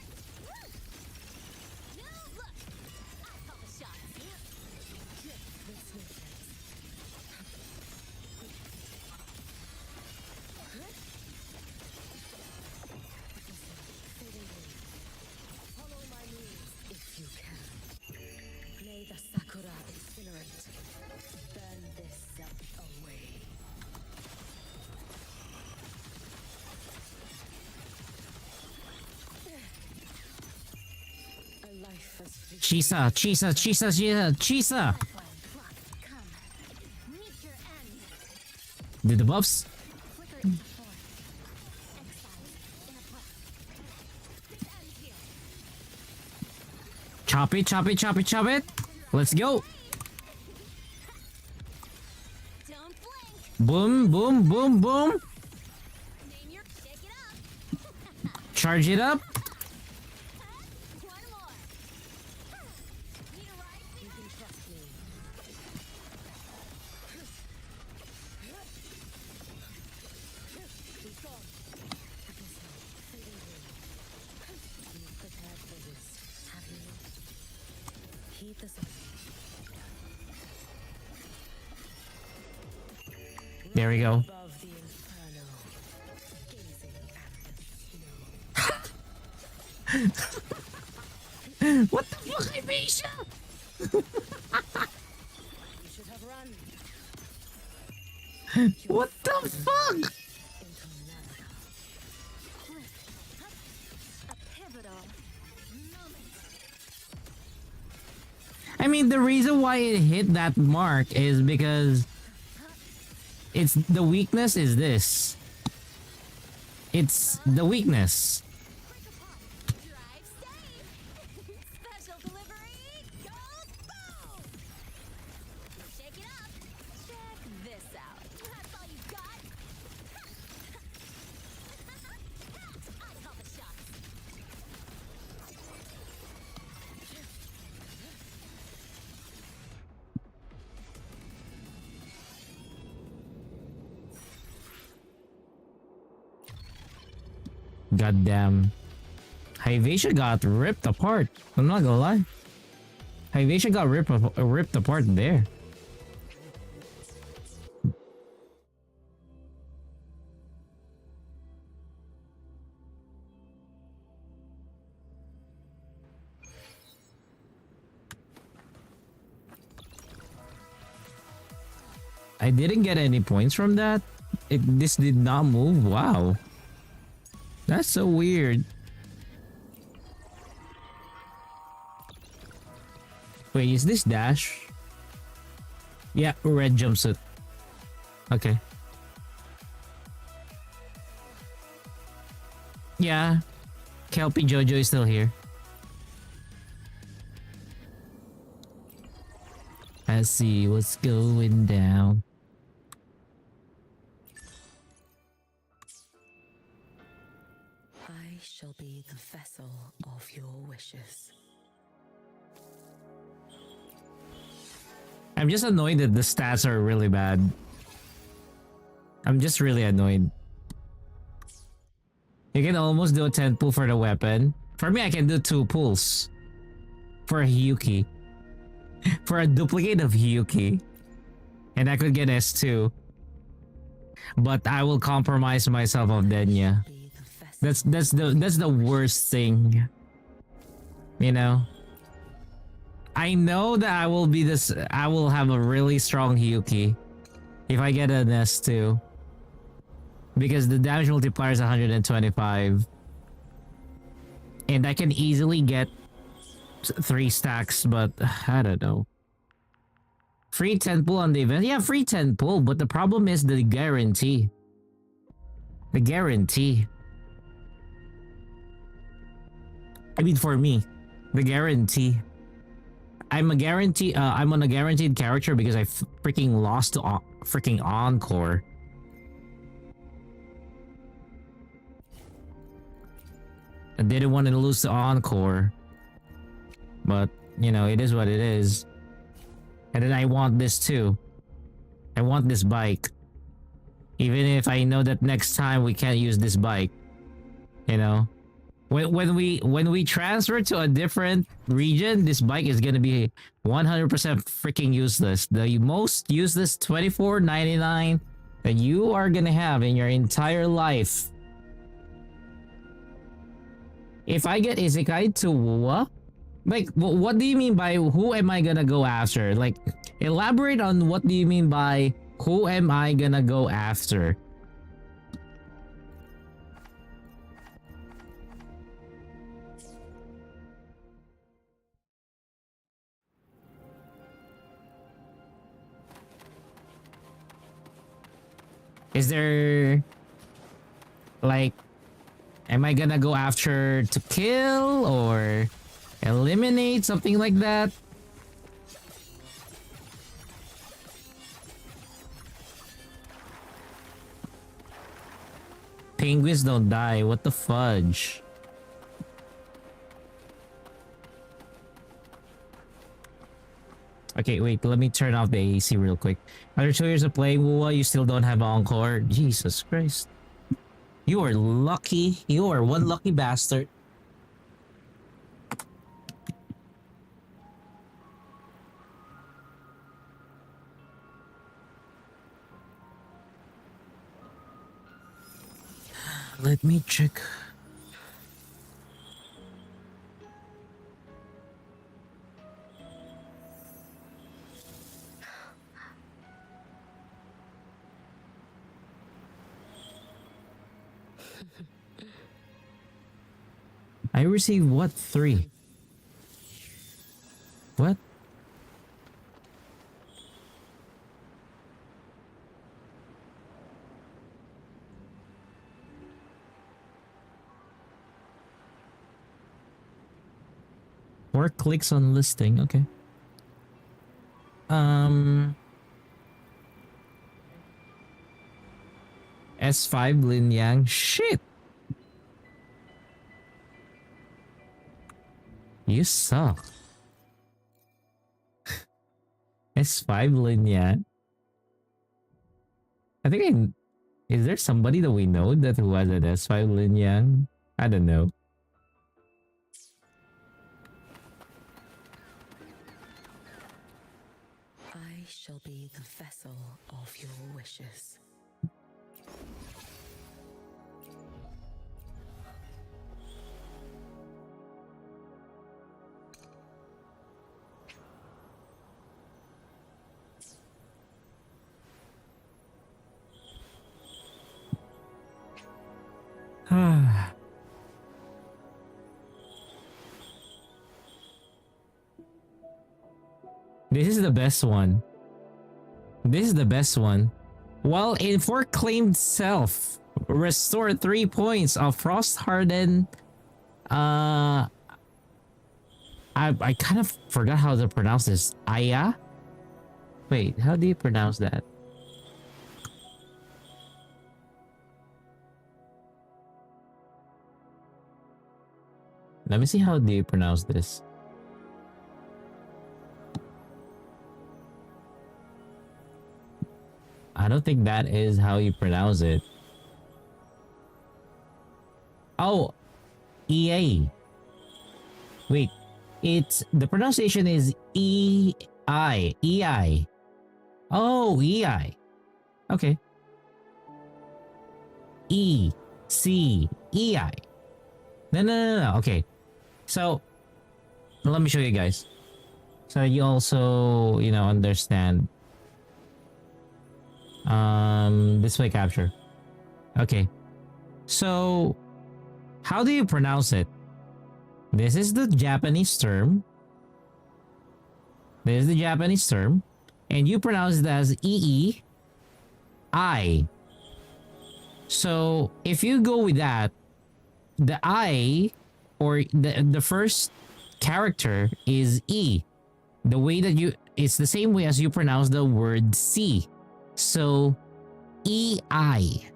New look. I call the shots. Follow my moves if you can. May the sakura incinerate. Burn this self away. A life as fleeting Chisa, Chisa, Chisa, Chisa, Chisa. Clock, come. Meet your end. Did the buffs? Flicker into form. Exile in a puff. This ends here. Chop it, chop it, chop it, chop it. Let's go. Don't blink. Boom, boom, boom, boom. Name your. Pick it up. Charge it up. One more. Need a ride? you can trust me. Be gone. Abyssal, fading blue. You've prepared for this, have you not? Heed the summit. There we go. Above the inferno, gazing at the snow. What the fuck, Aisha? You should have run What the fuck? into Nanaha. A pivotal moment. I mean, the reason why it hit that mark is because it's the weakness is this. It's the weakness. Drive safe. Special delivery. Go boom. Shake it up. Check this out. That's all you got. I call the shots. Goddamn. Hyvatia got ripped apart. I'm not gonna lie. Hyvatia got ripped apart there. I didn't get any points from that. This did not move. Wow. That's so weird. Wait, is this dash? Yeah, red jumpsuit. Okay. Yeah. Kelpie Jojo is still here. Let's see what's going down. I shall be the vessel of your wishes. I'm just annoyed that the stats are really bad. I'm just really annoyed. You can almost do a 10 pull for the weapon. For me, I can do 2 pulls. For Hyuki. for a duplicate of Hyuki. And I could get S2. But I will compromise myself of Denya. Be the vessel. That's the worst thing. You know? I know that I will have a really strong Hyuki if I get an S2. Because the damage multiplier is 125. And I can easily get 3 stacks, but I don't know. Free 10 pull on the event? Yeah, free 10 pull, but the problem is the guarantee. The guarantee. I mean, for me, the guarantee. I'm on a guaranteed character because I freaking lost to freaking Encore. I didn't want to lose to Encore. But, you know, it is what it is. And then I want this too. I want this bike. Even if I know that next time we can't use this bike. You know? When we transfer to a different region, this bike is gonna be 100% freaking useless. The most useless $24.99 that you are gonna have in your entire life. If I get Isekai to Wuwa, like, what do you mean by who am I gonna go after? Like, elaborate on what do you mean by who am I gonna go after? Is there, like, am I gonna go after to kill or eliminate, something like that? Penguins don't die, what the fudge? Okay, wait, let me turn off the AC real quick. After 2 years of playing Wuwa, you still don't have Encore? Jesus Christ. You are lucky. You are one lucky bastard. Let me check. I received what? 3? What? Four clicks on listing, okay. S5 Lin Yang. Shit. You suck. S5 Lin Yang. I think is there somebody that we know that who has an S5 Lin Yang? I don't know. I shall be the vessel of your wishes. This is the best one. This is the best one. Well, in for claimed self, restore 3 points of frost hardened. I kind of forgot how to pronounce this. Aya? Wait, how do you pronounce that? Let me see how do you pronounce this. I don't think that is how you pronounce it. Oh, EA. Wait, It's the pronunciation is E-I. E-I. Oh, E-I. Okay. E-C-E-I. No. Okay. So, let me show you guys. So you also, understand display capture. Okay. So, how do you pronounce it? This is the Japanese term. This is the Japanese term. And you pronounce it as E-E-I. So, if you go with that, the I or the first character is E. The way that it's the same way as you pronounce the word C. So, E-I.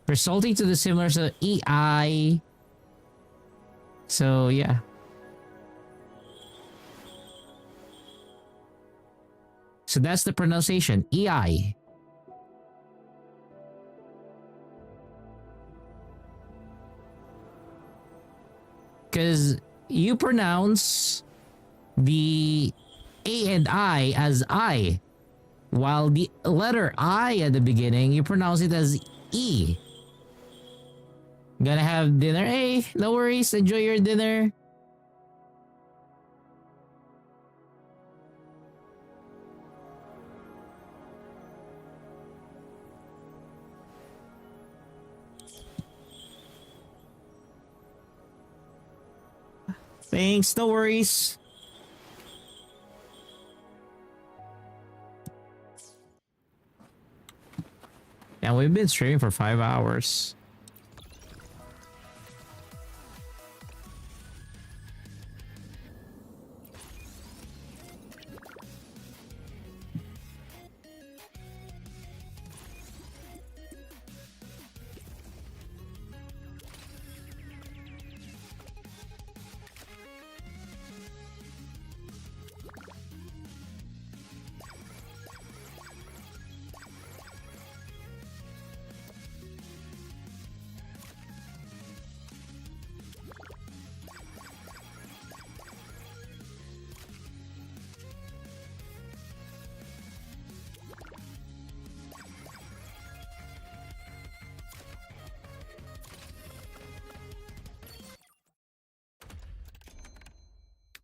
Resulting to the similar, so E-I. So, yeah. So that's the pronunciation, E-I. Because you pronounce the A and I as I, while the letter I at the beginning, you pronounce it as E. Gonna have dinner? Hey, no worries. Enjoy your dinner. Thanks, no worries. And we've been streaming for 5 hours.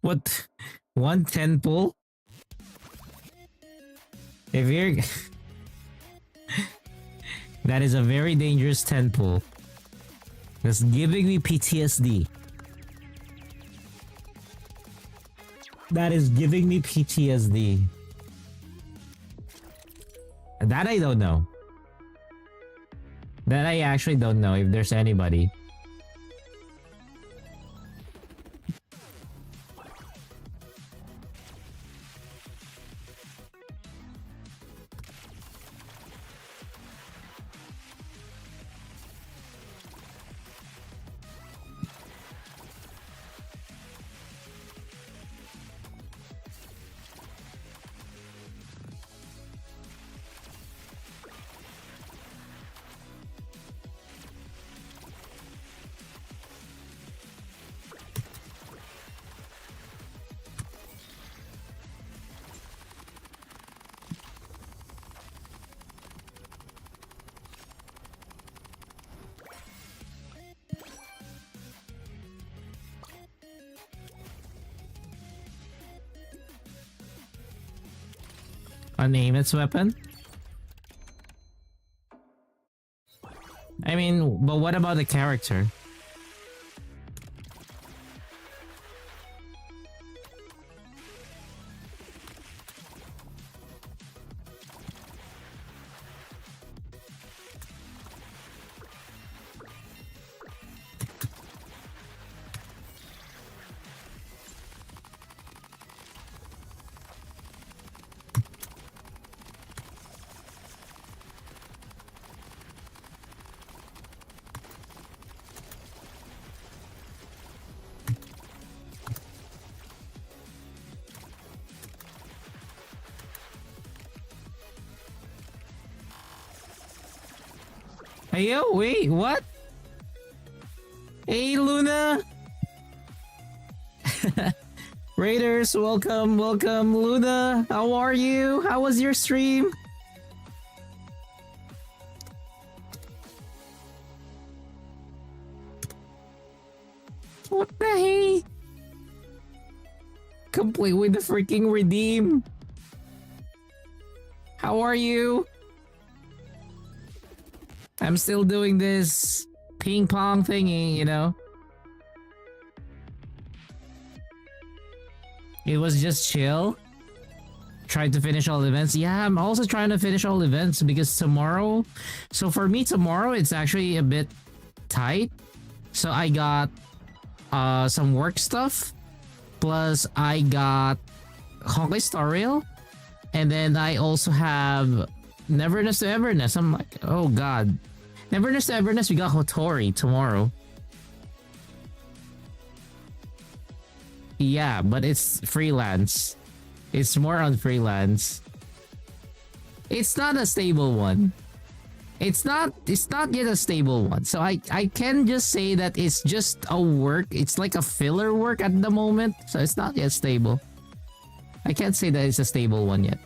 What? 110 pull? If you're... That is a very dangerous 10 pull. That's giving me PTSD. That is giving me PTSD. That I don't know. That I actually don't know if there's anybody. Name its weapon? I mean, but what about the character? Hey yo, wait, what? Hey Luna. Raiders, welcome, welcome. Luna, how are you? How was your stream? What the hey? Complete with the freaking redeem. How are you? I'm still doing this ping pong thingy, you know? It was just chill. Tried to finish all events. Yeah, I'm also trying to finish all events because tomorrow... So for me, tomorrow, it's actually a bit tight. So I got some work stuff. Plus, I got Honkai Star Rail. And then I also have Neverness to Everness. I'm like, oh god. Neverness to Everness, we got Hotori tomorrow. Yeah, but it's freelance. It's more on freelance. It's not a stable one. It's not yet a stable one. So I can just say that it's just a work. It's like a filler work at the moment. So it's not yet stable. I can't say that it's a stable one yet.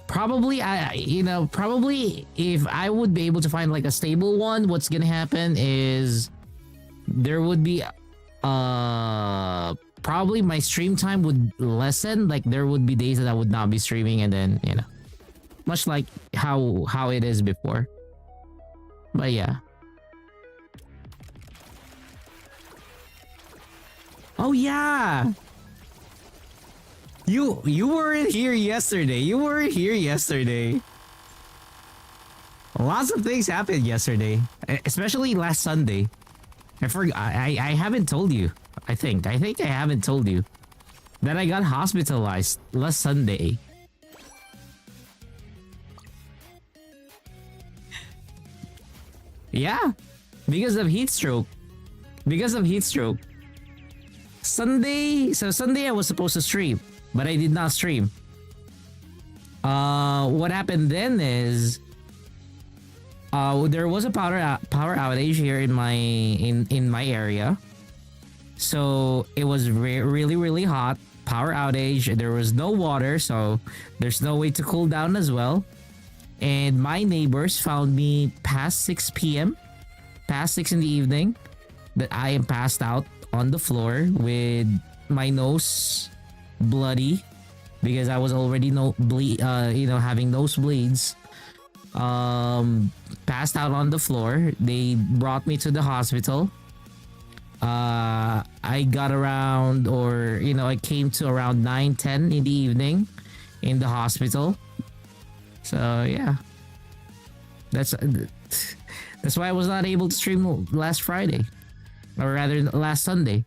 Probably, probably if I would be able to find like a stable one, what's gonna happen is there would be, probably my stream time would lessen. Like there would be days that I would not be streaming, and then much like how it is before. But yeah. Oh yeah. You weren't here yesterday. You weren't here yesterday. Lots of things happened yesterday, especially last Sunday. I forgot. I haven't told you. I think I haven't told you that I got hospitalized last Sunday. Yeah, because of heat stroke. Sunday I was supposed to stream, but I did not stream. What happened then is there was a power outage here in my area. So it was really hot. Power outage. There was no water, so there's no way to cool down as well. And my neighbors found me past 6 p.m. past 6 in the evening, that I am passed out on the floor with my nose bloody because I was already having nosebleeds. Passed out on the floor. They brought me to the hospital. I got around, I came to around 9-10 in the evening in the hospital. So yeah, that's why I was not able to stream last Friday, or rather last Sunday,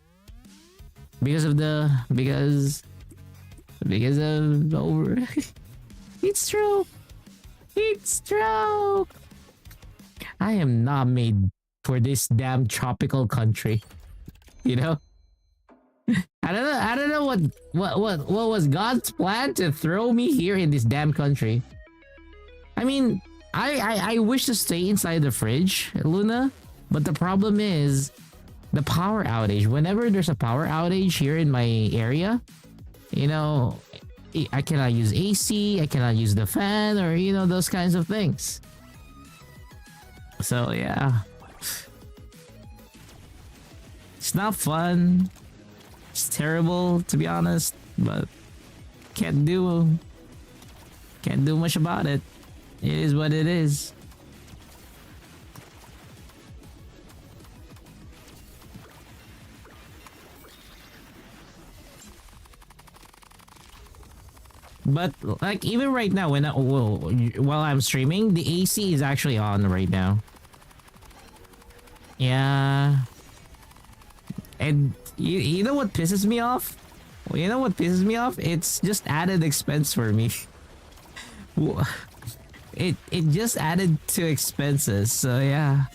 because of over. It's true. I am not made for this damn tropical country. You know? I don't know what was God's plan to throw me here in this damn country. I mean, I wish to stay inside the fridge, Luna, but the problem is the power outage. Whenever there's a power outage here in my area, I cannot use AC, I cannot use the fan, or those kinds of things. So yeah, it's not fun. It's terrible, to be honest, but can't do much about it. It is what it is. But like even right now, while I'm streaming, the AC is actually on right now. Yeah. And you know what pisses me off? It's just added expense for me. It just added to expenses, so yeah.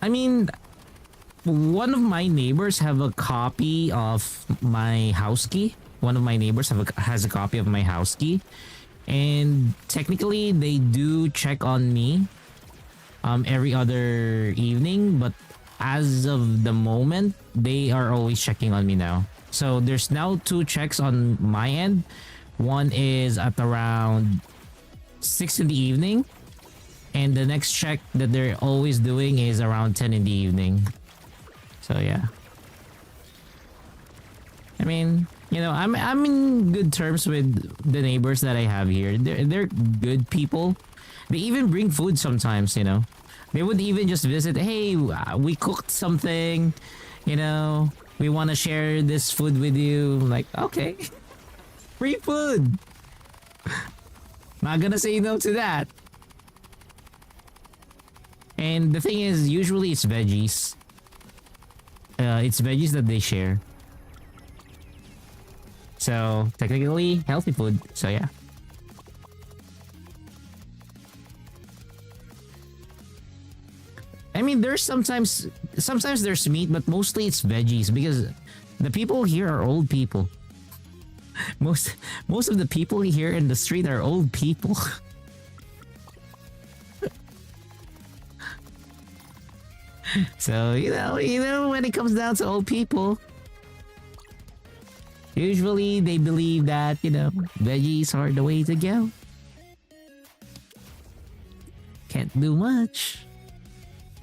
I mean, one of my neighbors have a copy of my house key. One of my neighbors has a copy of my house key, and technically they do check on me every other evening, but as of the moment they are always checking on me now. So there's now 2 checks on my end. One is at around 6 in the evening, and the next check that they're always doing is around 10 in the evening. So yeah, I mean, you know, I'm in good terms with the neighbors that I have here. They're good people. They even bring food sometimes, you know. They would even just visit. Hey, we cooked something, you know. We want to share this food with you. Like, okay, free food. Not gonna say no to that. And the thing is, usually it's veggies. It's veggies that they share. So technically healthy food. So yeah. I mean, there's sometimes there's meat, but mostly it's veggies because the people here are old people. Most of the people here in the street are old people. So you know when it comes down to old people, usually they believe that, you know, veggies are the way to go. Can't do much.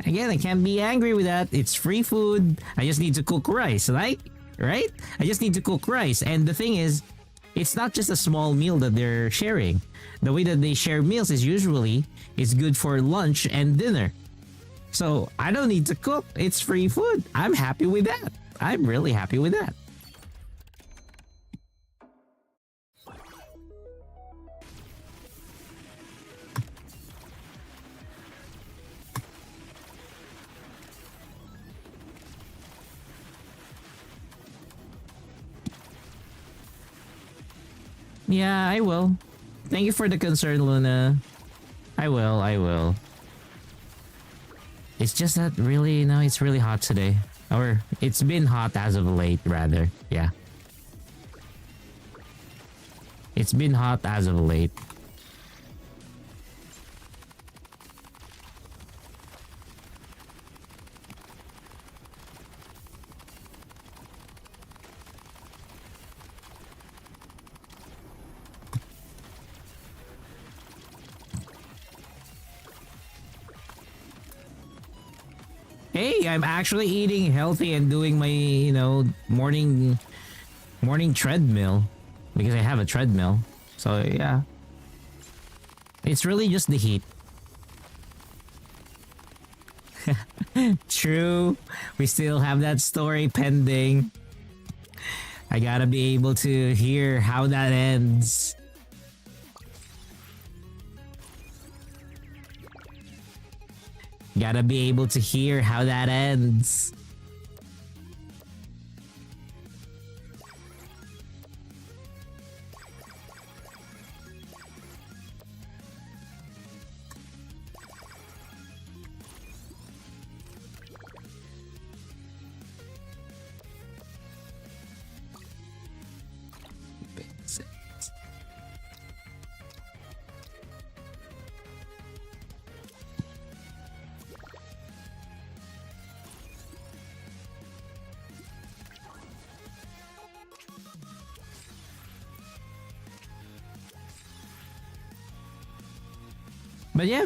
Again, I can't be angry with that. It's free food. I just need to cook rice, right? Right? I just need to cook rice. And the thing is, it's not just a small meal that they're sharing. The way that they share meals is usually it's good for lunch and dinner. So I don't need to cook. It's free food. I'm happy with that. I'm really happy with that. Yeah, I will. Thank you for the concern, Luna. I will. It's just that really, you know, it's really hot today. Or it's been hot as of late, rather. Yeah. It's been hot as of late. Hey, I'm actually eating healthy and doing my, you know, morning treadmill because I have a treadmill. So yeah. It's really just the heat. True. We still have that story pending. I gotta be able to hear how that ends. Gotta be able to hear how that ends. But yeah,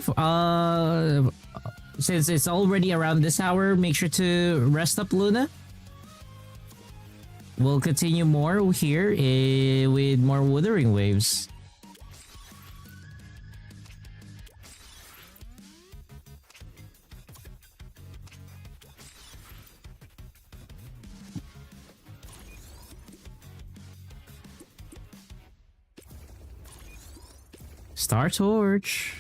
since it's already around this hour, make sure to rest up, Luna. We'll continue more here with more Wuthering Waves. Star Torch.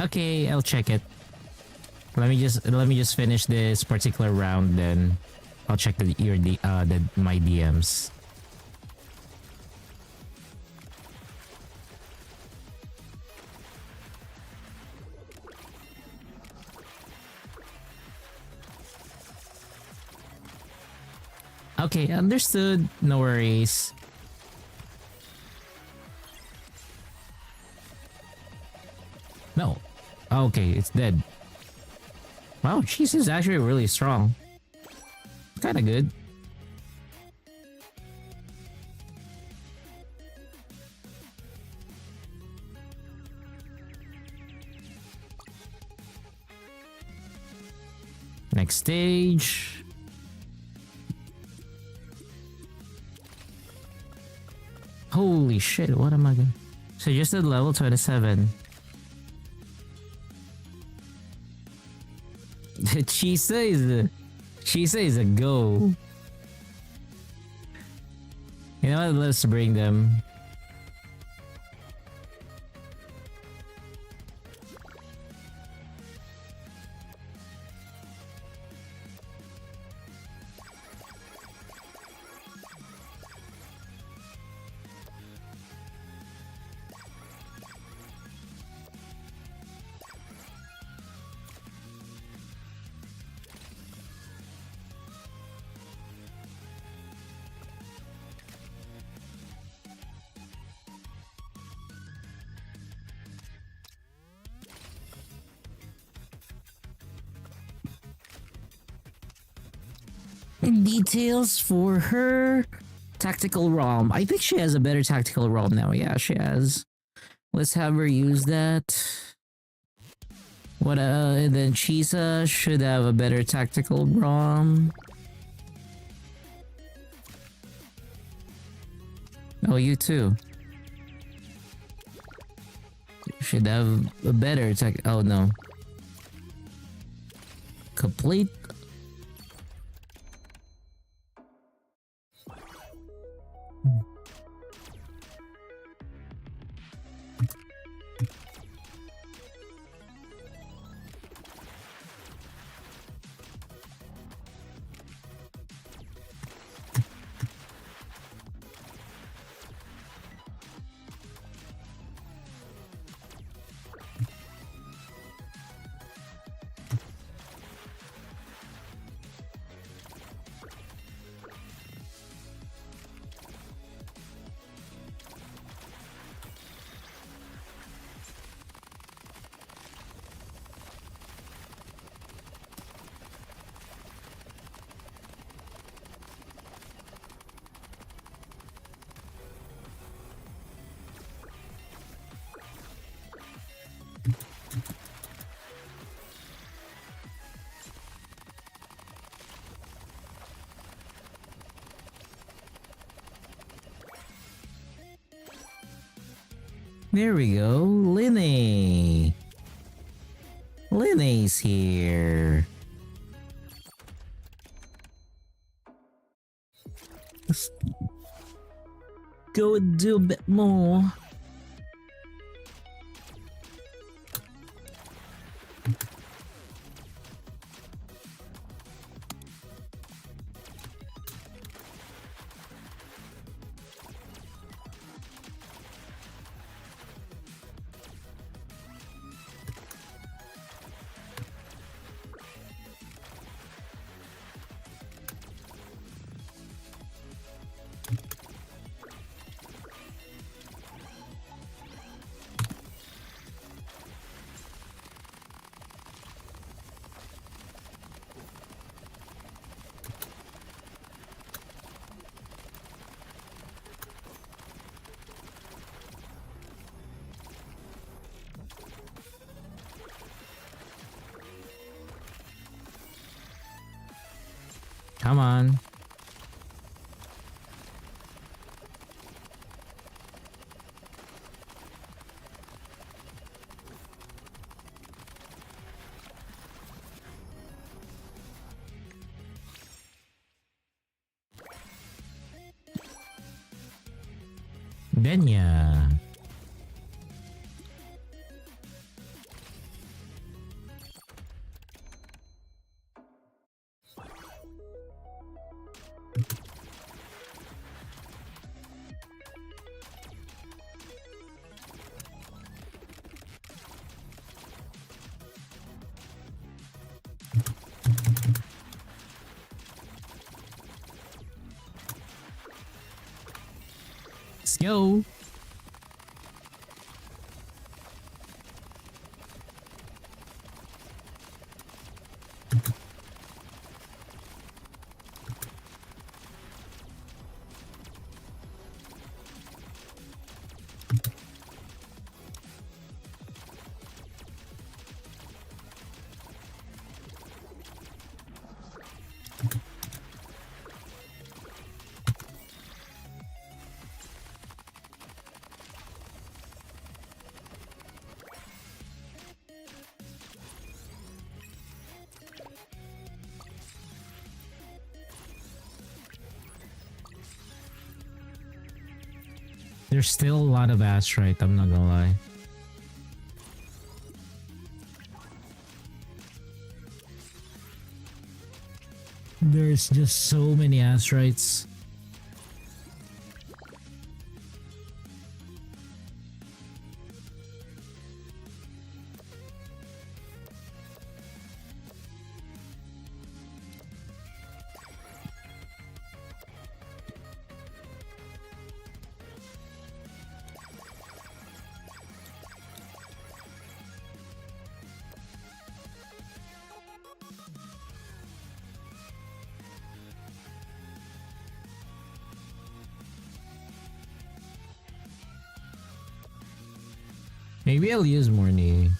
Okay, I'll check it. Let me just finish this particular round, then I'll check my DMs. Okay, understood. No worries. No. Okay, it's dead. Wow, cheese is actually really strong. Kinda good. Next stage. Holy shit, what am I gonna... So just at level 27. Chisa is a go. You know what, let's bring them. Details for her tactical ROM. I think she has a better tactical ROM now. Yeah, she has. Let's have her use that. What and then Chisa should have a better tactical ROM. Oh, you too. Should have a better tech. Oh no. Complete. There we go, Linny. Linny's here. Let's go and do a bit more. Come on. Benya. go. There's still a lot of asteroid, I'm not gonna lie. There's just so many asteroids. Maybe I'll use more knee.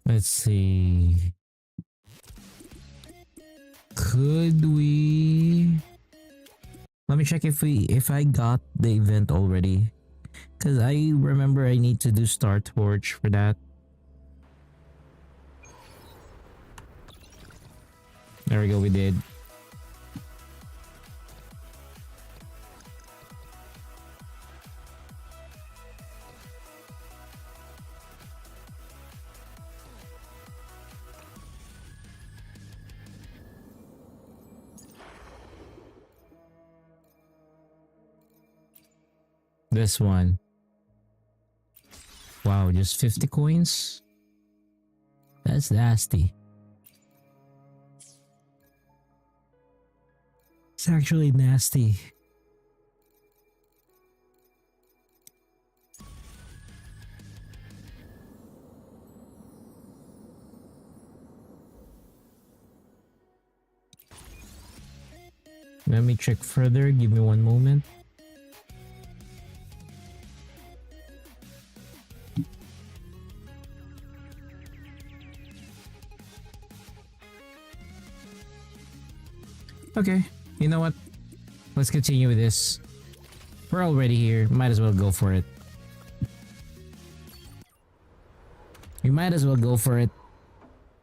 Let's see. Could we? Let me check if I got the event already. Cause I remember I need to do Star Torch for that. There we go, we did. This one. Wow, just 50 coins? That's nasty. It's actually nasty. Let me check further. Give me one moment. Okay, you know what? Let's continue with this. We're already here. Might as well go for it. We might as well go for it.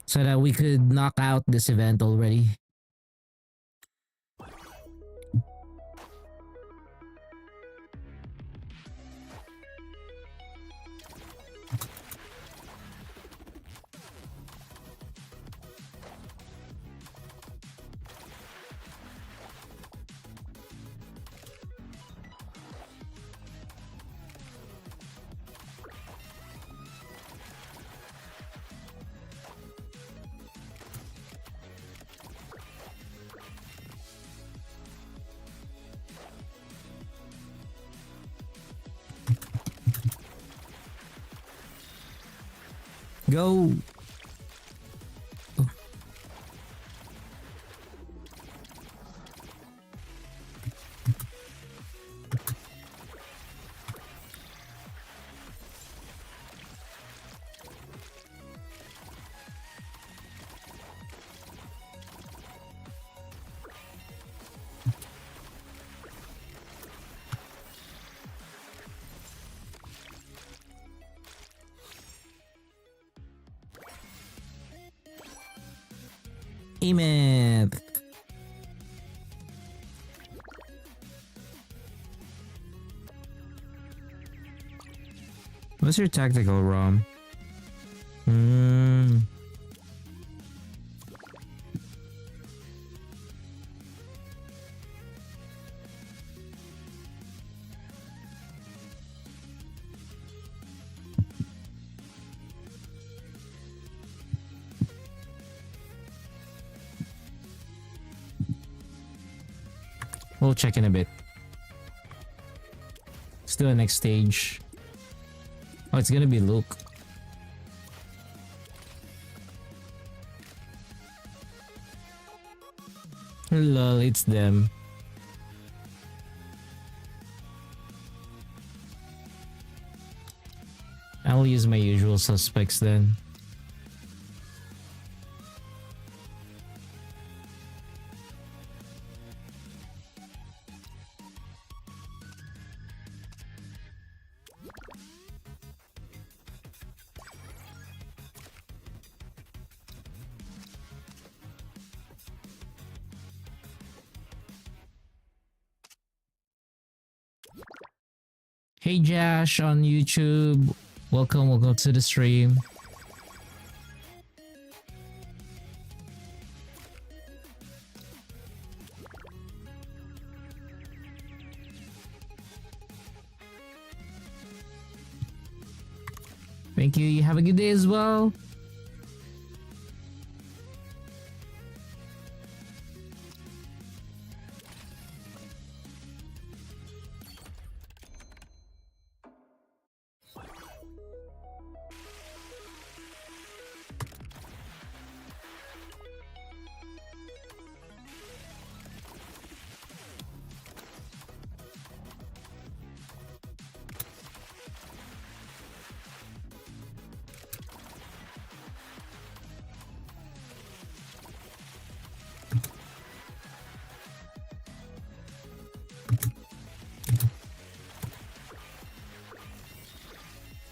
So that we could knock out this event already. Go. Amen. What's your tactical ROM? We'll check in a bit. Let's do the next stage. Oh, it's gonna be Luke. Lol, it's them. I'll use my usual suspects then. Hey Josh on YouTube. Welcome to the stream. Thank you. You have a good day as well.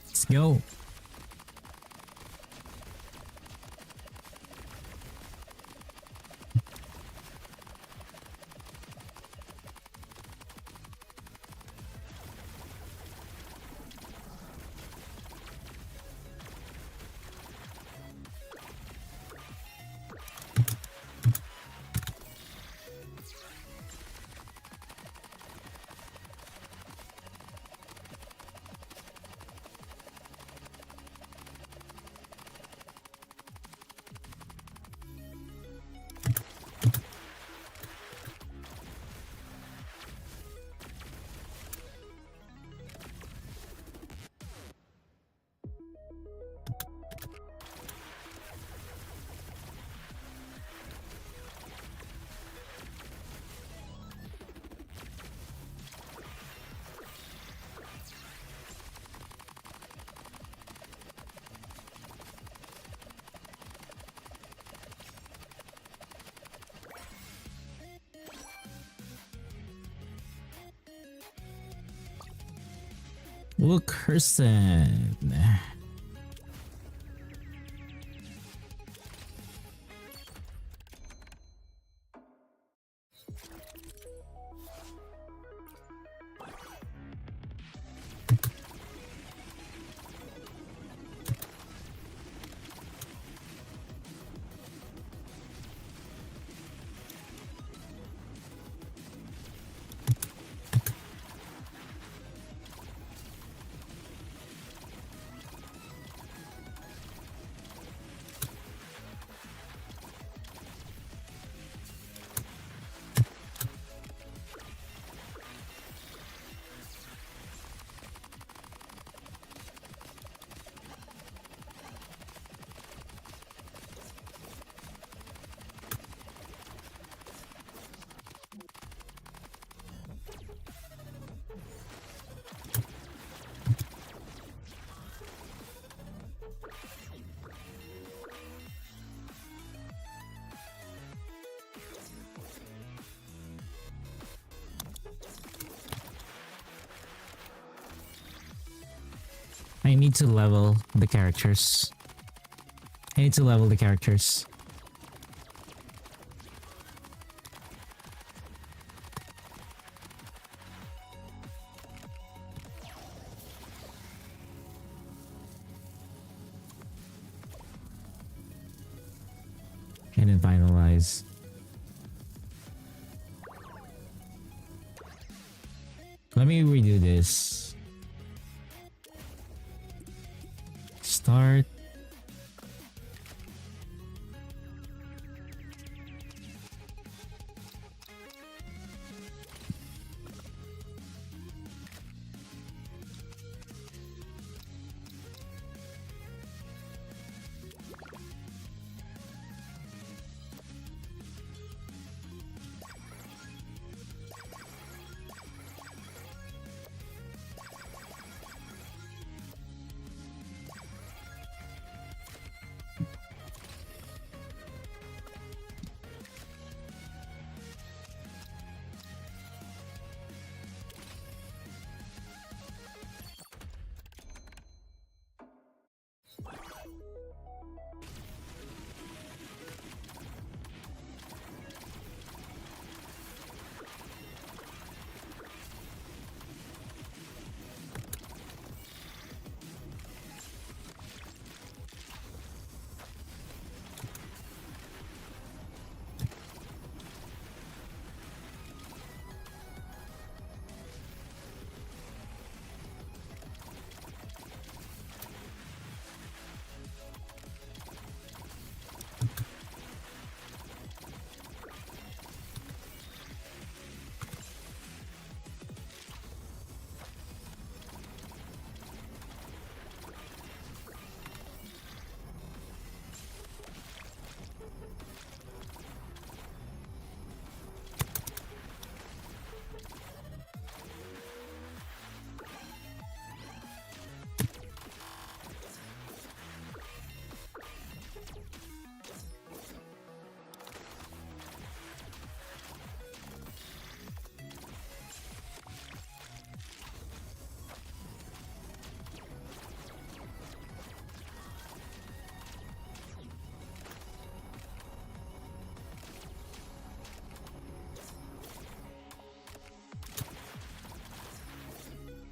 Let's go. Wilkerson. I need to level the characters. I need to level the characters. And then finalize. Let me redo this. Start.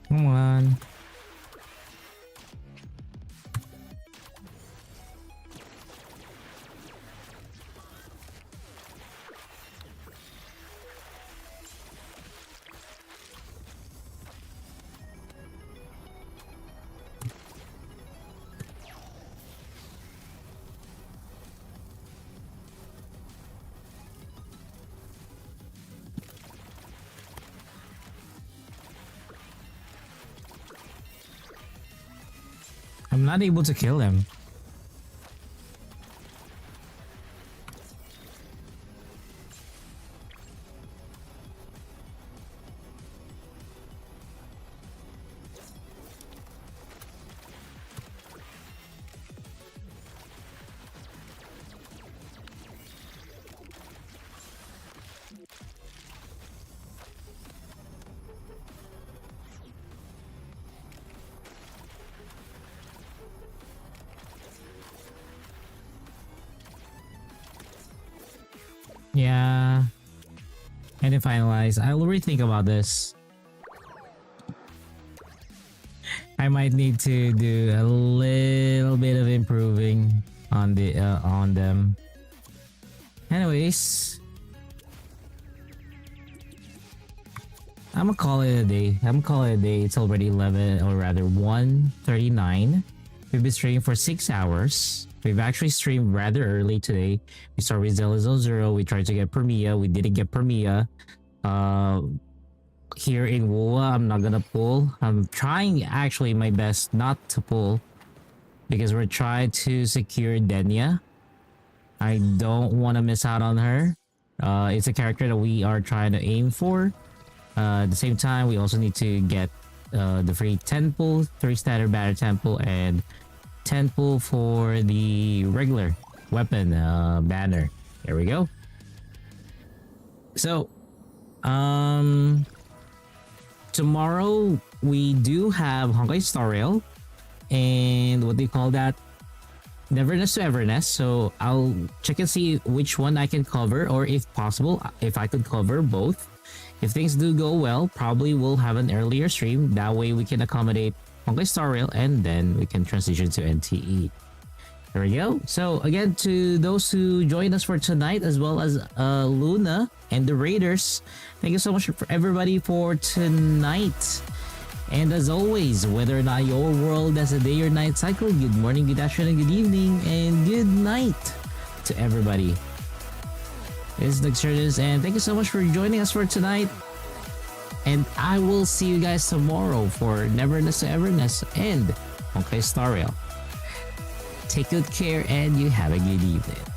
Come on. I'm not able to kill him. Yeah. I didn't finalize. I'll rethink about this. I might need to do a little bit of improving on the on them. Anyways, I'm gonna call it a day. It's already 11, or rather 1:39. We've been streaming for 6 hours. We've actually streamed rather early today. We started with Zone 0. We tried to get Premia. We didn't get Premia. Here in Wuwa, I'm not gonna pull. I'm trying actually my best not to pull because we're trying to secure Denya. I don't want to miss out on her. It's a character that we are trying to aim for. At the same time, we also need to get the free 10 pull, 3 standard banner temple, and 10 pull for the regular weapon banner. There we go. So, tomorrow we do have Honkai Star Rail and what do you call that? Neverness to Everness. So I'll check and see which one I can cover, or if possible, if I could cover both. If things do go well, probably we'll have an earlier stream. That way we can accommodate Honkai Star Rail and then we can transition to NTE. There we go. So again, to those who joined us for tonight, as well as Luna and the Raiders, thank you so much for everybody for tonight. And as always, whether or not your world has a day or night cycle, good morning, good afternoon, good evening, and good night to everybody. This is Luxurious, and thank you so much for joining us for tonight. And I will see you guys tomorrow for Neverness to Everness and Honkai Star Rail. Take good care and you have a good evening.